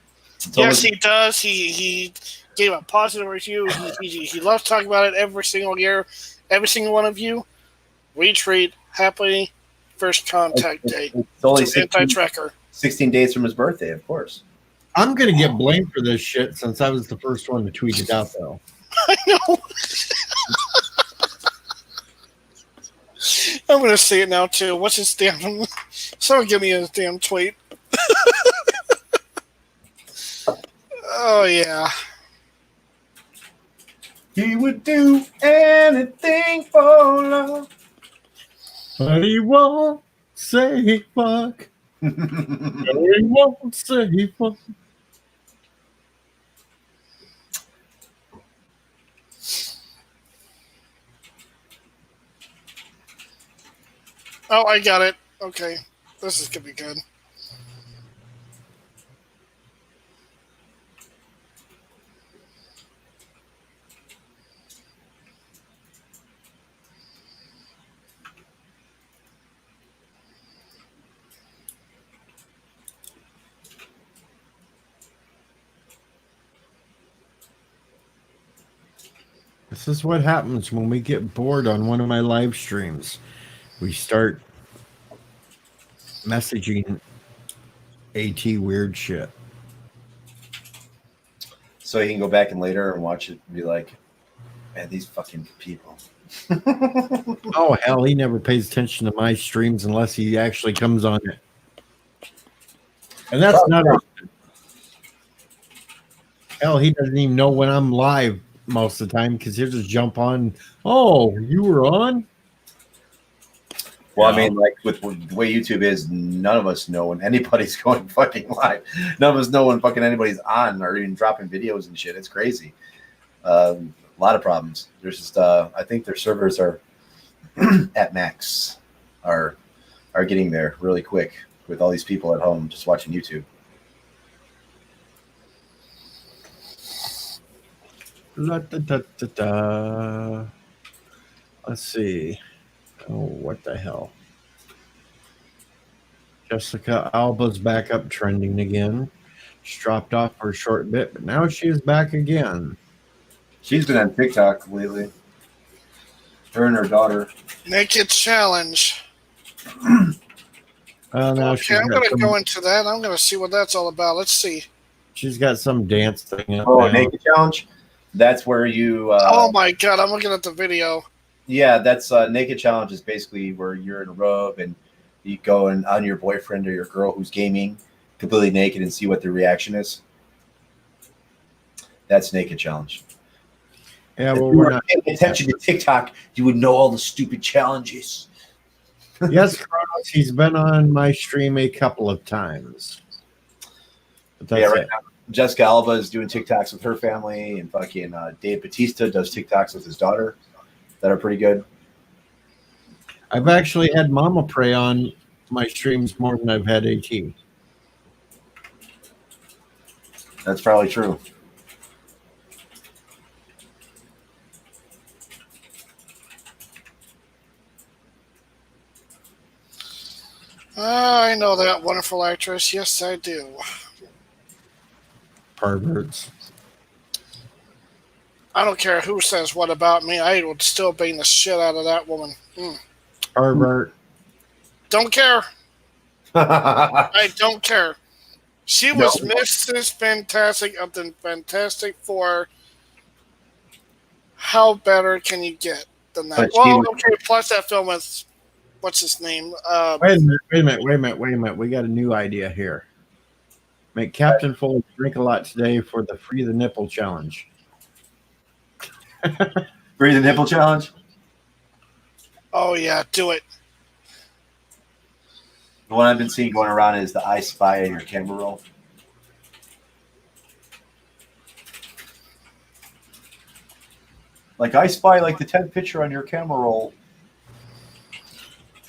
Yes, he does. He gave a positive review. He loves talking about it every single year. Every single one of you, retweet happy First Contact Day. It's only Anti-Trekker. 16 days from his birthday, of course. I'm going to get blamed for this shit since I was the first one to tweet it out, though. I know. I'm going to say it now, too. What's his damn... Someone give me his damn tweet. Oh, yeah. He would do anything for love. But he won't say fuck. No, he won't say fuck. Oh, I got it. Okay. This is going to be good. This is what happens when we get bored on one of my live streams. We start messaging AT weird shit. So you can go back and later and watch it and be like, man, these fucking people. Oh, hell, he never pays attention to my streams unless he actually comes on it. And that's not... Hell, he doesn't even know when I'm live most of the time because he'll just jump on. Oh, you were on? Well, I mean, like with the way YouTube is, none of us know when anybody's going fucking live. None of us know when fucking anybody's on or even dropping videos and shit. It's crazy. A lot of problems. There's just, I think their servers are at max, are getting there really quick with all these people at home just watching YouTube. Let's see. Oh, what the hell? Jessica Alba's back up trending again. She dropped off for a short bit, but now she is back again. She's been on TikTok lately. Her and her daughter. Naked challenge. Now Okay, I'm gonna go into that. I'm gonna see what that's all about. Let's see. She's got some dance thing up Oh, now. naked challenge. That's where you. Oh my god, I'm looking at the video. Yeah, that's naked challenge is basically where you're in a robe and you go and on your boyfriend or your girl who's gaming completely naked and see what their reaction is. That's naked challenge. Yeah, If well, you we're were not. paying attention to TikTok, you would know all the stupid challenges. Yes, Kronos, he's been on my stream a couple of times. But that's Yeah, right it. now, Jessica Alba is doing TikToks with her family, and fucking Dave Bautista does TikToks with his daughter that are pretty good. I've actually had Mama Pray on my streams more than I've had AT. That's probably true. I know that wonderful actress. Yes, I do. Perverts. I don't care who says what about me. I would still bang the shit out of that woman. Pervert. Don't care. I don't care. She was No. Mrs. Fantastic of the Fantastic Four. How better can you get than that? But Well, she- okay, plus that film with, what's his name? Wait a minute. We got a new idea here. Make Captain Foley drink a lot today for the Free the Nipple challenge. Free the nipple challenge. Oh, yeah, do it. The one I've been seeing going around is the I Spy in your camera roll. Like I Spy, like the 10th picture on your camera roll.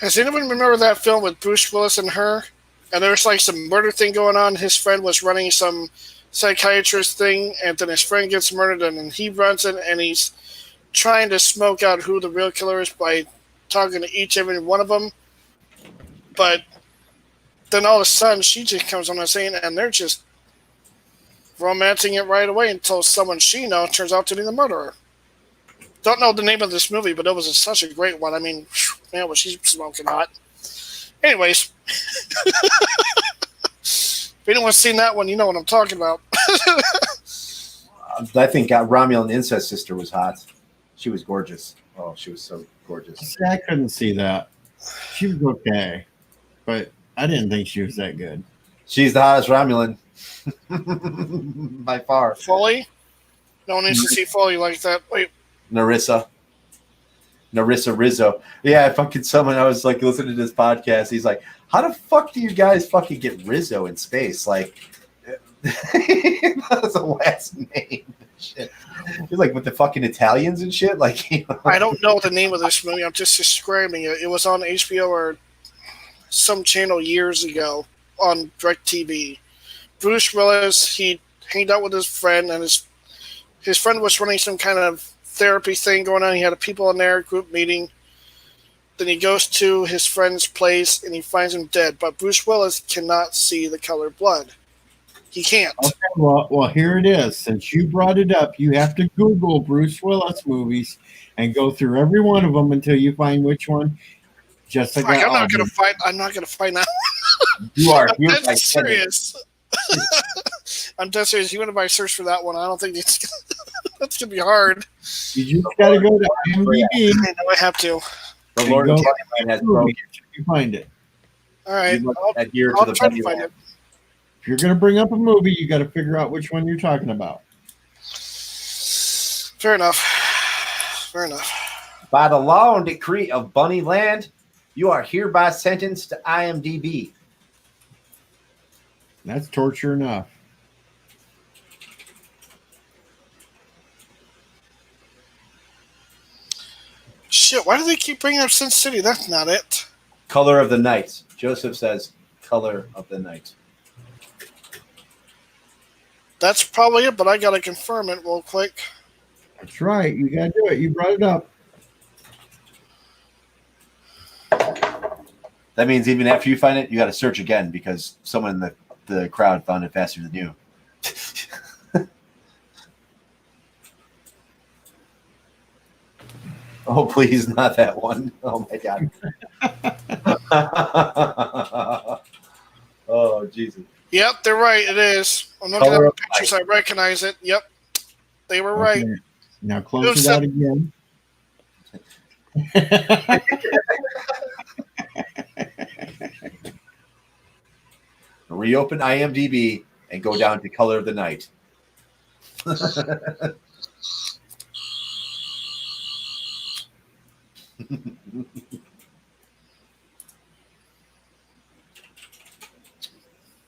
Does anyone remember that film with Bruce Willis and her? And there was like some murder thing going on. His friend was running some psychiatrist thing, and then his friend gets murdered, and then he runs in, and he's trying to smoke out who the real killer is by talking to each and every one of them. But then all of a sudden, she just comes on and saying, and they're just romancing it right away until someone she knows turns out to be the murderer. Don't know the name of this movie, but it was such a great one. I mean, man, was she smoking hot. Anyways, if anyone's seen that one, you know what I'm talking about. I think Romulan incest sister was hot. She was gorgeous. Oh, she was so gorgeous. See, I couldn't see that. She was okay, but I didn't think she was that good. She's the hottest Romulan by far. Foley? No one needs to see Foley like that. Wait, Narissa Rizzo. Yeah, fucking someone. I was like listening to this podcast. He's like, "How the fuck do you guys fucking get Rizzo in space?" Like, that's a last name. Shit. He's like with the fucking Italians and shit. Like, you know. I don't know the name of this movie. I'm just describing it. It was on HBO or some channel years ago on DirecTV. Bruce Willis, he hanged out with his friend, and his friend was running some kind of therapy thing going on. He had people in there, group meeting. Then he goes to his friend's place, and he finds him dead. But Bruce Willis cannot see the color blood. He can't. Okay, well, here it is. Since you brought it up, you have to Google Bruce Willis movies and go through every one of them until you find which one. Jessica, Like, I'm not gonna find out. You are. I'm You're dead like serious. I'm dead serious. You want to search for that one? I don't think that's gonna be hard. you just got to go to IMDb. I know I have to. The Lord of Go- Twilight has broken. You find it. All right, You must I'll adhere to I'll the try to Bunny find Land. it. If you're going to bring up a movie, you got to figure out which one you're talking about. Fair enough. Fair enough. By the law and decree of Bunny Land, you are hereby sentenced to IMDb. That's torture enough. Shit, why do they keep bringing up Sin City? That's not it. Color of the Night. Joseph says, Color of the Night. That's probably it, but I gotta confirm it real quick. That's right. You got to do it. You brought it up. That means even after you find it, you got to search again because someone in the crowd found it faster than you. Oh, please, not that one. Oh, my God. Oh, Jesus. Yep, they're right. It is. I'm looking Color at of the pictures. I recognize it. Yep, they were Okay. right. Now It close was it out again. Reopen IMDb and go down to Color of the Night.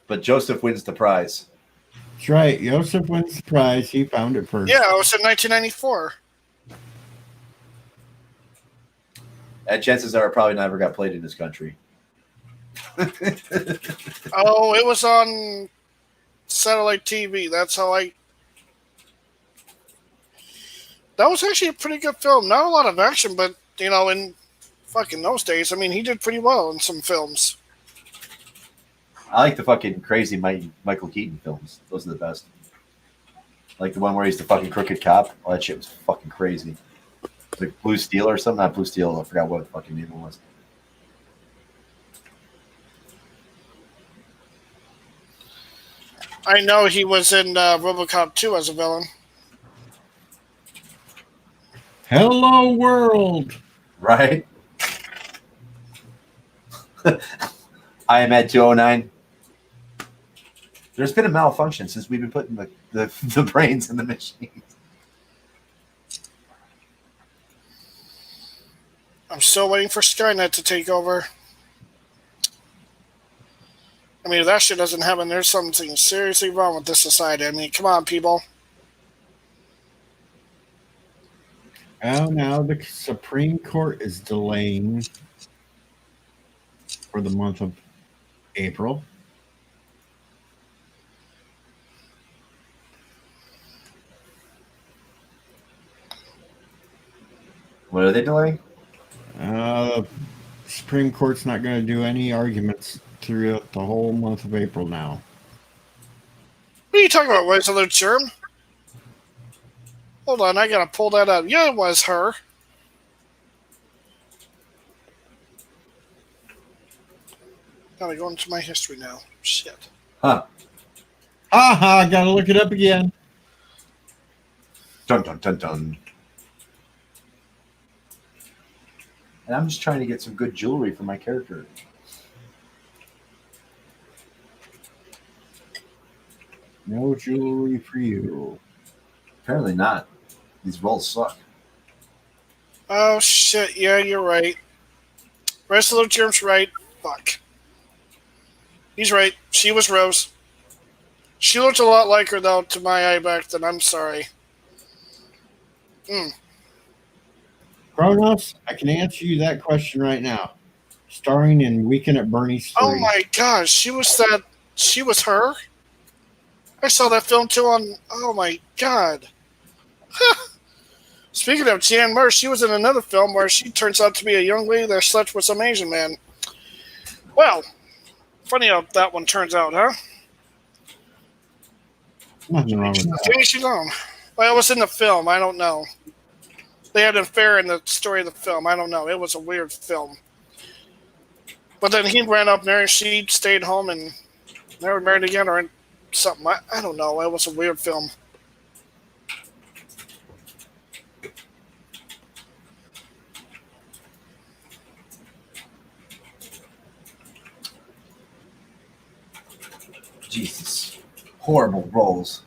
But Joseph wins the prize. That's right. Joseph wins the prize. He found it first. Yeah, it was in 1994. And chances are it probably never got played in this country. Oh, it was on satellite TV. That's how I. That was actually a pretty good film. Not a lot of action, but in fucking those days, I mean, he did pretty well in some films. I like the fucking crazy Michael Keaton films. Those are the best. Like the one where he's the fucking crooked cop. Oh, that shit was fucking crazy. Like Blue Steel or something. Not Blue Steel. I forgot what the fucking name it was. I know he was in RoboCop 2 as a villain. Hello, world. Right? I am at 209. There's been a malfunction since we've been putting the brains in the machine. I'm still waiting for Skynet to take over. I mean, if that shit doesn't happen, there's something seriously wrong with this society. I mean, come on, people. Well, now the Supreme Court is delaying for the month of April. What are they delaying? Supreme Court's not going to do any arguments throughout the whole month of April now. What are you talking about, Wesley Germ? Hold on, I gotta pull that up. Yeah, it was her. Gotta go into my history now. Shit. Huh. Aha, gotta look it up again. Dun, dun, dun, dun. And I'm just trying to get some good jewelry for my character. No jewelry for you. Apparently not. These rolls suck. Oh, shit. Yeah, you're right. Wrestler Germ's right. Fuck. He's right. She was Rose. She looked a lot like her, though, to my eye back then. I'm sorry. Kronos, I can answer you that question right now. Starring in Weekend at Bernie's 3. Oh, my gosh. She was her? I saw that film, too, on... Oh, my God. Speaking of Jan Murr, she was in another film where she turns out to be a young lady that slept with some Asian man. Well, funny how that one turns out, huh? Nothing wrong with that. Maybe she's on. Well, it was in the film. I don't know. They had an affair in the story of the film. I don't know. It was a weird film. But then he ran up there and she stayed home and they were married again or something. I don't know. It was a weird film. Jesus. Horrible rolls.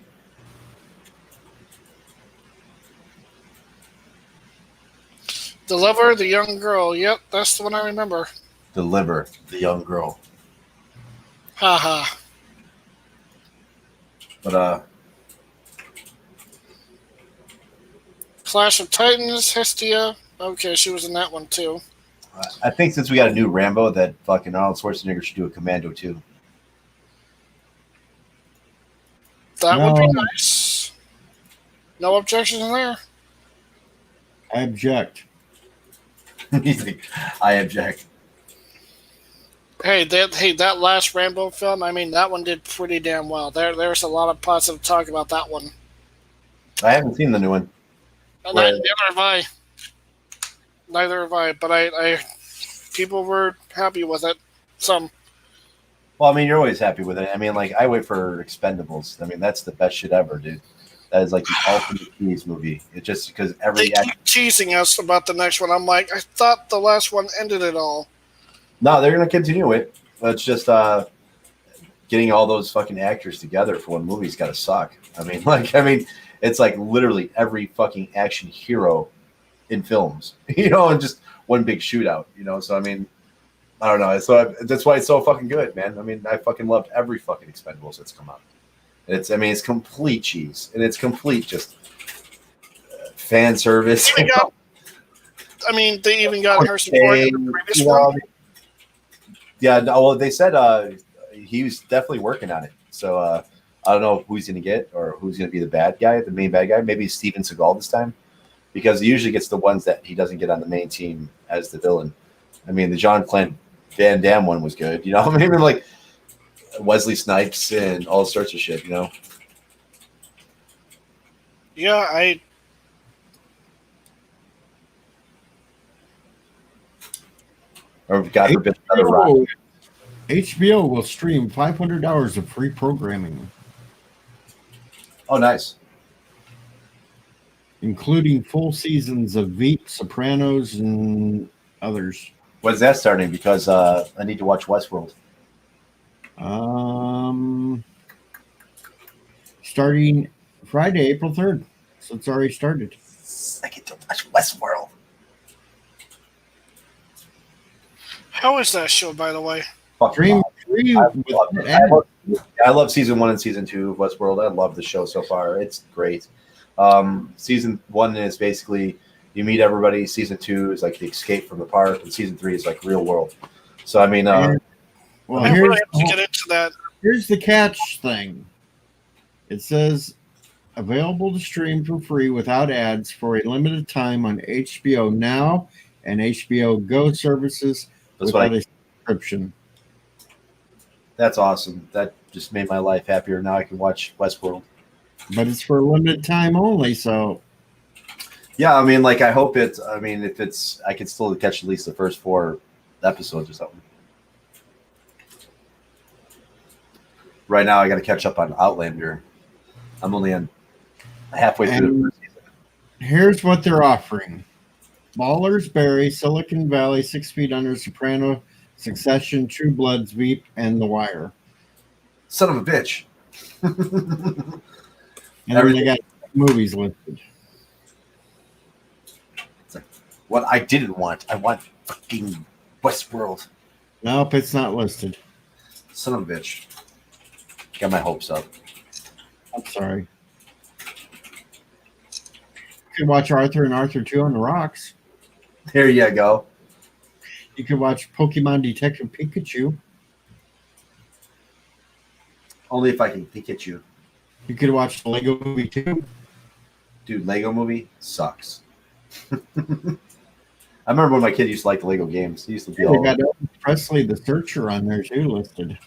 The Lover, the Young Girl. Yep, that's the one I remember. Deliver the young girl. Haha. But Clash of Titans, Hestia. Okay, she was in that one too. I think since we got a new Rambo, that fucking Arnold Schwarzenegger should do a Commando too. That would be nice. No objections there. I object. He's like, I object. Hey, that last Rambo film, I mean, that one did pretty damn well. There's a lot of positive talk about that one. I haven't seen the new one. And neither have I. neither have I. But I people were happy with it. Some. Well, I mean, you're always happy with it. I mean, like I wait for Expendables. I mean, that's the best shit ever, dude. That is like the ultimate cheese movie. It just because They every keep teasing us about the next one. I'm like, I thought the last one ended it all. no, they're gonna continue it. It's just getting all those fucking actors together for one movie's got to suck. I mean, it's like literally every fucking action hero in films, and just one big shootout, So I mean, I don't know. So that's why it's so fucking good, man. I mean, I fucking loved every fucking Expendables that's come out. It's complete cheese, and it's complete just fan service. They even got Harrison Ford in the previous one. Yeah, no, well, they said he was definitely working on it. So I don't know who he's going to get or who's going to be the main bad guy. Maybe Steven Seagal this time, because he usually gets the ones that he doesn't get on the main team as the villain. I mean, the Jean-Claude Van Damme one was good, Maybe like Wesley Snipes and all sorts of shit, Yeah, Or God forbid another rock. HBO will stream 500 hours of free programming, Oh, nice. including full seasons of Veep, Sopranos, and others. When's that starting? Because I need to watch Westworld. Starting Friday, April 3rd. So it's already started. I get to watch Westworld. how is that show, by the way? Stream free with ads. I love season 1 and season 2 of Westworld. I love the show so far. It's great. Season 1 is basically you meet everybody. Season 2 is like the escape from the park, and season 3 is like real world. So I mean, I really have to get into that. Here's the catch thing. It says available to stream for free without ads for a limited time on HBO Now and HBO Go services without a subscription. That's awesome. That just made my life happier. Now I can watch Westworld. But it's for a limited time only, so yeah, I mean, like I hope it's. I mean, if it's, I can still catch at least the first 4 episodes or something. Right now, I got to catch up on Outlander. I'm only on halfway through the first season. Here's what they're offering: Ballers, Barry, Silicon Valley, 6 Feet Under, Soprano, Succession, True Bloods, Veep, and The Wire. Son of a bitch. And then they got movies listed. It's like what I didn't want. I want fucking Westworld. Nope, it's not listed. Son of a bitch. Got my hopes up. I'm sorry. You could watch Arthur and Arthur 2 on the Rocks. There you go. You could watch Pokemon Detective Pikachu. Only if I can Pikachu. You could watch the Lego Movie 2. Dude, Lego Movie sucks. I remember when my kid used to like the Lego games. He used to be all. They got Elvis Presley, the Searcher, on there too listed.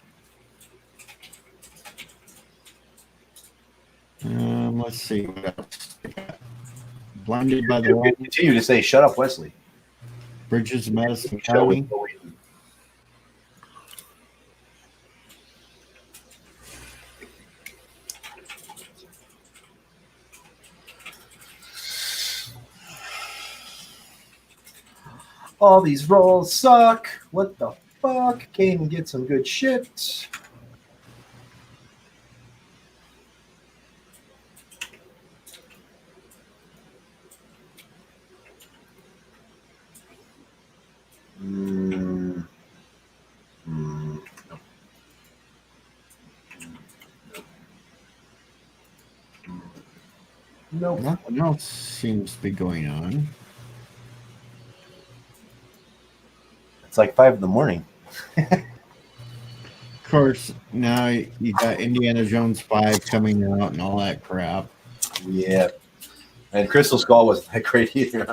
Let's see what else. Blinded by the Light. Continue to say, "Shut up, Wesley." Bridges of Madison County. All these rolls suck. What the fuck? Came and get some good shit. Nope. Nothing else seems to be going on. It's like 5 a.m. Of course, now you got Indiana Jones 5 coming out and all that crap. Yeah. And Crystal Skull wasn't that great either.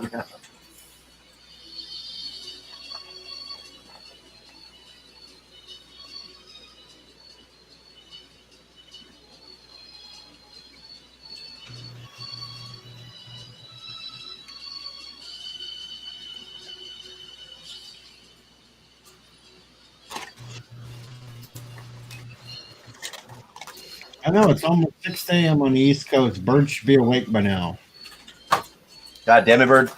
I know it's almost 6 a.m. on the East Coast. Birds should be awake by now. God damn it, Bird.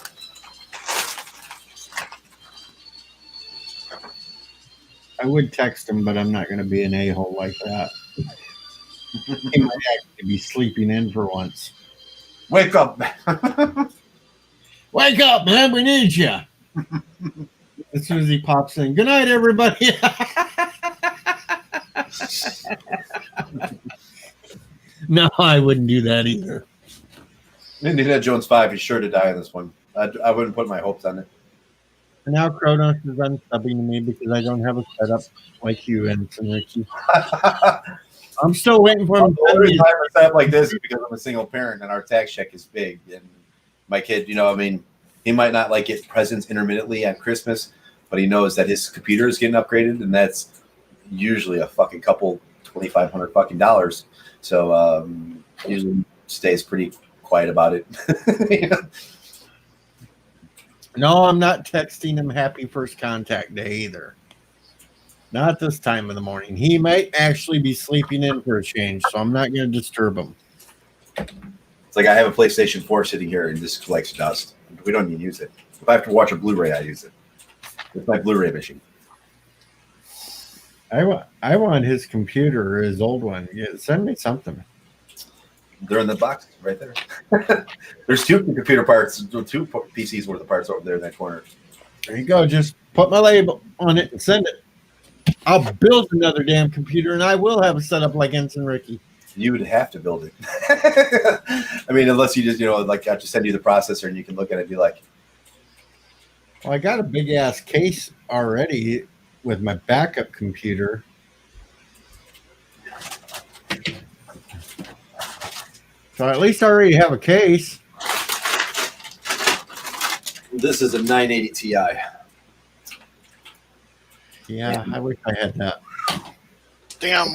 I would text him, but I'm not going to be an a-hole like that. He might actually be sleeping in for once. Wake up. Wake up, man. We need you. As soon as he pops in. Good night, everybody. No, I wouldn't do that either. Indiana Jones 5 is sure to die in this one. I wouldn't put my hopes on it. And now Kronos is unsubbing to me because I don't have a setup like you, Ensign Ricky. I'm still waiting for him to The send me. reason I set up like this is because I'm a single parent and our tax check is big. And my kid, he might not like get presents intermittently at Christmas, but he knows that his computer is getting upgraded, and that's usually a fucking couple $2,500 fucking dollars. So usually stays pretty quiet about it. No, I'm not texting him happy first contact day either. Not this time of the morning. He might actually be sleeping in for a change, so I'm not going to disturb him. It's like I have a PlayStation 4 sitting here and just collects dust. We don't even use it. If I have to watch a Blu-ray, I use it. It's my Blu-ray machine. I want his computer, his old one. Yeah, send me something. They're in the box right there. There's two computer parts, two PCs worth of parts over there in that corner. There you go. Just put my label on it and send it. I'll build another damn computer, and I will have a setup like Ensign Ricky. You would have to build it. I mean, unless you just, like I just send you the processor and you can look at it and be like, well, I got a big ass case already with my backup computer. So at least I already have a case. this is a 980 Ti. Yeah, I wish I had that. Damn.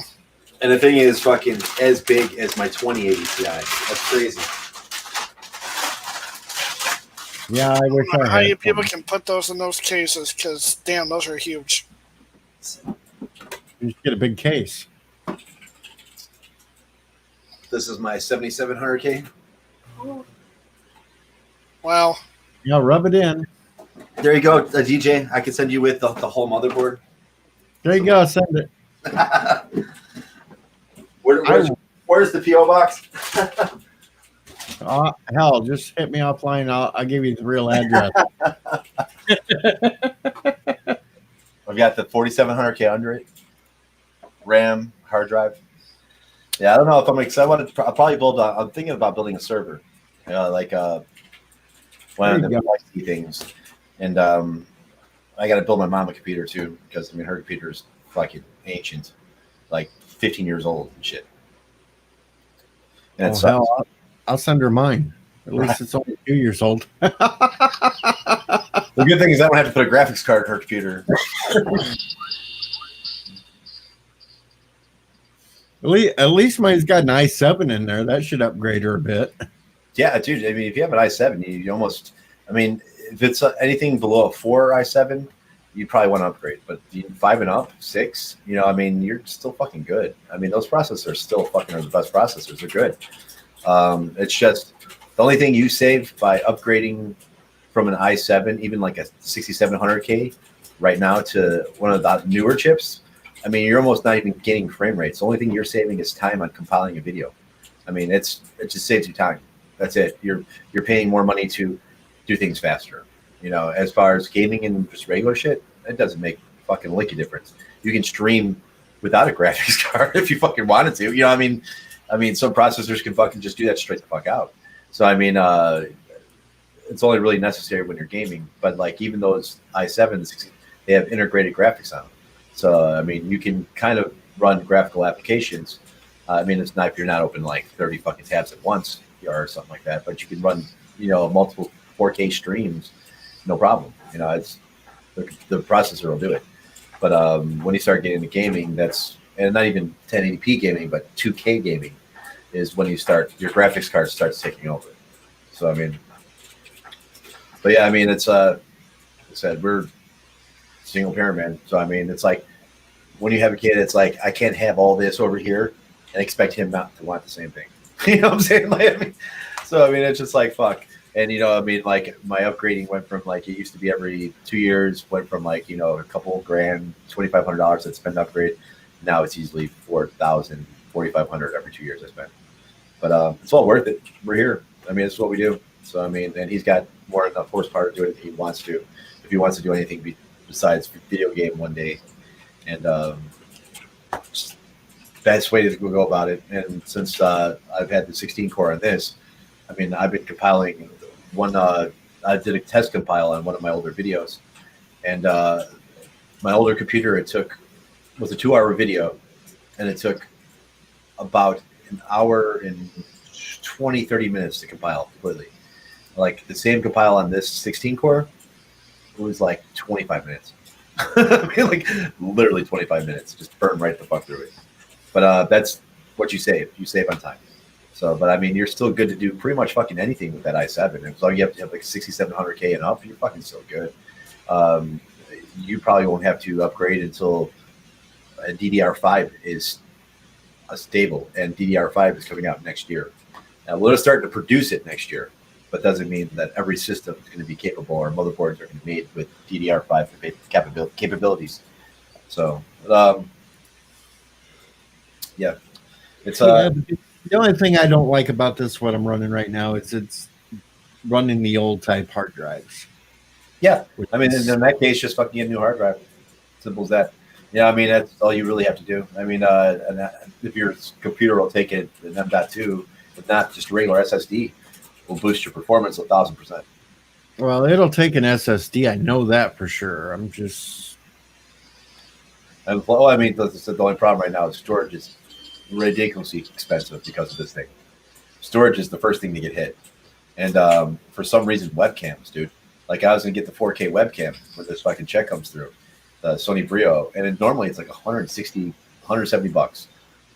And the thing is fucking as big as my 2080 Ti. That's crazy. Yeah, I wish I don't know I how had you people some. can put those in those cases, because damn, those are huge. You just get a big case. This is my 7700K. Wow. Yeah, rub it in. There you go, DJ. I can send you with the whole motherboard. There you go. Send it. Where's the PO box? Hell, just hit me offline. I'll give you the real address. I've got the 4700K under it. RAM, hard drive. Yeah, I don't know if I'm excited. I'll probably build. I'm thinking about building a server, like one of the legacy things. And I got to build my mom a computer too, because I mean her computer is fucking ancient, like 15 years old and shit. And hell, I'll send her mine. At least it's only 2 years old. The good thing is I don't have to put a graphics card in her computer. At least mine's got an i7 in there. That should upgrade her a bit. Yeah, dude. I mean, if you have an i7, you almost. I mean, if it's anything below a 4 i7, you probably want to upgrade. But 5 and up, 6, I mean, you're still fucking good. I mean, those processors still fucking are the best processors. They're good. It's just the only thing you save by upgrading from an i7, even like a 6700K right now, to one of the newer chips. I mean, you're almost not even getting frame rates. The only thing you're saving is time on compiling a video. I mean, it just saves you time. That's it. You're paying more money to do things faster. As far as gaming and just regular shit, it doesn't make fucking lick a difference. You can stream without a graphics card if you fucking wanted to. I mean, some processors can fucking just do that straight the fuck out. So I mean, it's only really necessary when you're gaming. But like even those i7s, they have integrated graphics on them. So I mean, you can kind of run graphical applications. I mean, it's not if you're not open like 30 fucking tabs at once or something like that, but you can run multiple 4K streams, no problem. It's the processor will do it. But when you start getting into gaming, and not even 1080p gaming, but 2K gaming is when your graphics card starts taking over. So I mean, but yeah, I mean, it's like I said, we're single parent, man. So I mean, it's like when you have a kid, it's like I can't have all this over here and expect him not to want the same thing. You know what I'm saying? Like, I mean, so I mean, it's just like fuck. And you know, I mean, like my upgrading went from like it used to be every 2 years, went from like you know a couple grand, $2,500 I'd spend to upgrade. Now it's easily 4,000, 4,500 every 2 years I spend. But it's all worth it. We're here. I mean, it's what we do. So I mean, and he's got more than enough horsepower to do anything he wants to. If he wants to do anything besides video game one day, and just best way to go about it. And since I've had the 16 core on this, I mean, I've been compiling one. I did a test compile on one of my older videos, and my older computer was a 2-hour video, and it took about an hour and 20, 30 minutes to compile completely. Like the same compile on this 16 core, it was like 25 minutes. I mean, like literally 25 minutes, just burn right the fuck through it. But that's what you save. You save on time. So, but I mean, you're still good to do pretty much fucking anything with that i7. As long as you have to have like 6,700K and up, you're fucking still good. You probably won't have to upgrade until a DDR5 is stable, and DDR5 is coming out next year. Now, we'll start to produce it next year, but doesn't mean that every system is going to be capable, or motherboards are going to be made with DDR5 capabilities. So, yeah, it's the only thing I don't like about this, what I'm running right now, is it's running the old type hard drives. Yeah, I mean, in that case, just fucking get a new hard drive. Simple as that. Yeah, I mean, that's all you really have to do. I mean, if your computer will take it an M.2, but not just a regular SSD, will boost your performance 1,000%. Well, it'll take an SSD. I know that for sure. I'm just. Well, I mean, the only problem right now is storage is ridiculously expensive because of this thing. Storage is the first thing to get hit. And for some reason, webcams, dude. Like, I was going to get the 4K webcam when this fucking check comes through, the Sony Brio. And normally it's like $160, $170.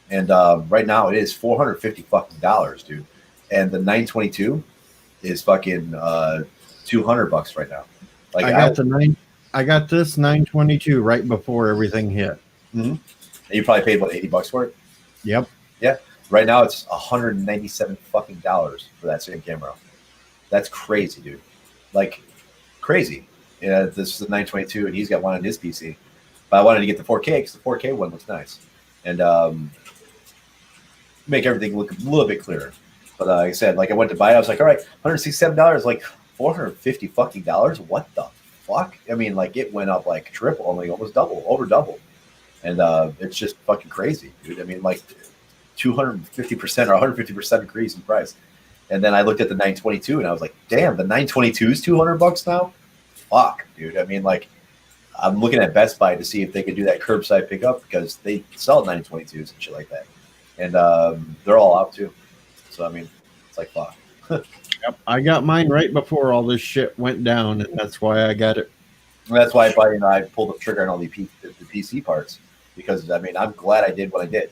And right now it is $450 fucking dollars, dude. And the 922 is fucking $200 right now. Like, I got this 922 right before everything hit. Mm-hmm. And you probably paid what, $80 for it? Yep. Yeah. Right now it's $197 fucking dollars for that same camera. That's crazy, dude. Like, crazy. Yeah, this is the 922, and he's got one on his PC. But I wanted to get the 4K because the 4K one looks nice, and make everything look a little bit clearer. But like I said, like I went to buy it, I was like, all right, $167, like $450 fucking dollars. What the fuck? I mean, like it went up like triple, only almost over double, and it's just fucking crazy, dude. I mean, like 250% or 150% increase in price. And then I looked at the 922 and I was like, damn, the 922 is $200 now? Fuck, dude. I mean, like, I'm looking at Best Buy to see if they could do that curbside pickup because they sell 922s and shit like that. And they're all out too. So, I mean, it's like, fuck. Yep. I got mine right before all this shit went down, and that's why I got it. And that's why I pulled the trigger on all the PC parts because, I mean, I'm glad I did what I did.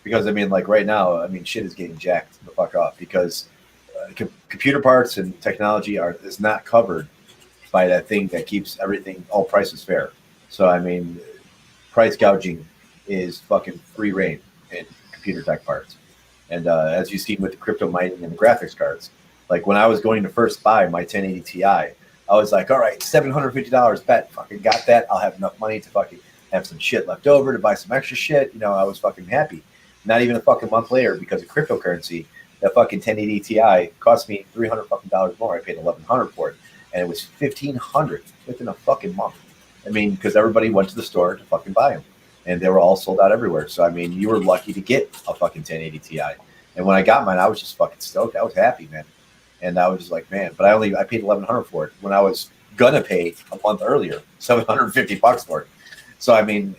Because, I mean, like right now, I mean, shit is getting jacked the fuck up because computer parts and technology is not covered by that thing that keeps everything, all prices fair. So, I mean, price gouging is fucking free reign in computer tech parts. And as you've seen with the crypto mining and the graphics cards, like when I was going to first buy my 1080 Ti, I was like, all right, $750, bet, fucking got that. I'll have enough money to fucking have some shit left over to buy some extra shit. You know, I was fucking happy. Not even a fucking month later, because of cryptocurrency, that fucking 1080 Ti cost me $300 fucking dollars more. I paid $1,100 for it, and it was $1,500 within a fucking month. I mean, because everybody went to the store to fucking buy them, and they were all sold out everywhere. So I mean, you were lucky to get a fucking 1080 Ti. And when I got mine, I was just fucking stoked. I was happy, man. And I was just like, man. But I paid $1,100 for it when I was gonna pay a month earlier $750 for it. So I mean,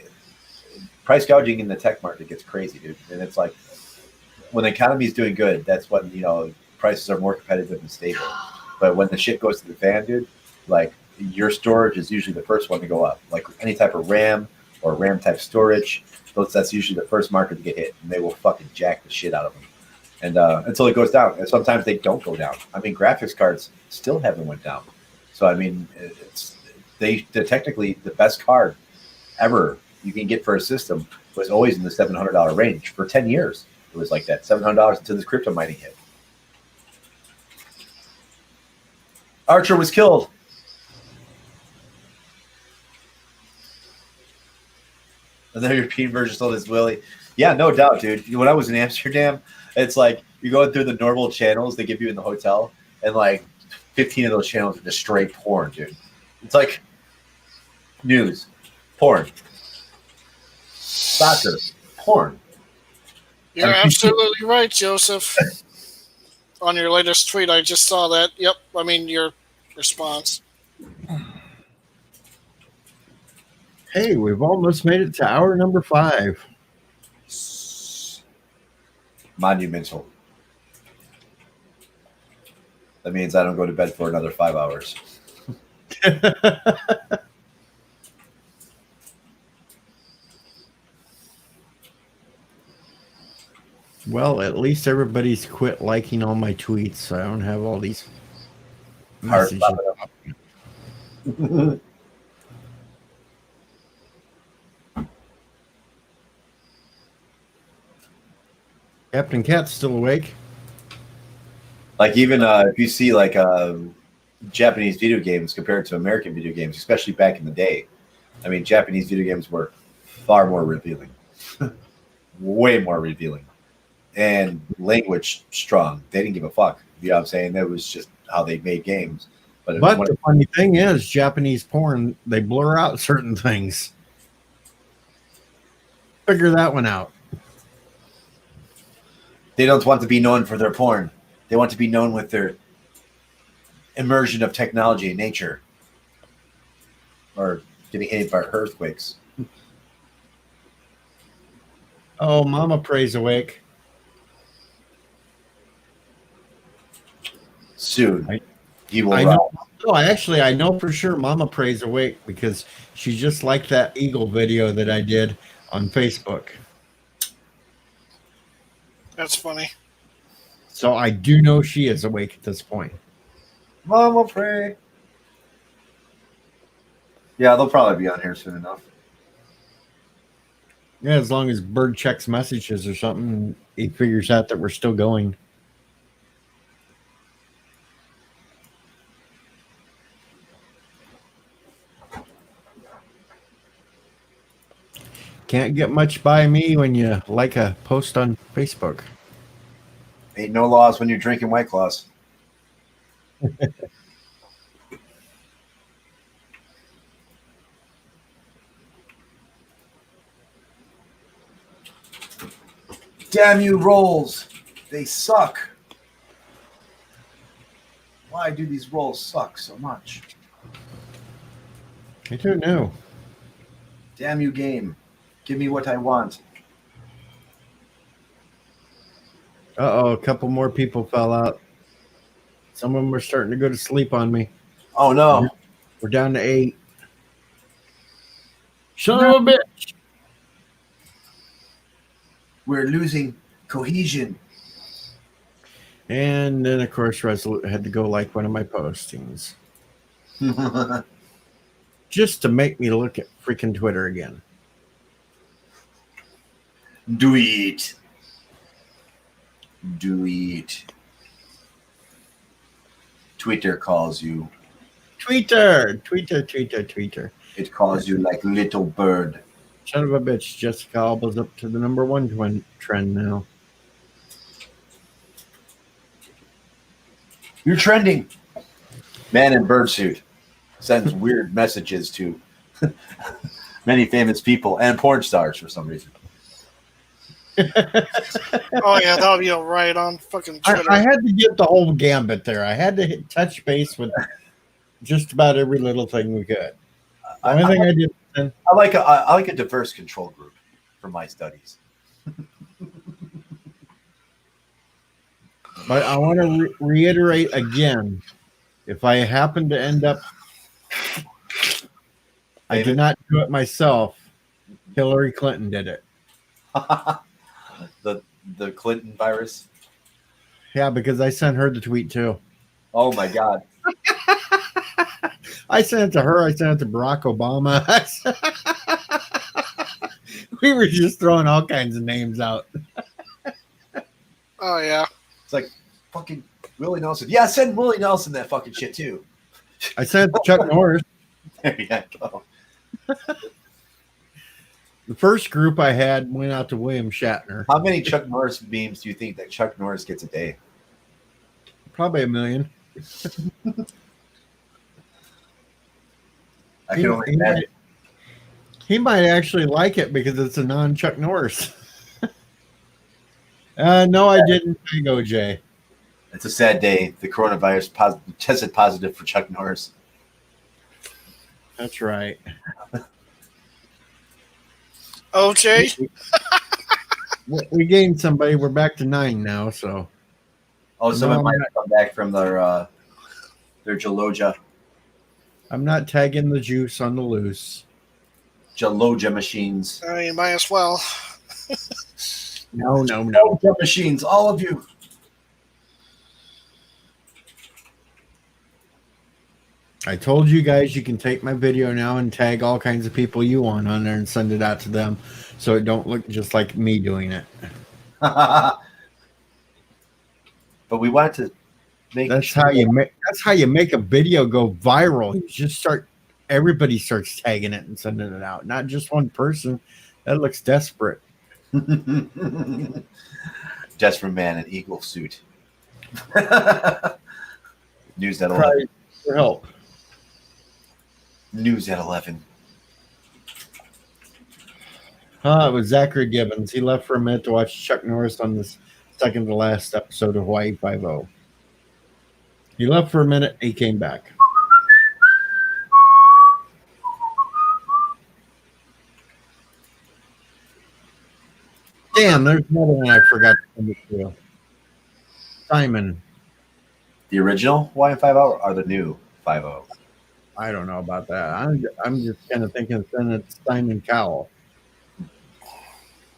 price gouging in the tech market gets crazy, dude. And it's like when the economy is doing good, that's when, you know, prices are more competitive and stable. But when the shit goes to the fan, dude, like your storage is usually the first one to go up. Like any type of RAM or RAM type storage, that's usually the first market to get hit, and they will fucking jack the shit out of them. And until it goes down, and sometimes they don't go down. I mean, graphics cards still haven't went down. So I mean, they're technically the best card ever you can get for a system was always in the $700 range for 10 years. It was like that, $700 until this crypto mining hit. Archer was killed. And the European version sold as Willie. Yeah, no doubt, dude. When I was in Amsterdam, it's like you're going through the normal channels they give you in the hotel, and like 15 of those channels are just straight porn, dude. It's like news, porn, soccer, porn. You're absolutely right, Joseph. On your latest tweet, I just saw that. Yep, I mean your response. Hey, we've almost made it to hour number 5. Monumental. That means I don't go to bed for another 5 hours. Well, at least everybody's quit liking all my tweets, so I don't have all these Heart messages. Captain Cat's still awake. Like even if you see like Japanese video games compared to American video games, especially back in the day, I mean, Japanese video games were far more revealing, way more revealing, and language strong. They didn't give a fuck. You know what I'm saying? That was just how they made games. But the funny thing is, Japanese porn, they blur out certain things. Figure that one out. They don't want to be known for their porn. They want to be known with their immersion of technology and nature, or getting hit by earthquakes. Oh, Mama Prays awake. Soon, he will. I know. No, I know for sure Mama Prays awake because she just liked that eagle video that I did on Facebook. That's funny. So I do know she is awake at this point. Mama pray. Yeah, they'll probably be on here soon enough. Yeah, as long as Bird checks messages or something, he figures out that we're still going. Can't get much by me when you like a post on Facebook. Ain't no laws when you're drinking White Claws. Damn you, rolls. They suck. Why do these rolls suck so much? I don't know. Damn you, game. Give me what I want. Uh-oh, a couple more people fell out. Some of them are starting to go to sleep on me. Oh, no. We're down to 8. Son of a bitch. We're losing cohesion. And then, of course, Resolute had to go like one of my postings. Just to make me look at freaking Twitter again. Do it. Do it. Twitter calls you. Tweeter. It calls you like little bird. Son of a bitch. Jessica Alba's up to the number 1 trend now. You're trending. Man in bird suit sends weird messages to many famous people and porn stars for some reason. Oh yeah, that'll be right on fucking Twitter. I had to get the whole gambit there. I had to touch base with just about every little thing we could. The only thing I did. I like a diverse control group for my studies. But I want to reiterate again, if I happen to end up, I did not do it myself. Hillary Clinton did it. the Clinton virus. Yeah, because I sent her the tweet too. Oh my God. I sent it to her. I sent it to Barack Obama. We were just throwing all kinds of names out. Oh yeah. It's like fucking Willie Nelson. Yeah, send Willie Nelson that fucking shit too. I said Chuck Norris. There you go. The first group I had went out to William Shatner. How many Chuck Norris memes do you think that Chuck Norris gets a day? Probably 1 million. I can only imagine. He might actually like it because it's a non-Chuck Norris. No, I didn't tag OJ. It's a sad day. The coronavirus tested positive for Chuck Norris. That's right. OJ. We gained somebody. We're back to 9 now. So. Oh, someone might have come back from their Jaloja. I'm not tagging the juice on the loose. Jaloja machines. You might as well. No. Jaloja machines, all of you. I told you guys you can take my video now and tag all kinds of people you want on there and send it out to them, so it don't look just like me doing it. But we wanted to make. That's how you make a video go viral. You just everybody starts tagging it and sending it out, not just one person. That looks desperate. Desperate man in eagle suit. News at 11. Cry for help. News at 11. It was Zachary Gibbons. He left for a minute to watch Chuck Norris on this second to last episode of Hawaii Five-0. He left for a minute. He came back. Damn, there's another one I forgot to send it to. Simon. The original YM50 or the new 50? I don't know about that. I'm just kind of thinking it's Simon Cowell.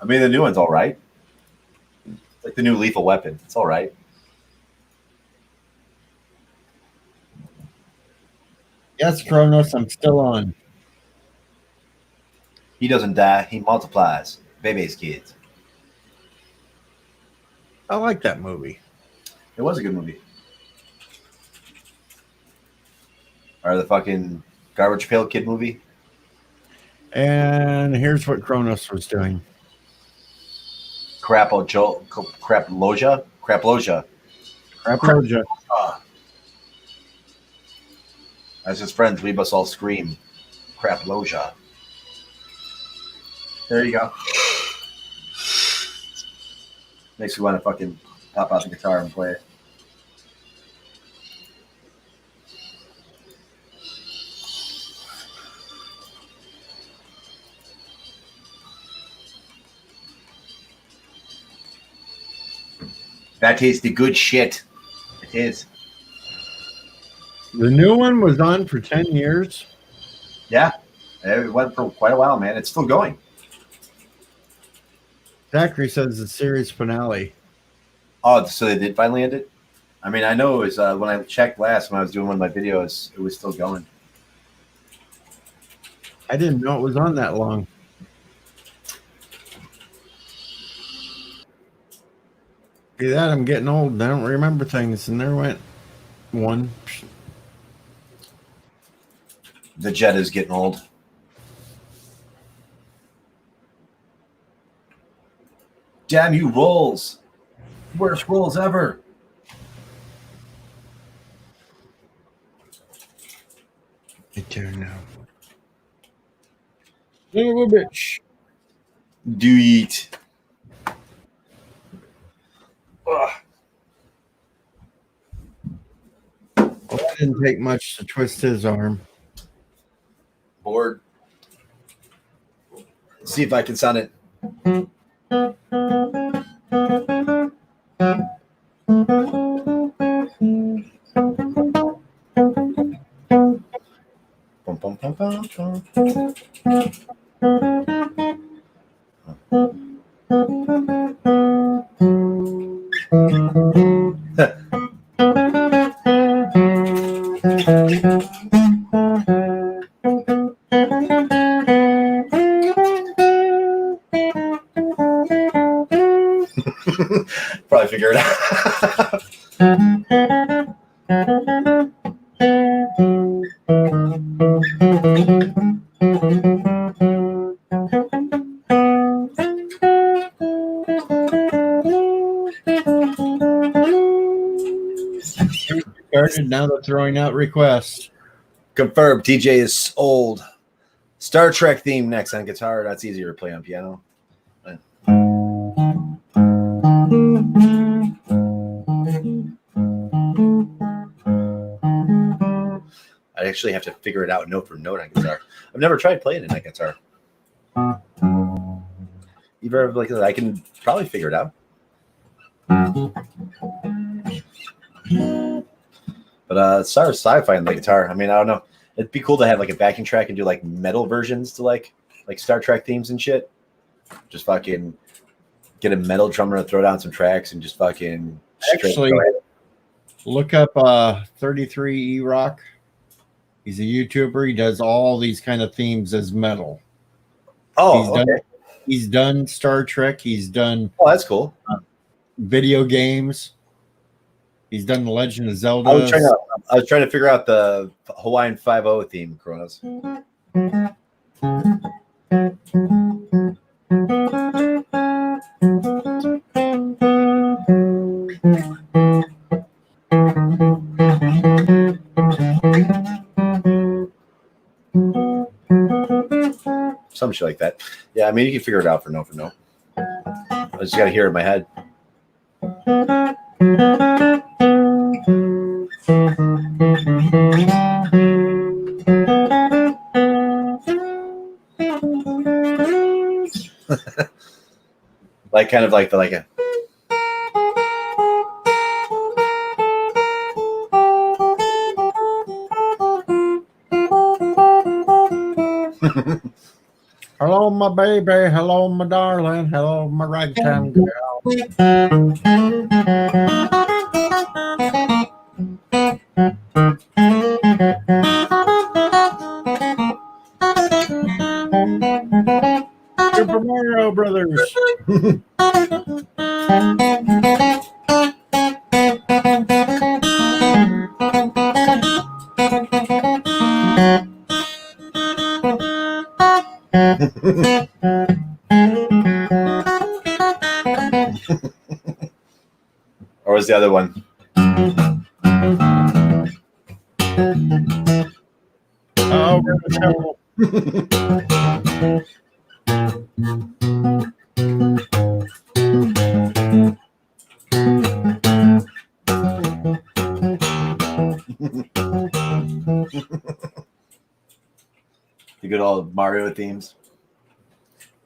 I mean, the new one's all right. It's like the new Lethal Weapon. It's all right. Yes, Kronos, I'm still on. He doesn't die. He multiplies. Baby's kids. I like that movie. It was a good movie. Or the fucking Garbage Pail Kid movie. And here's what Kronos was doing. Craploja. As his friends, we must all scream. Craploja. There you go. Makes me want to fucking pop out the guitar and play it. That is the good shit. It is. The new one was on for 10 years. Yeah. It went for quite a while, man. It's still going. Zachary says the series finale. Oh, so they did finally end it? I mean, I know it was when I checked last, when I was doing one of my videos, it was still going. I didn't know it was on that long. See that? I'm getting old. I don't remember things. And there went one. The jet is getting old. Damn you, rolls. Worst rolls ever. Your turn now. Son of a bitch. Do it. Well, that didn't take much to twist his arm. Bored. See if I can sound it. Bum, bum, bum, bum, bum. Probably figure it out. Started, now they're throwing out requests. Confirmed. TJ is old. Star Trek theme next on guitar. That's easier to play on piano. I actually have to figure it out note for note on guitar. I've never tried playing it on guitar. Either like I can probably figure it out. But Star sci-fi on the guitar. I mean, I don't know. It'd be cool to have like a backing track and do like metal versions to like Star Trek themes and shit. Just fucking get a metal drummer to throw down some tracks and just fucking actually look up 33 E-Rock. He's a YouTuber. He does all these kind of themes as metal. Oh, he's done Star Trek. He's done. Oh, that's cool. Video games. He's done The Legend of Zelda. I was trying to figure out the Hawaiian 5-0 theme, Kronos. Some shit like that. Yeah, I mean, you can figure it out for no. I just got to hear it in my head. like a Hello, my baby. Hello, my darling. Hello, my ragtime girl. Super Mario Brothers. Or was the other one? Oh, we're in trouble. The good old Mario themes.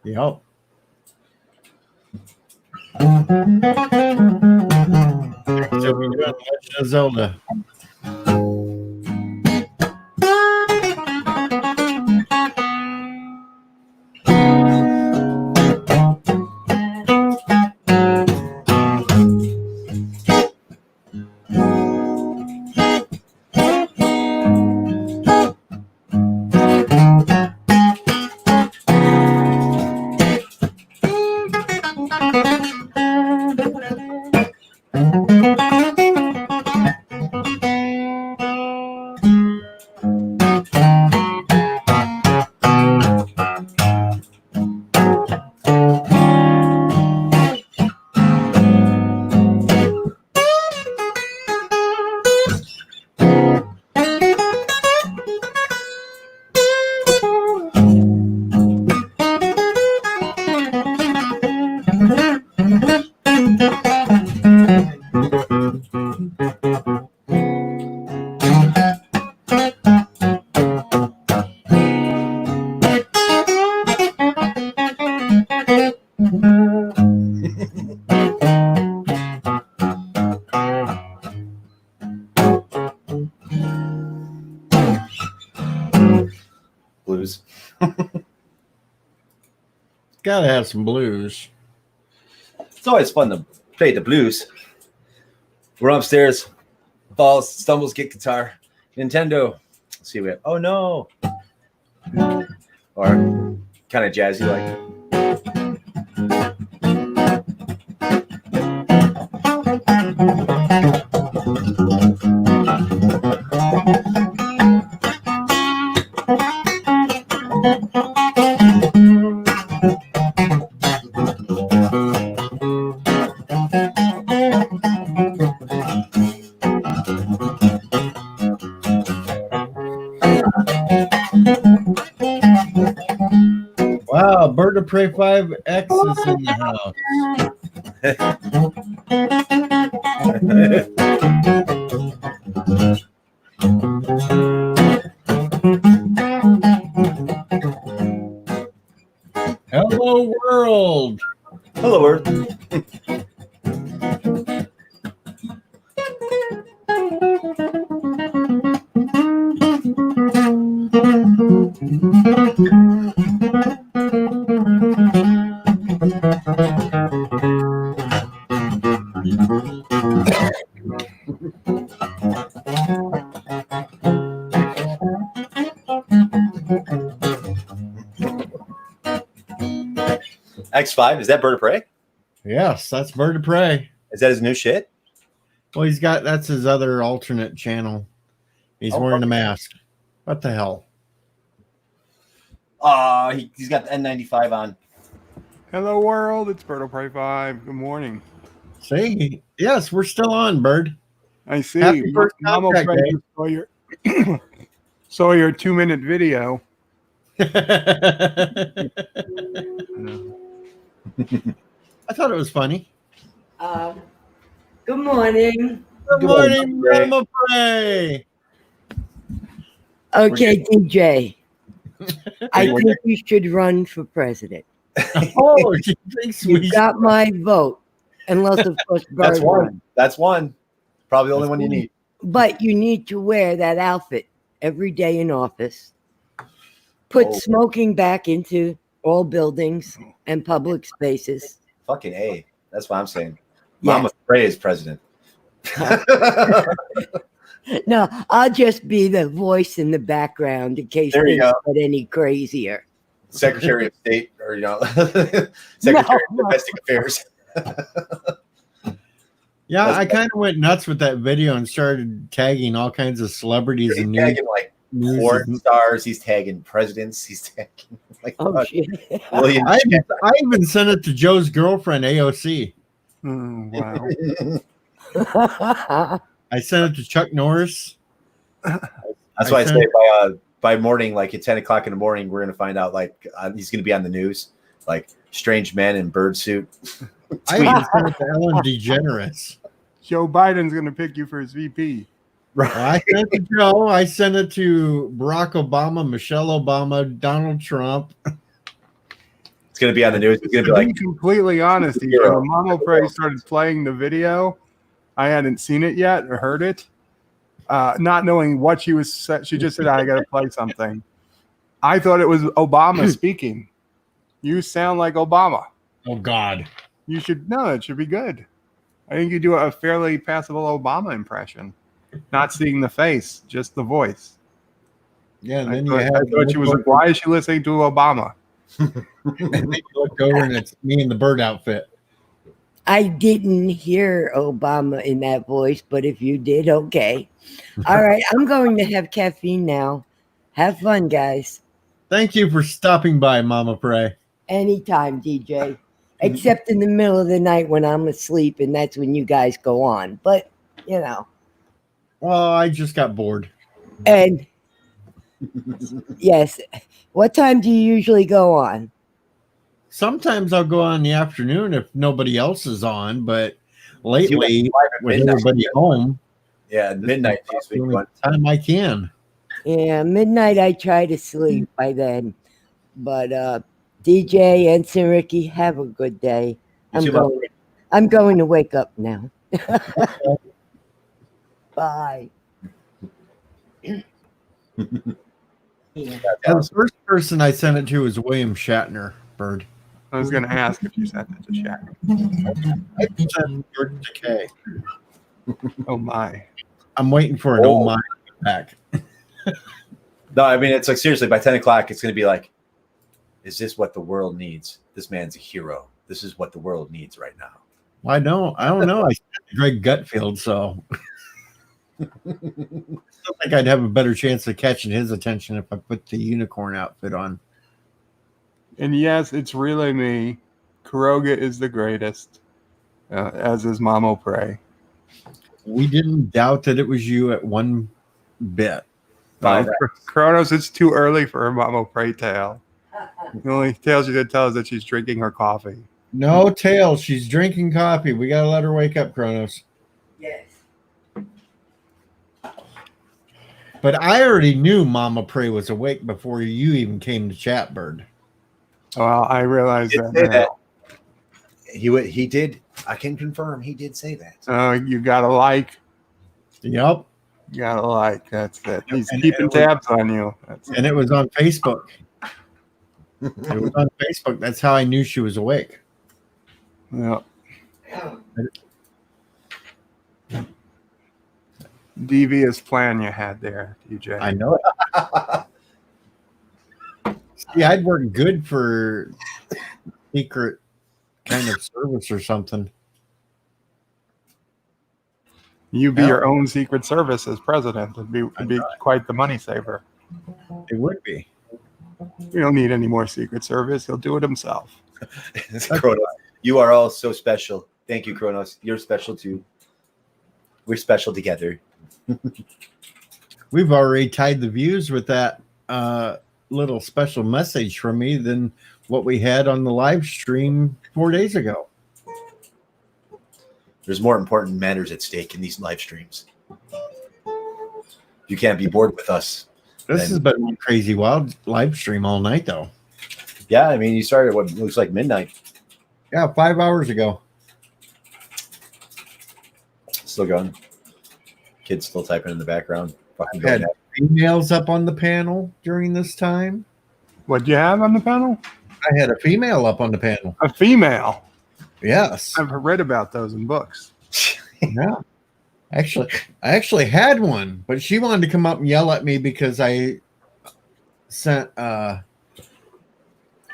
Yep. So we got Legend of Zelda. Blues. Gotta have some blues. It's always fun to play the blues. We're upstairs. Falls, stumbles, get guitar. Nintendo. Let's see, we have. Oh no. Or kind of jazzy like. Prey 5X is in the house. Hello, world. Hello, Earth. X5, is that Bird of Prey? Yes, that's Bird of Prey. Is that his new shit? Well, that's his other alternate channel. He's wearing a mask. What the hell? He's got the N95 on. Hello, world. It's Bird of Prey 5. Good morning. See? Yes, we're still on, Bird. I see. Happy first Mama contact Prey day. just saw your 2-minute video. I thought it was funny. Good morning. Good morning, Mama Prey. Okay, DJ. I think you should run for president. Oh, she thinks You got my vote. Unless, of course, That's Bird one. won. That's one. Probably the only one you need. But you need to wear that outfit every day in office. Put smoking back into all buildings and public spaces. Fucking A. That's what I'm saying. Yeah. Mama Prey is president. No, I'll just be the voice in the background in case There you things go. get any crazier. Secretary of State, or Secretary of Domestic Affairs. Yeah, That's I kind of went nuts with that video and started tagging all kinds of celebrities He's and tagging like porn stars. He's tagging presidents. He's tagging like shit. William. I even sent it to Joe's girlfriend, AOC. Wow. I sent it to Chuck Norris. That's why I say by morning, like at 10 o'clock in the morning, we're gonna find out like he's gonna be on the news, like strange man in bird suit. I even sent it to Ellen DeGeneres. Joe Biden's going to pick you for his VP. Well, I sent it to Joe. I sent it to Barack Obama, Michelle Obama, Donald Trump. It's gonna be on the news. It's gonna be To like be completely honest, Hero. when Mama Prey started playing the video, I hadn't seen it yet or heard it. Not knowing what she was, she just said, "I got to play something." I thought it was Obama speaking. You sound like Obama. Oh God! You should know it should be good. I think you do a fairly passable Obama impression, not seeing the face, just the voice. Yeah, and I then thought she was like, "Why is she listening to Obama?" and then you look over and it's me in the bird outfit. I didn't hear Obama in that voice, but if you did, okay. All right, I'm going to have caffeine now. Have fun, guys. Thank you for stopping by, Mama Prey. Anytime, DJ. Except in the middle of the night when I'm asleep, and that's when you guys go on. But, you know. Well, I just got bored. And, yes. What time do you usually go on? Sometimes I'll go on in the afternoon if nobody else is on, but lately, You went live at with midnight. everybody home, yeah, midnight that's this the week. only time I can. Yeah, midnight I try to sleep by then. But DJ and Ricky, have a good day. I'm going to wake up now. Bye. The first person I sent it to was William Shatner, Bird. I was going to ask if you sent it to Shaq. I sent it to Kay. Oh my! I'm waiting for an oh my back. No, I mean it's like seriously. By 10 o'clock, it's gonna be like, is this what the world needs? This man's a hero. This is what the world needs right now. Well, I don't know. I sent it to Greg Gutfield, so I think I'd have a better chance of catching his attention if I put the unicorn outfit on. And yes, it's really me. Kuroga is the greatest, as is Mama Prey. We didn't doubt that it was you at one bit. Kronos, it's too early for a Mama Prey tale. The only tale she did tell us that she's drinking her coffee. No tail. She's drinking coffee. We gotta let her wake up, Kronos. Yes. But I already knew Mama Prey was awake before you even came to chat, Bird. Well, I realized He that did say now. He did. I can confirm he did say that. You gotta like. Yep. You gotta like. That's it. He's And keeping it was- tabs on you. That's And it was on Facebook. It was on Facebook. That's how I knew she was awake. Yeah. Devious plan you had there, DJ. I know it. See, I'd work good for secret kind of service or something. You be Yeah. your own secret service as president. It'd be quite the money saver. It would be. We don't need any more secret service. He'll do it himself. Kronos, you are all so special. Thank you, Kronos. You're special too. We're special together. We've already tied the views with that little special message from me than what we had on the live stream 4 days ago. There's more important matters at stake in these live streams. You can't be bored with us. This has been a crazy wild live stream all night, though. Yeah, I mean, you started what looks like midnight. Yeah, 5 hours ago. Still going. Kids still typing in the background. Fucking Had going. females up on the panel during this time. What'd you have on the panel? I had a female up on the panel. A female. Yes. I've read about those in books. Yeah. I actually had one, but she wanted to come up and yell at me because I sent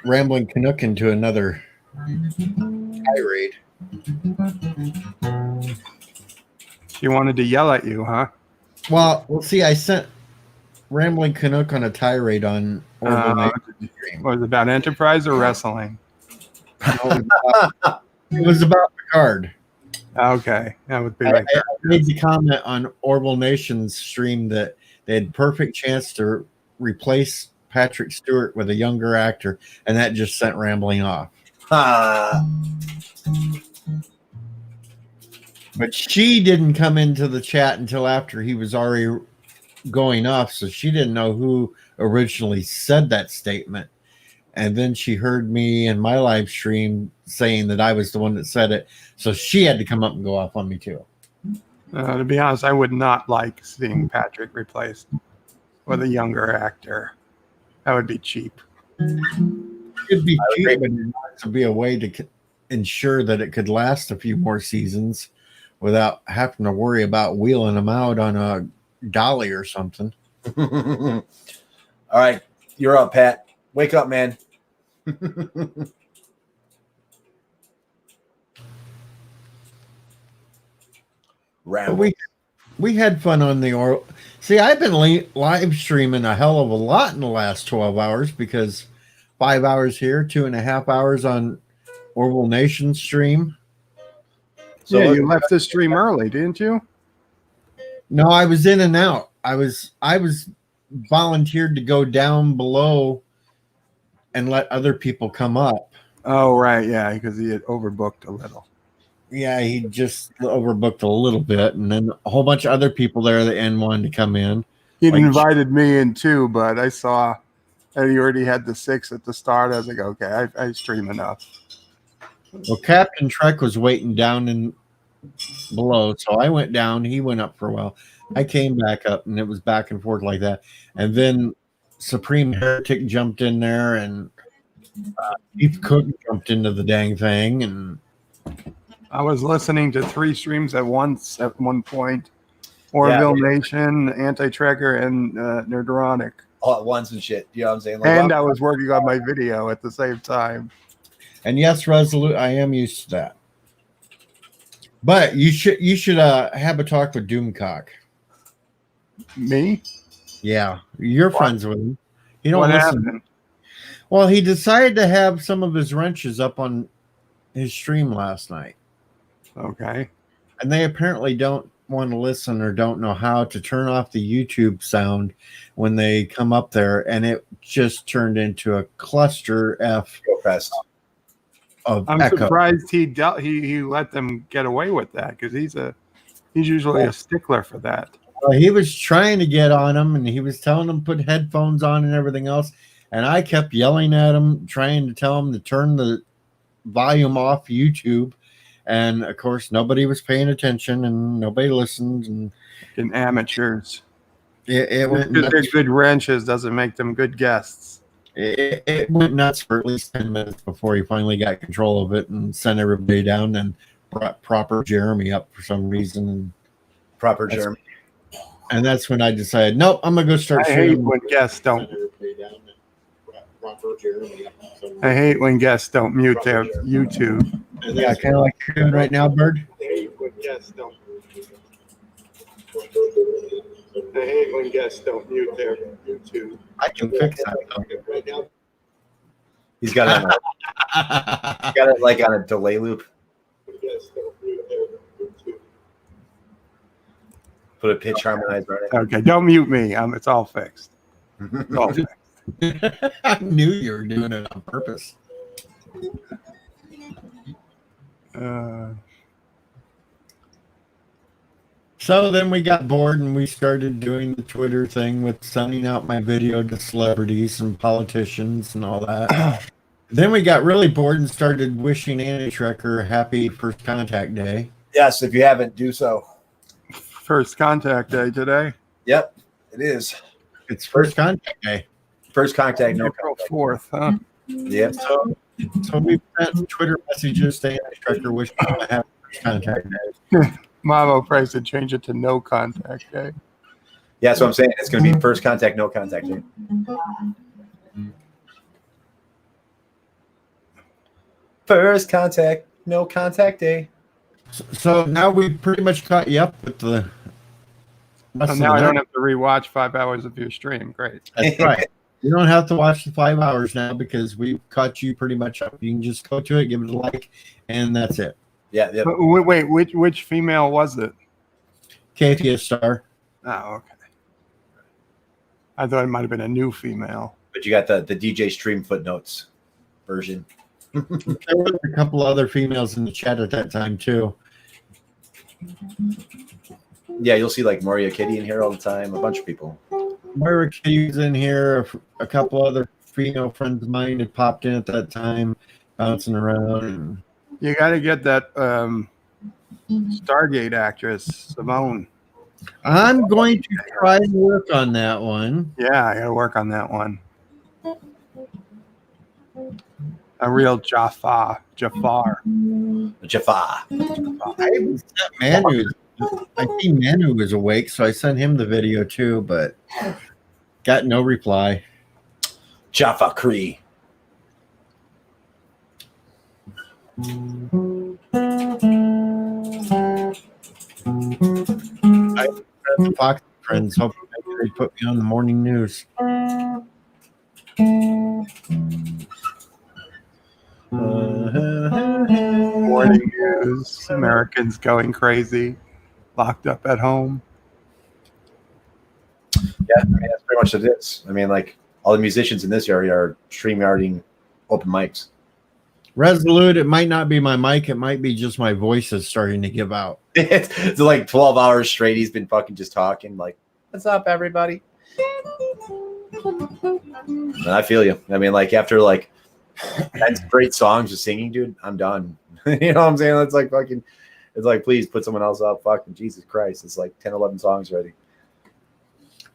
Rambling Canuck into another tirade. She wanted to yell at you, huh? Well, see, I sent Rambling Canuck on a tirade on Orville Nation stream. Was it about Enterprise or wrestling? It was about Picard. Okay, that would be I like made the comment on Orville Nation's stream that they had perfect chance to replace Patrick Stewart with a younger actor, and that just sent Rambling off. But she didn't come into the chat until after he was already going off, so she didn't know who originally said that statement. And then she heard me in my live stream saying that I was the one that said it, so she had to come up and go off on me too. to be honest, I would not like seeing Patrick replaced with a younger actor. That would be cheap. It'd be cheap, but it has to be a way to ensure that it could last a few more seasons without having to worry about wheeling them out on a dolly or something. All right, you're up, Pat. Wake up, man. Ramble. We had fun on the See, I've been live streaming a hell of a lot in the last 12 hours because 5 hours here, 2.5 hours on Orville Nation stream. So yeah, you left the stream early, didn't you? No, I was in and out. I was volunteered to go down below and let other people come up. Oh, right. Yeah, because he had overbooked a little. Yeah, he just overbooked a little bit, and then a whole bunch of other people there at the end wanted to come in. He invited me in too, but I saw that he already had the 6 at the start. I was like, okay, I stream enough. Well, Captain Trek was waiting down in below, so I went down. He went up for a while. I came back up, and it was back and forth like that. And then Supreme Heretic jumped in there, and Chief Cook jumped into the dang thing, and I was listening to 3 streams at once at one point. Orville Nation, Anti-Tracker, and Nerdronic. All at once and shit. You know what I'm saying? Like, And I was working on my video at the same time. And yes, Resolute, I am used to that. But you should have a talk with Doomcock. Me? Yeah, you're friends with him. You don't What listen. happened? Well, he decided to have some of his wrenches up on his stream last night. Okay. And they apparently don't want to listen or don't know how to turn off the YouTube sound when they come up there, and it just turned into a cluster F fest of I'm echo. surprised he let them get away with that because he's usually a stickler for that. He was trying to get on him, and he was telling them put headphones on and everything else, and I kept yelling at him, trying to tell him to turn the volume off YouTube, and of course nobody was paying attention and nobody listened, and amateurs. It went because they're nuts. good wrenches doesn't make them good guests. It went nuts for at least 10 minutes before he finally got control of it and sent everybody down and brought proper Jeremy up for some reason. And proper Jeremy. And that's when I decided, nope, I'm gonna go start I shooting. hate when guests don't. I hate when guests don't mute their YouTube. Yeah, kind of like you're doing right now, Bird. I hate when guests don't. I hate when guests don't mute their YouTube. I can fix that though. He's got it. He's got it like on a delay loop. Put a pitch harmonizer on it. Okay, don't mute me. It's all fixed. It's all fixed. I knew you were doing it on purpose. So then we got bored and we started doing the Twitter thing with sending out my video to celebrities and politicians and all that. Then we got really bored and started wishing Annie Trekker a happy First Contact Day. Yes, if you haven't, do so. First Contact Day today. Yep, it is. It's First Contact Day. First Contact, no April contact. 4th, huh? Yep. So we sent Twitter messages to Annie Trekker wishing her a happy First Contact Day. Mamo prays to change it to no contact day. Yeah, that's what I'm saying. It's going to be First Contact, no contact day. First Contact, no contact day. So now we've pretty much caught you up with the. So now I don't have to rewatch 5 hours of your stream. Great. That's right. You don't have to watch the 5 hours now because we've caught you pretty much up. You can just go to it, give it a like, and that's it. Yeah. Yep. But wait, which female was it? KTS Star. Oh, okay. I thought it might have been a new female. But you got the DJ stream footnotes version. There were a couple other females in the chat at that time too. Yeah, you'll see like Maria Kitty in here all the time. A bunch of people. Moira Kitty's in here. A couple other female friends of mine had popped in at that time, bouncing around. And You got to get that Stargate actress, Simone. I'm going to try and work on that one. Yeah, I got to work on that one. A real Jafar. Jafar. I think Manu was awake, so I sent him the video too, but got no reply. Jaffa Cree. I have Fox friends hoping they put me on the morning news. Morning news. Americans going crazy. Locked up at home. Yeah, I mean, that's pretty much what it is. I mean, like all the musicians in this area are StreamYarding open mics. Resolute, it might not be my mic, it might be just my voice is starting to give out. It's like 12 hours straight. He's been fucking just talking like, what's up, everybody? And I feel you. I mean, like after like 10 great songs of singing, dude, I'm done. You know what I'm saying? It's like fucking, it's like, please put someone else up. Fucking Jesus Christ. It's like 10, 11 songs ready.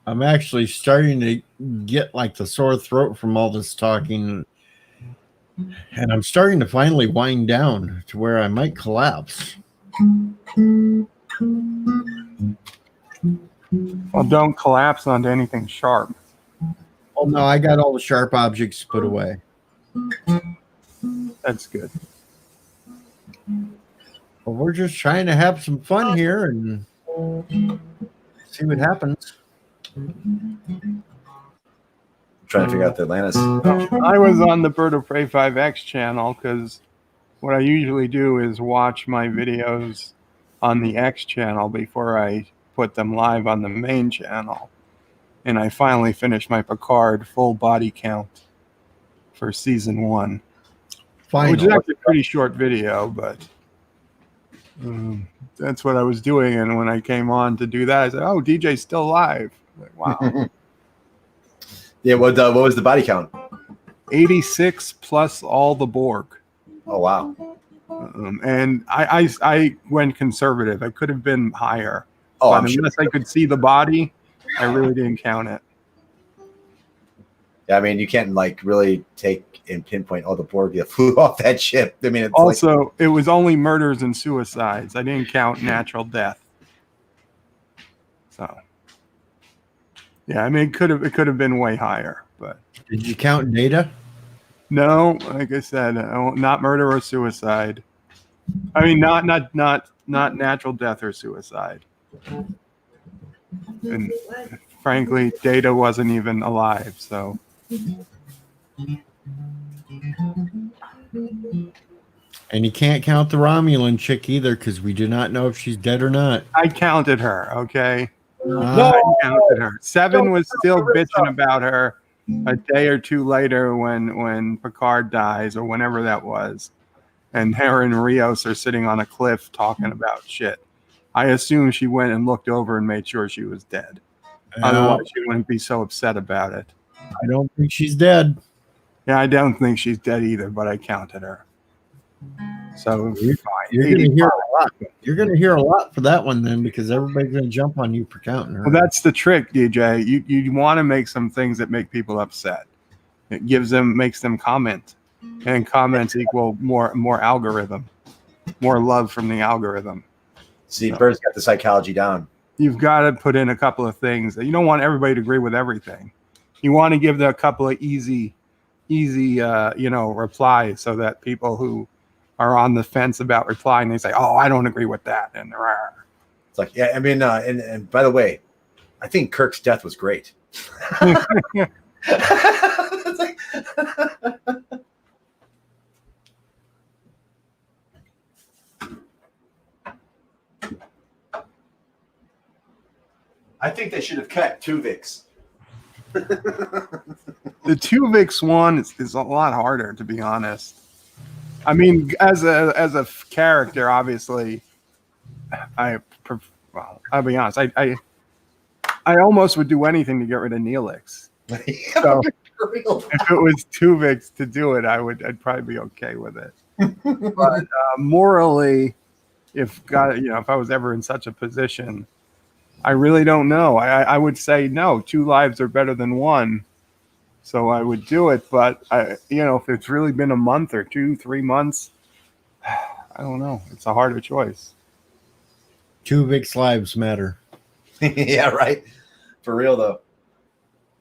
I'm actually starting to get like the sore throat from all this talking. And I'm starting to finally wind down to where I might collapse. Well, don't collapse onto anything sharp. Oh, no, I got all the sharp objects put away. That's good. Well, we're just trying to have some fun here and see what happens. Trying to figure out the Atlantis. I was on the Bird of Prey 5X channel because what I usually do is watch my videos on the X channel before I put them live on the main channel. And I finally finished my Picard full body count for season 1. Which is actually a pretty short video, but that's what I was doing. And when I came on to do that, I said, "Oh, DJ's still alive." Like, wow. Yeah, what was the body count? 86 plus all the Borg. Oh, wow. And I went conservative. I could have been higher. Oh, but I'm unless I could see the body, I really didn't count it. Yeah, I mean, you can't like really take and pinpoint all the Borg that flew off that ship. I mean, it's also, it was only murders and suicides. I didn't count natural death. So, yeah, I mean, it could have been way higher. But did you count Data? No, like I said, not murder or suicide. I mean, not natural death or suicide. And frankly, Data wasn't even alive, so. And you can't count the Romulan chick either because we do not know if she's dead or not. I counted her, okay? I counted her. 7 was still bitching about her a day or two later when Picard dies or whenever that was. And her and Rios are sitting on a cliff talking about shit. I assume she went and looked over and made sure she was dead. Otherwise, she wouldn't be so upset about it. I don't think she's dead. Yeah, I don't think she's dead either, but I counted her. So you're going to hear a lot. You're going to hear a lot for that one then, because everybody's going to jump on you for counting her. Well, that's the trick, DJ. You want to make some things that make people upset. It makes them comment, and comments equal more algorithm, more love from the algorithm. See, Bird's got the psychology down. You've got to put in a couple of things. You don't want everybody to agree with everything. You want to give them a couple of easy, replies so that people who are on the fence about replying, they say, "Oh, I don't agree with that." And it's like, yeah, I mean, and by the way, I think Kirk's death was great. I think they should have cut Tuvix. The Tuvix one is a lot harder, to be honest. I mean, as a character, obviously, I'll be honest. I almost would do anything to get rid of Neelix. So if it was Tuvix to do it, I'd probably be okay with it. But morally, if I was ever in such a position, I really don't know. I would say no. 2 lives are better than 1. So I would do it, but if it's really been a month or 2-3 months, I don't know. It's a harder choice. Tuvix lives matter. Yeah, right. For real though.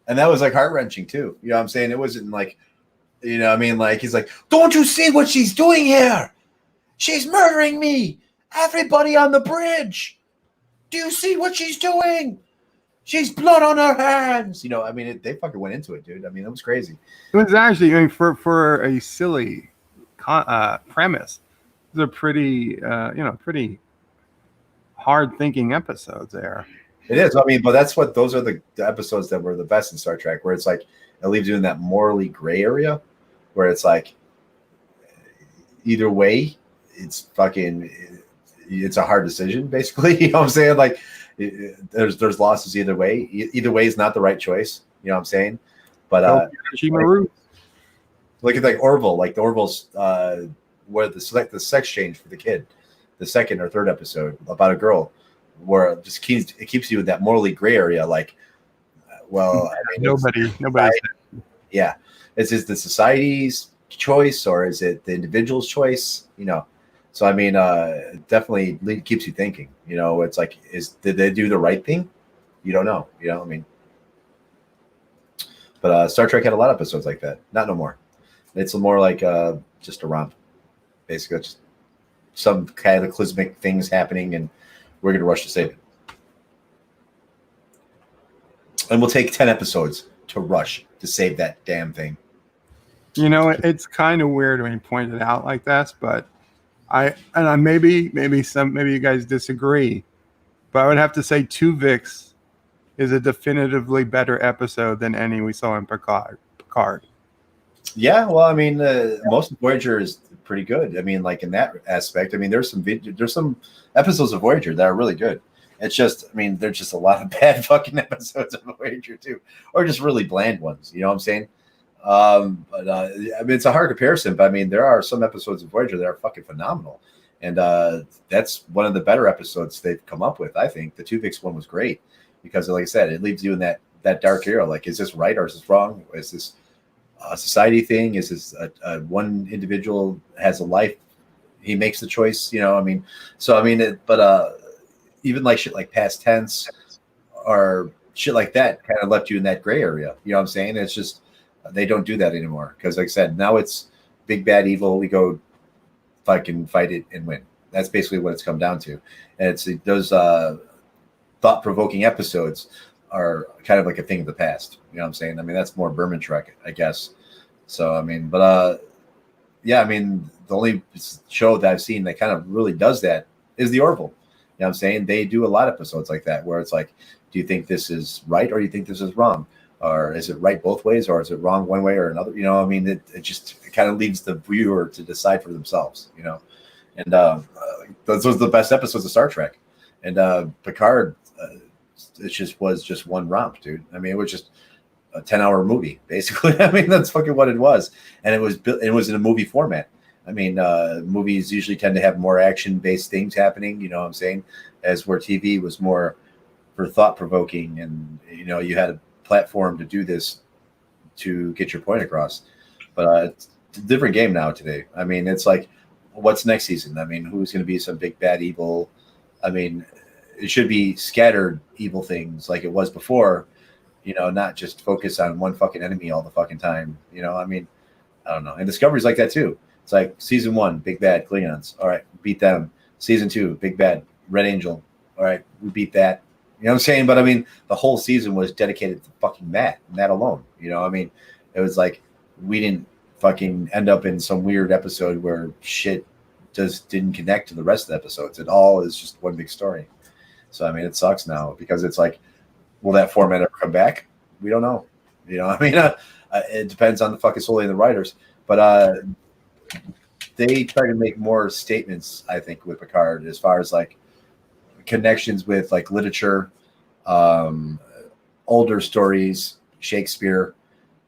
And that was like heart-wrenching too. You know what I'm saying? It wasn't like, like he's like, "Don't you see what she's doing here? She's murdering me. Everybody on the bridge. Do you see what she's doing? She's blood on her hands." They fucking went into it, dude. I mean, it was crazy. It was actually, for a silly premise, they're pretty hard-thinking episodes there. It is. I mean, but those are the episodes that were the best in Star Trek, where it's like it leaves you in that morally gray area, where it's like either way, it's a hard decision, basically. You know what I'm saying? Like, there's losses either way. Either way is not the right choice. You know what I'm saying? But look at like Orville, like the Orville's where the sex change for the kid, the second or third episode about a girl, where it just keeps you in that morally gray area. Like, nobody. Yeah, is it the society's choice or is it the individual's choice? So I mean, definitely keeps you thinking. It's like, did they do the right thing? You don't know. I mean, but Star Trek had a lot of episodes like that. Not no more. It's more like just a romp, basically, just some cataclysmic things happening, and we're gonna rush to save it. And we'll take 10 episodes to rush to save that damn thing. It's kind of weird when you point it out like this, but Maybe you guys disagree, but I would have to say Tuvix is a definitively better episode than any we saw in Picard. Yeah, well, I mean, most of Voyager is pretty good. I mean, like in that aspect, I mean, there's some episodes of Voyager that are really good. It's just, I mean, there's just a lot of bad fucking episodes of Voyager too, or just really bland ones. You know what I'm saying? I mean, it's a hard comparison, but I mean, there are some episodes of Voyager that are fucking phenomenal, and that's one of the better episodes they've come up with. I think the Tuvix one was great because, like I said, it leaves you in that dark era. Like, is this right or is this wrong? Is this a society thing? Is this one individual has a life? He makes the choice, you know. I mean, so I mean, even like shit like past tense or shit like that kind of left you in that gray area. You know what I'm saying? It's just they don't do that anymore because, like I said, now it's big bad evil. We go fucking fight it and win. That's basically what it's come down to. And it's those thought-provoking episodes are kind of like a thing of the past. You know what I'm saying? I mean, that's more Berman Trek, I guess. So, I mean, but yeah, I mean, the only show that I've seen that kind of really does that is The Orville. You know what I'm saying? They do a lot of episodes like that where it's like, do you think this is right or do you think this is wrong? Or is it right both ways or is it wrong one way or another? You know, I mean, it kind of leaves the viewer to decide for themselves, you know. And those are the best episodes of Star Trek. And Picard, it was just one romp, dude. I mean, it was just a 10-hour movie, basically. I mean, that's fucking what it was. And it was in a movie format. I mean, movies usually tend to have more action-based things happening, you know what I'm saying? As where TV was more for thought-provoking and, you know, you had a platform to do this to get your point across. But it's a different game now today. I mean, it's like, what's next season? I mean, who's going to be some big bad evil? I mean, it should be scattered evil things like it was before, you know, not just focus on one fucking enemy all the fucking time. You know, I mean, I don't know. And Discovery's like that too. It's like season 1, big bad Klingons. All right, beat them. Season 2, big bad Red Angel. All right, we beat that. You know what I'm saying? But I mean, the whole season was dedicated to fucking Matt alone. You know, I mean, it was like we didn't fucking end up in some weird episode where shit just didn't connect to the rest of the episodes. It all is just one big story. So I mean, it sucks now because it's like, will that format ever come back? We don't know. You know, I mean, it depends on the fucking solely the writers. But they try to make more statements, I think, with Picard as far as like connections with like literature, older stories, Shakespeare,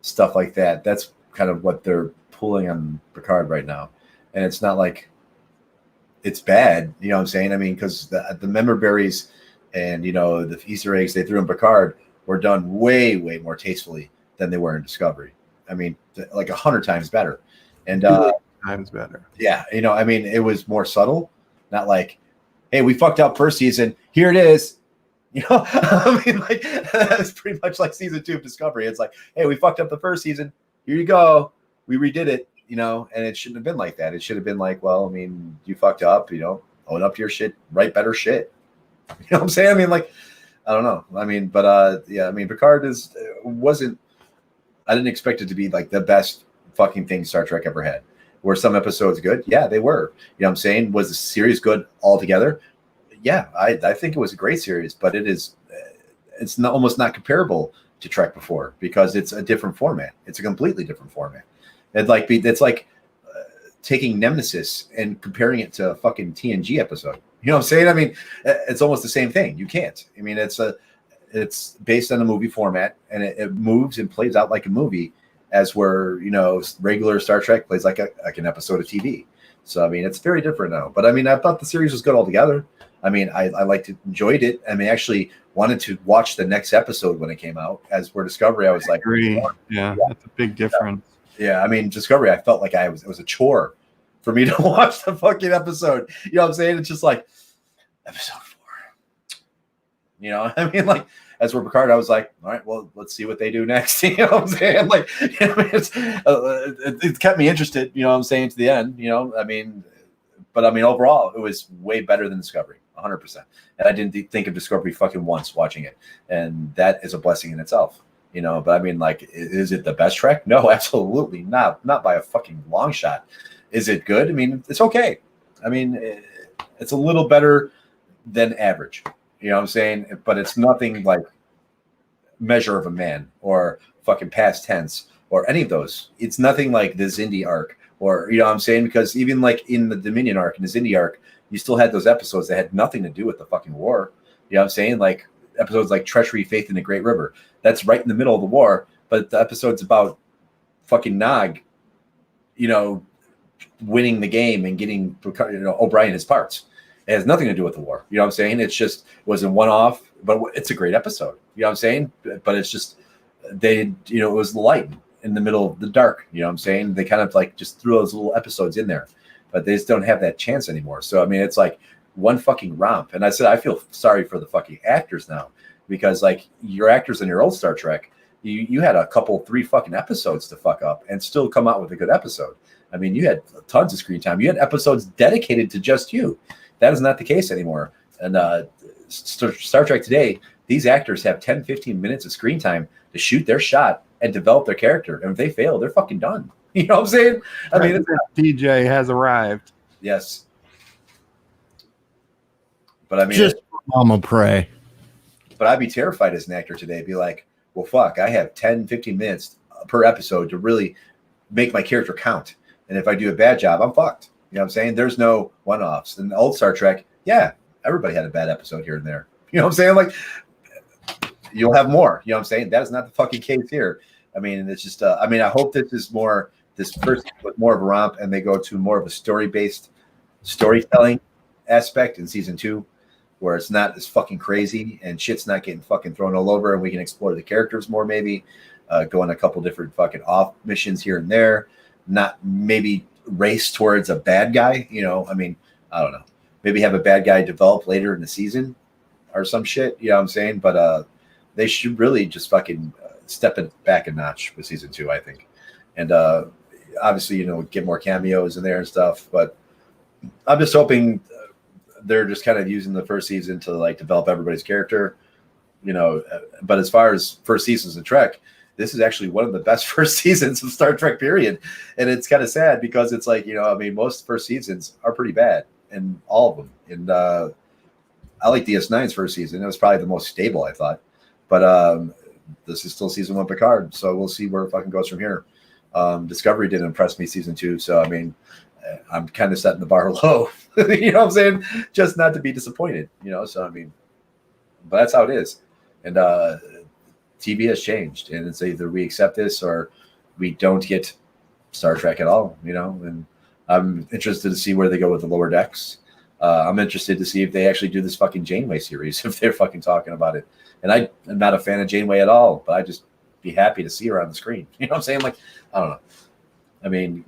stuff like that. That's kind of what they're pulling on Picard right now. And it's not like it's bad, you know what I'm saying? I mean, because the member berries and, you know, the Easter eggs they threw in Picard were done way, way more tastefully than they were in Discovery. I mean, like 100 times better. And times better. Yeah, you know, I mean, it was more subtle, not like, hey, we fucked up first season. Here it is. You know, I mean, like that's pretty much like season 2 of Discovery. It's like, hey, we fucked up the first season. Here you go. We redid it. You know, and it shouldn't have been like that. It should have been like, well, I mean, you fucked up. You know, own up to your shit. Write better shit. You know what I'm saying? I mean, like, I don't know. I mean, but yeah, I mean, Picard wasn't. I didn't expect it to be like the best fucking thing Star Trek ever had. Were some episodes good? Yeah, they were. You know what I'm saying? Was the series good altogether? Yeah, I think it was a great series, but it's not, almost not comparable to Trek before because it's a different format. It's a completely different format. It's like taking Nemesis and comparing it to a fucking TNG episode. You know what I'm saying? I mean, it's almost the same thing. You can't. I mean, it's based on a movie format, and it moves and plays out like a movie, as where, you know, regular Star Trek plays like an episode of TV. So I mean, it's very different now. But I mean, I thought the series was good altogether. I mean, I liked it, enjoyed it. I mean, actually wanted to watch the next episode when it came out. As for Discovery, I was like, agree. Yeah, that's a big difference. Yeah, I mean, Discovery, I felt like it was a chore for me to watch the fucking episode. You know what I'm saying? It's just like episode 4. You know, I mean, like as for Picard, I was like, all right, well, let's see what they do next. You know what I'm saying? Like, you know, it kept me interested. You know what I'm saying, to the end. You know, I mean, but I mean, overall, it was way better than Discovery, 100%. And I didn't think of Discovery fucking once watching it, and that is a blessing in itself. You know, but I mean, like, is it the best Trek? No, absolutely not by a fucking long shot. Is it good? I mean, it's okay. I mean, it's a little better than average. You know what I'm saying? But it's nothing like Measure of a Man or fucking Past Tense or any of those. It's nothing like the Zindi arc or, you know what I'm saying? Because even like in the Dominion arc and the Zindi arc, you still had those episodes that had nothing to do with the fucking war. You know what I'm saying? Like episodes like Treachery, Faith in the Great River. That's right in the middle of the war. But the episodes about fucking Nog, you know, winning the game and getting, you know, O'Brien his parts. It has nothing to do with the war. You know what I'm saying? It's just was a one-off, but it's a great episode. You know what I'm saying? But it's just they, you know, it was light in the middle of the dark. You know what I'm saying? They kind of like just threw those little episodes in there, but they just don't have that chance anymore. So I mean, it's like one fucking romp. And I said I feel sorry for the fucking actors now because like your actors in your old Star Trek, you had a couple 3 fucking episodes to fuck up and still come out with a good episode. I mean, you had tons of screen time. You had episodes dedicated to just you. That is not the case anymore. And Star Trek today, these actors have 10, 15 minutes of screen time to shoot their shot and develop their character. And if they fail, they're fucking done. You know what I'm saying? I mean, DJ has arrived. Yes. But I mean, just Mama pray. But I'd be terrified as an actor today. Be like, well, fuck, I have 10, 15 minutes per episode to really make my character count. And if I do a bad job, I'm fucked. You know what I'm saying? There's no one-offs. In the old Star Trek, yeah, everybody had a bad episode here and there. You know what I'm saying? Like, you'll have more. You know what I'm saying? That is not the fucking case here. I mean, it's just, I mean, I hope this is more, this first with more of a romp and they go to more of a story-based storytelling aspect in season 2, where it's not as fucking crazy and shit's not getting fucking thrown all over and we can explore the characters more, maybe go on a couple different fucking off missions here and there, not maybe race towards a bad guy, you know. I mean, I don't know, maybe have a bad guy develop later in the season or some shit, you know what I'm saying? But they should really just fucking step it back a notch with season 2, I think. And obviously, you know, get more cameos in there and stuff, but I'm just hoping they're just kind of using the first season to like develop everybody's character, you know. But as far as first seasons of Trek, this is actually one of the best first seasons of Star Trek, period. And it's kind of sad because it's like, you know, I mean, most first seasons are pretty bad, and all of them. And I like DS9's first season. It was probably the most stable, I thought. But this is still season 1 Picard, so we'll see where it fucking goes from here. Discovery didn't impress me season 2, so I mean, I'm kind of setting the bar low. You know what I'm saying? Just not to be disappointed, you know. So I mean, but that's how it is. And TV has changed, and it's either we accept this or we don't get Star Trek at all, you know. And I'm interested to see where they go with the Lower Decks. I'm interested to see if they actually do this fucking Janeway series, if they're fucking talking about it. And I'm not a fan of Janeway at all, but I just be happy to see her on the screen. You know what I'm saying? Like, I don't know. I mean,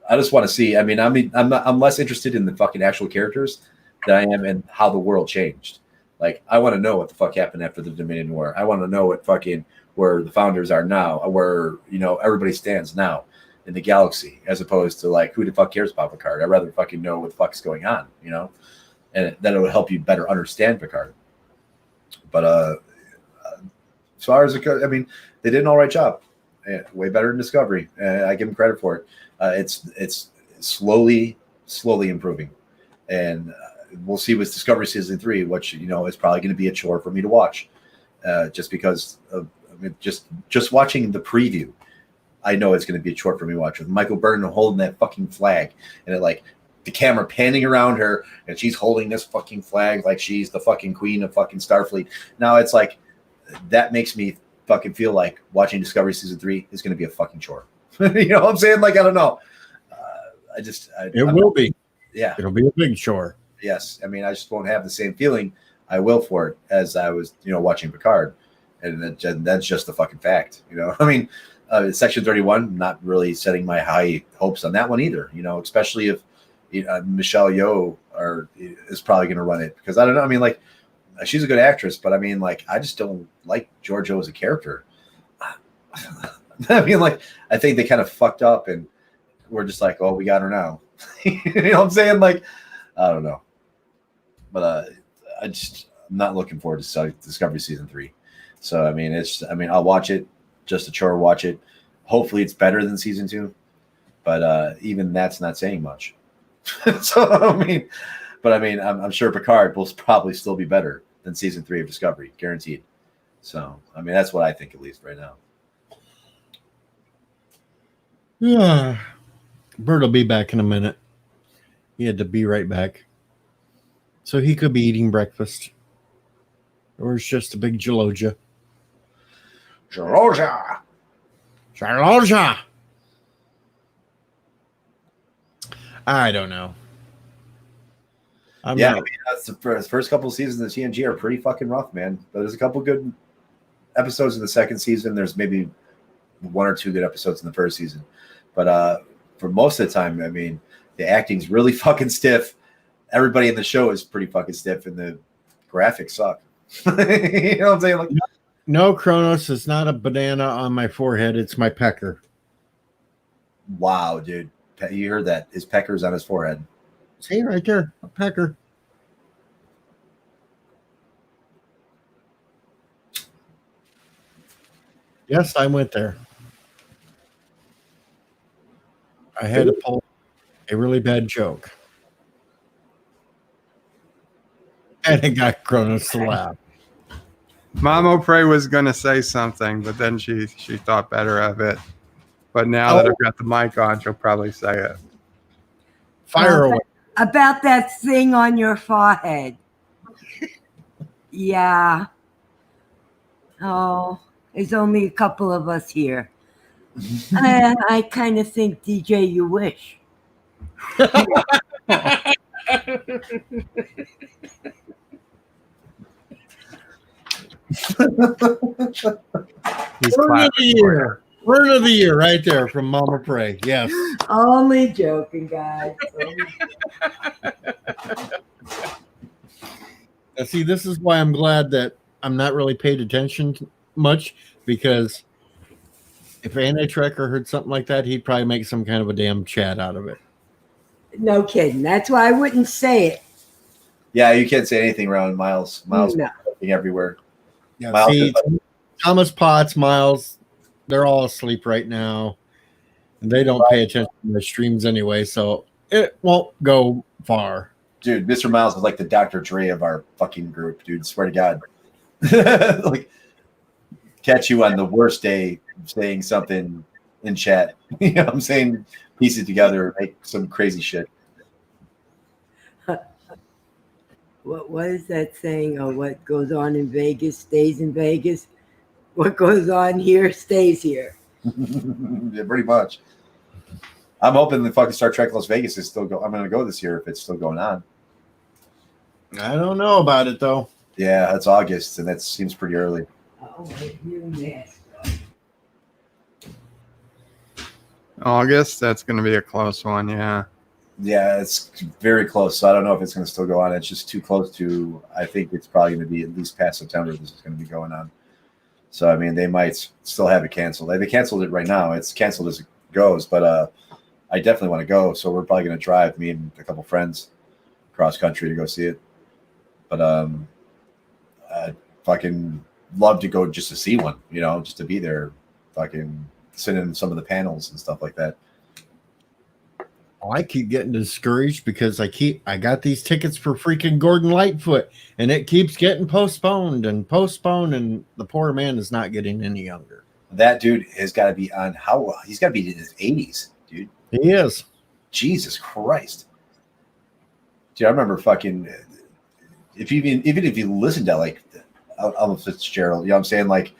I just want to see. I mean, I'm less interested in the fucking actual characters than I am in how the world changed. Like, I want to know what the fuck happened after the Dominion War. I want to know what fucking where the founders are now, where, you know, everybody stands now in the galaxy, as opposed to like, who the fuck cares about Picard? I'd rather fucking know what the fuck's going on, you know, and then it would help you better understand Picard. But as far as I mean, they did an all right job. Yeah, way better than Discovery. I give them credit for it. It's slowly improving, and we'll see with Discovery season 3, which, you know, is probably going to be a chore for me to watch, just because of, I mean, just watching the preview. I know it's going to be a chore for me to watch with Michael Burnham holding that fucking flag, and it like the camera panning around her, and she's holding this fucking flag like she's the fucking queen of fucking Starfleet. Now it's like that makes me fucking feel like watching Discovery season 3 is going to be a fucking chore. You know what I'm saying? Like, I don't know. It will be. Yeah. It'll be a big chore. Yes. I mean, I just won't have the same feeling I will for it as I was, you know, watching Picard. And that's just the fucking fact, you know. I mean, Section 31, not really setting my high hopes on that one either, you know, especially if Michelle Yeoh is probably going to run it, because I don't know. I mean, like, she's a good actress, but I mean, like, I just don't like Georgiou as a character. I mean, like, I think they kind of fucked up, and we're just like, oh, we got her now. You know what I'm saying? Like, I don't know. But I'm not looking forward to Discovery season 3. So, I mean, I'll watch it, just a chore, watch it. Hopefully it's better than season 2. But even that's not saying much. So I'm sure Picard will probably still be better than season 3 of Discovery, guaranteed. So that's what I think, at least right now. Yeah. Bert will be back in a minute. He had to be right back. So he could be eating breakfast. Or it's just a big jaloja. Jaloja. Jaloja. I don't know. That's the first couple of seasons of TNG are pretty fucking rough, man. But there's a couple good episodes in the second season. There's maybe 1 or 2 good episodes in the first season. But for most of the time, the acting's really fucking stiff. Everybody in the show is pretty fucking stiff, and the graphics suck. You know what I'm saying? Like, no, Kronos is not a banana on my forehead. It's my pecker. Wow, dude. You heard that. His pecker's on his forehead. See right there, a pecker. Yes, I went there. I had to pull a really bad joke. And it got Kronos to laugh. Mama Prey was going to say something, but then she thought better of it. But now that I've got the mic on, she'll probably say it. Fire away. About that thing on your forehead. Yeah. Oh, there's only a couple of us here. I kind of think, DJ, you wish. Word of the year. Word of the year right there from Mama Prey. Yes. Only joking, guys. Now, see, this is why I'm glad that I'm not really paid attention much, because if Anti-Trekker heard something like that, he'd probably make some kind of a damn chat out of it. No kidding. That's why I wouldn't say it. Yeah, you can't say anything around Miles. Miles No. everywhere. Yeah, Miles see, Thomas Potts, Miles, they're all asleep right now, and they don't pay attention to my streams anyway, so it won't go far. Dude, Mr. Miles is like the Dr. Dre of our fucking group, dude. Swear to God. Like, catch you on the worst day saying something in chat. You know what I'm saying? Piece it together, make some crazy shit. What is that saying? Oh, what goes on in Vegas stays in Vegas. What goes on here stays here. Yeah, pretty much. I'm hoping the fucking Star Trek Las Vegas is still going. I'm going to go this year if it's still going on. I don't know about it, though. Yeah, it's August, and that seems pretty early. Oh, you nasty. August, that's going to be a close one, yeah. Yeah, it's very close. So I don't know if it's going to still go on. It's just too close to. I think it's probably going to be at least past September. This is going to be going on. So I mean, they might still have it canceled. They canceled it right now. It's canceled as it goes. But I definitely want to go. So we're probably going to drive, me and a couple friends, cross country to go see it. But I fucking love to go just to see one. You know, just to be there, fucking sit in some of the panels and stuff like that. I keep getting discouraged because I got these tickets for freaking Gordon Lightfoot, and it keeps getting postponed, and the poor man is not getting any younger. That dude has got to be on he's got to be in his 80s, dude. He is. Jesus Christ. Dude, I remember fucking even if you listen to like Elvis Fitzgerald, you know what I'm saying? Like,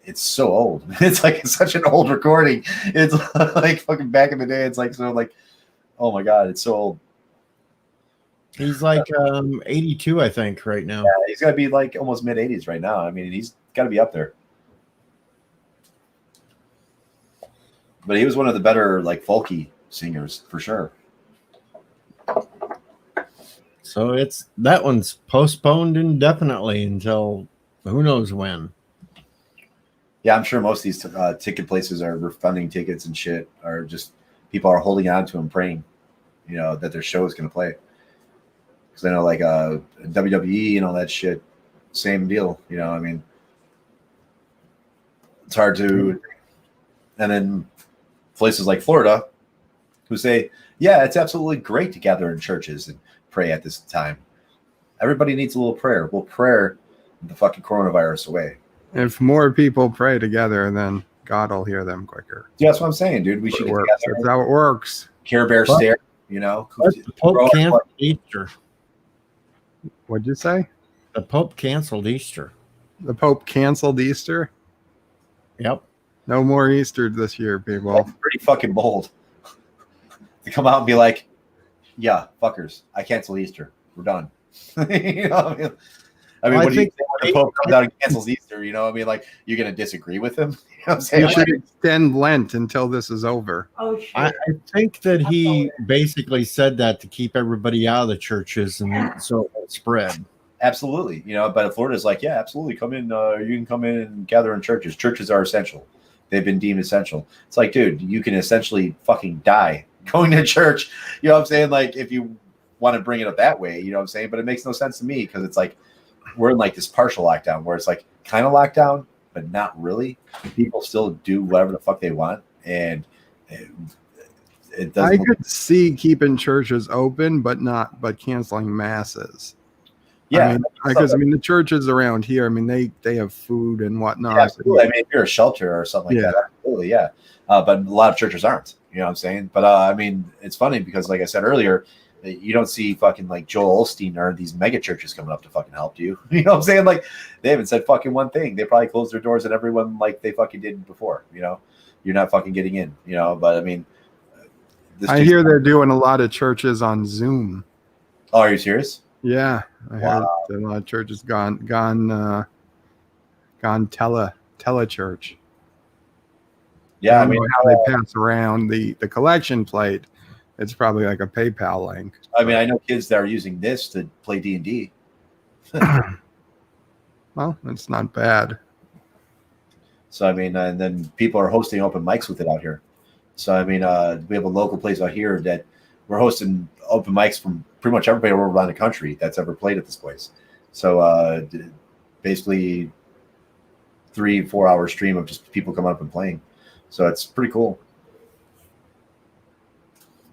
it's so old. It's like it's such an old recording. It's like fucking back in the day. It's like so like, oh my God, it's so old. He's like 82, I think, right now. Yeah, he's got to be like almost mid 80s right now. I mean, he's got to be up there. But he was one of the better like folky singers for sure. So that one's postponed indefinitely until who knows when. Yeah, I'm sure most of these ticket places are refunding tickets and shit, or just people are holding on to them, praying, you know, that their show is going to play. Because I know, like WWE and all that shit, same deal. You know, I mean, it's hard to. And then places like Florida, who say, Yeah, it's absolutely great to gather in churches and pray at this time. Everybody needs a little prayer. We'll prayer the fucking coronavirus away. If more people pray together, then God will hear them quicker. Yeah, that's what I'm saying, dude. We should get together. That's how it works. Care Bear What? stare, you know. But the Pope canceled Easter. What'd you say? The Pope canceled Easter. The Pope canceled Easter? Yep. No more Easter this year, people. That's pretty fucking bold to come out and be like, "Yeah, fuckers, I cancel Easter. We're done." You know what I mean? Well, what do you think when the Pope comes out and cancels Easter? You know what I mean? Like, you're going to disagree with him? You know what I'm saying? You should extend Lent until this is over. Oh, shit. I think that he basically said that to keep everybody out of the churches and so it won't spread. Absolutely. You know, but Florida's like, yeah, absolutely. Come in. You can come in and gather in churches. Churches are essential. They've been deemed essential. It's like, dude, you can essentially fucking die going to church. You know what I'm saying? Like, if you want to bring it up that way, you know what I'm saying? But it makes no sense to me because it's like we're in like this partial lockdown where it's like kind of lockdown, but not really. People still do whatever the fuck they want. And it doesn't. I could see keeping churches open, but canceling masses. Yeah, because I mean the churches around here. I mean they have food and whatnot. Yeah, absolutely. I mean, if you're a shelter or something like that, absolutely, yeah. But a lot of churches aren't. You know what I'm saying? But I mean, it's funny because, like I said earlier, you don't see fucking like Joel Osteen or these mega churches coming up to fucking help you. You know what I'm saying? Like they haven't said fucking one thing. They probably closed their doors at everyone like they fucking did before. You know, you're not fucking getting in. You know, but I mean, I hear they're doing a lot of churches on Zoom. Oh, are you serious? Yeah, I heard that a lot of churches gone telechurch. Yeah, I mean how they pass around the collection plate. It's probably like a PayPal link. I mean, I know kids that are using this to play D&D. Well, it's not bad. So I mean, and then people are hosting open mics with it out here. So I mean, we have a local place out here that we're hosting open mics from pretty much everybody around the country that's ever played at this place. So basically 3-4 hour stream of just people coming up and playing. So it's pretty cool.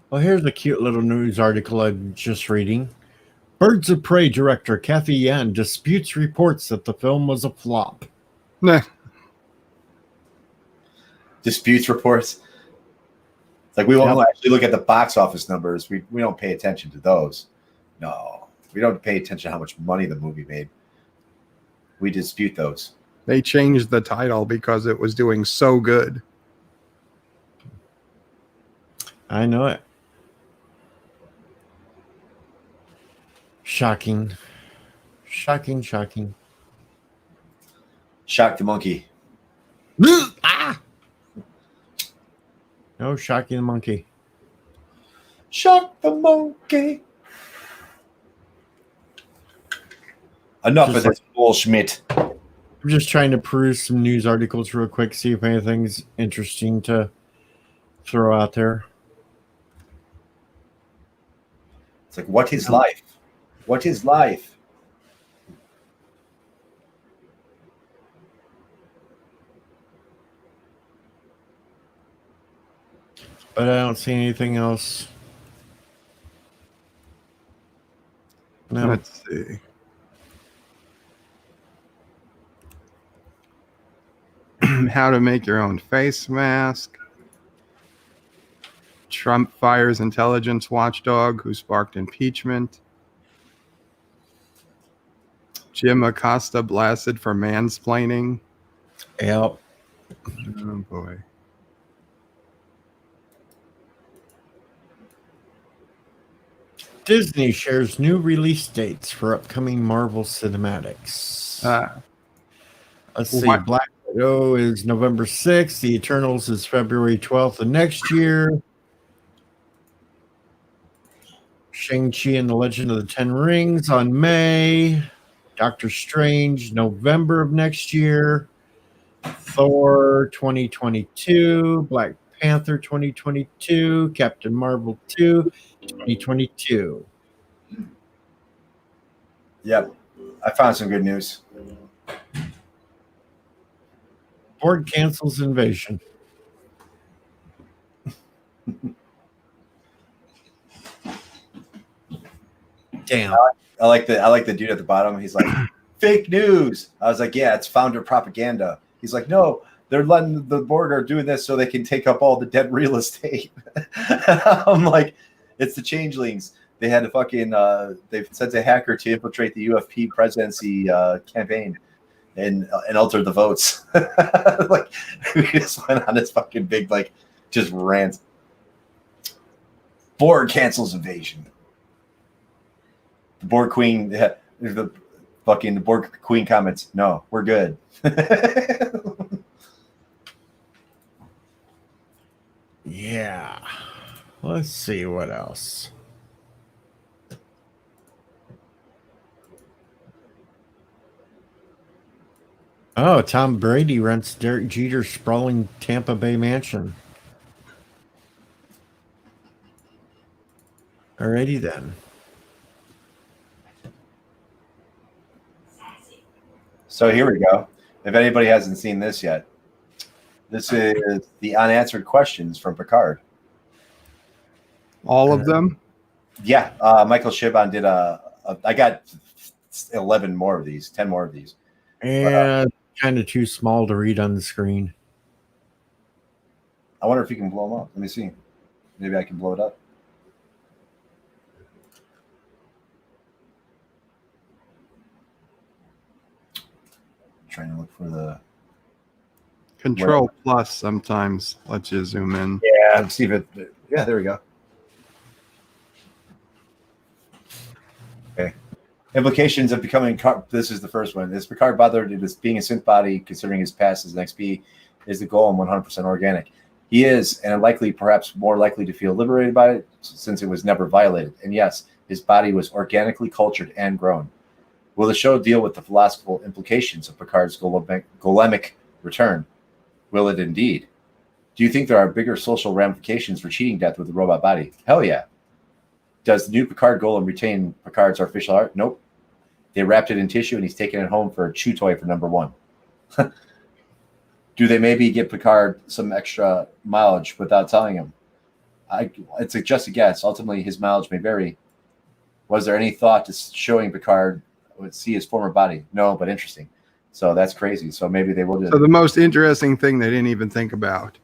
Well, here's a cute little news article I'm just reading. Birds of Prey director Kathy Yan disputes reports that the film was a flop. Nah. Disputes reports. It's like we won't actually look at the box office numbers. We don't pay attention to those. No, we don't pay attention to how much money the movie made. We dispute those. They changed the title because it was doing so good. I know it. Shocking. Shocking. Shock the monkey. Ah! No, Shocking the monkey. Shock the monkey. Enough of this bullshit. I'm just trying to peruse some news articles real quick, see if anything's interesting to throw out there. It's like, what is life? What is life? But I don't see anything else. No. Let's see. How to make your own face mask. Trump fires intelligence watchdog who sparked impeachment. Jim Acosta blasted for mansplaining. Yep. Oh boy. Disney shares new release dates for upcoming Marvel cinematics. Let's see. What? Black Widow is November 6th. The Eternals is February 12th of next year. Shang-Chi and the Legend of the Ten Rings on May. Doctor Strange, November of next year. Thor 2022. Black Panther 2022. Captain Marvel 2 2022. Yep. I found some good news. Board cancels Invasion. Damn. I like the dude at the bottom. He's like, fake news. I was like, yeah, it's founder propaganda. He's like, no, they're letting the board are doing this so they can take up all the dead real estate. I'm like, it's the changelings. They had to fucking they sent a hacker to infiltrate the UFP presidency campaign and alter the votes. Like, we just went on this fucking big just rant. Board cancels invasion. The board queen, the board queen comments, no, we're good. Yeah. Let's see what else. Oh, Tom Brady rents Derek Jeter's sprawling Tampa Bay mansion. Alrighty then. So here we go. If anybody hasn't seen this yet, this is the unanswered questions from Picard. All of them? Yeah, Michael Chabon did I got 11 more of these, 10 more of these. Yeah, kind of too small to read on the screen. I wonder if you can blow them up. Let me see. Maybe I can blow it up. Trying to look for the Control plus sometimes lets you zoom in. Yeah, see if it. Yeah, there we go. Okay. Implications of becoming. This is the first one. Is Picard bothered with being a synth body, considering his past as an XP? Is the goal and 100% organic? He is, and likely, perhaps more likely to feel liberated by it, since it was never violated. And yes, his body was organically cultured and grown. Will the show deal with the philosophical implications of Picard's golemic return? Will it indeed? Do you think there are bigger social ramifications for cheating death with a robot body? Hell yeah. Does the new Picard golem retain Picard's artificial heart? Nope. They wrapped it in tissue and he's taking it home for a chew toy for number 1. Do they maybe give Picard some extra mileage without telling him? It's just a guess. Ultimately, his mileage may vary. Was there any thought to showing Picard would see his former body? No, but interesting. So that's crazy. So maybe they will do. So the most interesting thing they didn't even think about.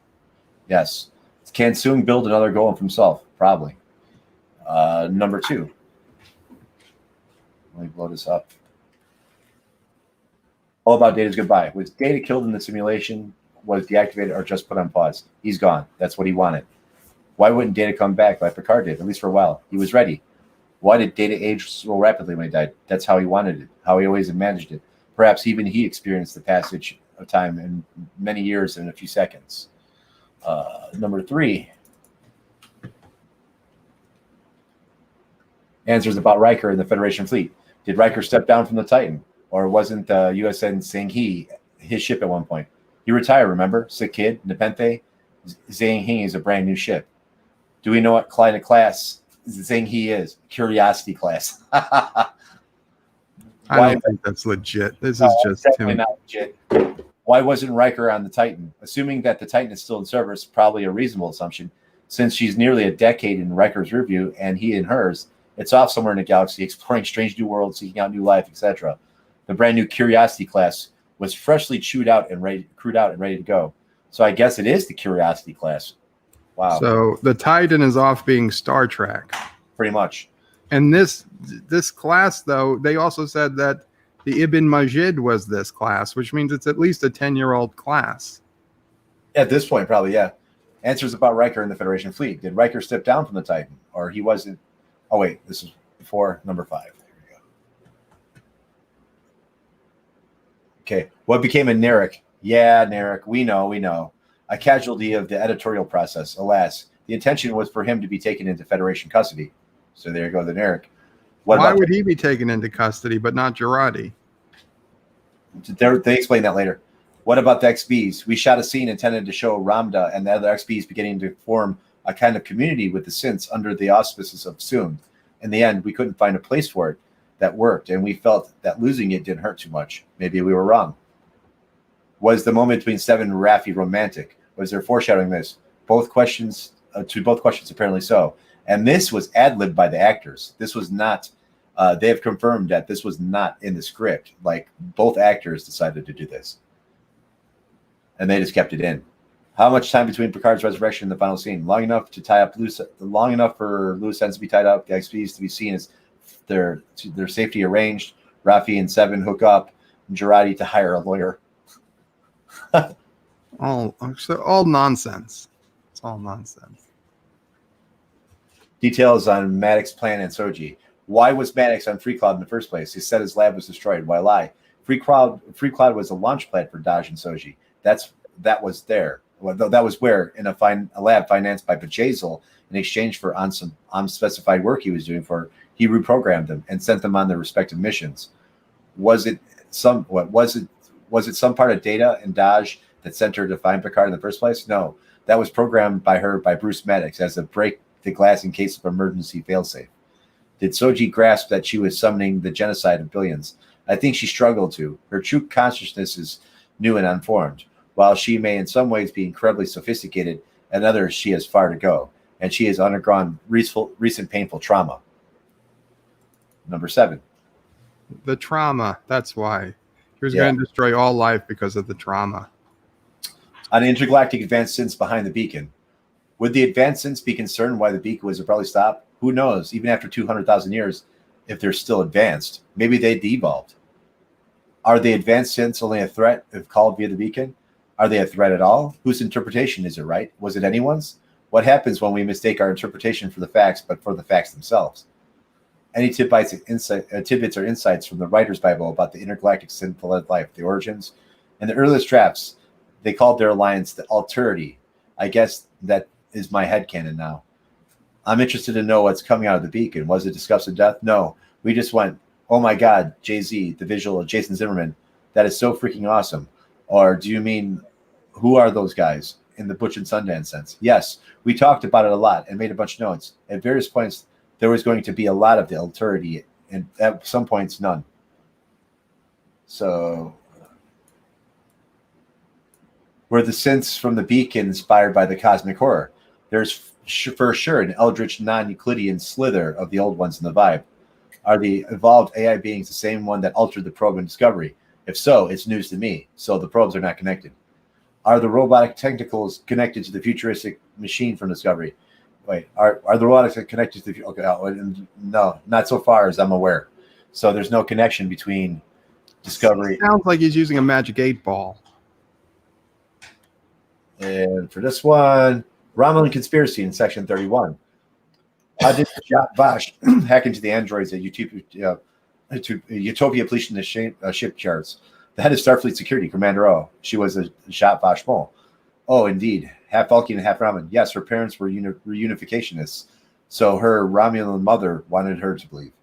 Yes. Can Soong build another golem for himself? Probably. Number 2. Let me blow this up. All about Data's goodbye. Was Data killed in the simulation? Was deactivated or just put on pause? He's gone. That's what he wanted. Why wouldn't Data come back like Picard did, at least for a while? He was ready. Why did Data age so rapidly when he died? That's how he wanted it, how he always managed it. Perhaps even he experienced the passage of time in many years in a few seconds. Number 3. Answers about Riker and the Federation fleet. Did Riker step down from the Titan? Or wasn't the USN Zhang He his ship at one point? He retired, remember? Sick kid, Nepenthe. Zhang He is a brand new ship. Do we know what kind of class Zhang He is? Curiosity class. I don't think that's legit. This is just definitely not legit. Why wasn't Riker on the Titan? Assuming that the Titan is still in service, probably a reasonable assumption, since she's nearly a decade in Riker's review and he in hers. It's off somewhere in the galaxy, exploring strange new worlds, seeking out new life, etc. The brand new Curiosity class was freshly crewed out and ready to go. So I guess it is the Curiosity class. Wow. So the Titan is off being Star Trek. Pretty much. And this class, though, they also said that the Ibn Majid was this class, which means it's at least a 10-year-old class. At this point, probably, yeah. Answers about Riker and the Federation fleet. Did Riker step down from the Titan? Or he wasn't? Oh, wait. This is before number 5. There we go. Okay. What became of Narek? Yeah, Narek. We know. A casualty of the editorial process. Alas, the intention was for him to be taken into Federation custody. So there you go, the Narek. Why would he be taken into custody, but not Girardi? They explain that later. What about the XBs? We shot a scene intended to show Ramda and the other XBs beginning to form a kind of community with the synths under the auspices of Soong. In the end, we couldn't find a place for it that worked, and we felt that losing it didn't hurt too much. Maybe we were wrong. Was the moment between Seven and Raffi romantic? Was there foreshadowing this? Both questions, apparently so. And this was ad-libbed by the actors. This was not They have confirmed that this was not in the script. Like, both actors decided to do this, and they just kept it in. How much time between Picard's resurrection and the final scene? Long enough for loose ends to be tied up, the XPs to be seen as their safety arranged. Rafi and Seven hook up, and Girardi to hire a lawyer. All nonsense. It's all nonsense. Details on Maddox's plan and Soji. Why was Maddox on Freecloud in the first place? He said his lab was destroyed. Why lie? Freecloud was a launch pad for Daj and Soji. That was there. Well, that was where in a lab financed by Bajazel in exchange for on some unspecified work he was doing he reprogrammed them and sent them on their respective missions. Was it some part of Data and Daj that sent her to find Picard in the first place? No, that was programmed by Bruce Maddox as a break the glass in case of emergency failsafe. Did Soji grasp that she was summoning the genocide of billions? I think she struggled to. Her true consciousness is new and unformed. While she may in some ways be incredibly sophisticated, in others she has far to go, and she has undergone recent painful trauma. Number 7. The trauma. That's why. He was going to destroy all life because of the trauma. On intergalactic advanced synths behind the beacon. Would the advanced synths be concerned why the beacon was abruptly stopped? Who knows, even after 200,000 years, if they're still advanced. Maybe they de-evolved. Are the advanced synths only a threat if called via the beacon? Are they a threat at all? Whose interpretation is it, right? Was it anyone's? What happens when we mistake our interpretation for the facts, but for the facts themselves? Any tidbits or insights from the Writer's Bible about the intergalactic synth-led life, the origins, and the earliest drafts? They called their alliance the Alterity. I guess that is my headcanon now. I'm interested to know what's coming out of the beacon. Was it discussed in depth? No. We just went, oh my God, Jay-Z, the visual of Jason Zimmerman. That is so freaking awesome. Or do you mean, who are those guys in the Butch and Sundance sense? Yes, we talked about it a lot and made a bunch of notes. At various points, there was going to be a lot of the Alterity, and at some points, none. So, were the synths from the beacon inspired by the cosmic horror? There's for sure an eldritch non-Euclidean slither of the old ones in the vibe. Are the evolved AI beings the same one that altered the probe in Discovery? If so, it's news to me. So the probes are not connected. Are the robotic tentacles connected to the futuristic machine from Discovery? Wait, are the robotics connected to the... Okay, no, not so far as I'm aware. So there's no connection between Discovery... Sounds like he's using a magic 8-ball. And for this one, Romulan conspiracy in section 31. How did Jat Vash hack into the androids at Utopia Police in the ship charts? The head of Starfleet Security, Commander O. She was a Jat Vash mole. Oh, indeed. Half Vulcan and half Romulan. Yes, her parents were reunificationists, so her Romulan mother wanted her to believe.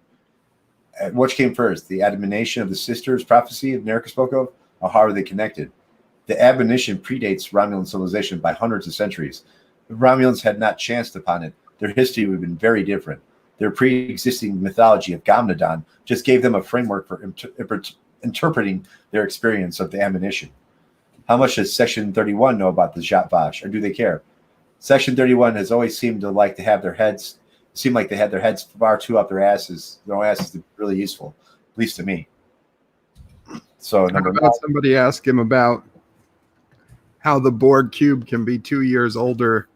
Which came first, the admonition of the sisters prophecy of Nerika spoke of, or how are they connected? The admonition predates Romulan civilization by hundreds of centuries. The Romulans had not chanced upon it. Their history would have been very different. Their pre-existing mythology of Gamnadon just gave them a framework for interpreting their experience of the admonition. How much does Section 31 know about the Jat Vash, or do they care? Section 31 has always seemed to like to have their heads, seem like they had their heads far too up their asses. Their asses to be really useful, at least to me. So somebody asked him about how the Borg cube can be 2 years older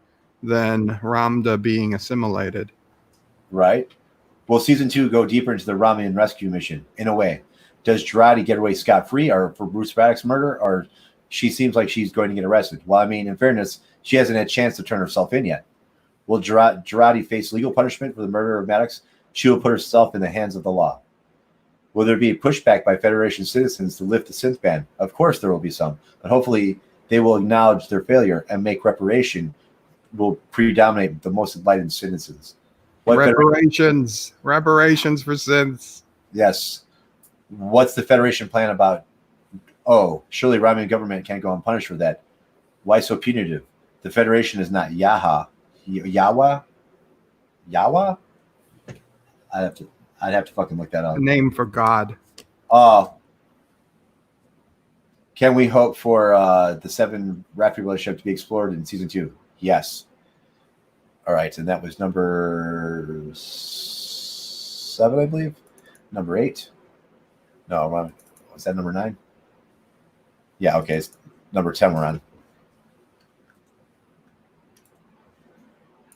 than Ramda being assimilated. Right. Will season 2 go deeper into the Romulan rescue mission? In a way. Does Girardi get away scot-free or for Bruce Maddox's murder, or she seems like she's going to get arrested? Well, I mean, in fairness, she hasn't had a chance to turn herself in yet. Will Girardi face legal punishment for the murder of Maddox? She will put herself in the hands of the law. Will there be a pushback by Federation citizens to lift the synth ban? Of course there will be some, but hopefully they will acknowledge their failure and make reparation will predominate the most enlightened citizens. Reparations for synths. Yes. What's the Federation plan about? Oh, surely Romulan government can't go unpunished for that. Why so punitive? The Federation is not Yaha. Yawa? I'd have to fucking look that up. A name for God. Can we hope for the 7 Raffi relationship to be explored in season 2? Yes. All right, and that was number 7, I believe. number 8. No, was that number 9? Yeah, okay. It's number 10 we're on.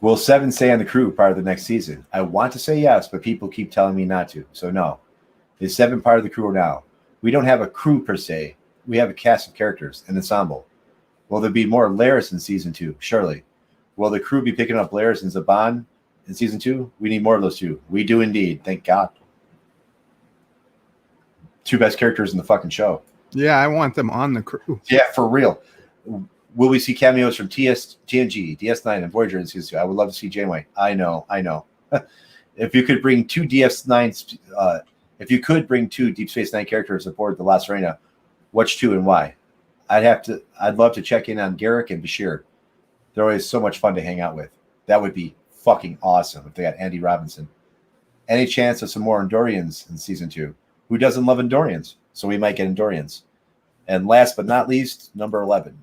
Will 7 stay on the crew part of the next season? I want to say yes, but people keep telling me not to. So no. Is 7 part of the crew now? We don't have a crew per se. We have a cast of characters, an ensemble. Will there be more Laris in season 2? Surely. Will the crew be picking up Laris and Zaban in season 2? We need more of those two. We do indeed. Thank God. 2 best characters in the fucking show. Yeah, I want them on the crew. Yeah, for real. Will we see cameos from TNG, DS9, and Voyager in season 2? I would love to see Janeway. I know. If you could bring 2 DS9, if you could bring 2 Deep Space Nine characters aboard the La Serena, which 2 and why? I'd love to check in on Garrick and Bashir. They're always so much fun to hang out with. That would be fucking awesome if they got Andy Robinson. Any chance of some more Andorians in season 2? Who doesn't love Andorians? So we might get Andorians. And last but not least, number 11.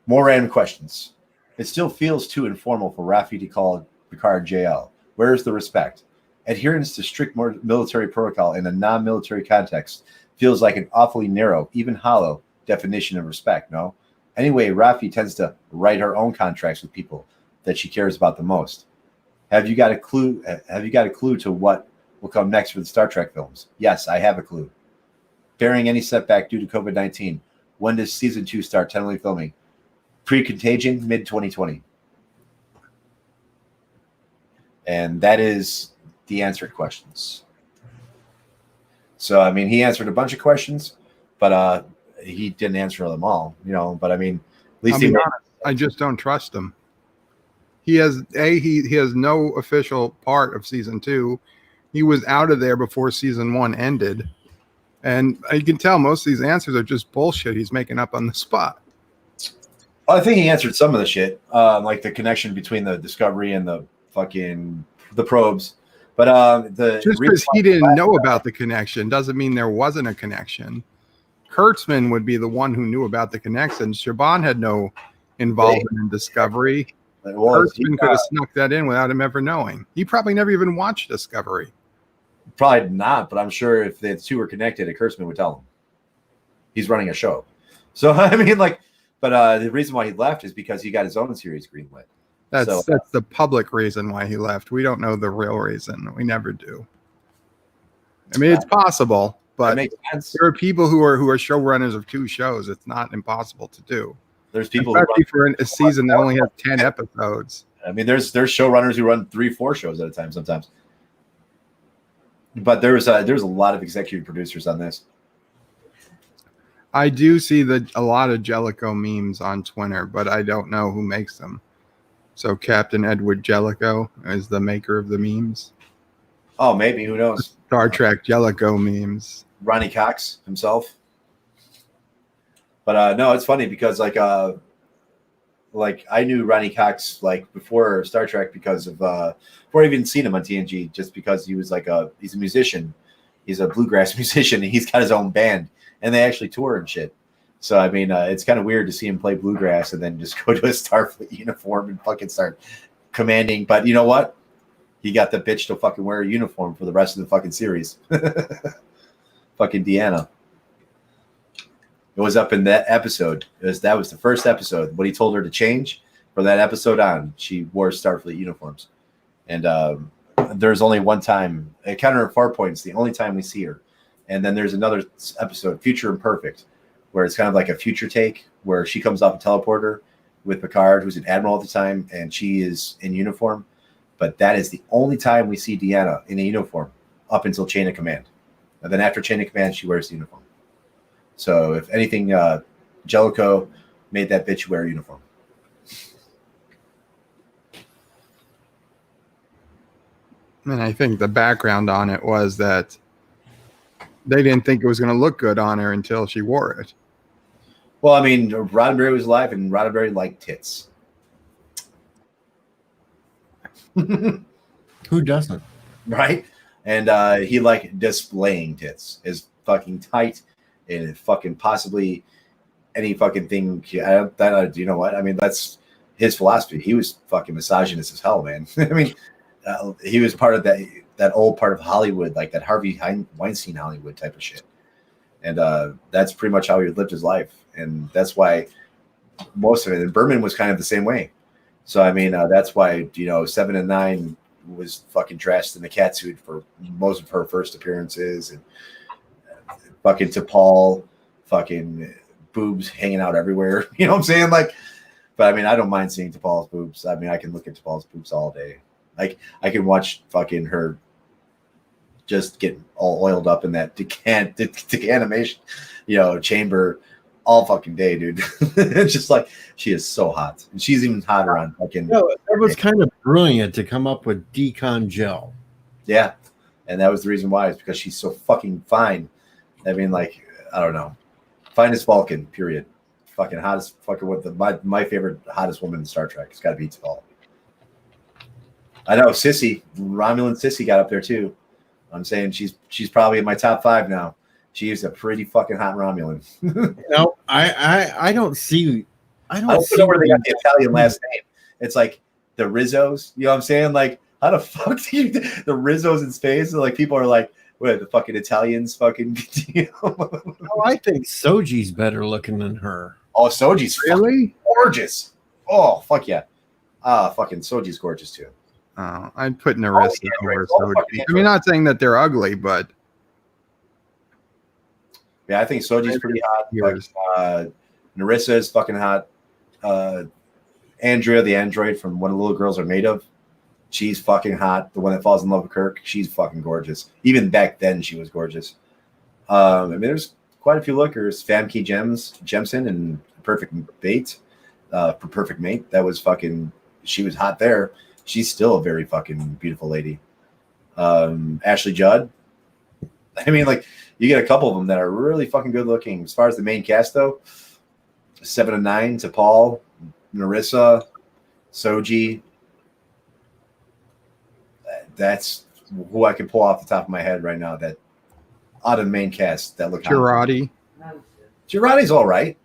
More random questions. It still feels too informal for Raffi to call Picard JL. Where is the respect? Adherence to strict military protocol in a non-military context feels like an awfully narrow, even hollow definition of respect, no? Anyway, Raffi tends to write her own contracts with people that she cares about the most. Have you got a clue to what will come next for the Star Trek films? Yes, I have a clue. Bearing any setback due to COVID-19, when does season 2 start tentatively filming? Pre-Contagion, mid-2020. And that is the answered questions. So, I mean, he answered a bunch of questions, but he didn't answer them all, But, I mean, at least I just don't trust him. He has no official part of season 2. He was out of there before season 1 ended. And you can tell most of these answers are just bullshit he's making up on the spot. Well, I think he answered some of the shit, like the connection between the Discovery and the probes. But just because he didn't know about the connection doesn't mean there wasn't a connection. Kurtzman would be the one who knew about the connection. Shaban had no involvement in Discovery. Kurtzman could have snuck that in without him ever knowing. He probably never even watched Discovery. Probably not, but I'm sure if the 2 were connected, Kurtzman would tell him. He's running a show. So, I mean, but the reason why he left is because he got his own series greenlit. That's the public reason why he left. We don't know the real reason. We never do. I mean, it's possible, but there are people who are showrunners of 2 shows. It's not impossible to do. There's people especially for a season that only has 10 episodes. I mean, there's showrunners who run 3-4 shows at a time sometimes. But there's a lot of executive producers on this. I do see a lot of Jellicoe memes on Twitter, but I don't know who makes them. So Captain Edward Jellicoe is the maker of the memes. Oh, maybe. Who knows? Star Trek Jellicoe memes. Ronnie Cox himself. But no, it's funny because I knew Ronnie Cox before Star Trek because of before I even seen him on TNG, just because he was he's a musician. He's a bluegrass musician and he's got his own band and they actually tour and shit. So, I mean, it's kind of weird to see him play bluegrass and then just go to a Starfleet uniform and fucking start commanding. But you know what? He got the bitch to fucking wear a uniform for the rest of the fucking series. Fucking Deanna. It was up in that episode. That was the first episode. What he told her to change from that episode on, she wore Starfleet uniforms. And there's only one time, Counter Farpoint is the only time we see her. And then there's another episode, Future Imperfect, where it's kind of like a future take where she comes off a teleporter with Picard, who's an admiral at the time, and she is in uniform. But that is the only time we see Deanna in a uniform up until Chain of Command. And then after Chain of Command, she wears the uniform. So if anything, Jellicoe made that bitch wear a uniform. And I think the background on it was that they didn't think it was going to look good on her until she wore it. Well, I mean, Roddenberry was alive, and Roddenberry liked tits. Who doesn't? Right? And he liked displaying tits. Is fucking tight, and fucking possibly any fucking thing. You know what? I mean, that's his philosophy. He was fucking misogynist as hell, man. I mean, he was part of that old part of Hollywood, like that Harvey Weinstein Hollywood type of shit. And that's pretty much how he lived his life. And that's why most of it, and Berman was kind of the same way. So, I mean, that's why, 7 and 9 was fucking dressed in the catsuit for most of her first appearances. And fucking T'Pol, fucking boobs hanging out everywhere. You know what I'm saying? Like, but I mean, I don't mind seeing T'Pol's boobs. I mean, I can look at T'Pol's boobs all day. Like, I can watch fucking her just get all oiled up in that decanimation, chamber all fucking day, dude. It's just like, she is so hot. And she's even hotter on fucking. That was kind of brilliant to come up with decon gel. Yeah. And that was the reason why, is because she's so fucking fine. I mean, like, I don't know. Finest Vulcan, period. Fucking hottest, fucking with my favorite hottest woman in Star Trek. It's got to be T'Pol. I know Sissy, Romulan Sissy got up there too. I'm saying she's probably in my top 5 now. She's a pretty fucking hot Romulan. No, I don't see. I don't see know where they got the Italian last name. It's like the Rizzos. You know what I'm saying? Like, how the fuck do you the Rizzos in space? Like, people are like, what, the fucking Italians fucking. Oh, I think Soji's better looking than her. Oh, Soji's really gorgeous. Oh, fuck yeah. Fucking Soji's gorgeous too. Oh, I'd put Narissa over Soji. I mean, not saying that they're ugly, but yeah, I think Soji's pretty hot. Narissa is fucking hot. Andrea, the android from What the Little Girls Are Made Of, she's fucking hot. The one that falls in love with Kirk, she's fucking gorgeous. Even back then, she was gorgeous. I mean, there's quite a few lookers. Famke Jemison and Perfect Mate. That was fucking. She was hot there. She's still a very fucking beautiful lady. Ashley Judd. I mean, like, you get a couple of them that are really fucking good looking. As far as the main cast, though, 7 and 9, T'Pol, Narissa, Soji. That's who I can pull off the top of my head right now. That out of the main cast that look. Girardi. Girardi's all right.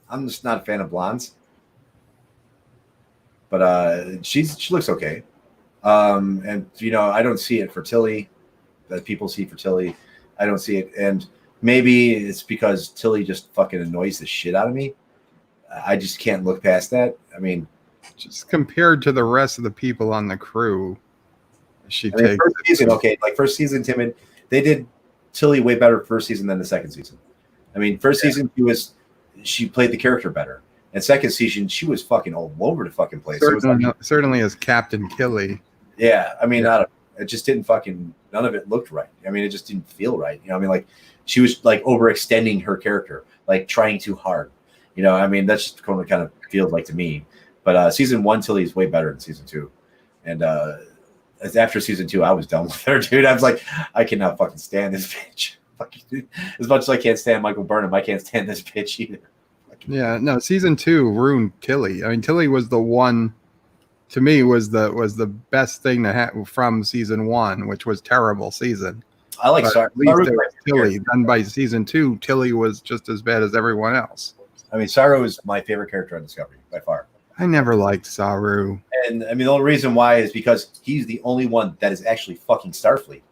I'm just not a fan of blondes. But she looks okay. And I don't see it for Tilly that people see for Tilly. I don't see it. And maybe it's because Tilly just fucking annoys the shit out of me. I just can't look past that. I mean, just compared to the rest of the people on the crew, takes first season, okay. Like, first season, Timid, they did Tilly way better first season than the second season. I mean, first season she played the character better. And second season, she was fucking all over the fucking place. Certainly as Captain Killy. Yeah, I mean, it just didn't fucking, none of it looked right. I mean, it just didn't feel right. I mean, like, she was like overextending her character, like trying too hard. I mean, that's just kind of feels like to me. But season 1, Tilly is way better than season 2. And after season 2, I was done with her, dude. I was like, I cannot fucking stand this bitch. As much as I can't stand Michael Burnham, I can't stand this bitch either. Yeah, no, season 2 ruined Tilly. I mean, Tilly was the one, to me, was the best thing to have from season 1, which was terrible season. I like Saru. At least there was Tilly. Then by season 2, Tilly was just as bad as everyone else. I mean, Saru is my favorite character on Discovery by far. I never liked Saru. And I mean, the only reason why is because he's the only one that is actually fucking Starfleet.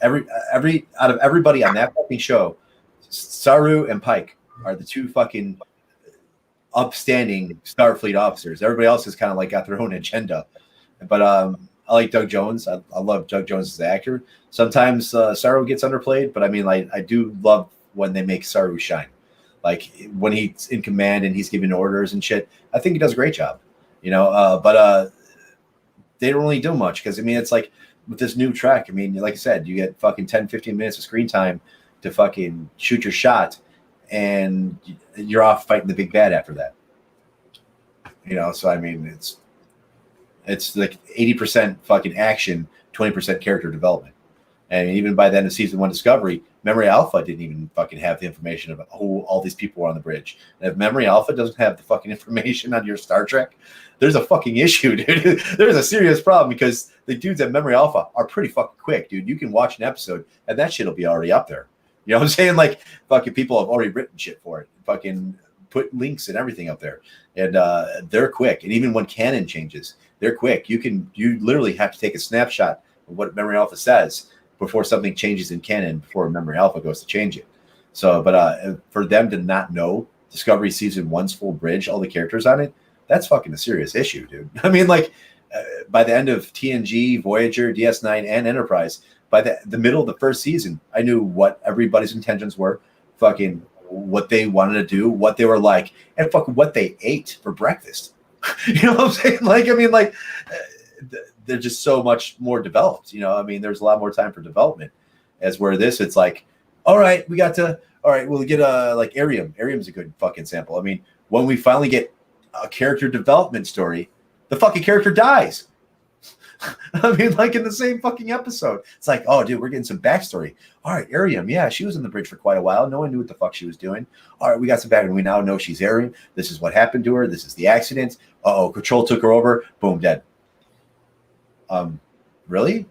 Every out of everybody on that fucking show, Saru and Pike are the two fucking upstanding Starfleet officers. Everybody else has kind of like got their own agenda. But I like Doug Jones. I love Doug Jones as an actor. Sometimes Saru gets underplayed, but I mean, like, I do love when they make Saru shine. Like, when he's in command and he's giving orders and shit, I think he does a great job. But they don't really do much because, I mean, it's like with this new Trek, I mean, like I said, you get fucking 10, 15 minutes of screen time to fucking shoot your shot, and you're off fighting the big bad after that. So I mean, it's like 80% fucking action, 20% character development. And even by the end of season 1 Discovery, Memory Alpha didn't even fucking have the information about who all these people were on the bridge. And if Memory Alpha doesn't have the fucking information on your Star Trek, there's a fucking issue, dude. There's a serious problem because the dudes at Memory Alpha are pretty fucking quick, dude. You can watch an episode and that shit will be already up there. You know what I'm saying? Like, fucking people have already written shit for it. Fucking put links and everything up there, and they're quick. And even when canon changes, they're quick. You literally have to take a snapshot of what Memory Alpha says before something changes in canon, before Memory Alpha goes to change it. So, but for them to not know Discovery Season 1's full bridge, all the characters on it, that's fucking a serious issue, dude. I mean, like, by the end of TNG, Voyager, DS9, and Enterprise, by the middle of the first season, I knew what everybody's intentions were, fucking what they wanted to do, what they were like, and fucking what they ate for breakfast. You know what I'm saying? Like, I mean, like, they're just so much more developed. You know, I mean, there's a lot more time for development. As where this, it's like, all right, we'll get like Arium. Arium's a good fucking sample. I mean, when we finally get a character development story, the fucking character dies. I mean, like in the same fucking episode. It's like, oh, dude, we're getting some backstory. All right, Arium, yeah, she was in the bridge for quite a while. No one knew what the fuck she was doing. All right, we got some backstory. We now know she's Arium. This is what happened to her. This is the accident. Uh-oh, Control took her over. Boom, dead. Really?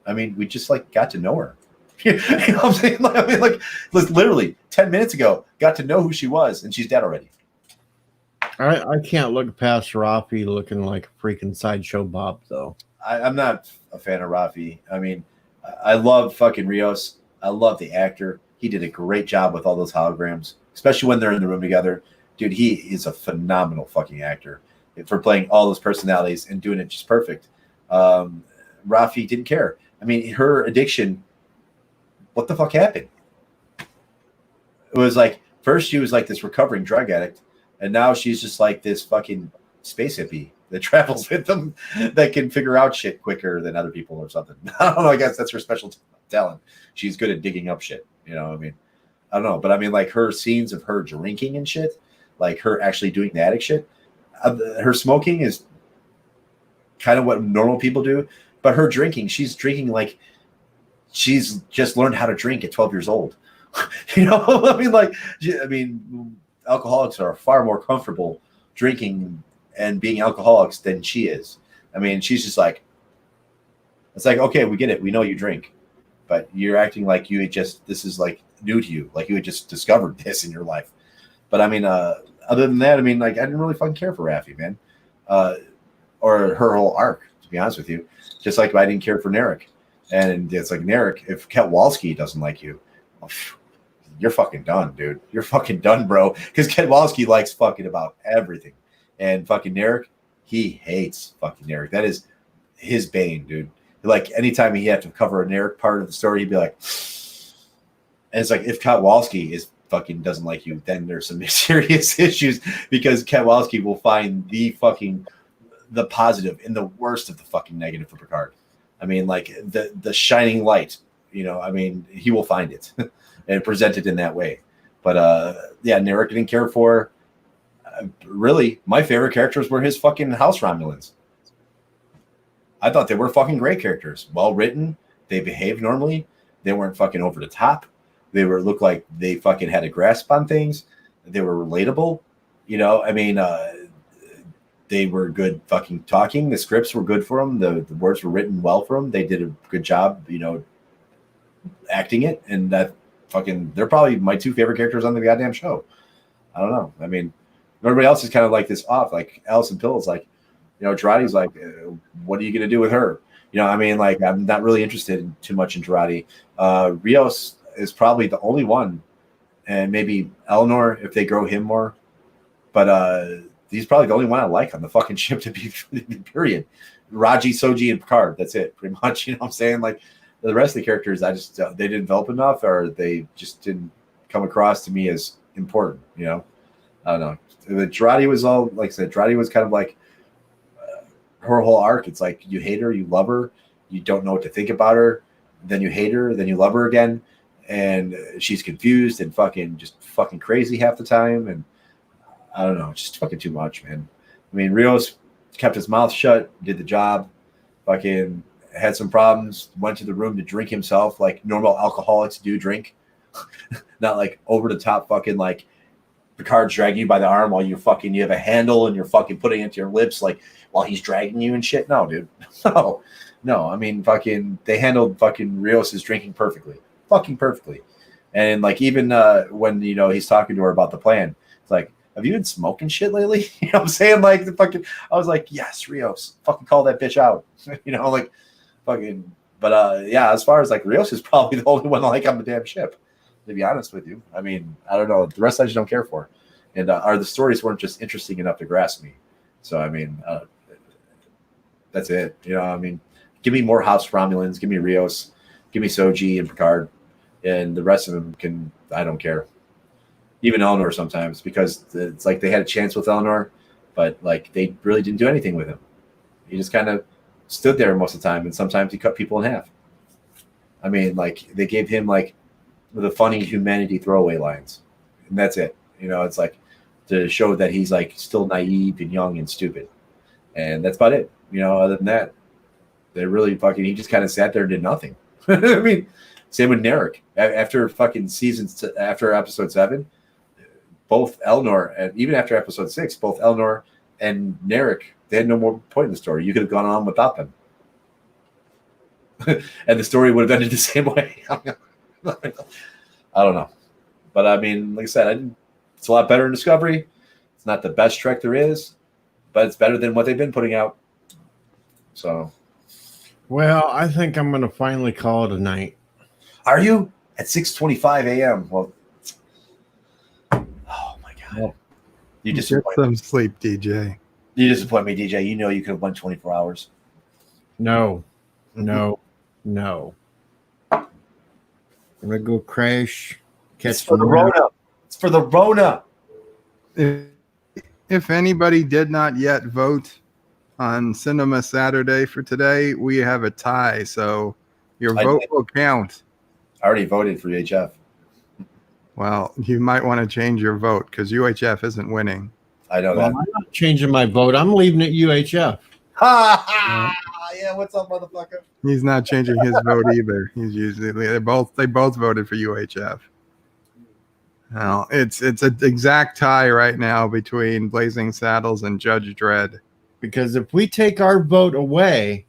I mean, we just like got to know her. You know what I'm saying? Like, I mean, like literally 10 minutes ago, got to know who she was, and she's dead already. I can't look past Rafi looking like a freaking sideshow Bob, though. I'm not a fan of Rafi. I mean, I love fucking Rios. I love the actor. He did a great job with all those holograms, especially when they're in the room together. Dude, he is a phenomenal fucking actor for playing all those personalities and doing it just perfect. Rafi didn't care. I mean, her addiction, what the fuck happened? It was like, first she was like this recovering drug addict, and now she's just like this fucking space hippie that travels with them, that can figure out shit quicker than other people or something. I don't know. I guess that's her special talent. She's good at digging up shit. You know, I mean, I don't know. But I mean, like her scenes of her drinking and shit, like her actually doing the addict shit, her smoking is kind of what normal people do. But her drinking, she's drinking like she's just learned how to drink at 12 years old. You know, I mean, like, I mean, alcoholics are far more comfortable drinking and being alcoholics than she is. I mean, she's just like, it's like, okay, we get it. We know you drink, but you're acting like you had just, this is like new to you. Like you had just discovered this in your life. But I mean, other than that, I mean, like, I didn't really fucking care for Raffi, man. Or her whole arc, to be honest with you. Just like I didn't care for Narek. And it's like, Narek, if Ketwalski doesn't like you, you're fucking done, dude. You're fucking done, bro. Because Ketwalski likes fucking about everything. And fucking Narek, he hates fucking Narek. That is his bane, dude. Like, anytime he had to cover a Narek part of the story, he'd be like, and it's like, if Ketwalski is fucking doesn't like you, then there's some serious issues, because Ketwalski will find the positive in the worst of the fucking negative for Picard. I mean, like the shining light, you know, I mean, he will find it and present it in that way. But yeah, Narek didn't care for. Really, my favorite characters were his fucking house Romulans. I thought they were fucking great characters. Well written. They behaved normally. They weren't fucking over the top. They looked like they fucking had a grasp on things. They were relatable. You know, I mean, they were good fucking talking. The scripts were good for them. The words were written well for them. They did a good job, you know, acting it. And that fucking, they're probably my two favorite characters on the goddamn show. I don't know. I mean, everybody else is kind of like this off. Like Alison Pill is like, you know, Girardi's like, what are you going to do with her? You know, I mean, like, I'm not really interested in too much in Girardi. Rios is probably the only one, and maybe Eleanor if they grow him more. But he's probably the only one I like on the fucking ship to be period. Raji, Soji, and Picard. That's it, pretty much. You know what I'm saying? Like, the rest of the characters, I just they didn't develop enough, or they just didn't come across to me as important. You know, I don't know. The Girardi was all, like I said, Girardi was kind of like her whole arc. It's like you hate her, you love her, you don't know what to think about her, then you hate her, then you love her again, and she's confused and fucking just fucking crazy half the time. And I don't know, just fucking too much, man. I mean, Rios kept his mouth shut, did the job, fucking had some problems, went to the room to drink himself like normal alcoholics do drink. Not like over the top fucking like Picard's dragging you by the arm while you have a handle and you're fucking putting it to your lips like while he's dragging you and shit. No, dude. No. I mean, fucking they handled fucking Rios's drinking perfectly. Fucking perfectly. And like even when, you know, he's talking to her about the plan, it's like, have you been smoking shit lately? You know what I'm saying? Like, I was like, yes, Rios, fucking call that bitch out. You know, like, fucking, but yeah, as far as like Rios is probably the only one like on the damn ship, to be honest with you. I mean, I don't know. The rest I just don't care for. And the stories weren't just interesting enough to grasp me. So, I mean, that's it. You know, I mean, give me more House Romulans, give me Rios, give me Soji and Picard, and the rest of them I don't care. Even Eleanor sometimes, because it's like they had a chance with Eleanor, but like they really didn't do anything with him. He just kind of stood there most of the time, and sometimes he cut people in half. I mean, like they gave him like the funny humanity throwaway lines, and that's it. You know, it's like to show that he's like still naive and young and stupid, and that's about it. You know, other than that, they really he just kind of sat there and did nothing. I mean, same with Narek. After fucking after episode 7, both Eleanor and even after episode 6, both Eleanor and Narek, they had no more point in the story. You could have gone on without them. And the story would have ended the same way. I don't know. But I mean, like I said, it's a lot better in Discovery. It's not the best Trek there is, but it's better than what they've been putting out. So. Well, I think I'm going to finally call it a night. Are you? At 6:25 a.m. Well, oh my God. Well, You Get disappoint some me. sleep, DJ. You disappoint me, DJ. You know you could have won 24 hours. No. I'm going to go crash. It's for the Rona. It's for the Rona. If anybody did not yet vote on Cinema Saturday for today, we have a tie, so your I vote did. will count. I already voted for UHF. Well, you might want to change your vote because UHF isn't winning. I know Well, that. I'm not changing my vote. I'm leaving it UHF. Yeah, what's up, motherfucker? He's not changing his vote either. He's usually they both voted for UHF. Now it's an exact tie right now between Blazing Saddles and Judge Dredd. Because if we take our vote away,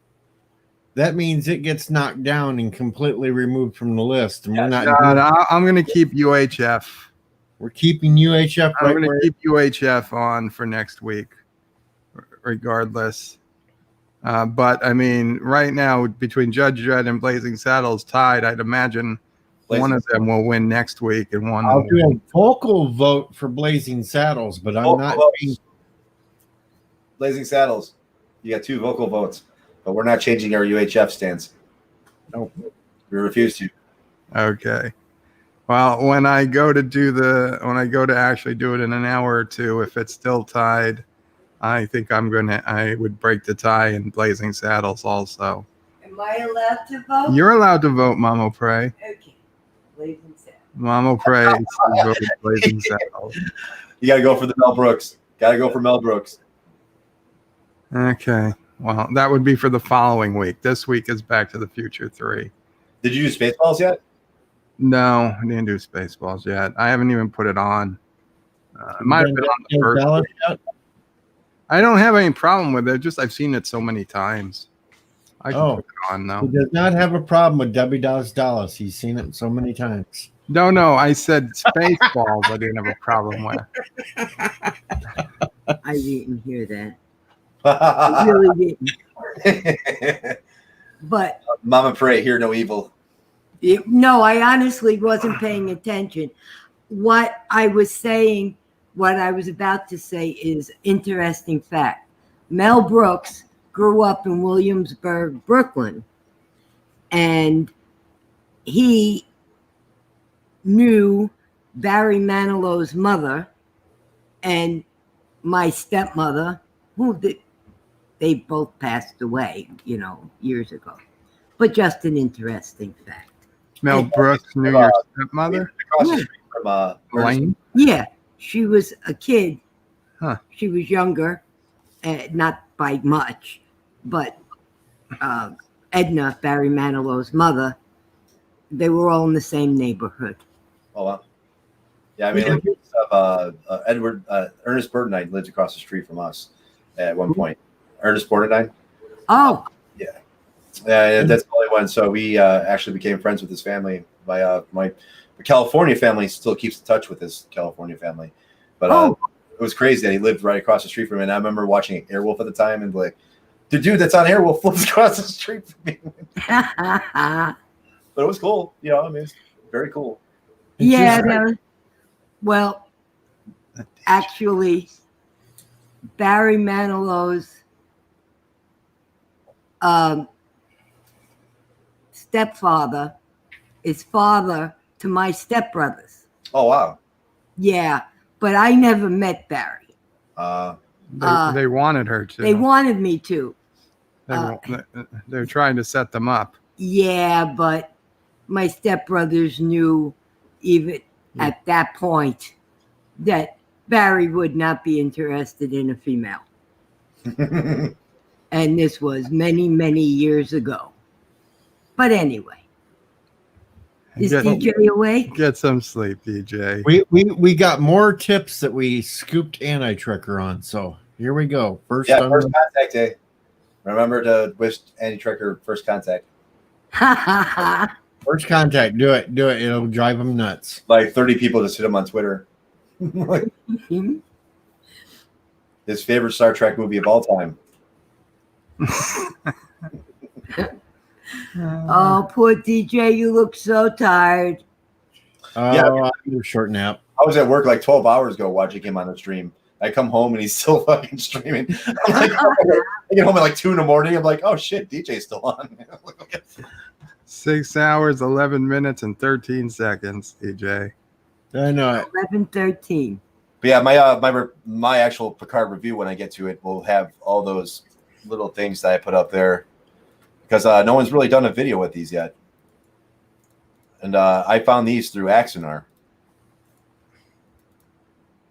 that means it gets knocked down and completely removed from the list. And we're not. I'm going to keep UHF. We're keeping UHF. I'm going to keep UHF on for next week, regardless. But I mean, right now between Judge Dredd and Blazing Saddles tied, I'd imagine one of them will win next week, and one. I'll do a vocal vote for Blazing Saddles, but I'm not. Blazing Saddles. You got 2 vocal votes, but we're not changing our UHF stance. No, we refuse to. Okay. Well, when I go to actually do it in an hour or two, if it's still tied, I think I would break the tie in Blazing Saddles also. Am I allowed to vote? You're allowed to vote, Mama Pray. Okay. Blazing Saddles. Mama Pray voted Blazing Saddles. You got to go for the Mel Brooks. Got to go for Mel Brooks. Okay. Well, that would be for the following week. This week is Back to the Future 3. Did you do Spaceballs yet? No, I didn't do Spaceballs yet. I haven't even put it on. It might have been on the first. I don't have any problem with it. Just I've seen it so many times. I can put it on though. He does not have a problem with Debbie Does Dallas. He's seen it so many times. No, I said Spaceballs. I didn't have a problem with. I didn't hear that. I really didn't. But Mama Pray, hear no evil. No, I honestly wasn't paying attention. What I was saying, what I was about to say is interesting fact. Mel Brooks grew up in Williamsburg, Brooklyn, and he knew Barry Manilow's mother and my stepmother, they both passed away, years ago. But just an interesting fact. Mel Brooks knew your stepmother? Across the street from Lane? Yeah, she was a kid. Huh. She was younger, not by much, but Edna, Barry Manilow's mother, they were all in the same neighborhood. Oh, wow. Yeah, I mean, Ernest Burtonite lived across the street from us at one point. Ernest Burtonite? Oh. Yeah, that's the only one. So we actually became friends with his family. My California family still keeps in touch with his California family. But it was crazy that he lived right across the street from me. And I remember watching Airwolf at the time and like, the dude that's on Airwolf lives across the street from me. But it was cool. You know, I mean, it's very cool. Yeah. Well, actually, Barry Manilow's stepfather is father to my stepbrothers. Oh, wow. Yeah, but I never met Barry. They wanted her to. They wanted me to. They're trying to set them up. Yeah, but my stepbrothers knew even at that point that Barry would not be interested in a female. And this was many, many years ago. But anyway. Is DJ awake? Get some sleep, DJ. We got more tips that we scooped Anti-Trekker on. So here we go. First contact day. Remember to wish Anti-Trekker first contact. First contact. Do it. It'll drive them nuts. Like 30 people just hit him on Twitter. His favorite Star Trek movie of all time. Oh, poor DJ, you look so tired. Yeah, I need a short nap. I was at work like 12 hours ago watching him on the stream. I come home and he's still fucking streaming. I'm like, I get home at like 2 a.m. I'm like, oh shit, DJ's still on. 6 hours, 11 minutes, and 13 seconds, DJ. I know it. 11:13. But yeah, my actual Picard review, when I get to it, will have all those little things that I put up there. Because no one's really done a video with these yet. And I found these through Axonar.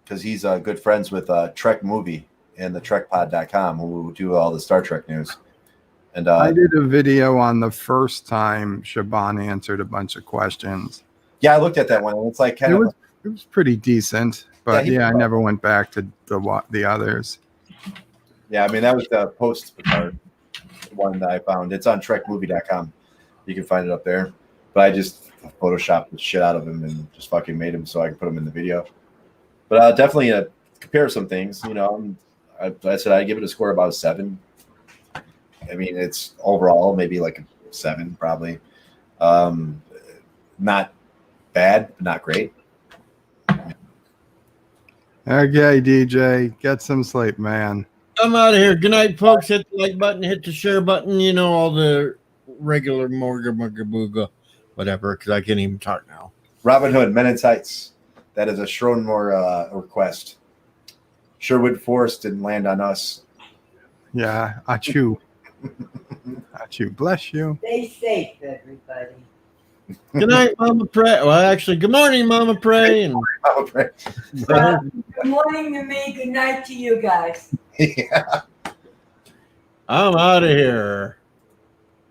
Because he's good friends with Trek Movie and the TrekPod.com, who do all the Star Trek news. And I did a video on the first time Shaban answered a bunch of questions. Yeah, I looked at that one. And it's like it was pretty decent. But yeah, I never went back to the others. Yeah, I mean, that was the post-Picard one that I found. It's on TrekMovie.com. You can find it up there. But I just photoshopped the shit out of him and just fucking made him so I can put him in the video. But definitely compare some things. You know, I said I'd give it a score about a 7. I mean, it's overall maybe like a 7, probably. Not bad, but not great. Okay, DJ, get some sleep, man. I'm out of here. Good night, folks. Hit the like button, hit the share button. You know, all the regular morga booga, whatever, because I can't even talk now. Robin Hood, Men in Tights. That is a Schronmore request. Sherwood Forest didn't land on us. Yeah, achoo. Achoo. Bless you. Stay safe, everybody. Good night, Mama Pray. Well, actually, good morning, Mama Pray. And Mama Pray. Good morning to me. Good night to you guys. Yeah. I'm out of here.